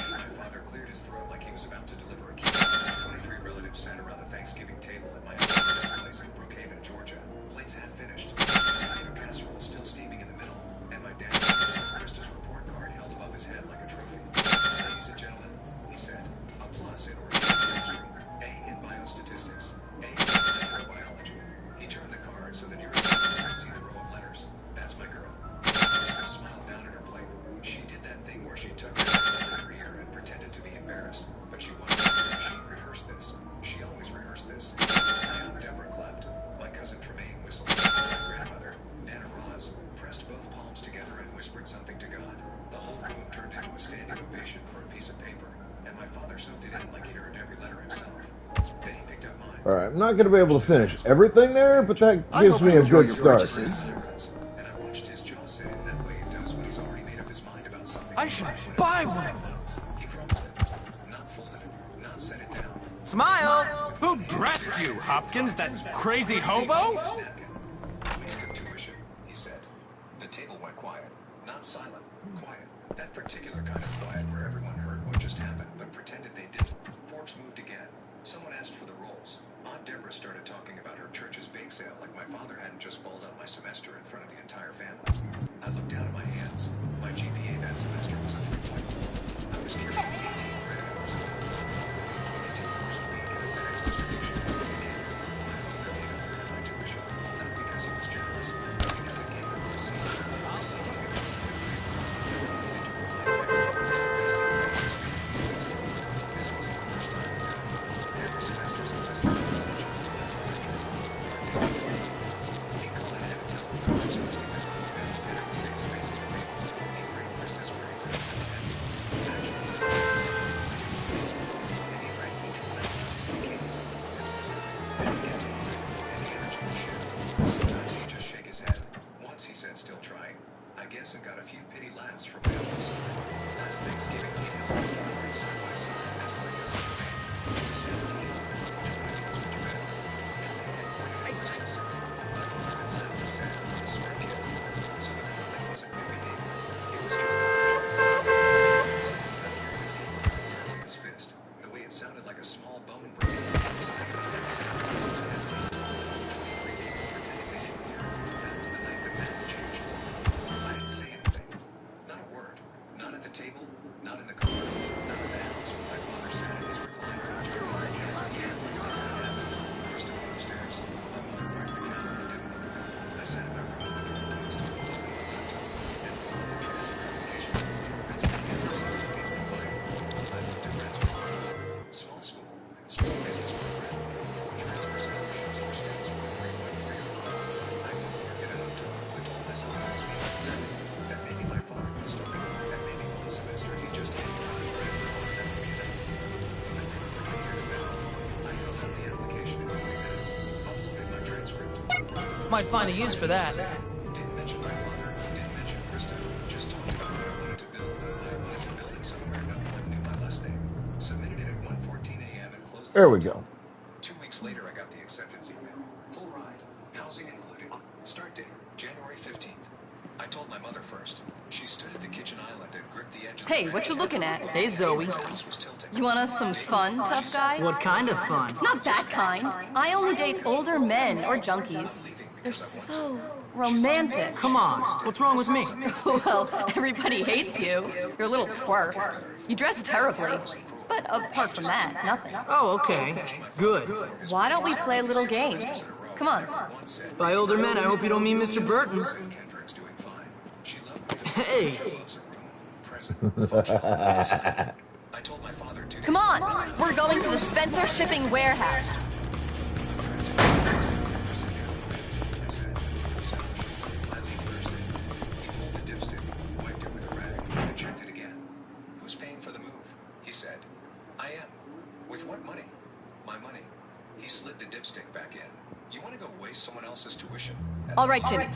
My father cleared his throat like he was about to deliver a key. 23 relatives sat around the Thanksgiving table at my uncle's place in Brookhaven, Georgia. Plates half finished. Potato casserole still steaming in the middle. And my dad's Krista's report card held above his head like a trophy. Ladies and gentlemen, he said, a plus in organic chemistry, A in biostatistics, A in microbiology. He turned the card so that your assistant could see the row of letters. That's my girl. Krista smiled down at her plate. She did that thing where she tucked her hand in her ear and pretended to be embarrassed, but she wasn't. She rehearsed this. She always rehearsed this. My aunt Deborah clapped. My cousin Tremaine whistled. My grandmother, Nana Roz, pressed both palms together and whispered something to God. The whole room turned into a standing ovation for a piece of paper, and my father soaked it in like he'd heard every letter himself. Then he picked up mine. Alright, I'm not going to be able to finish everything there, but that gives me a good start. And I watched his jaw set in that way it does when he's already made up his mind about something. I should buy one of those. He crumpled it, not folded it, not set it down. Smile! Who dressed you, Hopkins? That crazy hobo? Waste of tuition, he said. The table went quiet. Not silent, quiet. That particular kind of quiet where everyone heard what just happened, but pretended they didn't. Forks moved again. Someone asked for the rolls. Aunt Deborah started talking about her church's bake sale like my father hadn't just balled up my semester in front of the entire family. I looked down at my hands. My GPA that semester was a 3.4. I was carrying 18 credit hours. 22 hours a week at a FedEx distribution company. My father paid a third of my tuition, not because he was generous, but because it gave him a receipt. Might find a use for that. Didn't mention my father, didn't mention Krista. Just talked about what I wanted to build, and I wanted to build it somewhere no one knew my last name. Submitted it at 1:14 a.m. and closed the There we go. 2 weeks later, I got the acceptance email. Full ride, housing included. Start date, January 15th. I told my mother first. She stood at the kitchen island and gripped the edge of the Hey, what you looking at? Hey, Zoe. You want to have some fun, tough guy? What kind of fun? It's not that kind. I only date older men or junkies. They're so romantic. Come on, what's wrong with me? Well, everybody hates you. You're a little twerp. You dress terribly. But apart from that, nothing. Oh, okay. Good. Why don't we play a little game? Come on. By older men, I hope you don't mean Mr. Burton. Hey! Come on! We're going to the Spencer Shipping Warehouse. Who's paying for the move? He said. I am. With what money? My money. He slid the dipstick back in. You want to go waste someone else's tuition? All right, Jimmy.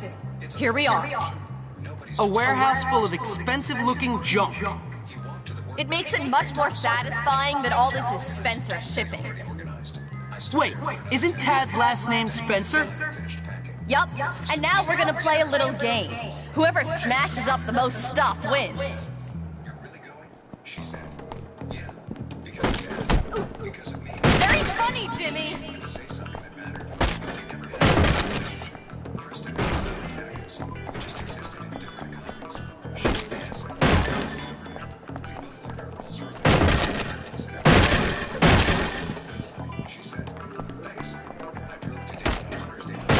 Here we are. A warehouse full of expensive-looking junk. It makes it much more satisfying that all this is Spencer Shipping. Wait, isn't Tad's last name Spencer? Yup, and now we're gonna play a little game. Whoever smashes up the most stuff wins. She said, yeah, because of Dad. Because of me. Very funny, Jimmy. Say something that mattered. We never had a relationship. Krista and I had this. We just existed in different economies. She was the asset. I was the overhead. We both learned our roles early. She said, thanks. I drove to Dayton on Thursday night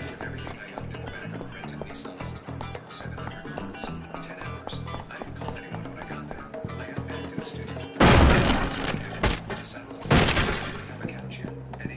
with everything I owned in the back of a rented Nissan Altima. 700 miles, 10 hours. I didn't call anyone when I got there. I unpacked in a studio. I sat on the floor. I didn't have a couch yet. And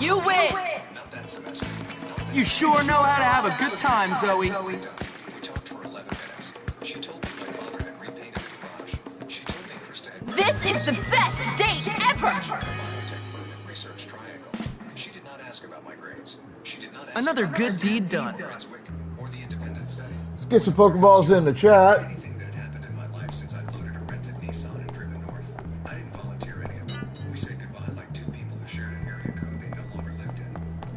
You win! Not that semester. You sure know how to have a good time, Zoe. We talked for 11 minutes. She told me my father had repainted the garage. She told me Krista had... This is the best date ever! biotech firm in Research Triangle. She did not ask about my grades. She did not ask Another about good deed done. Brunswick or the independent study. Let's get some Pokeballs in the chat. Anything that had happened in my life since I'd loaded a rented Nissan and driven north. I didn't volunteer any of it. We said goodbye like two people who shared an area code they no longer lived in.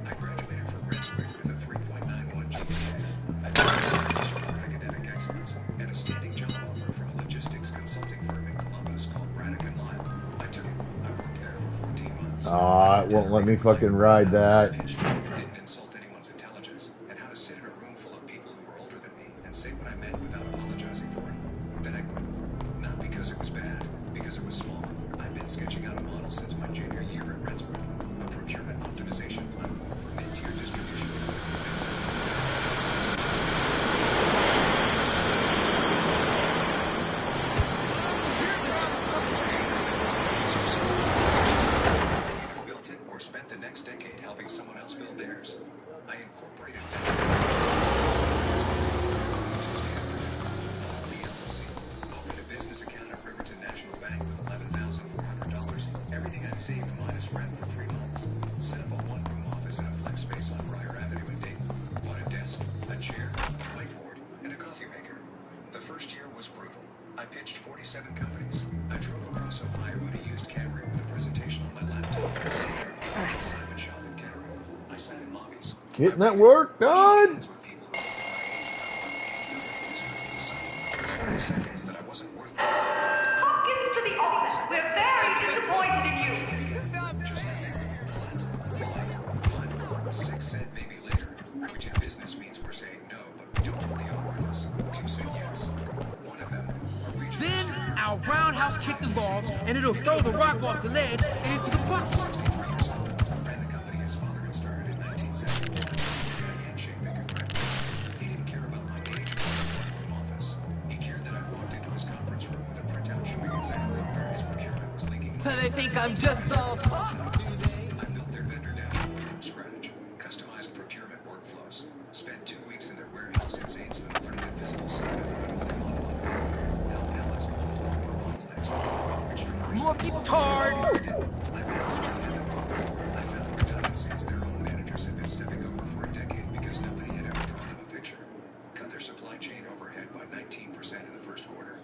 I graduated from Brunswick with a 3.91 GPA. I took a certification for academic excellence and a standing job offer from a logistics consulting firm in Columbus called Braddock & Lyle. I took it. I worked there for 14 months. It won't let me fucking ride that. It didn't insult anyone's intelligence, and how to sit in a room full of people who were older than me and say what I meant without apologizing for it. Then I quit. Not because it was bad, because it was small. I'd been sketching out a model since my junior year at Rendsburg, a procurement optimization platform for mid-tier distribution companies that built it or spent the next decade helping someone else build theirs. I incorporated opened a business account at Riverton National Bank with $11,400. Everything I'd saved minus rent for 3 months. Set up a one-room office in a flex space on Briar Avenue in Dayton. Bought a desk, a chair, a whiteboard, and a coffee maker. The first year was brutal. I pitched 47 companies. I drove across Ohio in a used Camry with a presentation on my laptop. Simon Shop in Kettering. I sat in lobbies. Getting that work done. Seconds that I wasn't worth it. Hopkins to the office. We're very disappointed in you. Just flat, polite, final. 6 said maybe later, which in business means we're saying no, but we don't want the awkwardness. 2 said yes. One of them, a regional. Then our roundhouse kick the ball, and it'll throw the rock off the ledge and into the bucket. Ran the company his father had started in 1974. He got a handshake that could grab me. He didn't care about my age or my one-room office. He cared that I walked into his conference room with a printout showing exactly where his procurement was leaking. They think I'm just all I built their vendor dashboard from scratch, customized procurement workflows, spent 2 weeks in their warehouse in Zanesville learning the physical side of what an only model unpacked, how pallets moved, where bottlenecks were, which drivers More people tard. I mapped the handover. I found redundancies their own managers had been stepping over for a decade because nobody had ever drawn them a picture. Cut their supply chain overhead by 19% in the first quarter.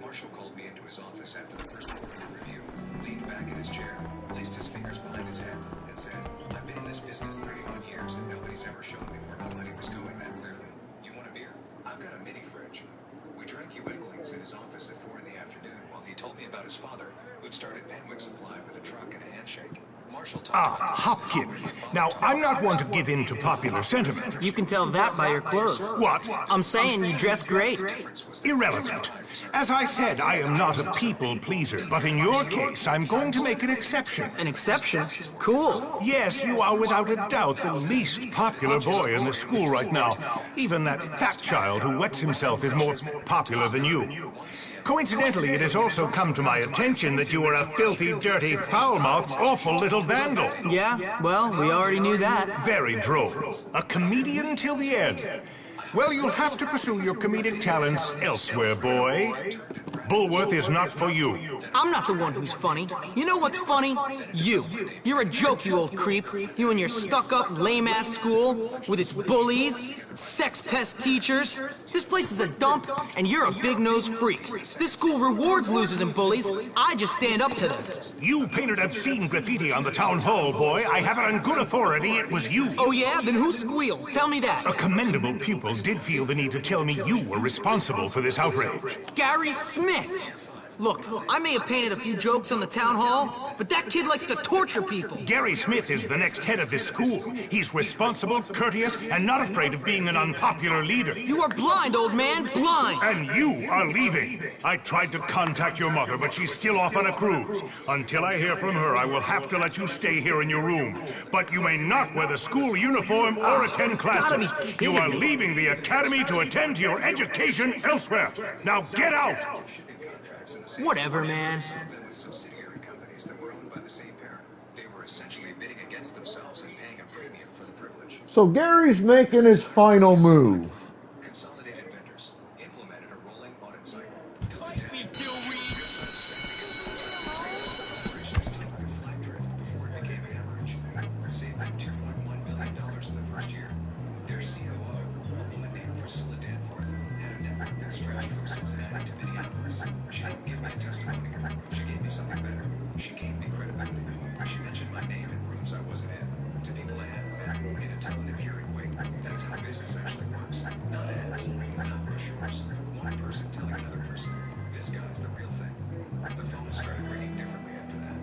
Marshall called me into his office after the first quarterly review, leaned back in his chair, placed his fingers behind his head, and said, I've been in this business 31 years and nobody's ever shown me where my money was going that clearly. You want a beer? I've got a mini fridge. We drank Ewinglings in his office at 4 in the afternoon while he told me about his father, who'd started Penwick Supply with a truck and a handshake. Marshall talked about Hopkins. Now, I'm not one to give in to popular sentiment. You can tell that by your clothes. What? I'm saying you dress great. Irrelevant. As I said, I am not a people pleaser, but in your case, I'm going to make an exception. An exception? Cool. Yes, you are without a doubt the least popular boy in the school right now. Even that fat child who wets himself is more popular than you. Coincidentally, it has also come to my attention that you are a filthy, dirty, foul-mouthed, awful little vandal. Yeah, well, we already knew that. Very droll. A comedian till the end. Well, you'll have to pursue your comedic talents elsewhere, boy. Bullworth is not for you. I'm not the one who's funny. You know what's funny? You. You're a joke, you old creep. You and your stuck-up, lame-ass school, with its bullies, sex pest teachers. This place is a dump, and you're a big-nosed freak. This school rewards losers and bullies. I just stand up to them. You painted obscene graffiti on the town hall, boy. I have it on good authority it was you. Oh, yeah? Then who squealed? Tell me that. A commendable pupil did feel the need to tell me you were responsible for this outrage. Gary Smith! Look, I may have painted a few jokes on the town hall, but that kid likes to torture people. Gary Smith is the next head of this school. He's responsible, courteous, and not afraid of being an unpopular leader. You are blind, old man, blind! And you are leaving. I tried to contact your mother, but she's still off on a cruise. Until I hear from her, I will have to let you stay here in your room. But you may not wear the school uniform or attend classes. You are leaving the academy to attend to your education elsewhere. Now get out! Whatever, man. With subsidiary companies that were owned by the same parent. They were essentially bidding against themselves and paying a premium for the privilege. So Gary's making his final move. Consolidated vendors implemented a rolling audit cycle. Built a operations team could flag drift before it became a hemorrhage. Saved them $2.1 million in the first year. Their COO, a woman named Priscilla Danforth, had a network that stretched from Cincinnati to Minneapolis. She didn't give me a testimonial. She gave me something better. She gave me credibility. She mentioned my name in rooms I wasn't in, to people I hadn't met, in a tone that carried weight. That's how business actually works. Not ads, not brochures. One person telling another person, this guy's the real thing. The phone started ringing differently after that.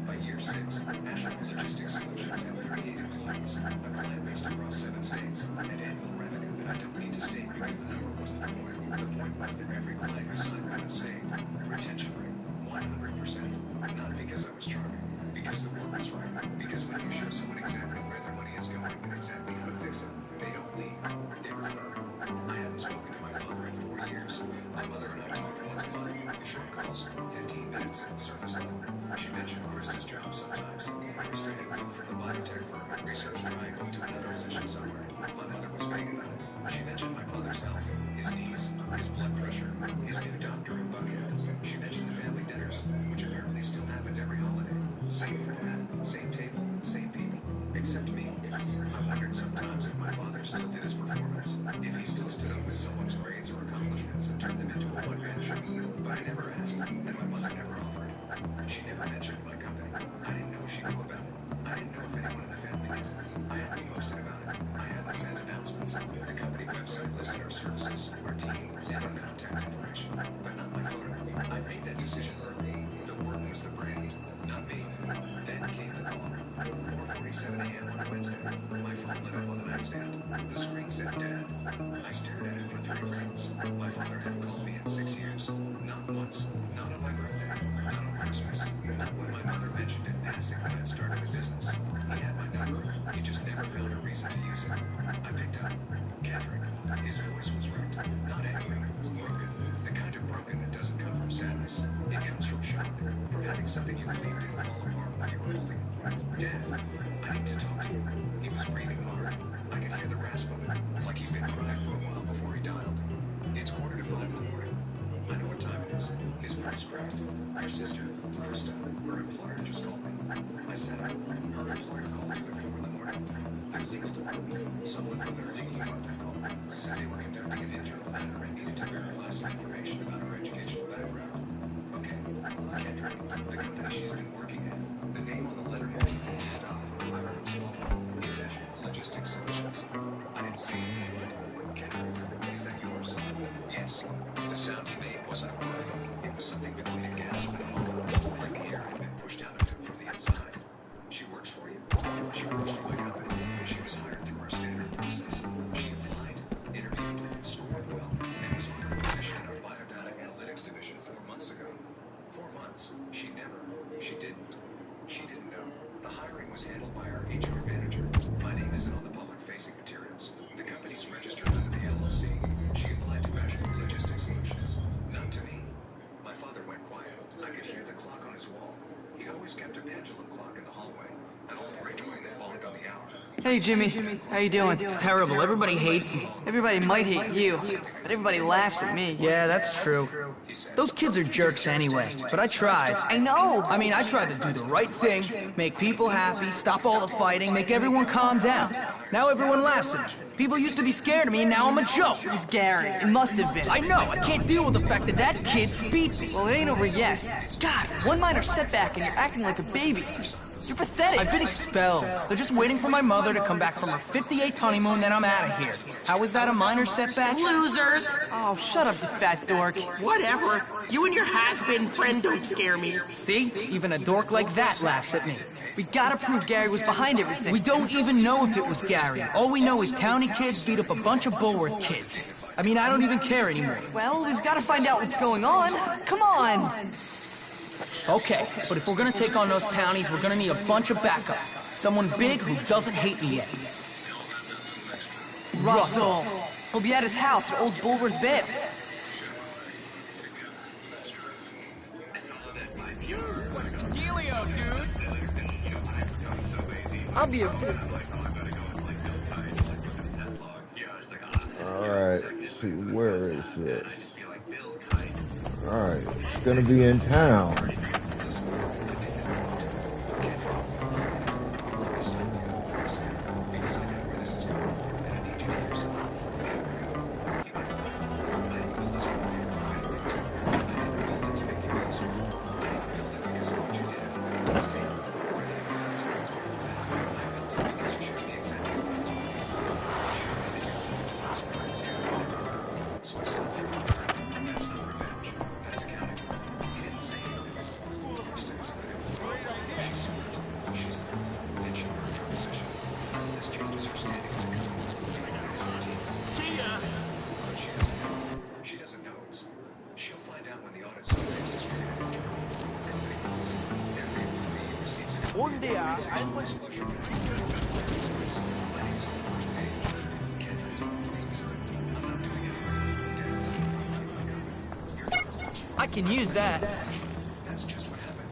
By year 6, National Logistics Solutions had 38 employees, a client list across 7 states, and annual revenue that I don't need to state because the number wasn't the point. The point was that every client who signed with us saved. Retention rate, 100%. Not because I was charming, because the work was right. Because when you show someone exactly where their money is going and exactly how to fix it, they don't leave, they refer. I hadn't spoken to my father in 4 years. My mother and I talked once a month, short calls, 15 minutes, surface level. She mentioned Krista's job sometimes. Krista had moved from the biotech firm at Research Triangle to another position somewhere. My mother was vague about it. She mentioned my father's health, his knees, his blood pressure, his new doctor in Buckhead. She mentioned the family dinners, which apparently still happened every holiday. Same format, same table, same people, except me. I wondered sometimes if my father still did his performance, if he still stood up with someone's grades or accomplishments and turned them into a one-man show. But I never asked, and my mother never offered. She never mentioned my company. I didn't know she knew about it. I didn't know if anyone in the family knew. I hadn't posted about it. I hadn't sent announcements. The company website listed our services, our team, and our contact information, but not my photo. I made that decision early. The work was the brand, not me. Then came the call. 4:47 a.m. on a Wednesday. My phone lit up on the nightstand. The screen said Dad. I stared at it for 3 rings. My father hadn't called me in 6 years. Not once. Not on my birthday. Not on Christmas. Not when my mother mentioned in passing that I'd started a business. He had my number. He just never found a reason to use it. I picked up. Kendrick. His voice was wrecked. Not angry. Broken. The kind of broken that doesn't come from sadness. It comes from shock. From having something you believed in fall apart while you were holding it. Dad, I need to talk to you. He was breathing hard. I could hear the rasp of it, like he'd been crying for a while before he dialed. It's 4:45 in the morning. I know what time it is. His voice cracked. Your sister, Krista, her employer just called me. I sat up. Her employer called you at 4 in the morning. Their legal department, someone from their legal department called me. Said they were conducting an internal matter and needed to verify some information about her educational background. Okay, Kendrick, the company she's been working at, the name on the letterhead. Stop. I heard him swallow. It's National Logistics Solutions. I didn't say anything. Kendrick, is that yours? Yes. The sound he made wasn't a word. It was something between a gasp and a moan, like the air had been pushed out of him from the inside. She works for you? She works for my company. She was hired through our standard process. She applied, interviewed, scored well, and was offered a position in our biodata analytics division 4 months ago. 4 months. She didn't know. The hiring was handled by our HR manager. My name isn't on the public-facing materials. The company's registered under the LLC. She applied to National Logistics Solutions. Not to me. My father went quiet. I could hear the clock on his wall. He always kept a pendulum clock in the hallway. An old Ridgeway that bonged on the hour. Hey, Jimmy. How you doing? Terrible. Everybody hates me. Everybody might hate you, but everybody laughs at me. Yeah, that's true. Those kids are jerks anyway, but I tried. I know. I mean, I tried to do the right thing, make people happy, stop all the fighting, make everyone calm down. Now everyone laughs at me. People used to be scared of me, and now I'm a joke. He's Gary. It must have been. I know. I can't deal with the fact that that kid beat me. Well, it ain't over yet. God, one minor setback and you're acting like a baby. You're pathetic. I've been expelled. They're just waiting for my mother to come back from her 58th honeymoon, then I'm out of here. How is that a minor setback? Losers! Oh, shut up, you fat dork. Whatever. You and your has-been friend don't scare me. See? Even a dork like that laughs at me. We gotta prove Gary was behind everything. We don't even know if it was Gary. All we know is townie kids beat up a bunch of Bullworth kids. I mean, I don't even care anymore. Well, we've gotta find out what's going on. Come on! Okay, but if we're gonna take on those townies, we're gonna need a bunch of backup. Someone big who doesn't hate me yet. Russell! He'll be at his house at Old Bullworth Vale. What's the dealio, dude? I'll be a... Alright, let's see, where is this? Alright, it's gonna be in town. Un día, I can use that. That's just what happened.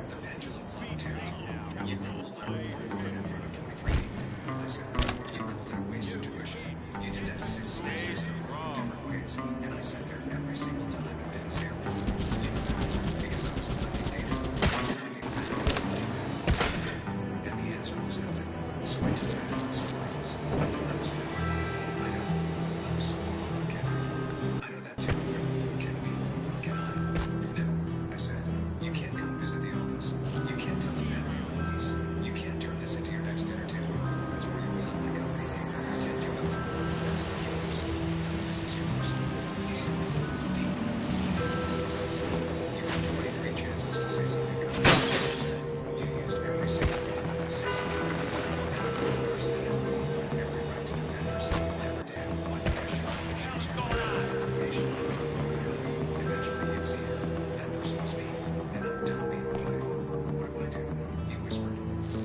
The pendulum clock ticked. You crumbled my report in front of 23 people. I said, you called it a waste of tuition. You did that 6 semesters in a row in different ways. And I sat there every single time and didn't say a word. You know that? Because I was collecting data. Telling me exactly what to do. And the answer was nothing. So I took that out somewhere else. I was mad. I know. I was so wrong, Kendrick. I know that too. Can we? Can I? No, I said. You can't come visit the office. You can't tell the family about this. You can't turn this into your next dinner table performance where you yell at my company name and pretend you built it. That's not yours. None of this is yours. He saw it. Deep. Evil. Good. You had 23 chances to say something good. Instead, you used every single one to say something good. And the one person in that room who had every right to defend herself never did. I showed you she was good enough. Patient enough. Good enough. Eventually you'd see her. That person was me. And I'm done being played. What do I do? He whispered.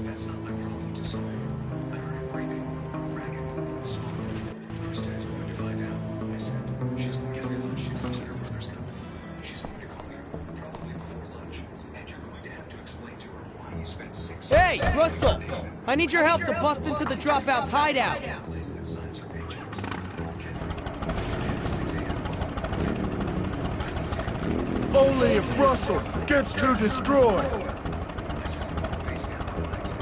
That's not my problem to solve. I heard her breathing. Ragged. Small. Krista is going to find out. I said. She's going to realize she works at her brother's company. She's going to call you. Probably before lunch. And you're going to have to explain to her why you spent 6 Hey, Russell! I need your help to bust into the dropouts' hideout. place that signs her paychecks. Kendrick. I had a 6 a.m. call. only if Russell gets to destroy. I set the phone face down and relaxed me.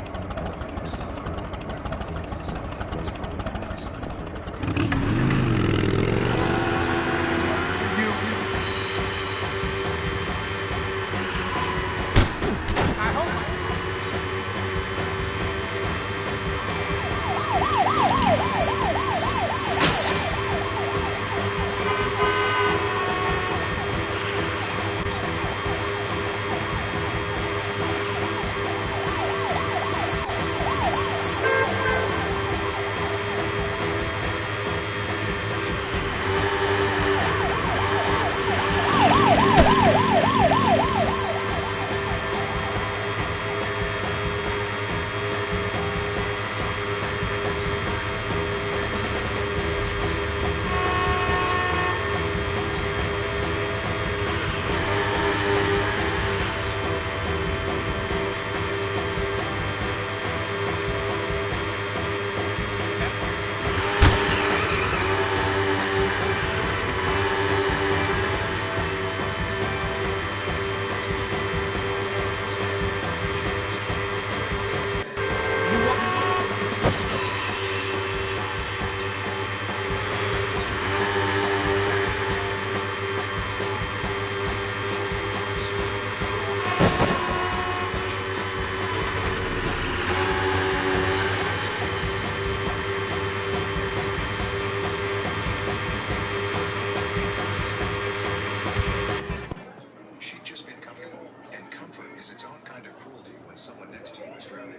Outside, she'd just been comfortable. And comfort is its own kind of cruelty when someone next to you is drowning.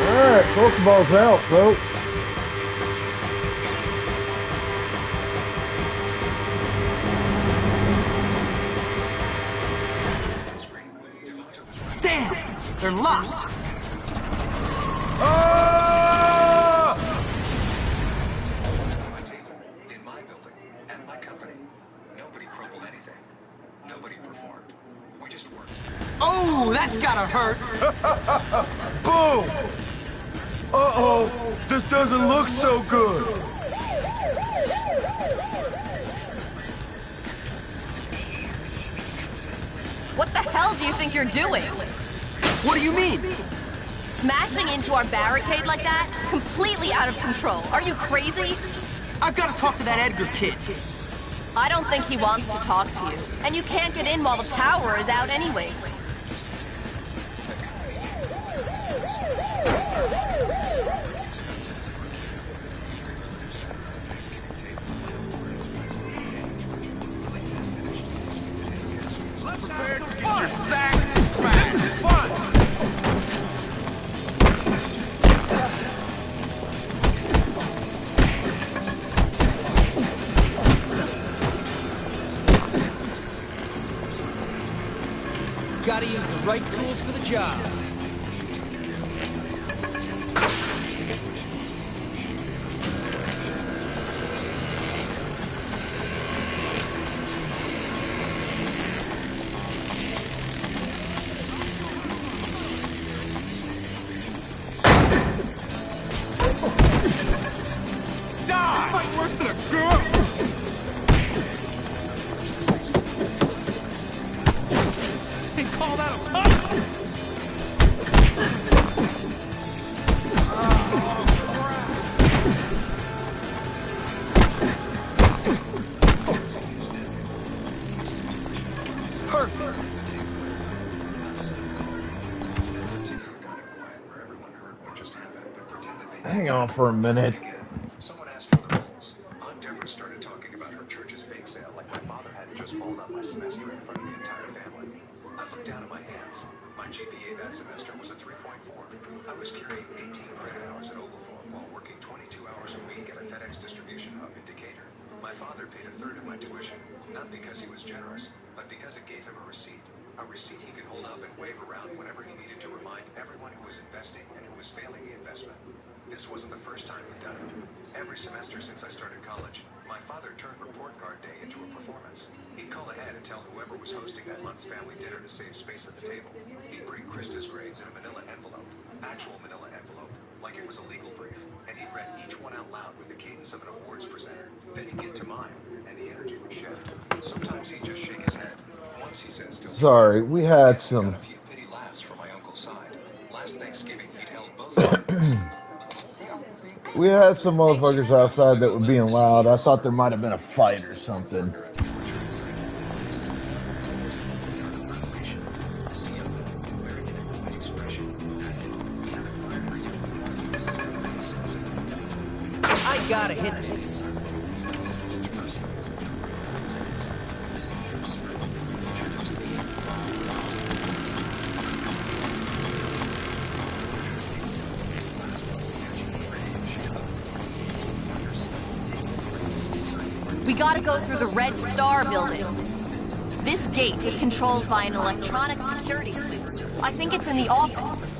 Alright, Pokeballs out, folks. Damn! They're locked! My table, in my building, at my company. Nobody crumpled anything. Nobody performed. We just worked. Oh, that's gotta hurt. Boom! Uh-oh, this doesn't look so good. What the hell do you think you're doing? What do you mean? Smashing into our barricade like that? Completely out of control. Are you crazy? I've got to talk to that Edgar kid. I don't think he wants to talk to you. And you can't get in while the power is out anyways. Prepare to get your sack smashed. Fun! Gotta use the right tools for the job. Die! Fight worse than a girl! They call that a punch? Perfect. Hang on for a minute. Someone asked for the rules. Aunt Deborah started talking about her church's bake sale like my father hadn't just rolled up my semester in front of the entire family. I looked down at my hands. My GPA that semester was a 3.4. I was carrying 18 credit hours at Oglethorpe while working 22 hours a week at a FedEx distribution hub in Decatur. My father paid a third of my tuition, not because he was generous, but because it gave him a receipt. A receipt he could hold up and wave around whenever he needed to remind everyone who was investing and who was failing the investment. This wasn't the first time we'd done it. Every semester since I started college, my father turned report card day into a performance. He'd call ahead and tell whoever was hosting that month's family dinner to save space at the table. He'd bring Krista's grades in a manila envelope, actual manila envelope, like it was a legal brief, and he'd read each one out loud with the cadence of an awards presenter. Then he'd get to mine, and the energy would shift. Sometimes he'd just shake his head. Once he said still. Sorry, we had some. Got a few pity laughs from my uncle's side. Last Thanksgiving, he'd held both. We had some motherfuckers outside that were being loud. I thought there might have been a fight or something. I gotta hit this. We gotta go through the Red Star building. This gate is controlled by an electronic security suite. I think it's in the office.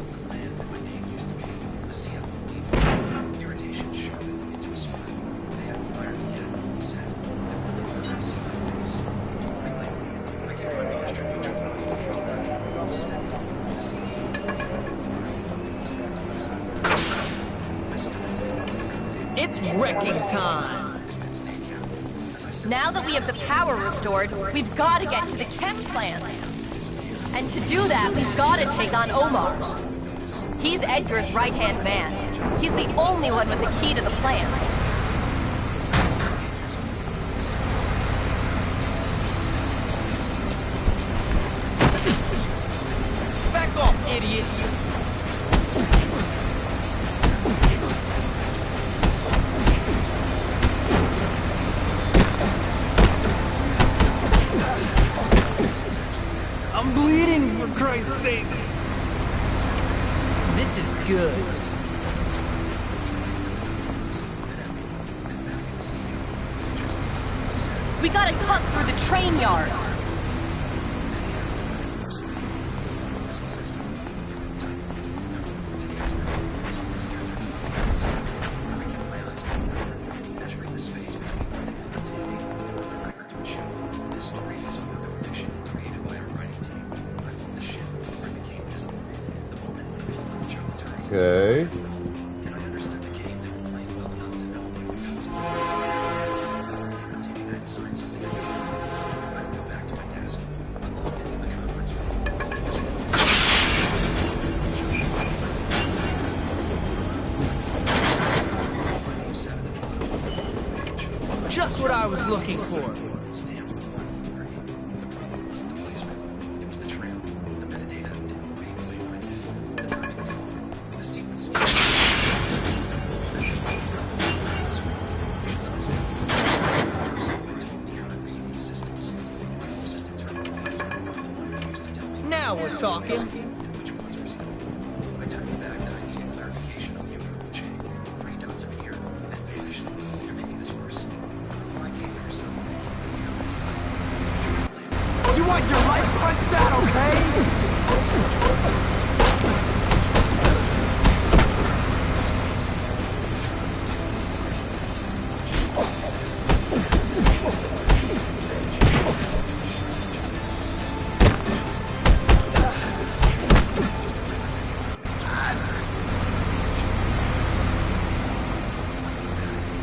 It's wrecking time. Now that we have the power restored, we've got to get to the chem plant. And to do that, we've got to take on Omar. He's Edgar's right-hand man. He's the only one with the key to the plant. Back off, idiot. I'm bleeding, for Christ's sake. This is good. We gotta cut through the train yards. Okay. Just what I was looking for. Now we're talking. You want your life punched out, okay?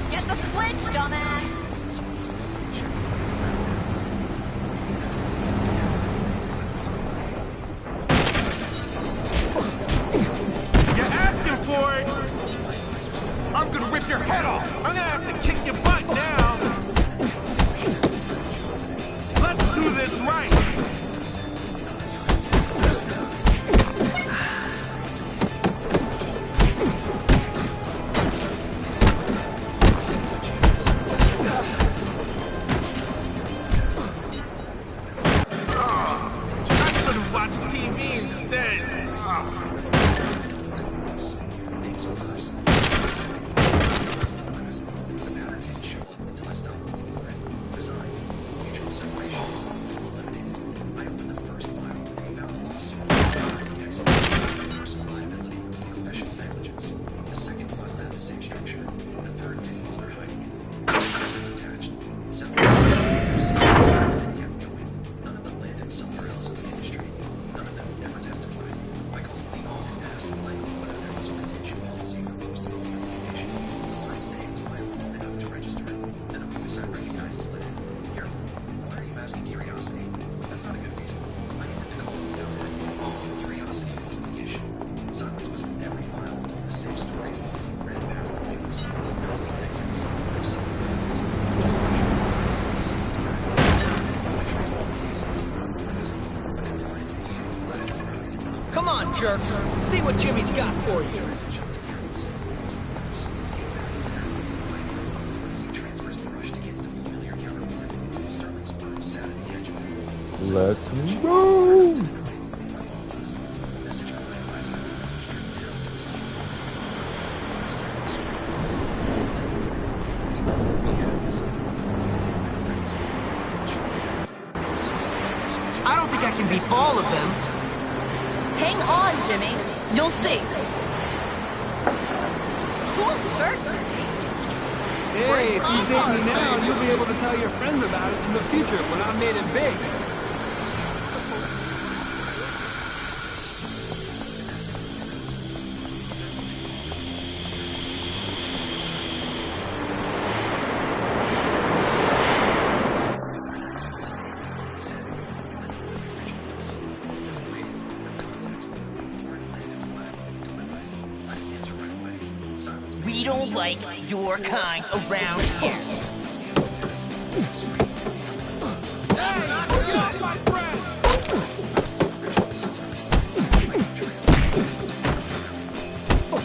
Get the switch, dumbass! You're asking for it. I'm gonna rip your head off. I'm gonna have to kick your butt now. Let's do this right. I should have watched TV instead. Come on, jerks. See what Jimmy's got for you. Let's go! I don't think I can beat all of them. Hang on, Jimmy. You'll see. Cool shirt, Jimmy. Hey, if you date me now, you'll be able to tell your friends about it in the future when I made it big. We don't like your kind around here. Get off my friend!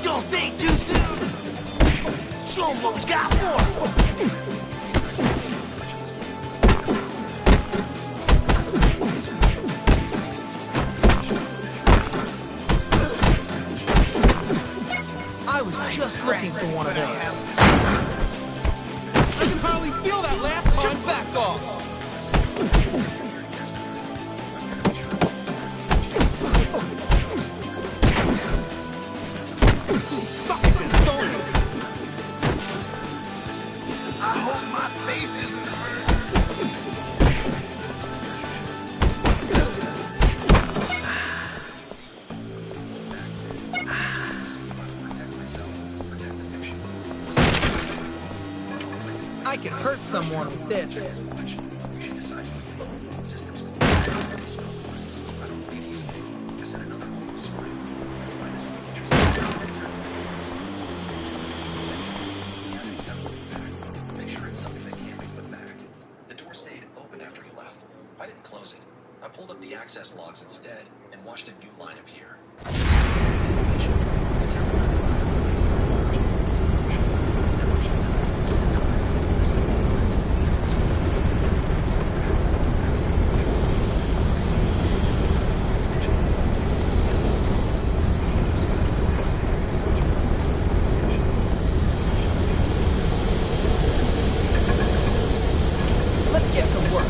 Don't think too soon. Someone's got more. I was just looking for one of those. I can hardly feel that last punch. Just back off. I hope my face isn't hurt. could hurt someone with this. Make sure it's something that can't be put back. The door stayed open after he left. I didn't close it. I pulled up the access logs instead and watched a new line appear. Let's get to work.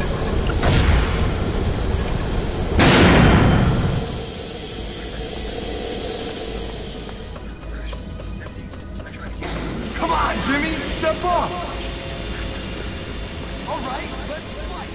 Come on, Jimmy, step up! All right, let's fight!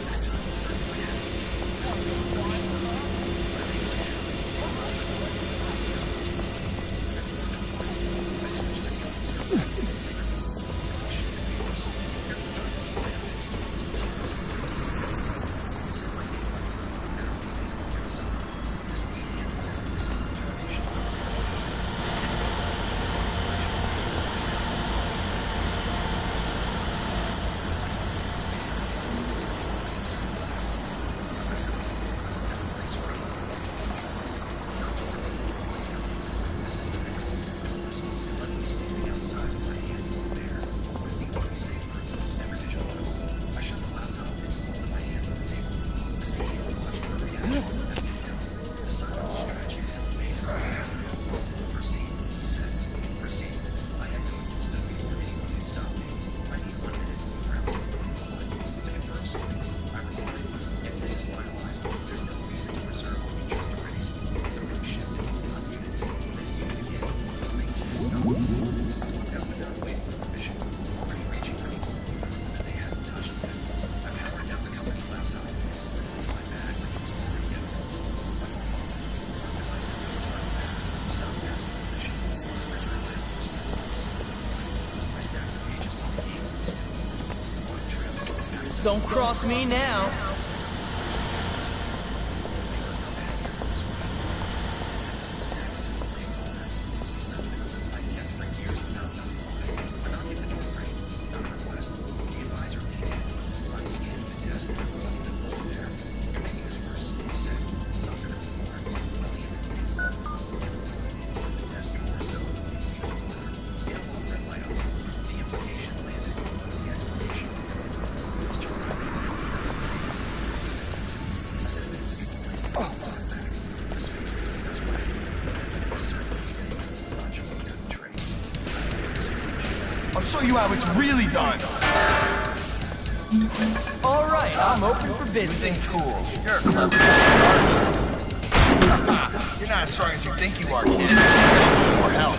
Don't cross me now. I'll show you how it's really done. All right, I'm open for business. Using tools. You're a clever You're not as strong as you think you are, kid. You need more help.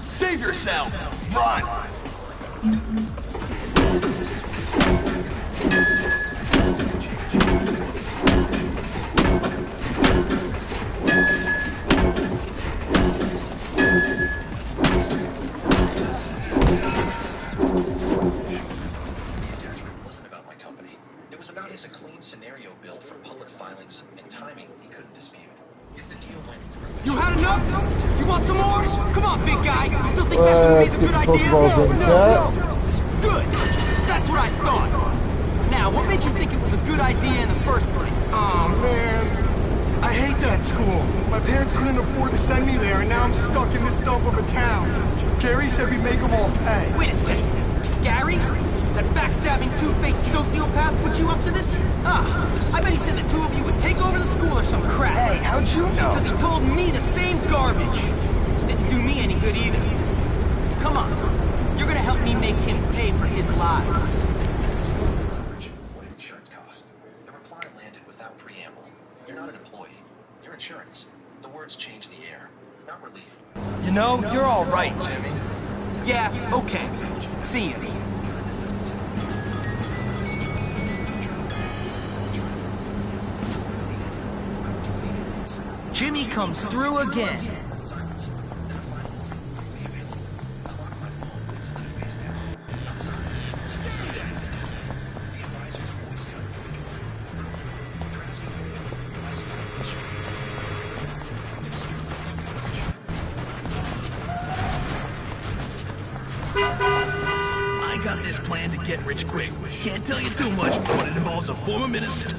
Save yourself! Run! Wasn't about my company. It was about his a clean scenario build for public filings and timing he couldn't dispute. If the deal went through... You had enough? You want some more? Come on, big guy. You still think that movie's a good idea? No. Good. That's what I thought. Now, what made you think it was a good idea in the first place? Aw, man. I hate that school. My parents couldn't afford to send me there, and now I'm stuck in this dump of a town. Gary said we'd make them all pay. Wait a second. Gary? That backstabbing, two-faced sociopath put you up to this? I bet he said the two of you would take over the school or some crap. Hey, how'd you know? Because he told me the same garbage. Didn't do me any good either. Come on. You're gonna help me make him pay for his lies. What did insurance cost? The reply You know, you're all right, Jimmy. Yeah, okay. See you. Jimmy comes through again. I got this plan to get rich quick. Can't tell you too much, but it involves a former minister.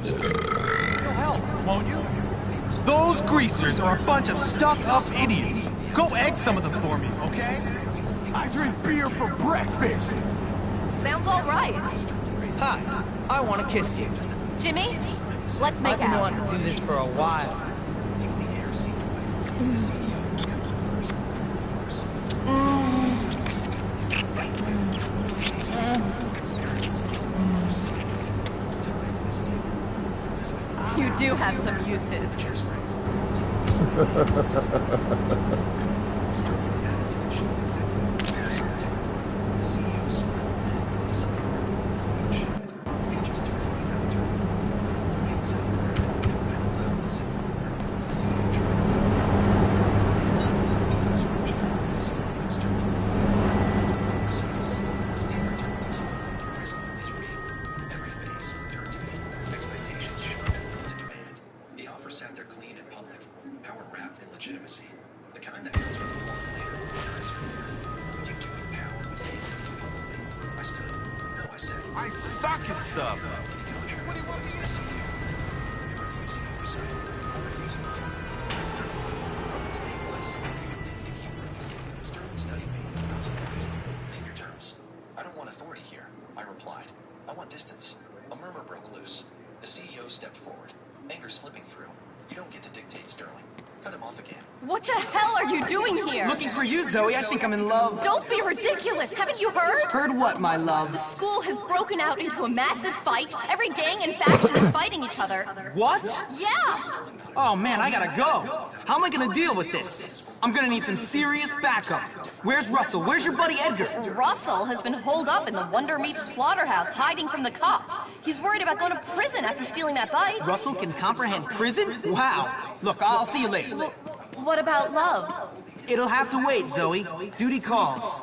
You'll help, won't you? Those greasers are a bunch of stuck-up idiots. Go egg some of them for me, okay? I drink beer for breakfast. Sounds all right. Hi, I want to kiss you. Jimmy, let's make I've been out. wanting to do this for a while. You do have some uses. The offer sat there clean and public, power wrapped in legitimacy. The kind that comes with the false later. Would you do with power with publicly? I stood. No, I said. I suck at stuff. What do you want me to see? Refusing oversight. Refusing Sterling studied me. Name your terms. I don't want authority here, I replied. I want distance. A murmur broke loose. The CEO stepped forward. Anger slipping through. You don't get to dictate, Sterling. Cut him off again. What the hell are you doing here? Looking for you, Zoe. I think I'm in love. Don't be ridiculous. Haven't you heard? Heard what, my love? The school has broken out into a massive fight. Every gang and faction is fighting each other. What? Yeah. Oh man, I gotta go. How am I gonna deal with this? I'm gonna need some serious backup. Where's Russell? Where's your buddy Edgar? Russell has been holed up in the Wonder Meat slaughterhouse, hiding from the cops. He's worried about going to prison after stealing that bike. Russell can comprehend prison? Wow. Look, I'll see you later. What about love? It'll have to wait, Zoe. Duty calls.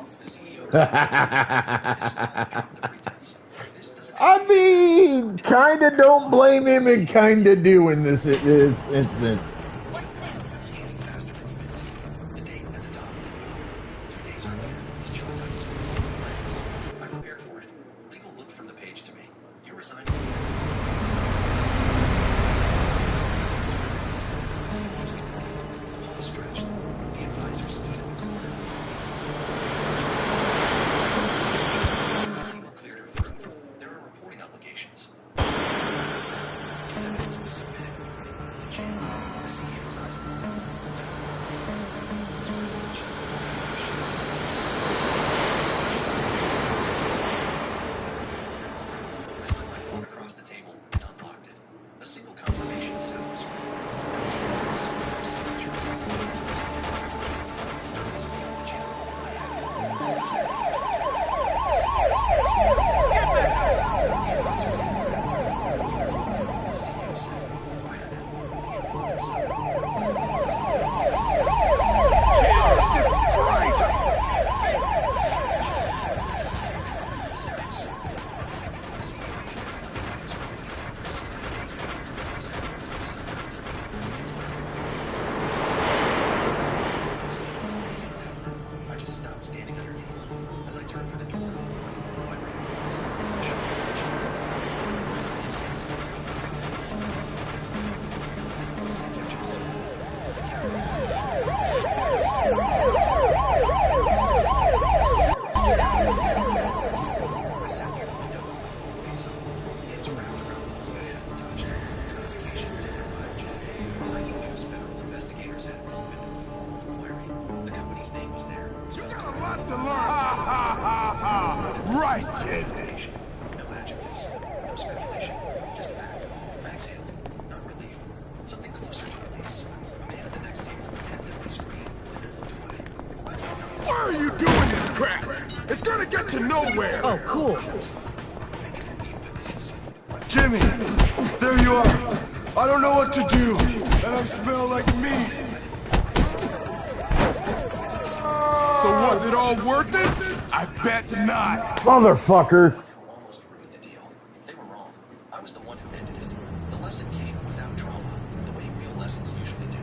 I mean, kinda don't blame him and kinda do in this instance. I prepared for it. Legal looked from the page to me. You resigned. Stretched. The advisor stood in the corner. Legal cleared her through. There are reporting obligations. Evidence was submitted. The chain. The CEO's eyes. Across the table and unlocked it. A single confirmation cell was I just stopped standing underneath as I turned for the door. Investigators had the company's name was there. You got a lot to learn. Ha ha ha ha! Right, kid. No adjectives, no speculation, just fact. Facts hit, not relief. Something closer to release. A man at the next table instantly screamed. Why are you doing this crap? It's gonna get you nowhere! Oh, cool. Jimmy, there you are. I don't know what to do, and I smell like meat. So was it all worth it? I bet not. Motherfucker! They were wrong. I was the one who ended it. The lesson came without drama, the way real lessons usually do.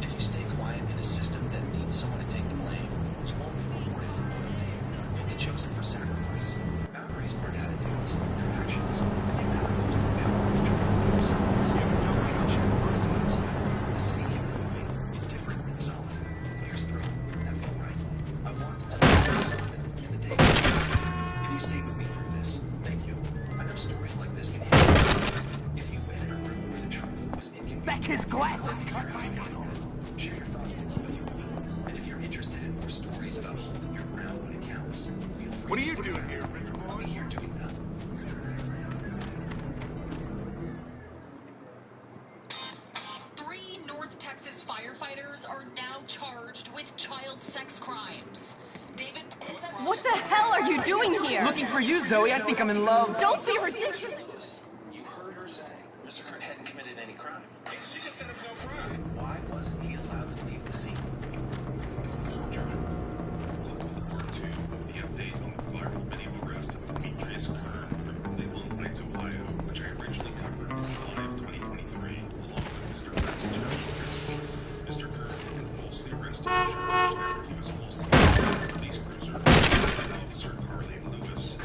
If you stay quiet in a system that needs someone to take the blame, you won't be rewarded for loyalty. You'll be chosen for sacrifice. Boundaries aren't attitudes, they're actions. And they matter most when boundaries try to be yourselves. Check constants. The city kept moving, indifferent and solid. Years through, that felt right. I want to tell you something in the day. If you stay with me through this, thank you. I know stories like this can hit you. If you win in a room where the truth was inconvenient, That kid's glasses cut my share your thoughts below if you want. And if you're interested in more stories about holding your ground when it counts, feel free. What are you doing here, Rich I'll be here doing that. 3 North Texas firefighters are now charged with child sex crimes. David... What the hell are you doing here? Looking for you, Zoe. I think I'm in love. Don't be ridiculous. You heard her say Mr. Kurt hadn't committed any crime. She just said it was no crime. Why wasn't he allowed to leave the scene? German. Part 2 of the update on the viral video arrest of Demetrius Kern from Cleveland Heights, Ohio, which I originally covered in July of 2023, along with Mr. Matthew Church. Mr. Kern had been falsely arrested and charged after he was falsely arrested by a police cruiser by Officer Carly Lewis.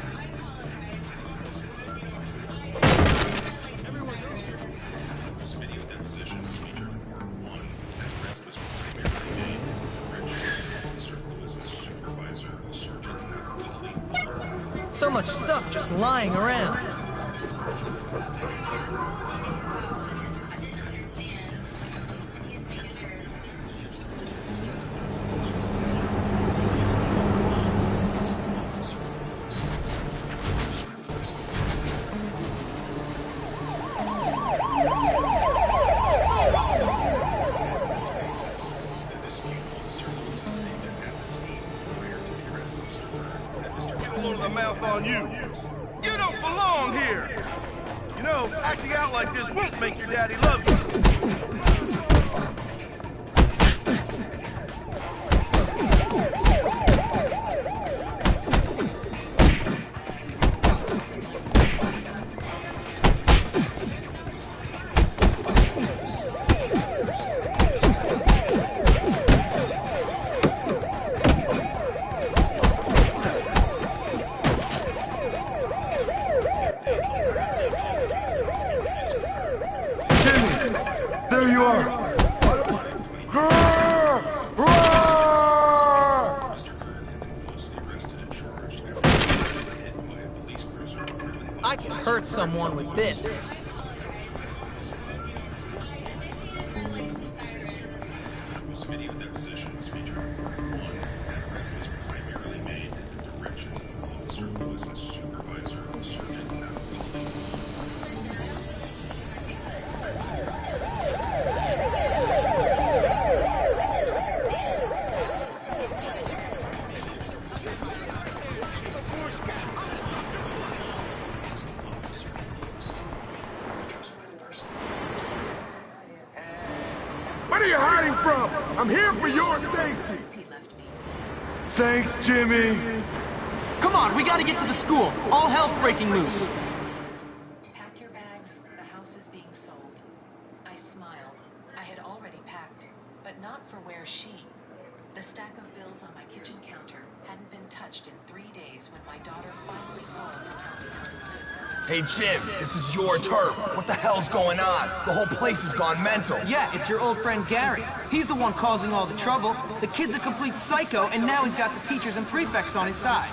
This video depositions featured in Part 1. That arrest was primarily made in the direction of Officer Lewis's supervisor, Sergeant Lilly. So much stuff just lying around. Blow the mouth on you. You don't belong here. You know, acting out like this won't make your daddy love you. There you are. I can hurt someone with this. Those video depositions featured in Part 1. That arrest was primarily made in the direction of Officer Lewis's supervisor, Sergeant Lilly. What are you hiding from? I'm here for your safety. Thanks, Jimmy. Come on, we gotta get to the school. All hell's breaking loose. Pack your bags. The house is being sold. I smiled. I had already packed, but not for where she. The stack of bills on my kitchen counter hadn't been touched in 3 days when my daughter finally called to tell me how to live. Hey, Jim, this is your turf. What the hell's going on? The whole place has gone mental. Yeah, it's your old friend Gary. He's the one causing all the trouble. The kid's a complete psycho, and now he's got the teachers and prefects on his side.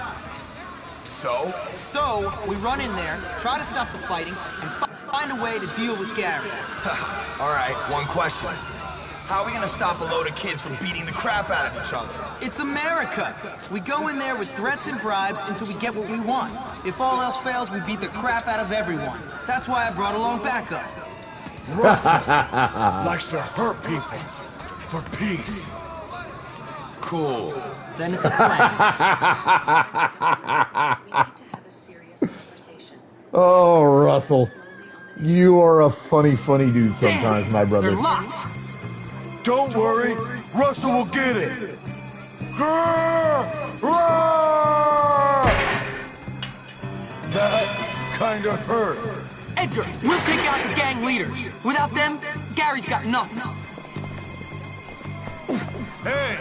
So? So, we run in there, try to stop the fighting, and find a way to deal with Gary. All right, one question. How are we gonna stop a load of kids from beating the crap out of each other? It's America. We go in there with threats and bribes until we get what we want. If all else fails, we beat the crap out of everyone. That's why I brought along backup. Russell likes to hurt people for peace. cool. Then it's a plan. Oh, Russell. You are a funny dude sometimes, my brother. They're locked. Don't worry, Russell will get it. That kinda hurt. Edgar, we'll take out the gang leaders. Without them, Gary's got nothing. Hey!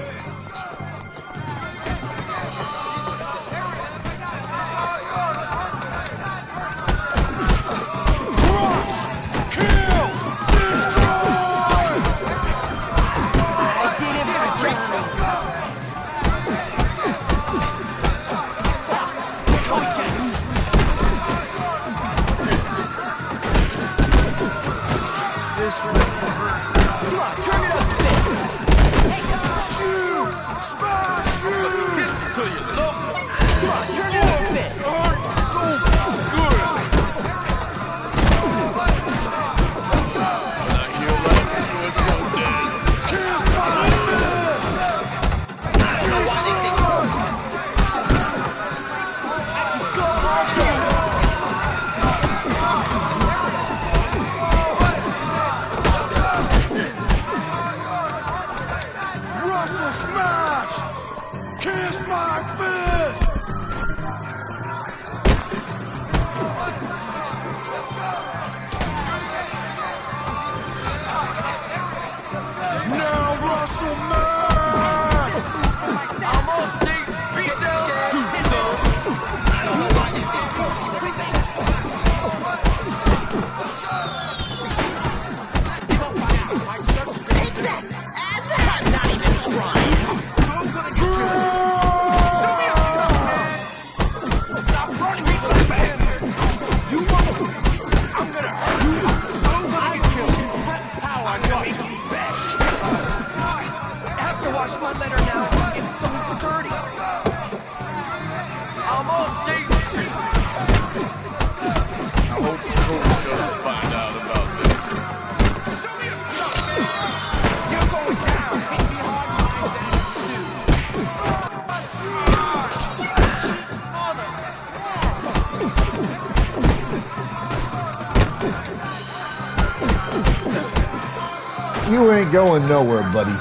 You ain't going nowhere, buddy.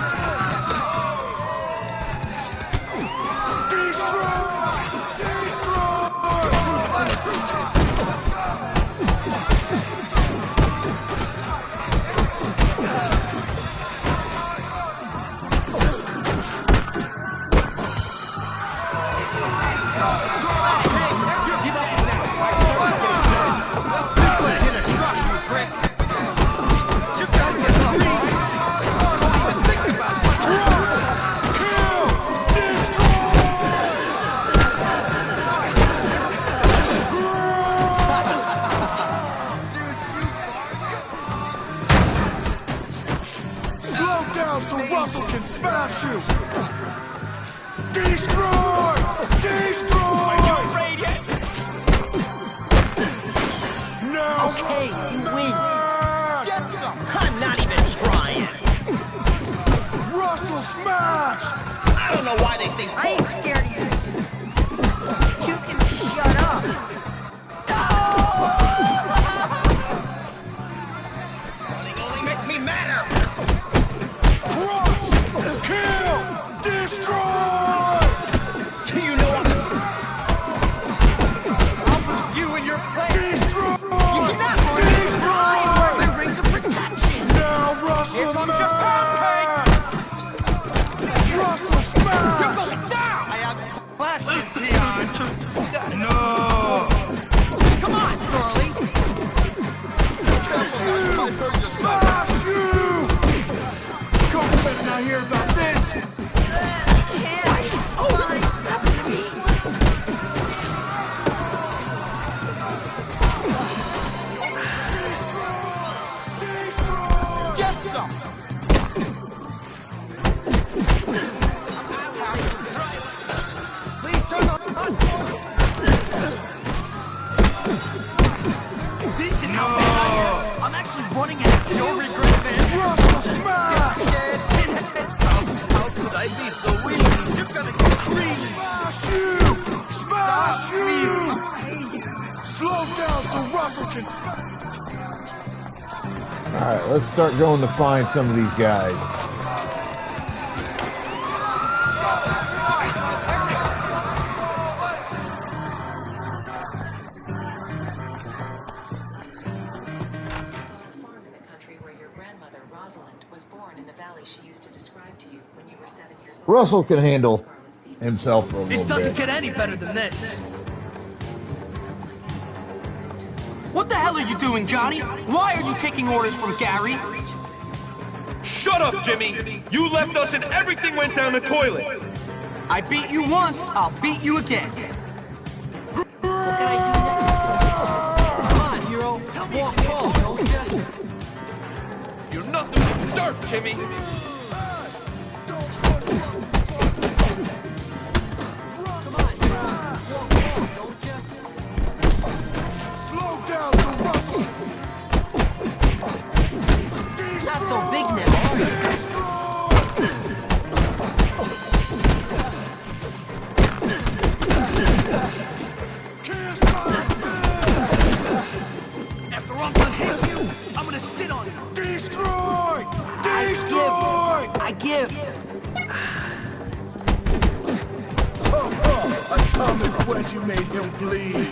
so you're gonna get creamed. Smash you! Smash you! Slow down so Russell can... Alright, let's start going to find some of these guys. Russell can handle himself for a little It doesn't bit. get any better than this. What the hell are you doing, Johnny? Why are you taking orders from Gary? Shut up, Jimmy! You left us and everything went down the toilet! I beat you once, I'll beat you again. What can I do now? Come on, hero. Walk tall, don't you? You're nothing but dirt, Jimmy! Not so big now, are you? After I'm gonna hit you, I'm gonna sit on you. Destroy! Destroy! I give. Atomic wedgie made him bleed.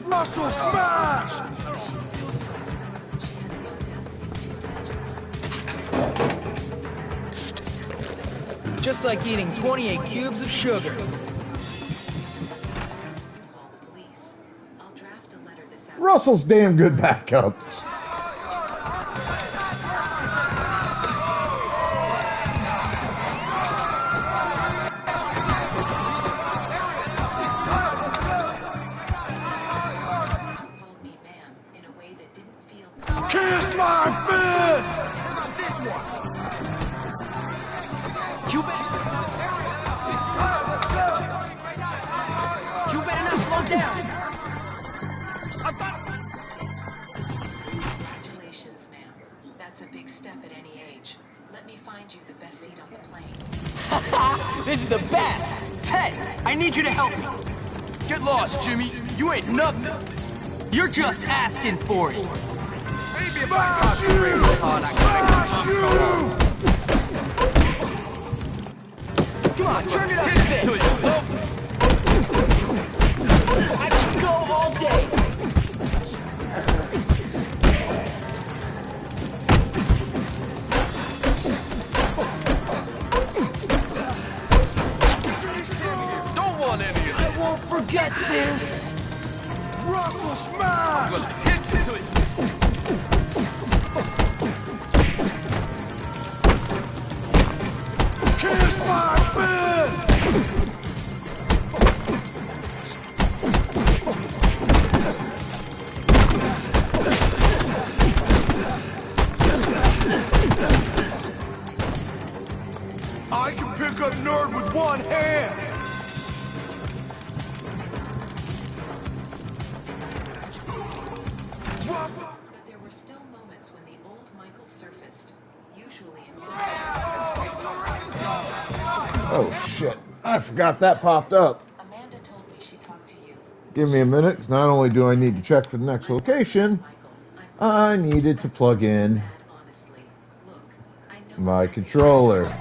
Russell smash! Just like eating 28 cubes of sugar. Russell's damn good backup. Kiss my fist! You better not slow down. Congratulations, ma'am. That's a big step at any age. Let me find you the best seat on the plane. This is the best. Ted, I need you to help me. Get lost, Jimmy. You ain't nothing. You're just asking for it. Maybe if I concentrate real hard, I can make the Come on, turn it up a bit. I can go all day. Don't want any of that. I won't forget this. Russell smash! I'm gonna hit you to it. Kiss my fist! I can pick up Nerd with one hand! But there were still moments when the old Michael surfaced, usually in Oh shit, I forgot that popped up. Amanda told me she talked to you. Give me a minute. Not only do I need to check for the next location, I needed to plug in my controller.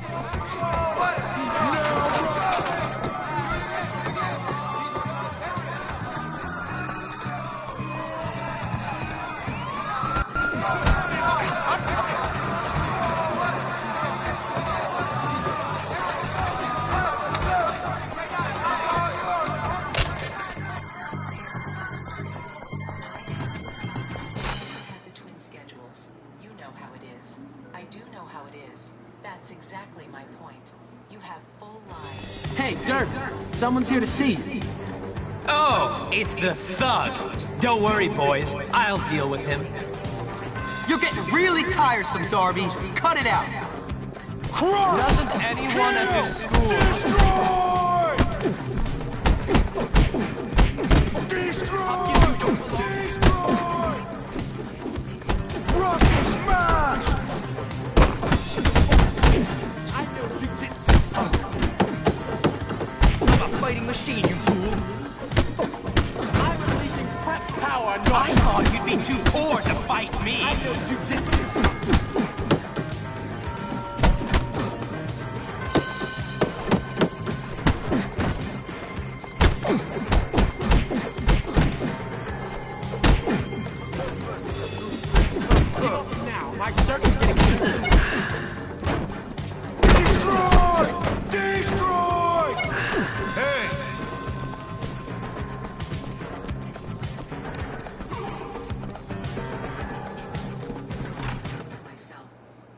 The twin schedules. You know how it is. I do know how it is. That's exactly my point. You have full lives. Hey, Dirk, someone's here to see you. Oh, it's the thug. Don't worry, boys. I'll deal with him. You're getting really tiresome, Darby. Cut it out. Doesn't anyone at this school... be too poor to fight me. I know jujitsu. Now, my circuit's getting Destroy! Destroy! Hey!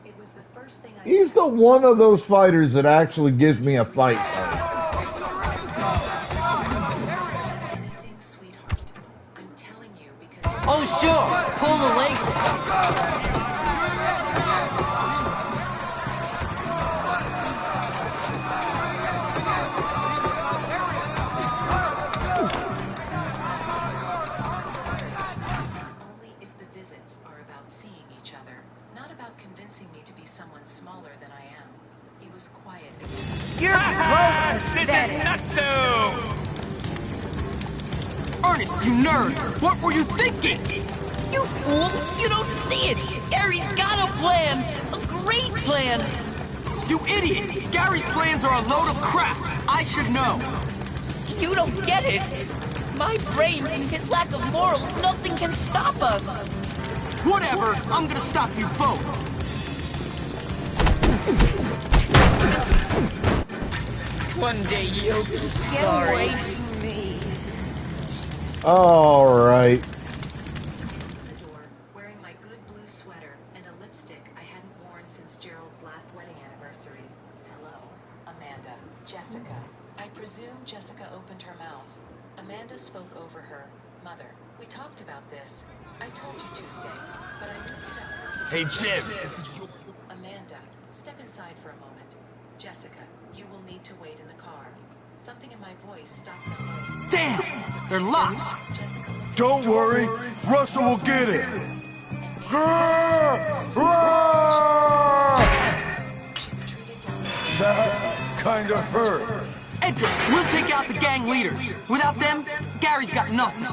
It was the first thing I He's the one of those fighters that actually gives me a fight. Oh, sure. Pull the leg. only if the visits are about seeing each other, not about convincing me to be someone smaller than I am. He was quiet again. You're This is nutso! Ernest, you nerd! What were you thinking? You fool! You don't see it! Gary's got a plan! A great plan! You idiot! Gary's plans are a load of crap! I should know! You don't get it! My brains and his lack of morals, nothing can stop us! Whatever! I'm gonna stop you both! One day you'll be sorry. Get away from me. All right. The door, wearing my good blue sweater and a lipstick I hadn't worn since Gerald's last wedding anniversary. Hello, Amanda. Jessica. I presume Jessica opened her mouth. Amanda spoke over her. Mother, we talked about this. I told you Tuesday, but I moved it up. Hey, Jim. Amanda, step inside for a moment. Jessica, you will need to wait in the car. Something in my voice stopped them. Damn! They're locked! Don't worry, Russell will get it. That kinda hurt. Edgar, we'll take out the gang leaders. Without them, Gary's got nothing.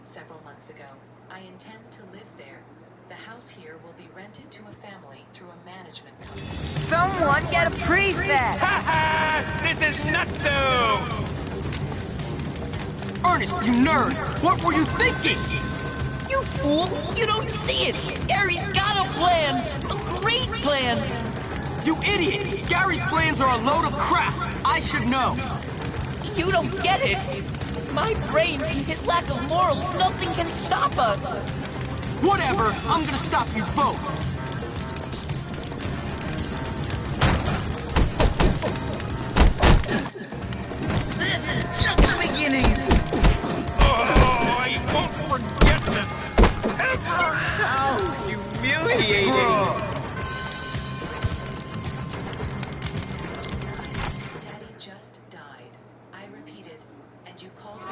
Several months ago. I intend to live there. The house here will be rented to a family through a management company. Someone get a prefect! Ha ha! This is nutso! Ernest, you nerd! What were you thinking? You fool! You don't see it! Gary's got a plan! A great plan! You idiot! Gary's plans are a load of crap! I should know! You don't get it! My brains and his lack of morals, nothing can stop us! Whatever! I'm gonna stop you both! This is just the beginning! Oh, I won't forget this ever! How humiliating! Daddy just died. I repeated, and you called me.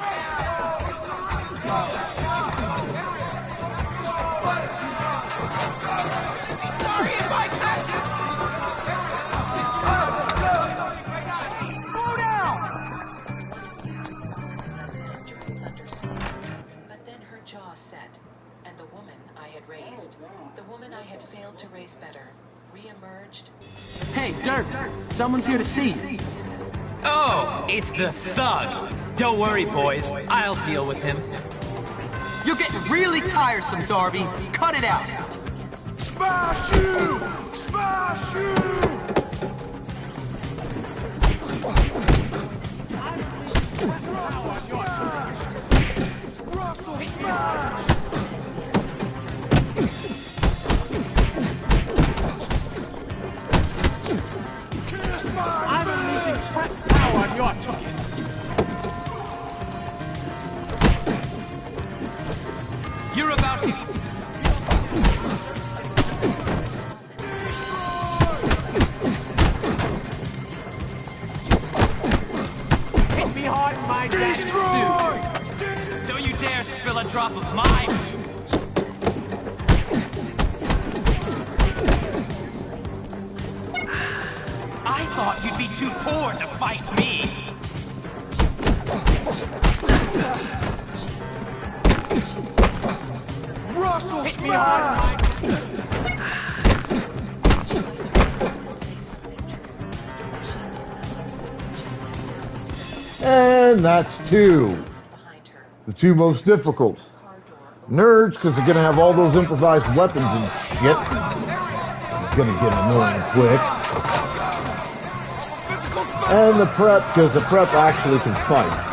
Sorry if I catch you! Slow down! But then her jaw set, and the woman I had raised, the woman I had failed to raise better, re-emerged. Hey, Dirk! Someone's here to see you. Oh, it's the thug. Don't worry, boys. I'll deal with him. You're getting really tiresome, Darby. Cut it out. Smash you! Smash you! Russell, smash! Kiss my I'm unleashing Brett power on your target. a drop of my... I thought you'd be too poor to fight me. Russell, hit me hard. And that's two. The two most difficult. Nerds, because they're going to have all those improvised weapons and shit. It's going to get annoying quick. And the prep, because the prep actually can fight.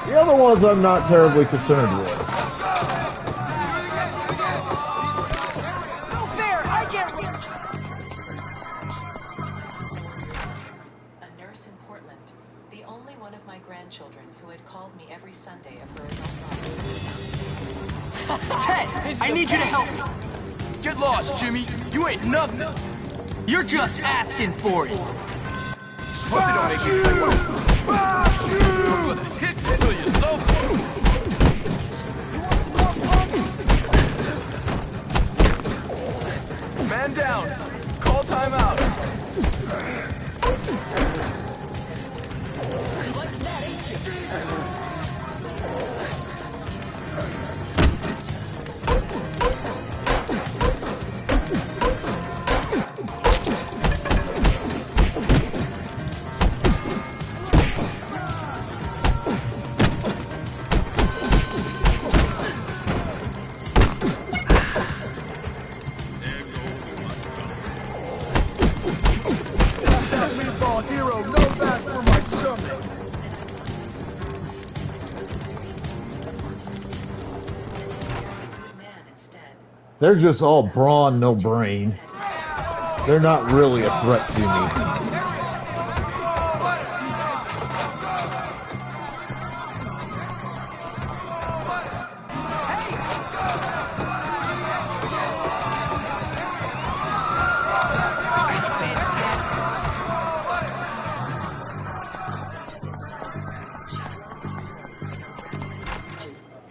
The other ones I'm not terribly concerned with. A nurse in Portland, the only one of my grandchildren who had called me every Sunday of her adult life. Ted, I need you to help me. Get lost, Jimmy. You ain't nothing. You're just asking for it. Hope you don't make anything worse. I'm gonna hit you till you love me. Man down. Call timeout. They're just all brawn, no brain. They're not really a threat to me.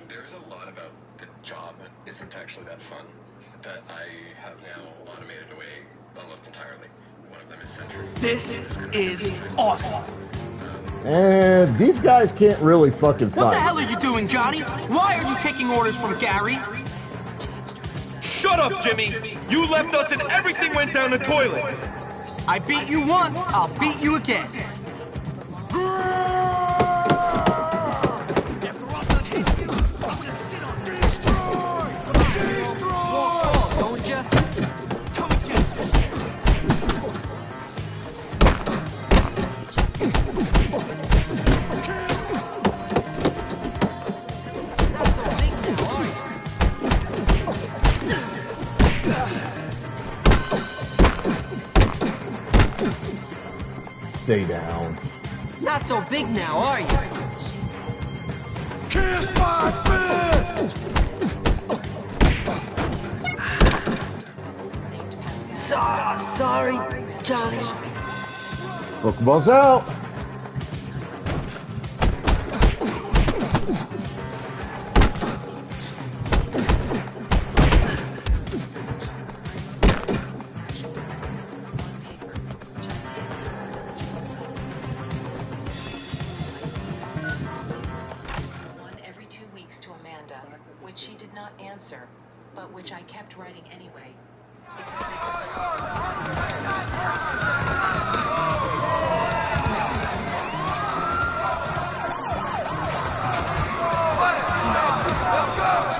There's a lot about the job that isn't actually that fun that I have now automated away almost entirely. One of them is Sentry. This is awesome. And these guys can't really fucking fight. What the hell are you doing, Johnny? Why are you taking orders from Gary? Shut up, Jimmy! You left us and everything went down the toilet! I beat you once, I'll beat you again. Stay down. Not so big now, are you? Kiss my fist! Sorry, Johnny. Pokeballs out. One every 2 weeks to Amanda, which she did not answer, but which I kept writing anyway.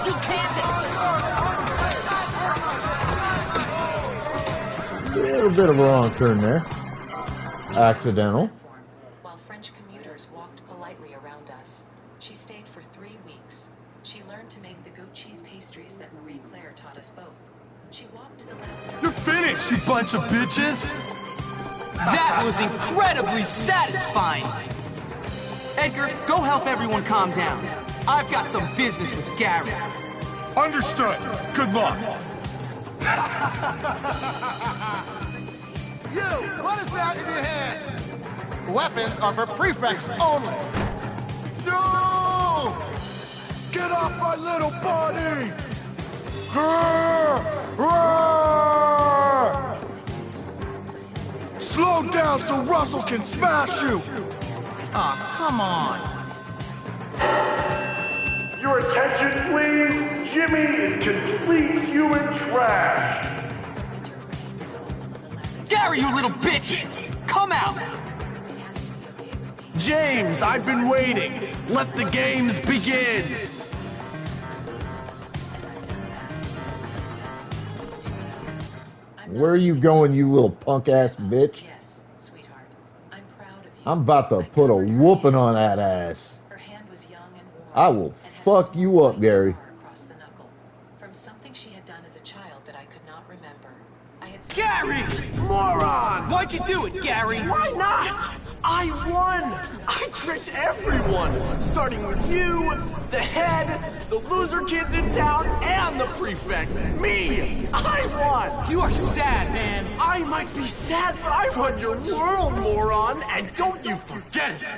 You can't. A bit of a wrong turn there. Accidental. While French commuters walked politely around us, she stayed for 3 weeks. She learned to make the goat cheese pastries that Marie Claire taught us both. She walked to the lab. You're finished, you bunch of bitches! That was incredibly satisfying! Edgar, go help everyone calm down. I've got some business with Gary. Understood. Good luck. You, what is that in your hand? weapons are for prefects only. No! Get off my little body! Slow down so Russell can smash you! Aw, come on. Your attention, please. Jimmy is complete human trash. Gary, you little bitch! Come out! James, I've been waiting. Let the games begin. Where are you going, you little punk ass bitch? Yes, sweetheart. I'm proud of you. I'm about to put a whooping on that ass. Her hand was young and warm. I will fuck you up, Gary. Across the knuckle. From something she had done as a child that I could not remember. I had Gary! Moron! Why'd you do it, Gary? Why not? I won! I tricked everyone! Starting with you, the head, the loser kids in town, and the prefects. Me! I won! You are sad, man. I might be sad, but I run your world, moron! And don't you forget it!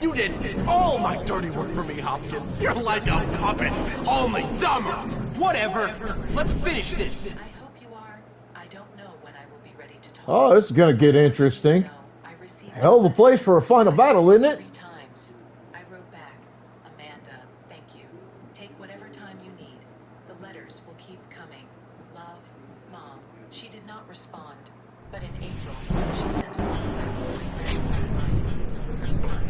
You did all my dirty work for me, Hopkins. You're like a puppet, only dumber! Whatever. Let's finish this. I hope you are. I don't know when I will be ready to talk. Oh, this is gonna get interesting. Hell of a place for a final battle, isn't it? 3 times. I wrote back, Amanda, thank you. Take whatever time you need. The letters will keep coming. Love, Mom. She did not respond, but in April, she sent a photograph of my grandson, Mike, her son,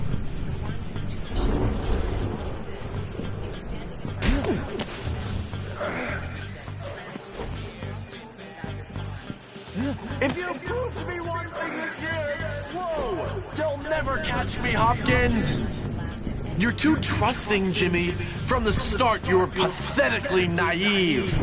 the one whose tuition was all of this. He was standing in front of me. If you prove to me one thing this year, it's slow. You'll never catch me, Hopkins. You're too trusting, Jimmy. From the start, you were pathetically naive.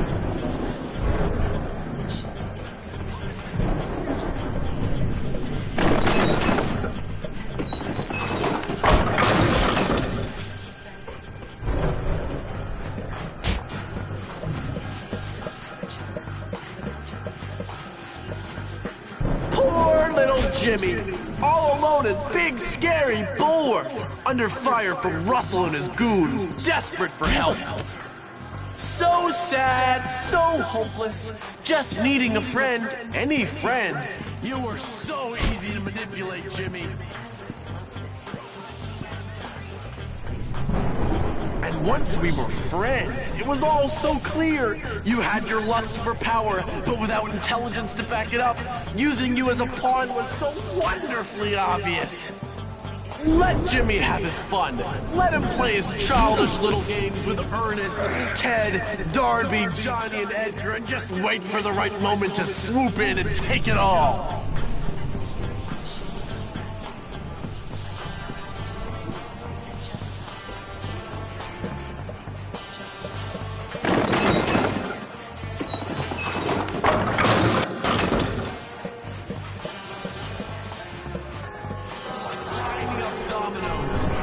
Poor little Jimmy, all alone in big scary Bullworth, under fire from Russell and his goons, desperate for help. So sad, so hopeless, just needing a friend, any friend. You were so easy to manipulate, Jimmy. And once we were friends, it was all so clear. You had your lust for power, but without intelligence to back it up. Using you as a pawn was so wonderfully obvious. Let Jimmy have his fun. Let him play his childish little games with Ernest, Ted, Darby, Johnny, and Edgar, and just wait for the right moment to swoop in and take it all.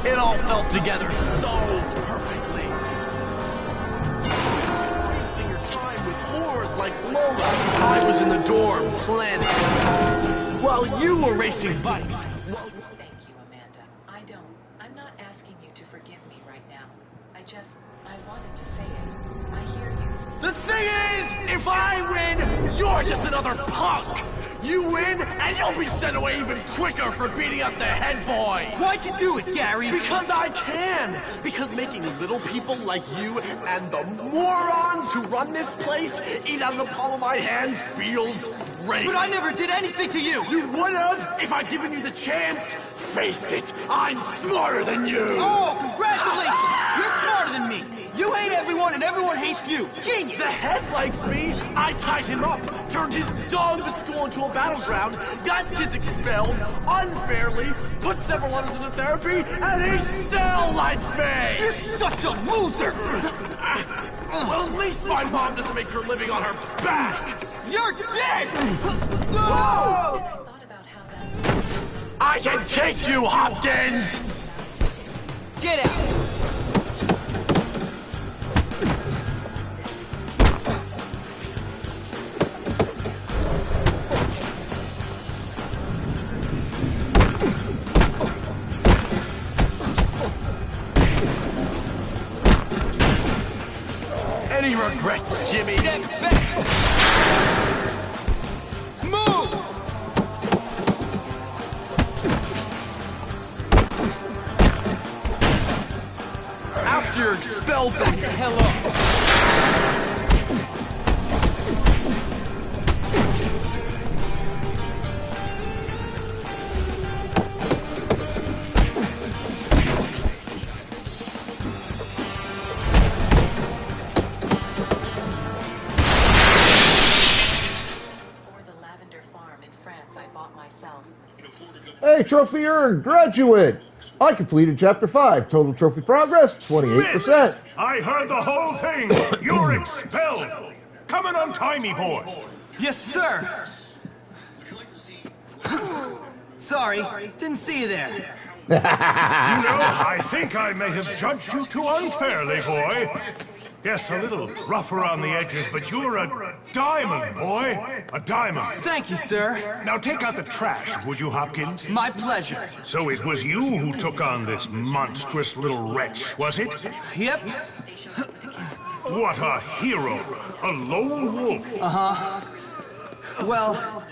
It all fell together so perfectly. Wasting your time with whores like Lola. I was in the dorm planning. While you were racing bikes. Thank you, Amanda. I'm not asking you to forgive me right now. I wanted to say it. I hear you. The thing is, if I win, you're just another punk. You win, and you'll be sent away even quicker for beating up the head boy! Why'd you do it, Gary? Because I can! Because making little people like you and the morons who run this place eat out of the palm of my hand feels great! But I never did anything to you! You would've if I'd given you the chance! Face it, I'm smarter than you! Oh, congratulations! You're smarter than me! You hate everyone and everyone hates you! Genius! The head likes me! I tied him up, turned his dog school into a battleground, got kids expelled, unfairly, put several others into therapy, and he still likes me! You're such a loser! Well, at least my mom doesn't make her living on her back! You're dead! No! I can take you, Hopkins! Get out! regrets, Jimmy. Move! After you're expelled from the hell up. Hey, trophy earned, graduate! I completed chapter 5. Total trophy progress, 28%. I heard the whole thing! You're expelled! Come and untie me, boy! Yes, sir! Sorry, didn't see you there. You know, I think I may have judged you too unfairly, boy. Yes, a little rough around the edges, but you're a diamond, boy. A diamond. Thank you, sir. Now take out the trash, would you, Hopkins? My pleasure. So it was you who took on this monstrous little wretch, was it? Yep. What a hero. A lone wolf. Uh-huh. Well,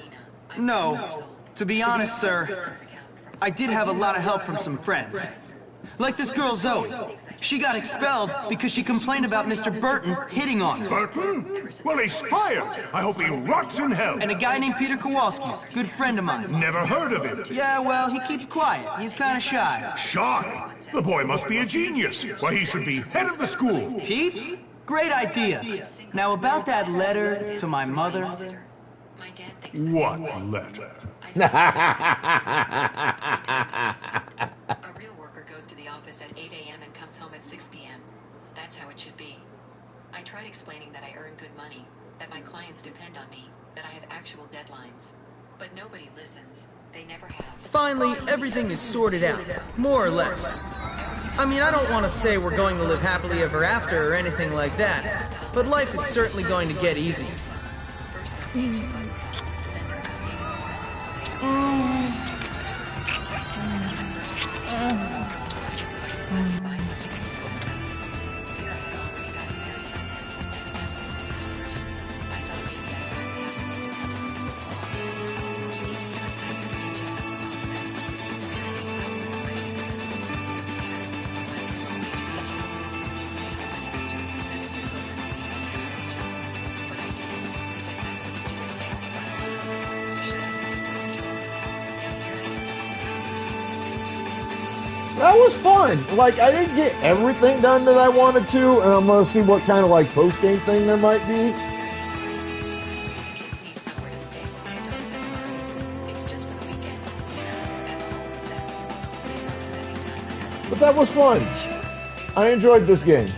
no. To be honest, sir, I did have a lot of help from some friends. Like this girl, Zoe. She got expelled because she complained about Mr. Burton hitting on her. Burton? Well, he's fired. I hope he rots in hell. And a guy named Peter Kowalski, good friend of mine. Never heard of him. Yeah, well, he keeps quiet. He's kind of shy. Shy? The boy must be a genius. Why, he should be head of the school. Pete? Great idea. Now, about that letter to my mother... What letter? A real worker goes to the office at 8 a.m. and comes home at 6 p.m. That's how it should be. I tried explaining that I earn good money, that my clients depend on me, that I have actual deadlines. But nobody listens. They never have. Finally, everything is sorted out, more or less. I mean, I don't want to say we're going to live happily ever after or anything like that, but life is certainly going to get easy. That was fun. Like, I didn't get everything done that I wanted to, and I'm gonna see what kind of like post-game thing there might be. But that was fun. I enjoyed this game.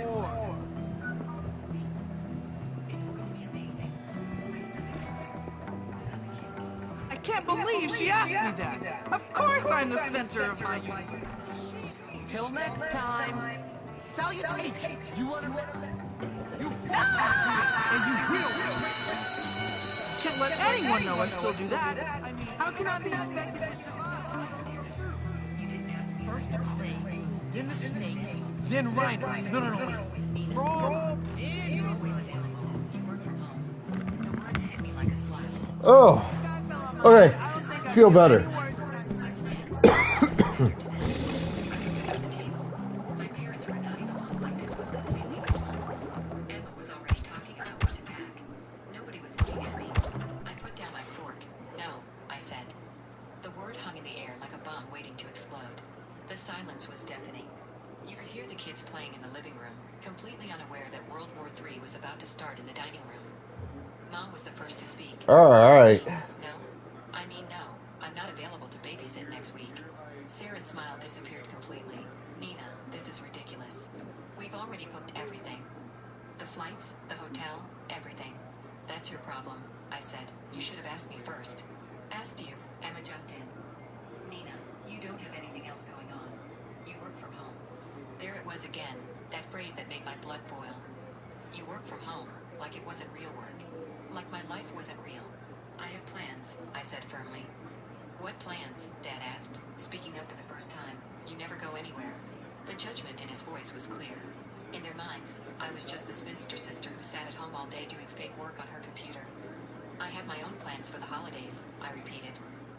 course. I can't believe she asked me that. Of course I'm the center of my universe. Till next time. Salutation. You want to... You... And you will. Can't let anyone know I still do that. I mean, How can I be expected to survive? First the crane, then the snake, then rhino. No, wait. Frog, and... Oh, okay. Feel better. Playing in the living room, completely unaware that World War III was about to start in the dining room. Mom was the first to speak. Alright. No, I'm not available to babysit next week. Sarah's smile disappeared completely. Nina, this is ridiculous. We've already booked everything. The flights, the hotel, everything. That's your problem, I said. You should have asked me first. Asked you, Emma jumped in. Nina, you don't have anything else going on. You work from home. There it was again, that phrase that made my blood boil. You work from home, like it wasn't real work. Like my life wasn't real. I have plans, I said firmly. What plans? Dad asked, speaking up for the first time. You never go anywhere. The judgment in his voice was clear. In their minds, I was just the spinster sister who sat at home all day doing fake work on her computer. I have my own plans for the holidays, I repeated.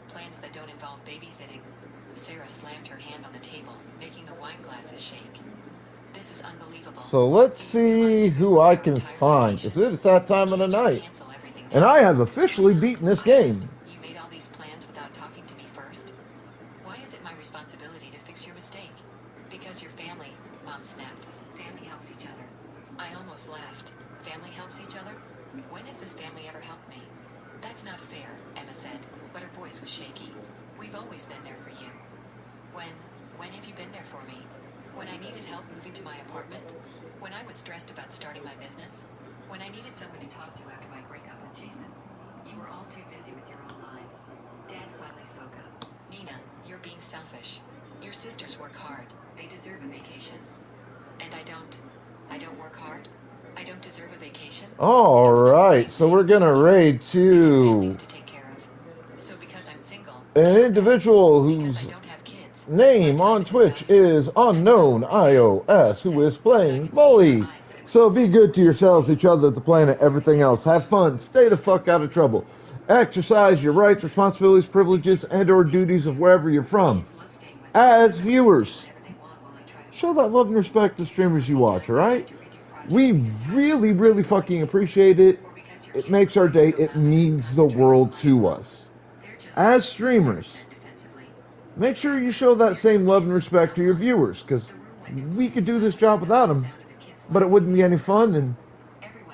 Plans that don't involve babysitting. Sarah slammed her hand on the table, making the wine glasses shake. This is unbelievable. So let's see who I can find. It's that time of the night. And I have officially beaten this game. You made all these plans without talking to me first? Why is it my responsibility to fix your mistake? Because your family, Mom snapped. Family helps each other. I almost laughed. Family helps each other? When has this family ever helped me? That's not fair, Emma said, but her voice was shaky. We've always been there for you. When have you been there for me? When I needed help moving to my apartment? When I was stressed about starting my business? When I needed someone to talk to after my breakup with Jason? You were all too busy with your own lives. Dad finally spoke up. Nina, you're being selfish. Your sisters work hard. They deserve a vacation. And I don't work hard? I don't deserve a vacation? Alright, so we're gonna raid to an individual whose name on Twitch is Unknown iOS, who is playing Bully. So be good to yourselves, each other, the planet, everything else. Have fun, stay the fuck out of trouble. Exercise your rights, responsibilities, privileges, and or duties of wherever you're from. As viewers, show that love and respect to streamers you watch, alright? We really, really fucking appreciate it. It makes our day. It means the world to us. As streamers, make sure you show that same love and respect to your viewers, because we could do this job without them, but it wouldn't be any fun, and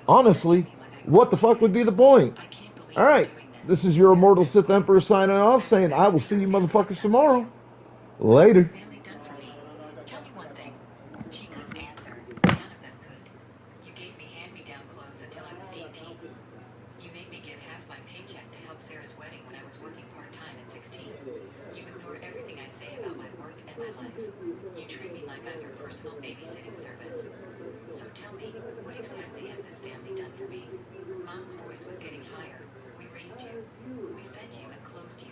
honestly, what the fuck would be the point? Alright, this is your immortal Sith Emperor signing off, saying I will see you motherfuckers tomorrow. Later. Babysitting service. So tell me, what exactly has this family done for me? Mom's voice was getting higher. We raised you. We fed you and clothed you.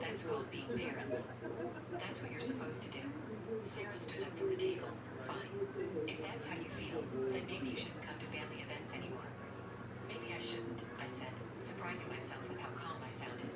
That's called being parents. That's what you're supposed to do. Sarah stood up from the table. Fine. If that's how you feel, then maybe you shouldn't come to family events anymore. Maybe I shouldn't, I said, surprising myself with how calm I sounded.